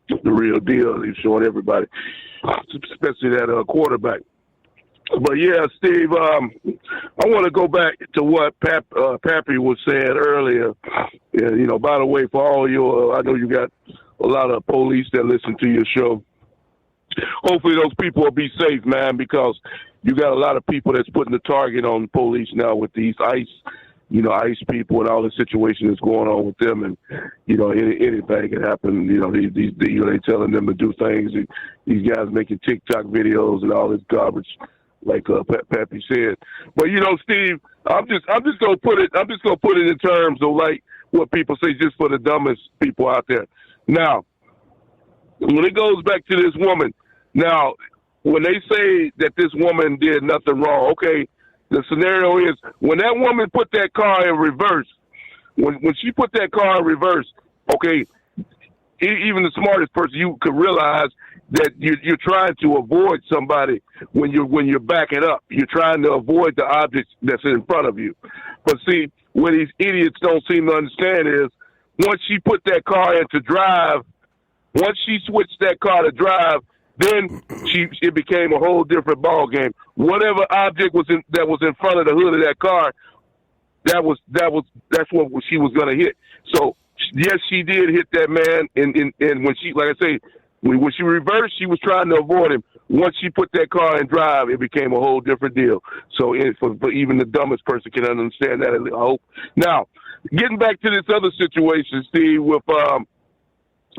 The real deal. They've shown everybody, especially that quarterback. But yeah, Steve, I want to go back to what Pappy was saying earlier. And, by the way, for all your, I know you got a lot of police that listen to your show. Hopefully those people will be safe, man, because you got a lot of people that's putting the target on the police now with these ICE people and all the situation that's going on with them, and anything can happen. They telling them to do things. And these guys making TikTok videos and all this garbage, like Pappy said. But Steve, I'm just gonna put it in terms of like what people say, just for the dumbest people out there. Now, when it goes back to this woman, now when they say that this woman did nothing wrong, okay. The scenario is when that woman put that car in reverse, when she put that car in reverse, okay, even the smartest person, you could realize that you're trying to avoid somebody when you're backing up. You're trying to avoid the object that's in front of you. But see, what these idiots don't seem to understand is once she put that car into drive, once she switched that car to drive, then it became a whole different ball game. Whatever object that was in front of the hood of that car, that's what she was gonna hit. So yes, she did hit that man. And when she, like I say, when she reversed, she was trying to avoid him. Once she put that car in drive, it became a whole different deal. So for even the dumbest person can understand that, I hope. Now, getting back to this other situation, Steve, with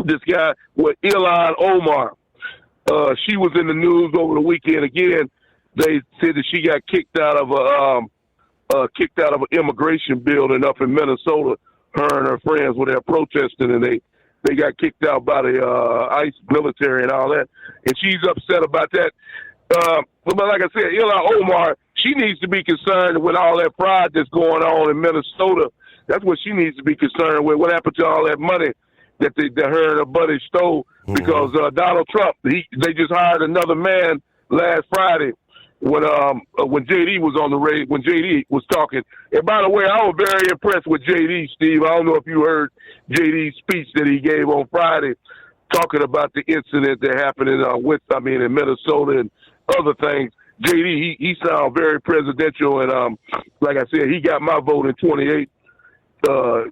this guy with Ilhan Omar. She was in the news over the weekend again. They said that she got kicked out of an immigration building up in Minnesota. Her and her friends were there protesting, and they got kicked out by the ICE military and all that. And she's upset about that. But like I said, Ilhan Omar, she needs to be concerned with all that fraud that's going on in Minnesota. That's what she needs to be concerned with. What happened to all that money that her and her buddy stole? Because Donald Trump, they just hired another man last Friday when JD was on the radio, when JD was talking. And by the way, I was very impressed with JD, Steve. I don't know if you heard JD's speech that he gave on Friday, talking about the incident that happened in Minnesota and other things. JD, he sounds very presidential, and like I said, he got my vote in 28.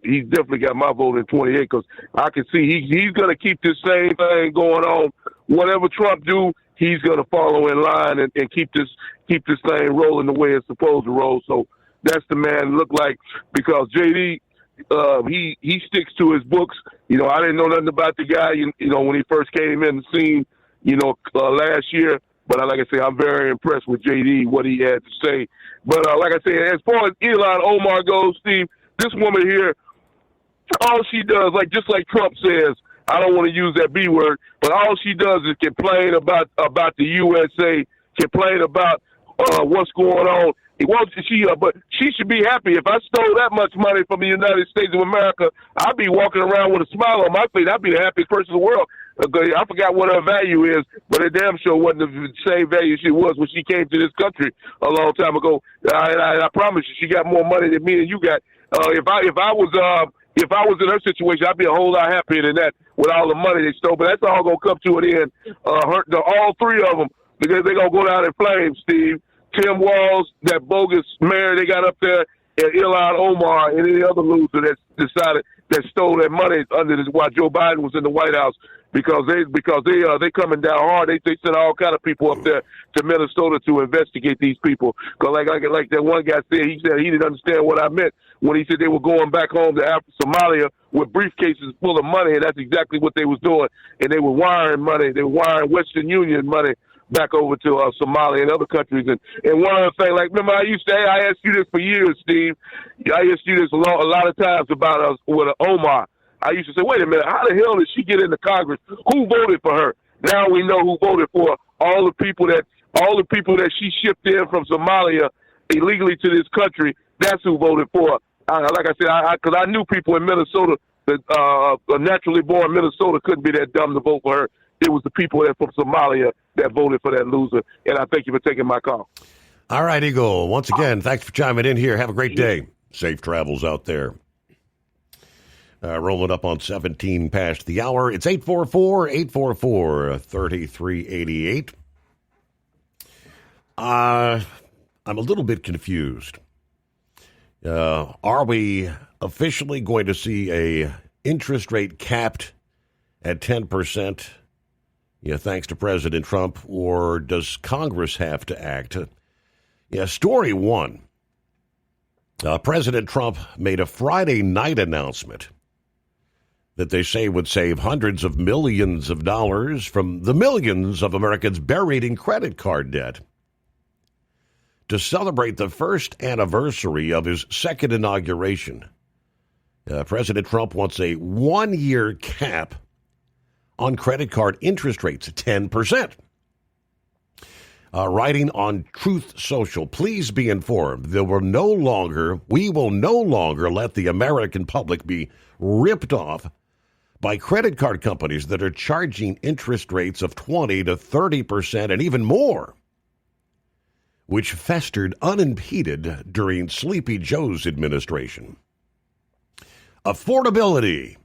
He definitely got my vote in 28 because I can see he's going to keep this same thing going on. Whatever Trump do, he's going to follow in line and keep this thing rolling the way it's supposed to roll. So that's the man to look like, because JD, he sticks to his books. You know, I didn't know nothing about the guy, you know, when he first came in the scene, you know, last year. But like I say, I'm very impressed with JD, what he had to say. But like I say, as far as Ilhan Omar goes, Steve, this woman here, all she does, just like Trump says, I don't want to use that B word, but all she does is complain about the USA, complain about what's going on. But she should be happy. If I stole that much money from the United States of America, I'd be walking around with a smile on my face. I'd be the happiest person in the world. I forgot what her value is, but it damn sure wasn't the same value she was when she came to this country a long time ago. I promise you, she got more money than me and you got. If I was in her situation, I'd be a whole lot happier than that with all the money they stole. But that's all gonna come to an end. All three of them, because they're gonna go down in flames, Steve. Tim Walz, that bogus mayor they got up there, and Ilhan Omar, and any other loser that stole that money while Joe Biden was in the White House, because they coming down hard. They sent all kind of people up there to Minnesota to investigate these people. Because like that one guy said, he didn't understand what I meant when he said they were going back home to Somalia with briefcases full of money, and that's exactly what they was doing. And they were wiring money. They were wiring Western Union money back over to Somalia and other countries. And one other thing, remember I asked you this for years, Steve. I asked you this a lot of times about with Omar. I used to say, wait a minute, how the hell did she get into Congress? Who voted for her? Now we know who voted for her. All the people that she shipped in from Somalia illegally to this country, that's who voted for her. Like I said, because I knew people in Minnesota that naturally born Minnesota couldn't be that dumb to vote for her. It was the people that from Somalia that voted for that loser. And I thank you for taking my call. All right, Eagle. Once again, thanks for chiming in here. Have a great day. Safe travels out there. Rolling up on 17 past the hour. It's 844-3388. I'm a little bit confused. Are we officially going to see a interest rate capped at 10%? Thanks to President Trump, or does Congress have to act? Story one. President Trump made a Friday night announcement that they say would save hundreds of millions of dollars from the millions of Americans buried in credit card debt. To celebrate the first anniversary of his second inauguration, President Trump wants a one-year cap on credit card interest rates at 10%. Writing on Truth Social, please be informed we will no longer let the American public be ripped off by credit card companies that are charging interest rates of 20 to 30% and even more, which festered unimpeded during Sleepy Joe's administration. Affordability.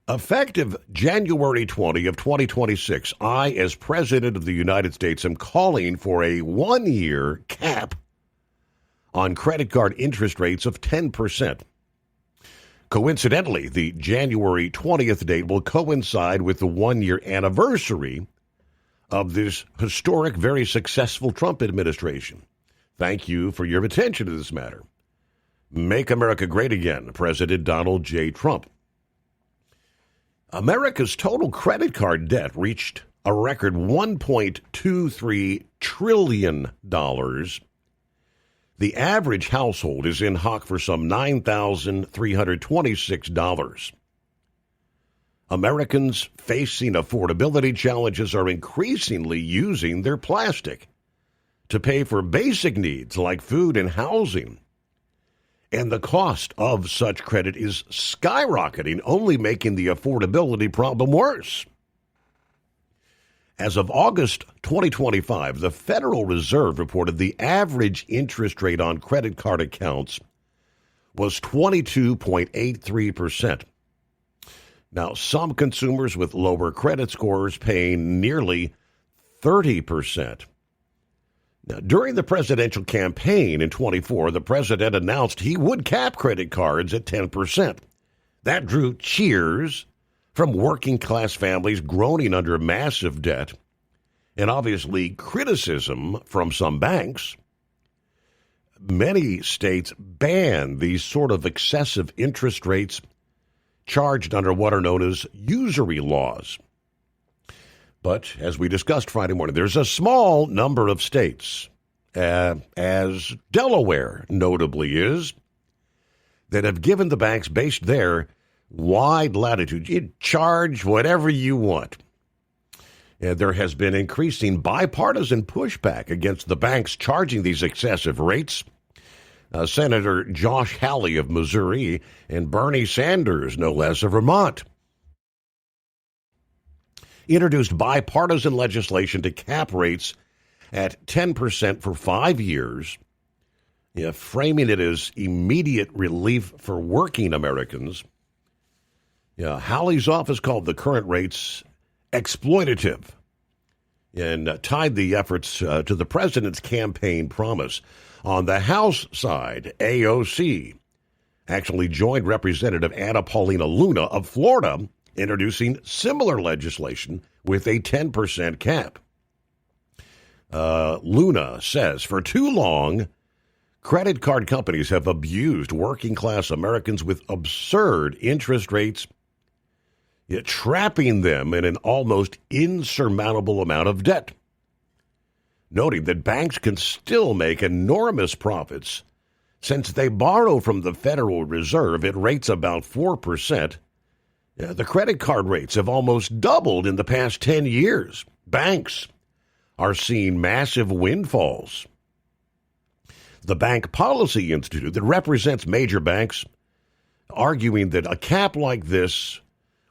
Effective January 20 of 2026, I, as President of the United States, am calling for a one-year cap on credit card interest rates of 10%. Coincidentally, the January 20th date will coincide with the one-year anniversary of this historic, very successful Trump administration. Thank you for your attention to this matter. Make America Great Again, President Donald J. Trump. America's total credit card debt reached a record $1.23 trillion. The average household is in hock for some $9,326. Americans facing affordability challenges are increasingly using their plastic to pay for basic needs like food and housing. And the cost of such credit is skyrocketing, only making the affordability problem worse. As of August 2025, the Federal Reserve reported the average interest rate on credit card accounts was 22.83%. Now, some consumers with lower credit scores paying nearly 30%. Now, during the presidential campaign in 24, the president announced he would cap credit cards at 10%. That drew cheers from working-class families groaning under massive debt, and obviously criticism from some banks. Many states ban these sort of excessive interest rates charged under what are known as usury laws. But as we discussed Friday morning, there's a small number of states, as Delaware notably is, that have given the banks, based there, wide latitude. You charge whatever you want. And there has been increasing bipartisan pushback against the banks charging these excessive rates. Senator Josh Hawley of Missouri and Bernie Sanders, no less, of Vermont, introduced bipartisan legislation to cap rates at 10% for 5 years, framing it as immediate relief for working Americans. Hawley's office called the current rates exploitative and tied the efforts to the president's campaign promise. On the House side, AOC actually joined Representative Anna Paulina Luna of Florida, introducing similar legislation with a 10% cap. Luna says, for too long, credit card companies have abused working-class Americans with absurd interest rates, trapping them in an almost insurmountable amount of debt. Noting that banks can still make enormous profits since they borrow from the Federal Reserve at rates about 4%. The credit card rates have almost doubled in the past 10 years. Banks are seeing massive windfalls. The Bank Policy Institute that represents major banks arguing that a cap like this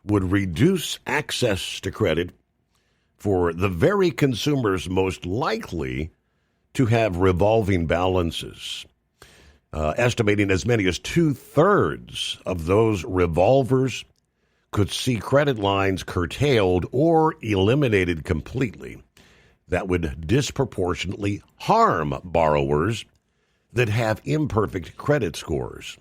would reduce access to credit for the very consumers most likely to have revolving balances, estimating as many as 2/3 of those revolvers could see credit lines curtailed or eliminated completely. That would disproportionately harm borrowers that have imperfect credit scores.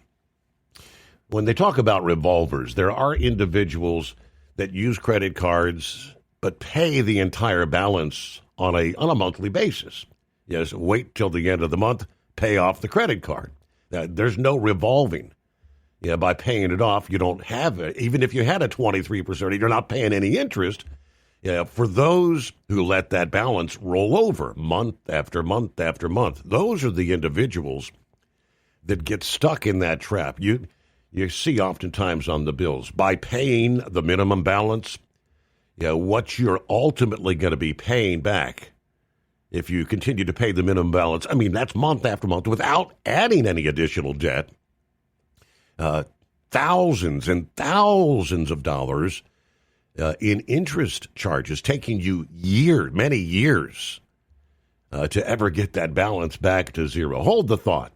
When they talk about revolvers, there are individuals that use credit cards but pay the entire balance on a monthly basis. Yes, wait till the end of the month, pay off the credit card. There's no revolving. By paying it off, you don't have it. Even if you had a 23%, you're not paying any interest. For those who let that balance roll over month after month after month, those are the individuals that get stuck in that trap. You see oftentimes on the bills, by paying the minimum balance, what you're ultimately going to be paying back if you continue to pay the minimum balance. I mean, that's month after month without adding any additional debt. Thousands and thousands of dollars in interest charges, taking you many years to ever get that balance back to zero. Hold the thought.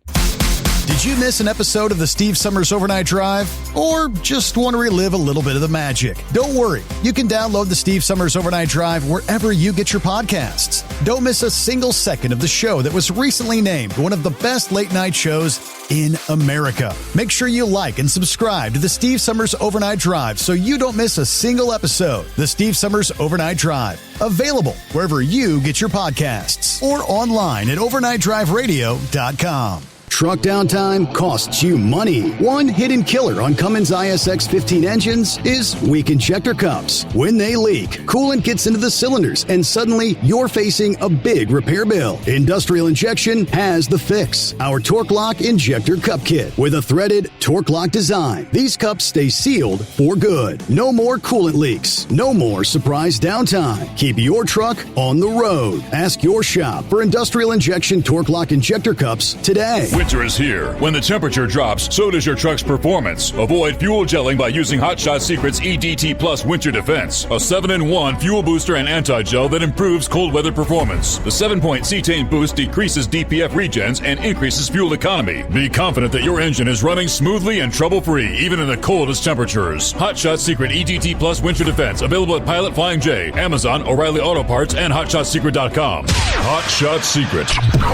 Did you miss an episode of the Steve Summers Overnight Drive? Or just want to relive a little bit of the magic? Don't worry. You can download the Steve Summers Overnight Drive wherever you get your podcasts. Don't miss a single second of the show that was recently named one of the best late-night shows in America. Make sure you like and subscribe to the Steve Summers Overnight Drive so you don't miss a single episode. The Steve Summers Overnight Drive. Available wherever you get your podcasts or online at overnightdriveradio.com. Truck downtime costs you money. One hidden killer on Cummins ISX 15 engines is weak injector cups. When they leak, coolant gets into the cylinders and suddenly you're facing a big repair bill. Industrial Injection has the fix. Our Torque Lock Injector Cup Kit with a threaded Torque Lock design. These cups stay sealed for good. No more coolant leaks. No more surprise downtime. Keep your truck on the road. Ask your shop for Industrial Injection Torque Lock Injector Cups today. Winter is here. When the temperature drops, so does your truck's performance. Avoid fuel gelling by using Hot Shot Secret's EDT Plus Winter Defense, a 7-in-1 fuel booster and anti-gel that improves cold weather performance. The 7-point cetane boost decreases DPF regens and increases fuel economy. Be confident that your engine is running smoothly and trouble-free, even in the coldest temperatures. Hot Shot Secret EDT Plus Winter Defense, available at Pilot Flying J, Amazon, O'Reilly Auto Parts, and HotShotSecret.com. Hot Shot Secret,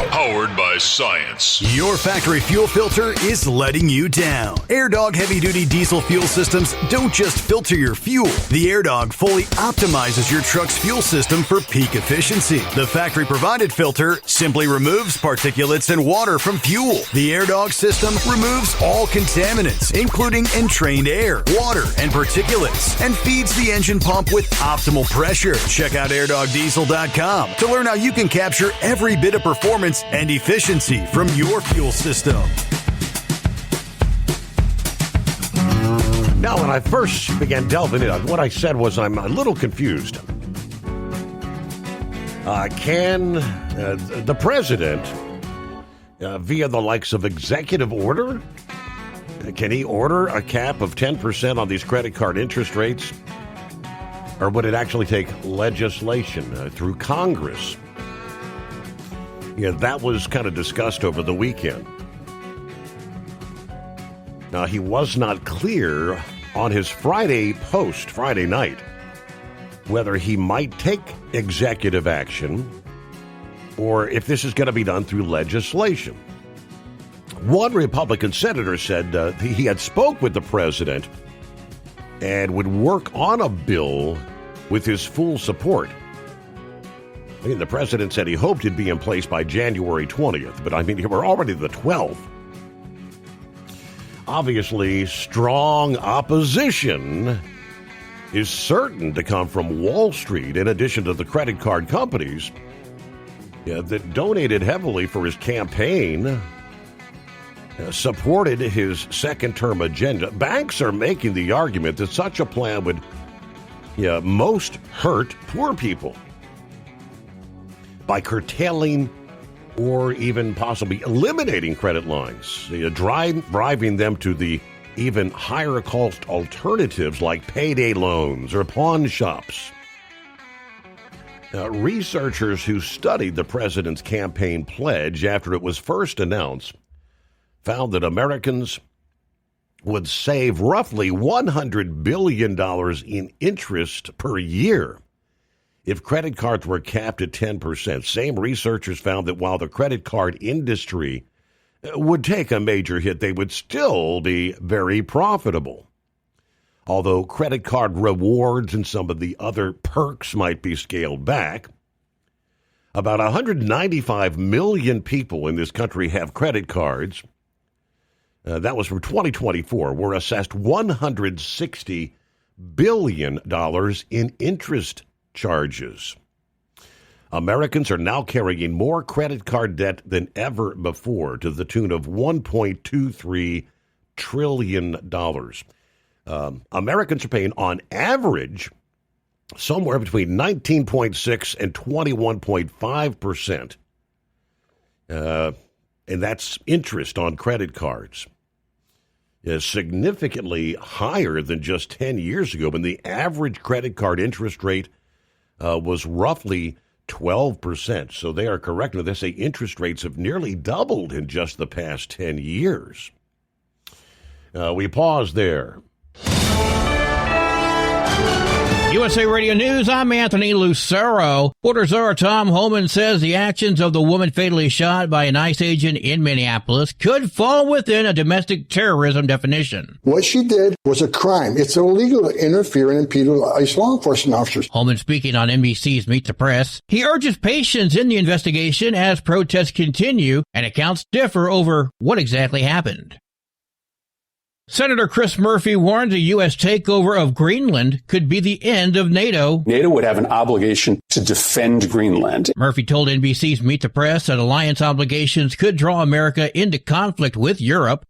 powered by science. Your factory fuel filter is letting you down. AirDog heavy-duty diesel fuel systems don't just filter your fuel. The AirDog fully optimizes your truck's fuel system for peak efficiency. The factory-provided filter simply removes particulates and water from fuel. The AirDog system removes all contaminants, including entrained air, water, and particulates, and feeds the engine pump with optimal pressure. Check out airdogdiesel.com to learn how you can capture every bit of performance and efficiency from your fuel system. Now, when I first began delving into it, what I said was I'm a little confused. Can the president, via the likes of executive order, can he order a cap of 10% on these credit card interest rates? Or would it actually take legislation through Congress? Yeah, that was kind of discussed over the weekend. Now, he was not clear on his Friday post, Friday night, whether he might take executive action or if this is going to be done through legislation. One Republican senator said he had spoke with the president and would work on a bill with his full support. I mean, the president said he hoped it'd be in place by January 20th, but I mean, we're already the 12th. Obviously, strong opposition is certain to come from Wall Street, in addition to the credit card companies that donated heavily for his campaign, supported his second-term agenda. Banks are making the argument that such a plan would most hurt poor people by curtailing or even possibly eliminating credit lines, driving them to the even higher cost alternatives like payday loans or pawn shops. Researchers who studied the president's campaign pledge after it was first announced found that Americans would save roughly $100 billion in interest per year if credit cards were capped at 10%. Same researchers found that while the credit card industry would take a major hit, they would still be very profitable. Although credit card rewards and some of the other perks might be scaled back, about 195 million people in this country have credit cards. That was from 2024, were assessed $160 billion in interest charges. Americans are now carrying more credit card debt than ever before, to the tune of $1.23 trillion. Americans are paying, on average, somewhere between 19.6 and 21.5%. And that's interest on credit cards. Is significantly higher than just 10 years ago, when the average credit card interest rate was roughly 12%. So they are correct when they say interest rates have nearly doubled in just the past 10 years. We pause there. USA Radio News, I'm Anthony Lucero. Border Czar Tom Homan says the actions of the woman fatally shot by an ICE agent in Minneapolis could fall within a domestic terrorism definition. What she did was a crime. It's illegal to interfere and impede ICE law enforcement officers. Homan speaking on NBC's Meet the Press. He urges patience in the investigation as protests continue and accounts differ over what exactly happened. Senator Chris Murphy warns a U.S. takeover of Greenland could be the end of NATO. NATO would have an obligation to defend Greenland. Murphy told NBC's Meet the Press that alliance obligations could draw America into conflict with Europe.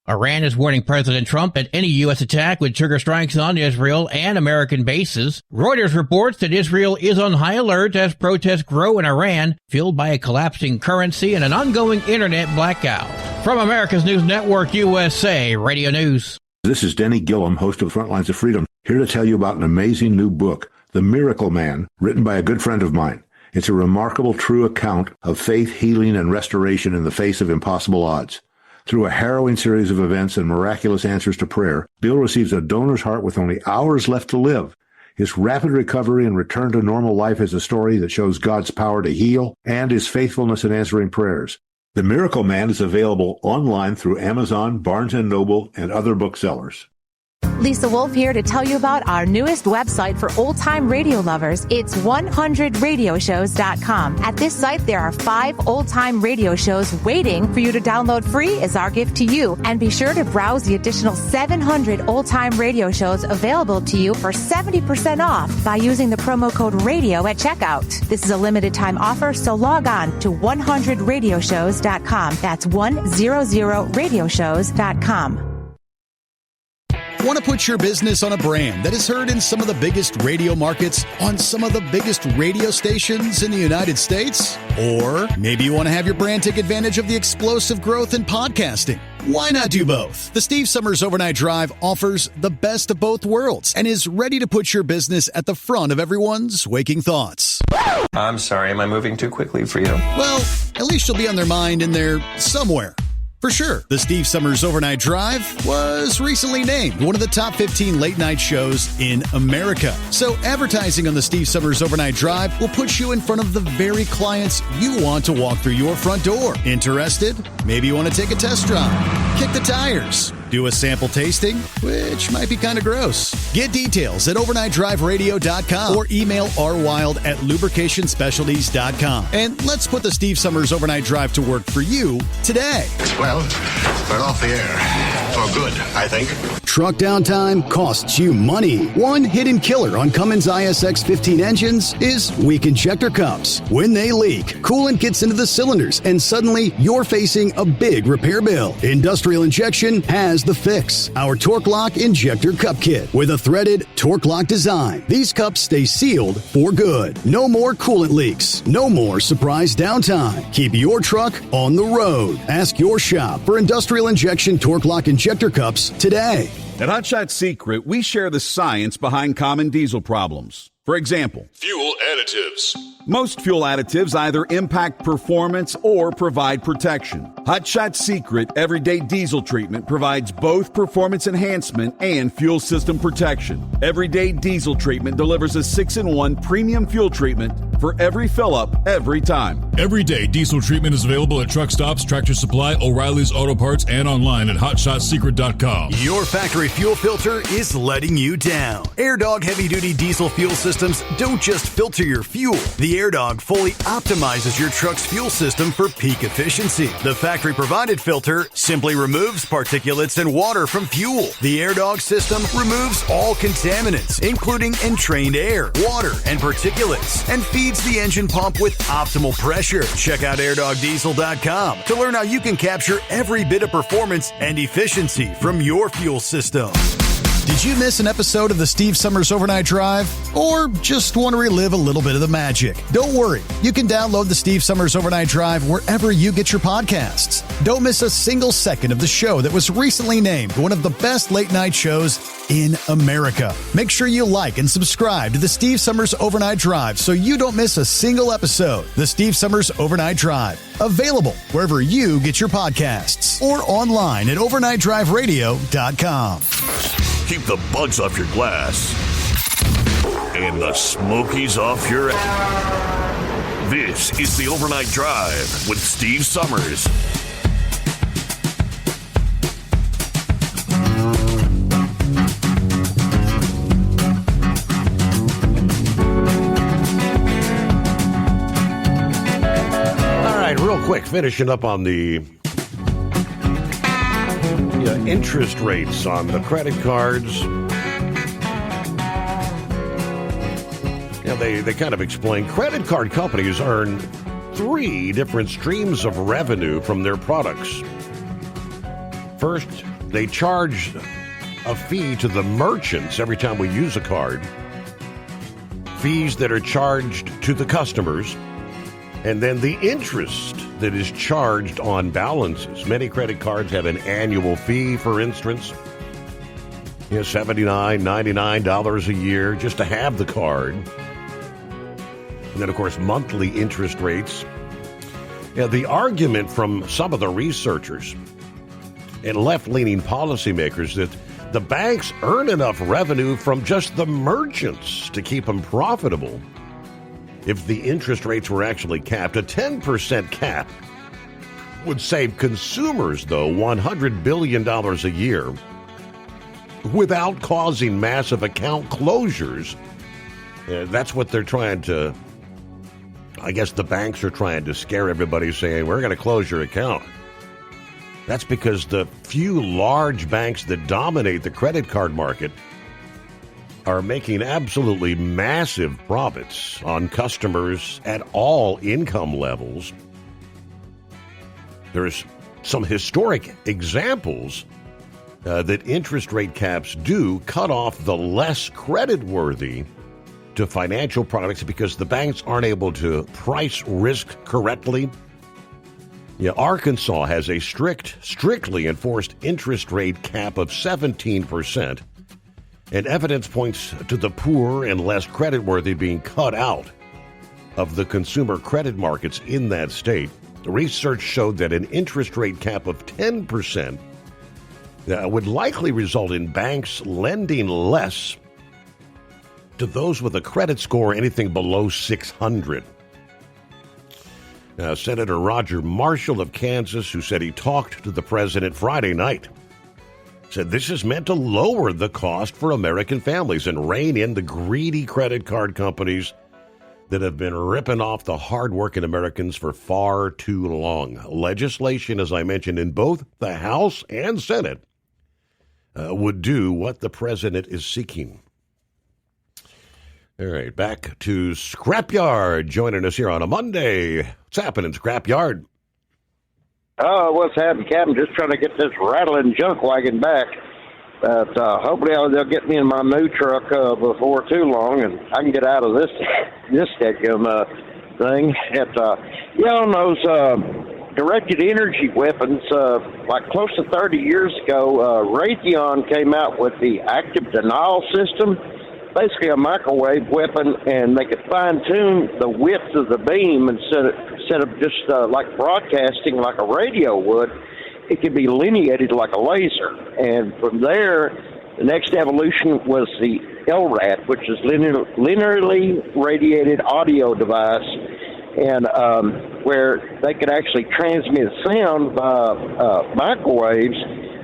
Iran is warning President Trump that any U.S. attack would trigger strikes on Israel and American bases. Reuters reports that Israel is on high alert as protests grow in Iran, fueled by a collapsing currency and an ongoing internet blackout. From America's News Network, USA Radio News. This is Denny Gillum, host of Frontlines of Freedom, here to tell you about an amazing new book, The Miracle Man, written by a good friend of mine. It's a remarkable, true account of faith, healing, and restoration in the face of impossible odds. Through a harrowing series of events and miraculous answers to prayer, Bill receives a donor's heart with only hours left to live. His rapid recovery and return to normal life is a story that shows God's power to heal and his faithfulness in answering prayers. The Miracle Man is available online through Amazon, Barnes & Noble, and other booksellers. Lisa Wolf here to tell you about our newest website for old-time radio lovers. It's 100radioshows.com. At this site, there are 5 old-time radio shows waiting for you to download free as our gift to you. And be sure to browse the additional 700 old-time radio shows available to you for 70% off by using the promo code RADIO at checkout. This is a limited-time offer, so log on to 100radioshows.com. That's 100radioshows.com. Want to put your business on a brand that is heard in some of the biggest radio markets on some of the biggest radio stations in the United States? Or maybe you want to have your brand take advantage of the explosive growth in podcasting. Why not do both? The Steve Summers Overnight Drive offers the best of both worlds and is ready to put your business at the front of everyone's waking thoughts. I'm sorry, am I moving too quickly for you? Well, at least you'll be on their mind in there somewhere. For sure, the Steve Summers Overnight Drive was recently named one of the top 15 late-night shows in America. So advertising on the Steve Summers Overnight Drive will put you in front of the very clients you want to walk through your front door. Interested? Maybe you want to take a test drive, kick the tires, do a sample tasting, which might be kind of gross. Get details at overnightdriveradio.com or email rwild@lubricationspecialties.com. And let's put the Steve Summers Overnight Drive to work for you today. Well, we're off the air. For good, I think. Truck downtime costs you money. One hidden killer on Cummins ISX 15 engines is weak injector cups. When they leak, coolant gets into the cylinders and suddenly you're facing a big repair bill. Industrial Injection has the fix. Our Torque Lock Injector Cup Kit with a threaded Torque Lock design. These cups stay sealed for good. No more coolant leaks. No more surprise downtime. Keep your truck on the road. Ask your shop for Industrial Injection Torque Lock Injector Cups today. At Hot Shot Secret, we share the science behind common diesel problems. For example, fuel additives. Most fuel additives either impact performance or provide protection. Hot Shot Secret Everyday Diesel Treatment provides both performance enhancement and fuel system protection. Everyday Diesel Treatment delivers a 6-in-1 premium fuel treatment for every fill-up, every time. Everyday Diesel Treatment is available at truck stops, Tractor Supply, O'Reilly's Auto Parts, and online at HotShotSecret.com. Your factory fuel filter is letting you down. AirDog heavy-duty diesel fuel systems don't just filter your fuel. The AirDog fully optimizes your truck's fuel system for peak efficiency. The factory-provided filter simply removes particulates and water from fuel. The AirDog system removes all contaminants, including entrained air, water, and particulates, and feeds the engine pump with optimal pressure. Check out AirDogDiesel.com to learn how you can capture every bit of performance and efficiency from your fuel system. Did you miss an episode of the Steve Summers Overnight Drive? Or just want to relive a little bit of the magic? Don't worry. You can download the Steve Summers Overnight Drive wherever you get your podcasts. Don't miss a single second of the show that was recently named one of the best late-night shows in America. Make sure you like and subscribe to the Steve Summers Overnight Drive so you don't miss a single episode. The Steve Summers Overnight Drive. Available wherever you get your podcasts or online at overnightdriveradio.com. Keep the bugs off your glass and the Smokies off your ass. This is the Overnight Drive with Steve Summers. All right, real quick, finishing up on the interest rates on the credit cards. They kind of explain credit card companies earn 3 different streams of revenue from their products. First, they charge a fee to the merchants every time we use a card. Fees that are charged to the customers. And then the interest that is charged on balances. Many credit cards have an annual fee, for instance. $79, $99 a year just to have the card. And then, of course, monthly interest rates. The argument from some of the researchers and left-leaning policymakers that the banks earn enough revenue from just the merchants to keep them profitable. If the interest rates were actually capped, a 10% cap would save consumers, though, $100 billion a year without causing massive account closures. That's what they're trying to... I guess the banks are trying to scare everybody, saying, we're going to close your account. That's because the few large banks that dominate the credit card market are making absolutely massive profits on customers at all income levels. There's some historic examples that interest rate caps do cut off the less creditworthy to financial products because the banks aren't able to price risk correctly. Arkansas has a strictly enforced interest rate cap of 17%, and evidence points to the poor and less creditworthy being cut out of the consumer credit markets in that state. The research showed that an interest rate cap of 10% would likely result in banks lending less to those with a credit score anything below 600. Senator Roger Marshall of Kansas, who said he talked to the president Friday night, said this is meant to lower the cost for American families and rein in the greedy credit card companies that have been ripping off the hardworking Americans for far too long. Legislation, as I mentioned, in both the House and Senate would do what the president is seeking. All right, back to Scrapyard, joining us here on a Monday. What's happening, Scrapyard? Oh, what's happening, Captain? Just trying to get this rattling junk wagon back. But hopefully they'll get me in my new truck before too long, and I can get out of this thing. On those directed energy weapons, like close to 30 years ago, Raytheon came out with the active denial system. Basically a microwave weapon, and they could fine-tune the width of the beam instead of just like broadcasting like a radio would. It could be lineated like a laser. And from there, the next evolution was the LRAD, which is linearly radiated audio device, and where they could actually transmit sound by microwaves,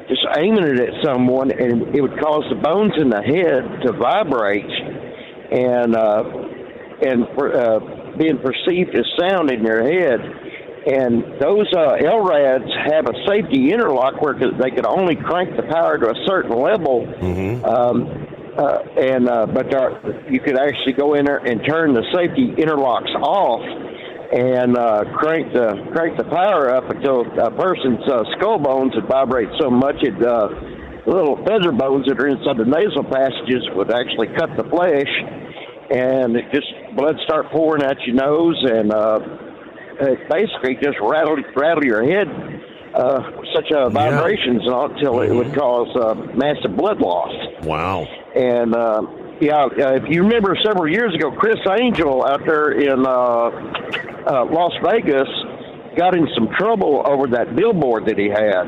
just aiming it at someone, and it would cause the bones in the head to vibrate and being perceived as sound in your head. And those LRADs have a safety interlock where they could only crank the power to a certain level, but you could actually go in there and turn the safety interlocks off and crank the power up until a person's skull bones would vibrate so much the little feather bones that are inside the nasal passages would actually cut the flesh, and it just blood start pouring out your nose, and it basically just rattle your head, such vibrations until it would cause massive blood loss. Wow. And if you remember several years ago, Chris Angel out there in Las Vegas got in some trouble over that billboard that he had.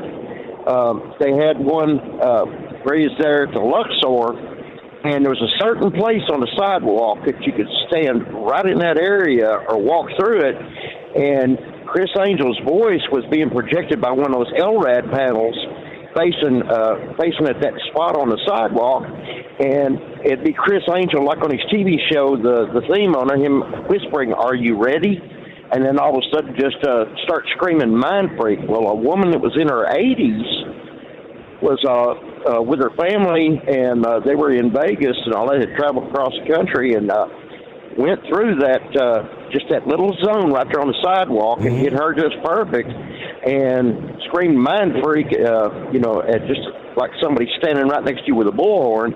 They had one where he's there at the Luxor, And there was a certain place on the sidewalk that you could stand right in that area or walk through it, and Chris Angel's voice was being projected by one of those LRAD panels facing at that spot on the sidewalk, and it'd be Chris Angel, like on his TV show, the theme on it, him whispering, "Are you ready?" And then all of a sudden just start screaming, "Mind freak." Well, a woman that was in her 80s was with her family, and they were in Vegas, and all they had traveled across the country, and went through that just that little zone right there on the sidewalk, and hit her just perfect, and screamed "Mind freak," at just like somebody standing right next to you with a bullhorn,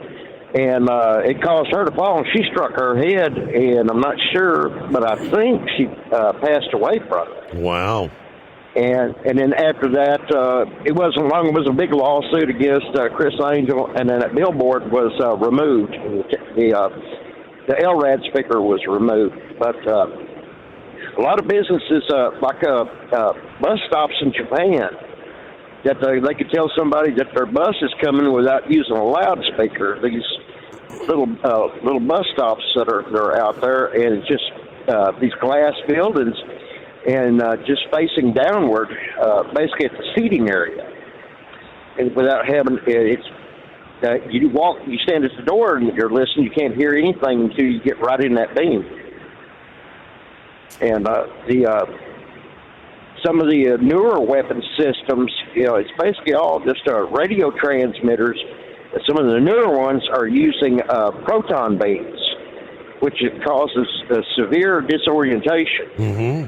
and it caused her to fall, and she struck her head, and I'm not sure, but I think she passed away from it. Wow. And then after that, it wasn't long. It was a big lawsuit against Chris Angel, and then that billboard was removed. The LRAD speaker was removed. But a lot of businesses, like bus stops in Japan, that they could tell somebody that their bus is coming without using a loudspeaker. These little bus stops that are out there, and it's just these glass buildings, and just facing downward, basically at the seating area, and without having you stand at the door and you're listening. You can't hear anything until you get right in that beam. And some of the newer weapon systems, it's basically all just radio transmitters. Some of the newer ones are using proton beams, which causes severe disorientation. Mm-hmm.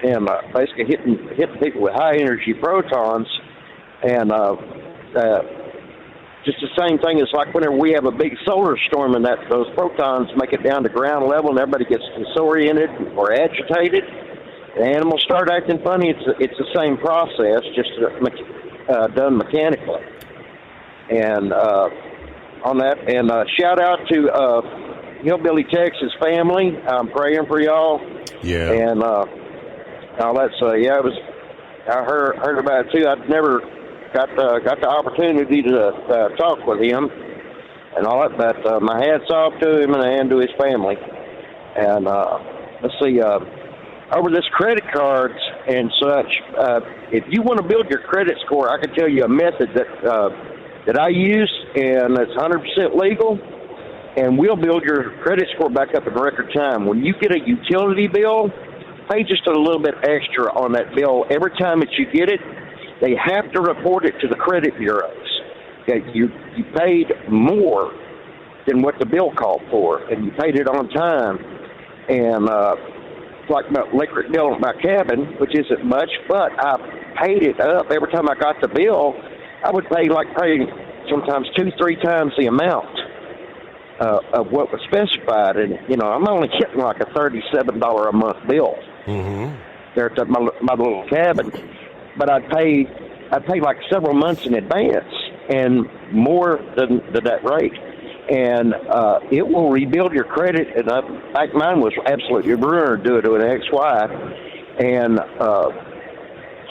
And basically hitting people with high energy protons, and just the same thing as like whenever we have a big solar storm, and those protons make it down to ground level, and everybody gets disoriented or agitated. The animals start acting funny. It's the same process, just done mechanically. And on that, and shout out to Hillbilly Texas family. I'm praying for y'all. Yeah. And all that. So yeah, it was. I heard about it too. I'd never got the opportunity to talk with him and all that. But my hats off to him and to his family. And let's see. Over this credit cards and such, if you want to build your credit score, I can tell you a method that I use, and it's 100% legal, and we'll build your credit score back up in record time. When you get a utility bill, pay just a little bit extra on that bill every time that you get it. They have to report it to the credit bureaus. Okay, you paid more than what the bill called for, and you paid it on time. And like my electric bill on my cabin, which isn't much, but I paid it up every time I got the bill. I would pay sometimes 2-3 times the amount of what was specified, and I'm only getting like a $37 a month bill there at my little cabin. But I'd pay like several months in advance and more than that rate. And it will rebuild your credit. And back mine was absolutely ruined due to an ex-wife. And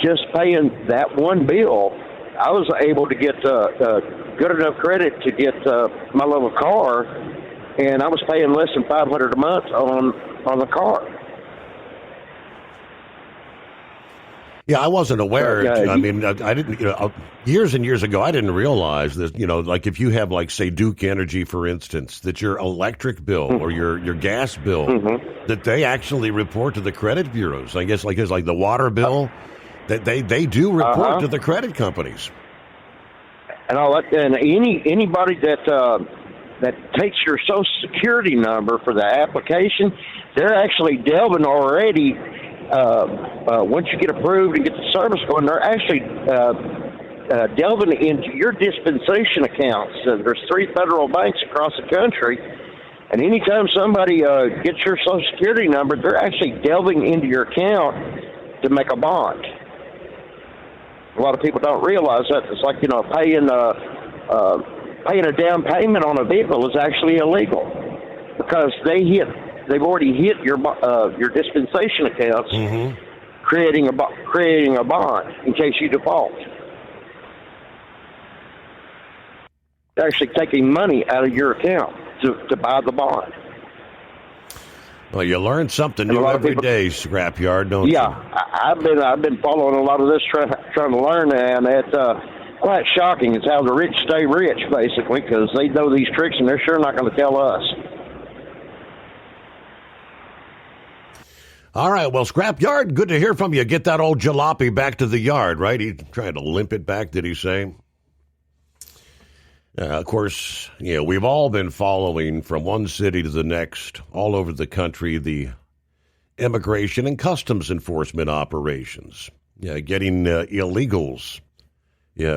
just paying that one bill, I was able to get good enough credit to get my little car, and I was paying less than $500 a month on the car. Yeah, I wasn't aware. I mean, I didn't, years and years ago, I didn't realize that, like if you have, like, say, Duke Energy, for instance, that your electric bill or your gas bill, that they actually report to the credit bureaus. I guess, like the water bill, that they do report to the credit companies. And and anybody that takes your Social Security number for the application, they're actually delving already. Once you get approved and get the service going, they're actually delving into your dispensation accounts. There's 3 federal banks across the country, and anytime somebody gets your Social Security number, they're actually delving into your account to make a bond. A lot of people don't realize that. It's like, paying a down payment on a vehicle is actually illegal because they've already hit your dispensation accounts, creating a bond in case you default. actually taking money out of your account to buy the bond. Well, you learn something new every day, Scrapyard, don't you? Yeah, I've been following a lot of this, trying to learn, and it's quite shocking. It's how the rich stay rich, basically, because they know these tricks, and they're sure not going to tell us. All right, well, Scrapyard, good to hear from you. Get that old jalopy back to the yard, right? He tried to limp it back, did he say? Of course, we've all been following from one city to the next, all over the country, the immigration and customs enforcement operations, getting illegals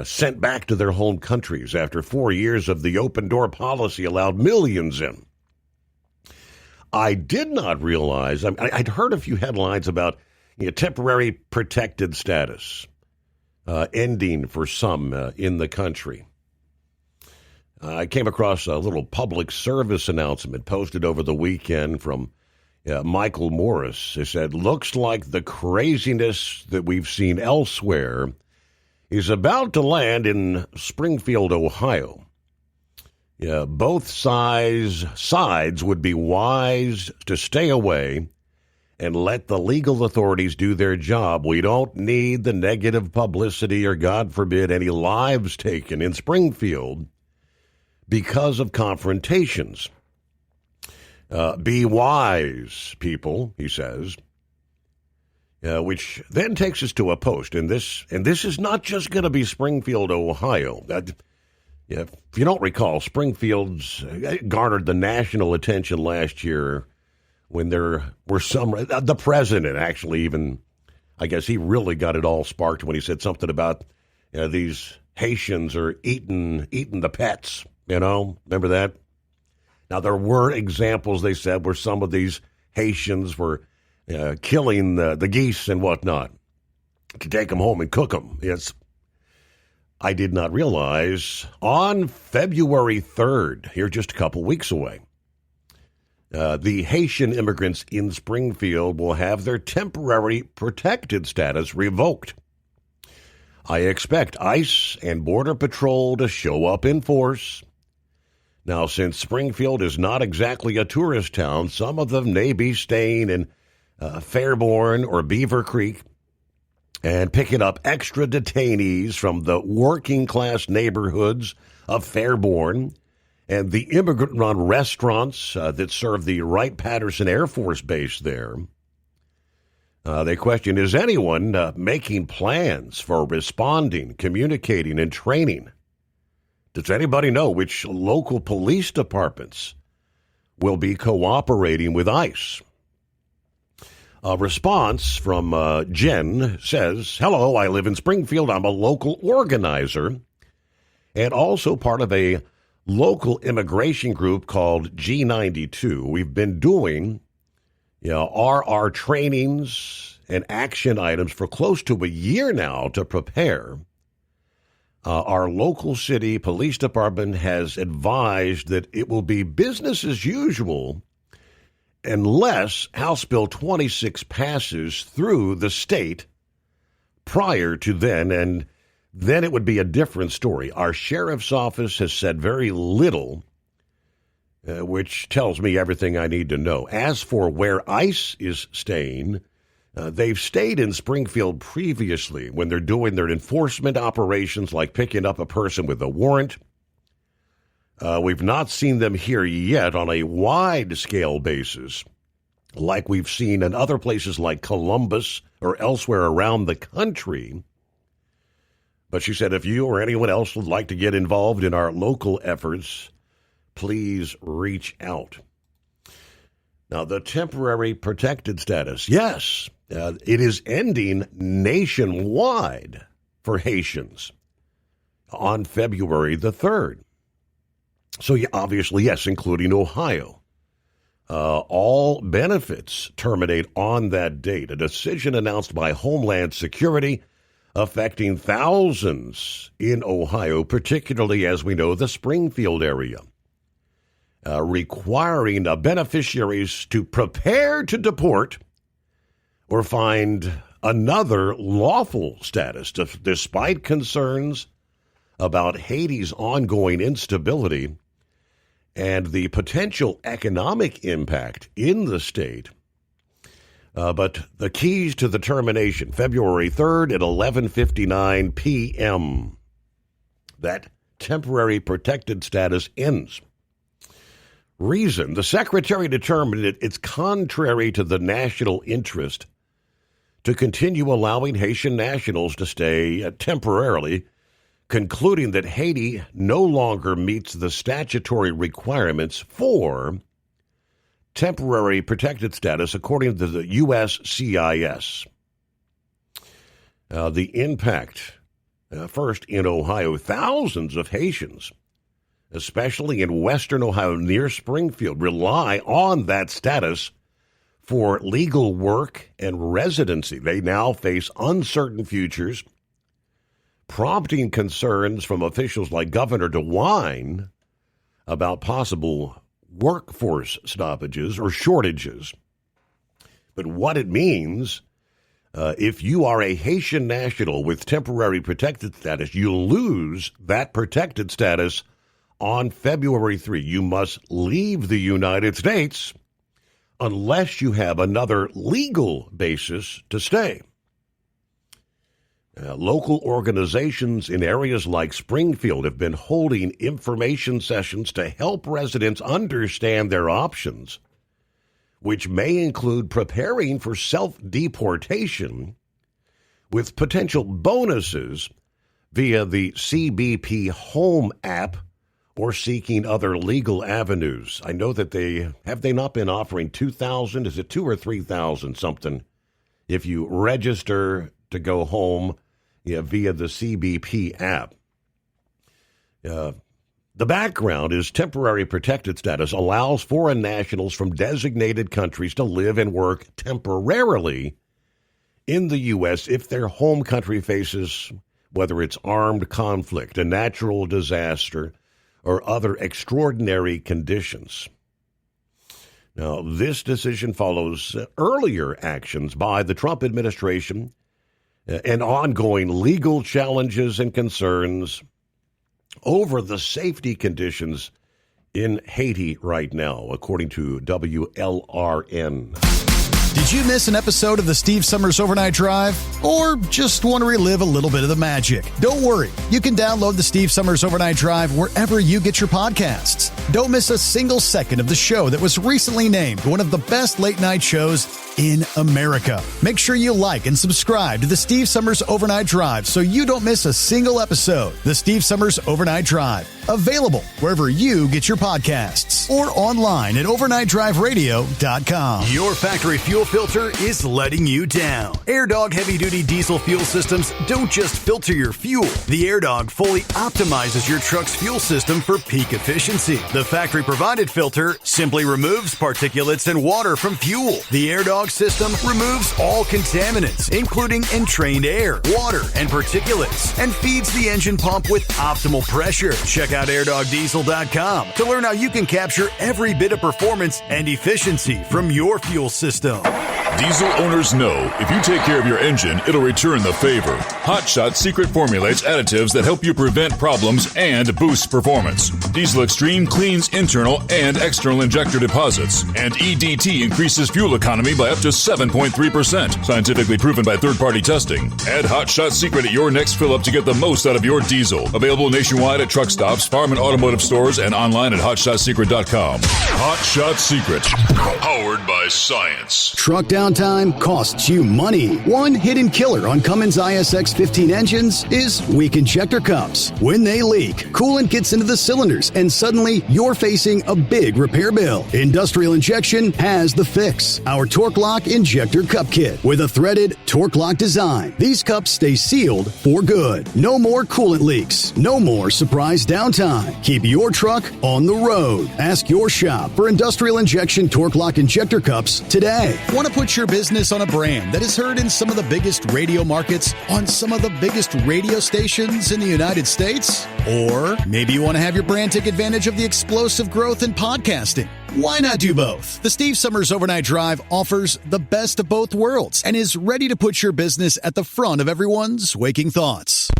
sent back to their home countries after 4 years of the open door policy allowed millions in. I did not realize, I'd heard a few headlines about temporary protected status ending for some in the country. I came across a little public service announcement posted over the weekend from Michael Morris. It said, looks like the craziness that we've seen elsewhere is about to land in Springfield, Ohio. Both sides would be wise to stay away and let the legal authorities do their job. We don't need the negative publicity or, God forbid, any lives taken in Springfield because of confrontations. Be wise, people, he says, which then takes us to a post. And this is not just going to be Springfield, Ohio. If you don't recall, Springfield's garnered the national attention last year when there were the president actually even, I guess he really got it all sparked when he said something about these Haitians are eating the pets. Remember that? Now, there were examples, they said, where some of these Haitians were killing the geese and whatnot to take them home and cook them. Yes. I did not realize on February 3rd, here just a couple weeks away, the Haitian immigrants in Springfield will have their temporary protected status revoked. I expect ICE and Border Patrol to show up in force. Now, since Springfield is not exactly a tourist town, some of them may be staying in Fairborn or Beaver Creek and picking up extra detainees from the working-class neighborhoods of Fairborn and the immigrant-run restaurants that serve the Wright-Patterson Air Force Base there. They question, is anyone making plans for responding, communicating, and training? Does anybody know which local police departments will be cooperating with ICE? A response from Jen says, hello, I live in Springfield. I'm a local organizer and also part of a local immigration group called G92. We've been doing our trainings and action items for close to a year now to prepare. Our local city police department has advised that it will be business as usual unless House Bill 26 passes through the state prior to then, and then it would be a different story. Our sheriff's office has said very little, which tells me everything I need to know. As for where ICE is staying, they've stayed in Springfield previously when they're doing their enforcement operations like picking up a person with a warrant. We've not seen them here yet on a wide-scale basis like we've seen in other places like Columbus or elsewhere around the country. But she said if you or anyone else would like to get involved in our local efforts, please reach out. Now, the temporary protected status, yes, it is ending nationwide for Haitians on February the 3rd. So, obviously, yes, including Ohio. All benefits terminate on that date, a decision announced by Homeland Security affecting thousands in Ohio, particularly, as we know, the Springfield area, requiring beneficiaries to prepare to deport or find another lawful status, despite concerns about Haiti's ongoing instability and the potential economic impact in the state. But the keys to the termination, February 3rd at 11:59 p.m. That temporary protected status ends. Reason, the Secretary determined it's contrary to the national interest to continue allowing Haitian nationals to stay temporarily, concluding that Haiti no longer meets the statutory requirements for temporary protected status according to the USCIS. The impact, first in Ohio, thousands of Haitians, especially in western Ohio near Springfield, rely on that status for legal work and residency. They now face uncertain futures, prompting concerns from officials like Governor DeWine about possible workforce stoppages or shortages. But what it means, if you are a Haitian national with temporary protected status, you lose that protected status on February 3. You must leave the United States unless you have another legal basis to stay. Local organizations in areas like Springfield have been holding information sessions to help residents understand their options, which may include preparing for self-deportation with potential bonuses via the CBP Home app or seeking other legal avenues. I know that they not been offering $2,000, is it $2,000 or $3,000 something, if you register to go home via the CBP app. The background is temporary protected status allows foreign nationals from designated countries to live and work temporarily in the U.S. if their home country faces, whether it's armed conflict, a natural disaster, or other extraordinary conditions. Now, this decision follows earlier actions by the Trump administration and ongoing legal challenges and concerns over the safety conditions in Haiti right now, according to WLRN. Did you miss an episode of the Steve Summers Overnight Drive? Or just want to relive a little bit of the magic? Don't worry. You can download the Steve Summers Overnight Drive wherever you get your podcasts. Don't miss a single second of the show that was recently named one of the best late night shows in America. Make sure you like and subscribe to the Steve Summers Overnight Drive so you don't miss a single episode. The Steve Summers Overnight Drive. Available wherever you get your podcasts or online at overnightdriveradio.com. Your factory fuel filter is letting you down. AirDog heavy-duty diesel fuel systems don't just filter your fuel. The AirDog fully optimizes your truck's fuel system for peak efficiency. The factory-provided filter simply removes particulates and water from fuel. The AirDog system removes all contaminants, including entrained air, water, and particulates, and feeds the engine pump with optimal pressure. Check out airdogdiesel.com to learn how you can capture every bit of performance and efficiency from your fuel system. Diesel owners know if you take care of your engine, it'll return the favor. Hot Shot secret formulates additives that help you prevent problems and boost performance. Diesel Extreme cleans internal and external injector deposits, and EDT increases fuel economy by up to 7.3%. Scientifically proven by third-party testing. Add Hot Shot secret at your next fill-up to get the most out of your diesel. Available nationwide at truck stops, farm and automotive stores, and online at hotshotsecret.com. Hot Shot Secret. Powered by science. Truck downtime costs you money. One hidden killer on Cummins ISX-15 engines is weak injector cups. When they leak, coolant gets into the cylinders, and suddenly you're facing a big repair bill. Industrial Injection has the fix. Our Torque Lock Injector Cup Kit with a threaded Torque Lock design. These cups stay sealed for good. No more coolant leaks. No more surprise downtime. Keep your truck on the road. Ask your shop for Industrial Injection Torque Lock Injector Cups today. Want to put your business on a brand that is heard in some of the biggest radio markets on some of the biggest radio stations in the United States? Or maybe you want to have your brand take advantage of the explosive growth in podcasting. Why not do both? The Steve Summers Overnight Drive offers the best of both worlds and is ready to put your business at the front of everyone's waking thoughts.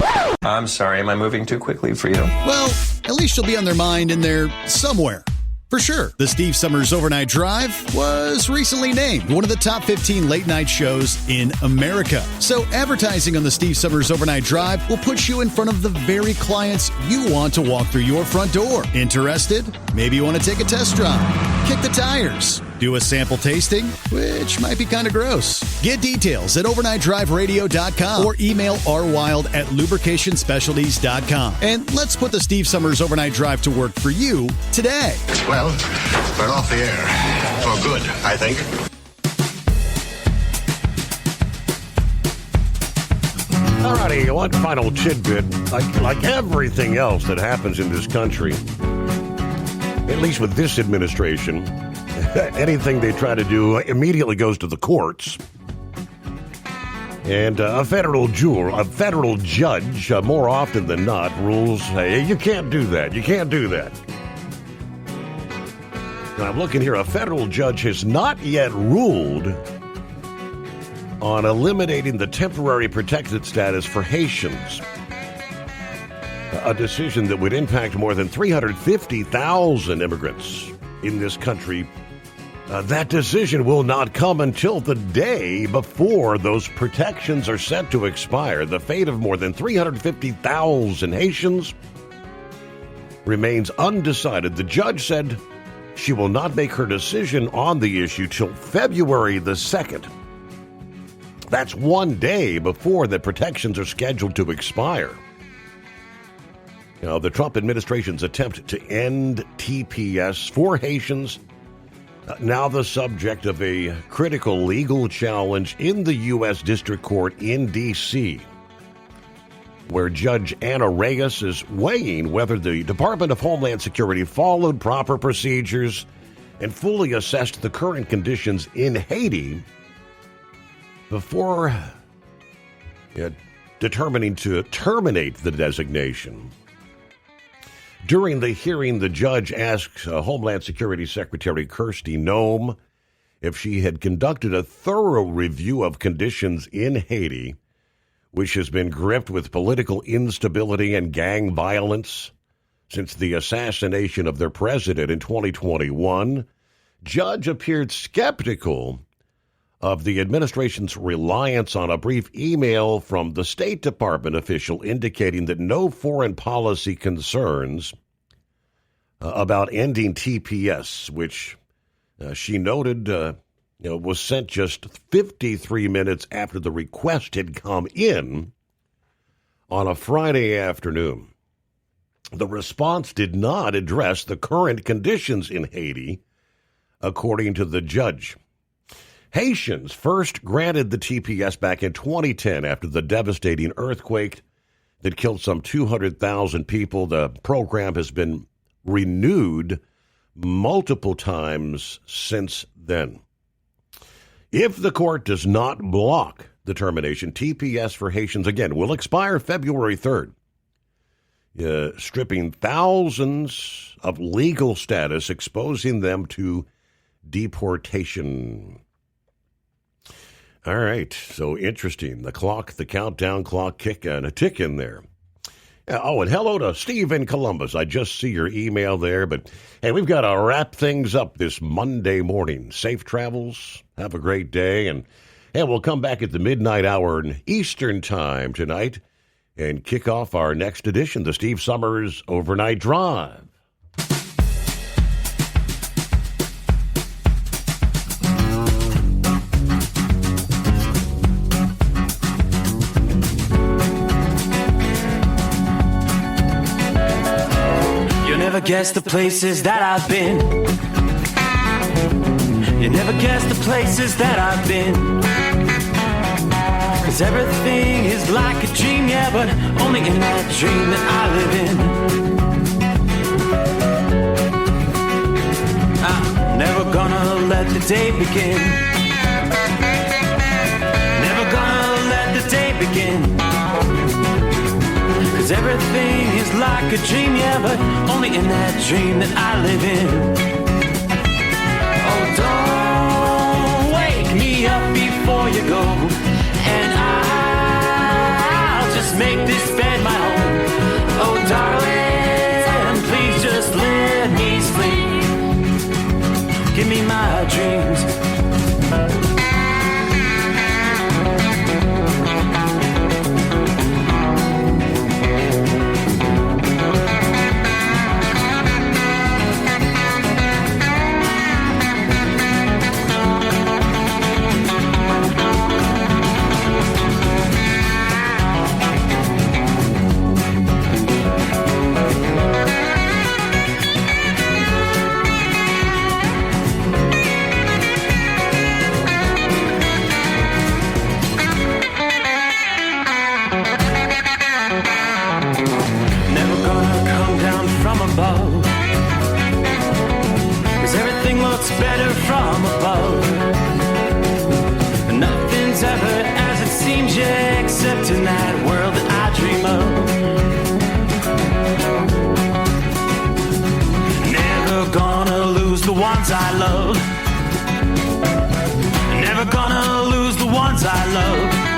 I'm sorry, am I moving too quickly for you? Well, at least you'll be on their mind in there somewhere. For sure, the Steve Summers Overnight Drive was recently named one of the top 15 late-night shows in America. So advertising on the Steve Summers Overnight Drive will put you in front of the very clients you want to walk through your front door. Interested? Maybe you want to take a test drive, kick the tires, do a sample tasting, which might be kind of gross. Get details at overnightdriveradio.com or email rwild@lubricationspecialties.com. And let's put the Steve Summers Overnight Drive to work for you today. Well, we're off the air. For good, I think. Alrighty, one final tidbit. Like everything else that happens in this country, at least with this administration, anything they try to do immediately goes to the courts. And a federal judge, more often than not, rules, hey, you can't do that. You can't do that. Now, I'm looking here. A federal judge has not yet ruled on eliminating the temporary protected status for Haitians, a decision that would impact more than 350,000 immigrants in this country. That decision will not come until the day before those protections are set to expire. The fate of more than 350,000 Haitians remains undecided. The judge said she will not make her decision on the issue till February the 2nd. That's one day before the protections are scheduled to expire. Now, the Trump administration's attempt to end TPS for Haitians, now the subject of a critical legal challenge in the U.S. District Court in D.C., where Judge Anna Reyes is weighing whether the Department of Homeland Security followed proper procedures and fully assessed the current conditions in Haiti before determining to terminate the designation. During the hearing, the judge asked Homeland Security Secretary Kristi Noem if she had conducted a thorough review of conditions in Haiti, which has been gripped with political instability and gang violence since the assassination of their president in 2021. Judge appeared skeptical of the administration's reliance on a brief email from the State Department official indicating that no foreign policy concerns about ending TPS, which she noted was sent just 53 minutes after the request had come in on a Friday afternoon. The response did not address the current conditions in Haiti, according to the judge. Haitians first granted the TPS back in 2010 after the devastating earthquake that killed some 200,000 people. The program has been renewed multiple times since then. If the court does not block the termination, TPS for Haitians, again, will expire February 3rd, stripping thousands of legal status, exposing them to deportation. All right, so interesting. The countdown clock ticking there. Oh, and hello to Steve in Columbus. I just see your email there, but hey, we've got to wrap things up this Monday morning. Safe travels. Have a great day, and we'll come back at the midnight hour in Eastern Time tonight and kick off our next edition, the Steve Summers Overnight Drive. Never guess the places that I've been. You never guess the places that I've been. 'Cause everything is like a dream, yeah, but only in that dream that I live in. I'm never gonna let the day begin. Never gonna let the day begin. 'Cause everything is like a dream, yeah, but only in that dream that I live in. before you go. And I'll just make this bed my home. Oh, darling, please just let me sleep. Give me my dreams. Better from above. Nothing's ever as it seems, yeah, except in that world that I dream of. Never gonna lose the ones I love. Never gonna lose the ones I love.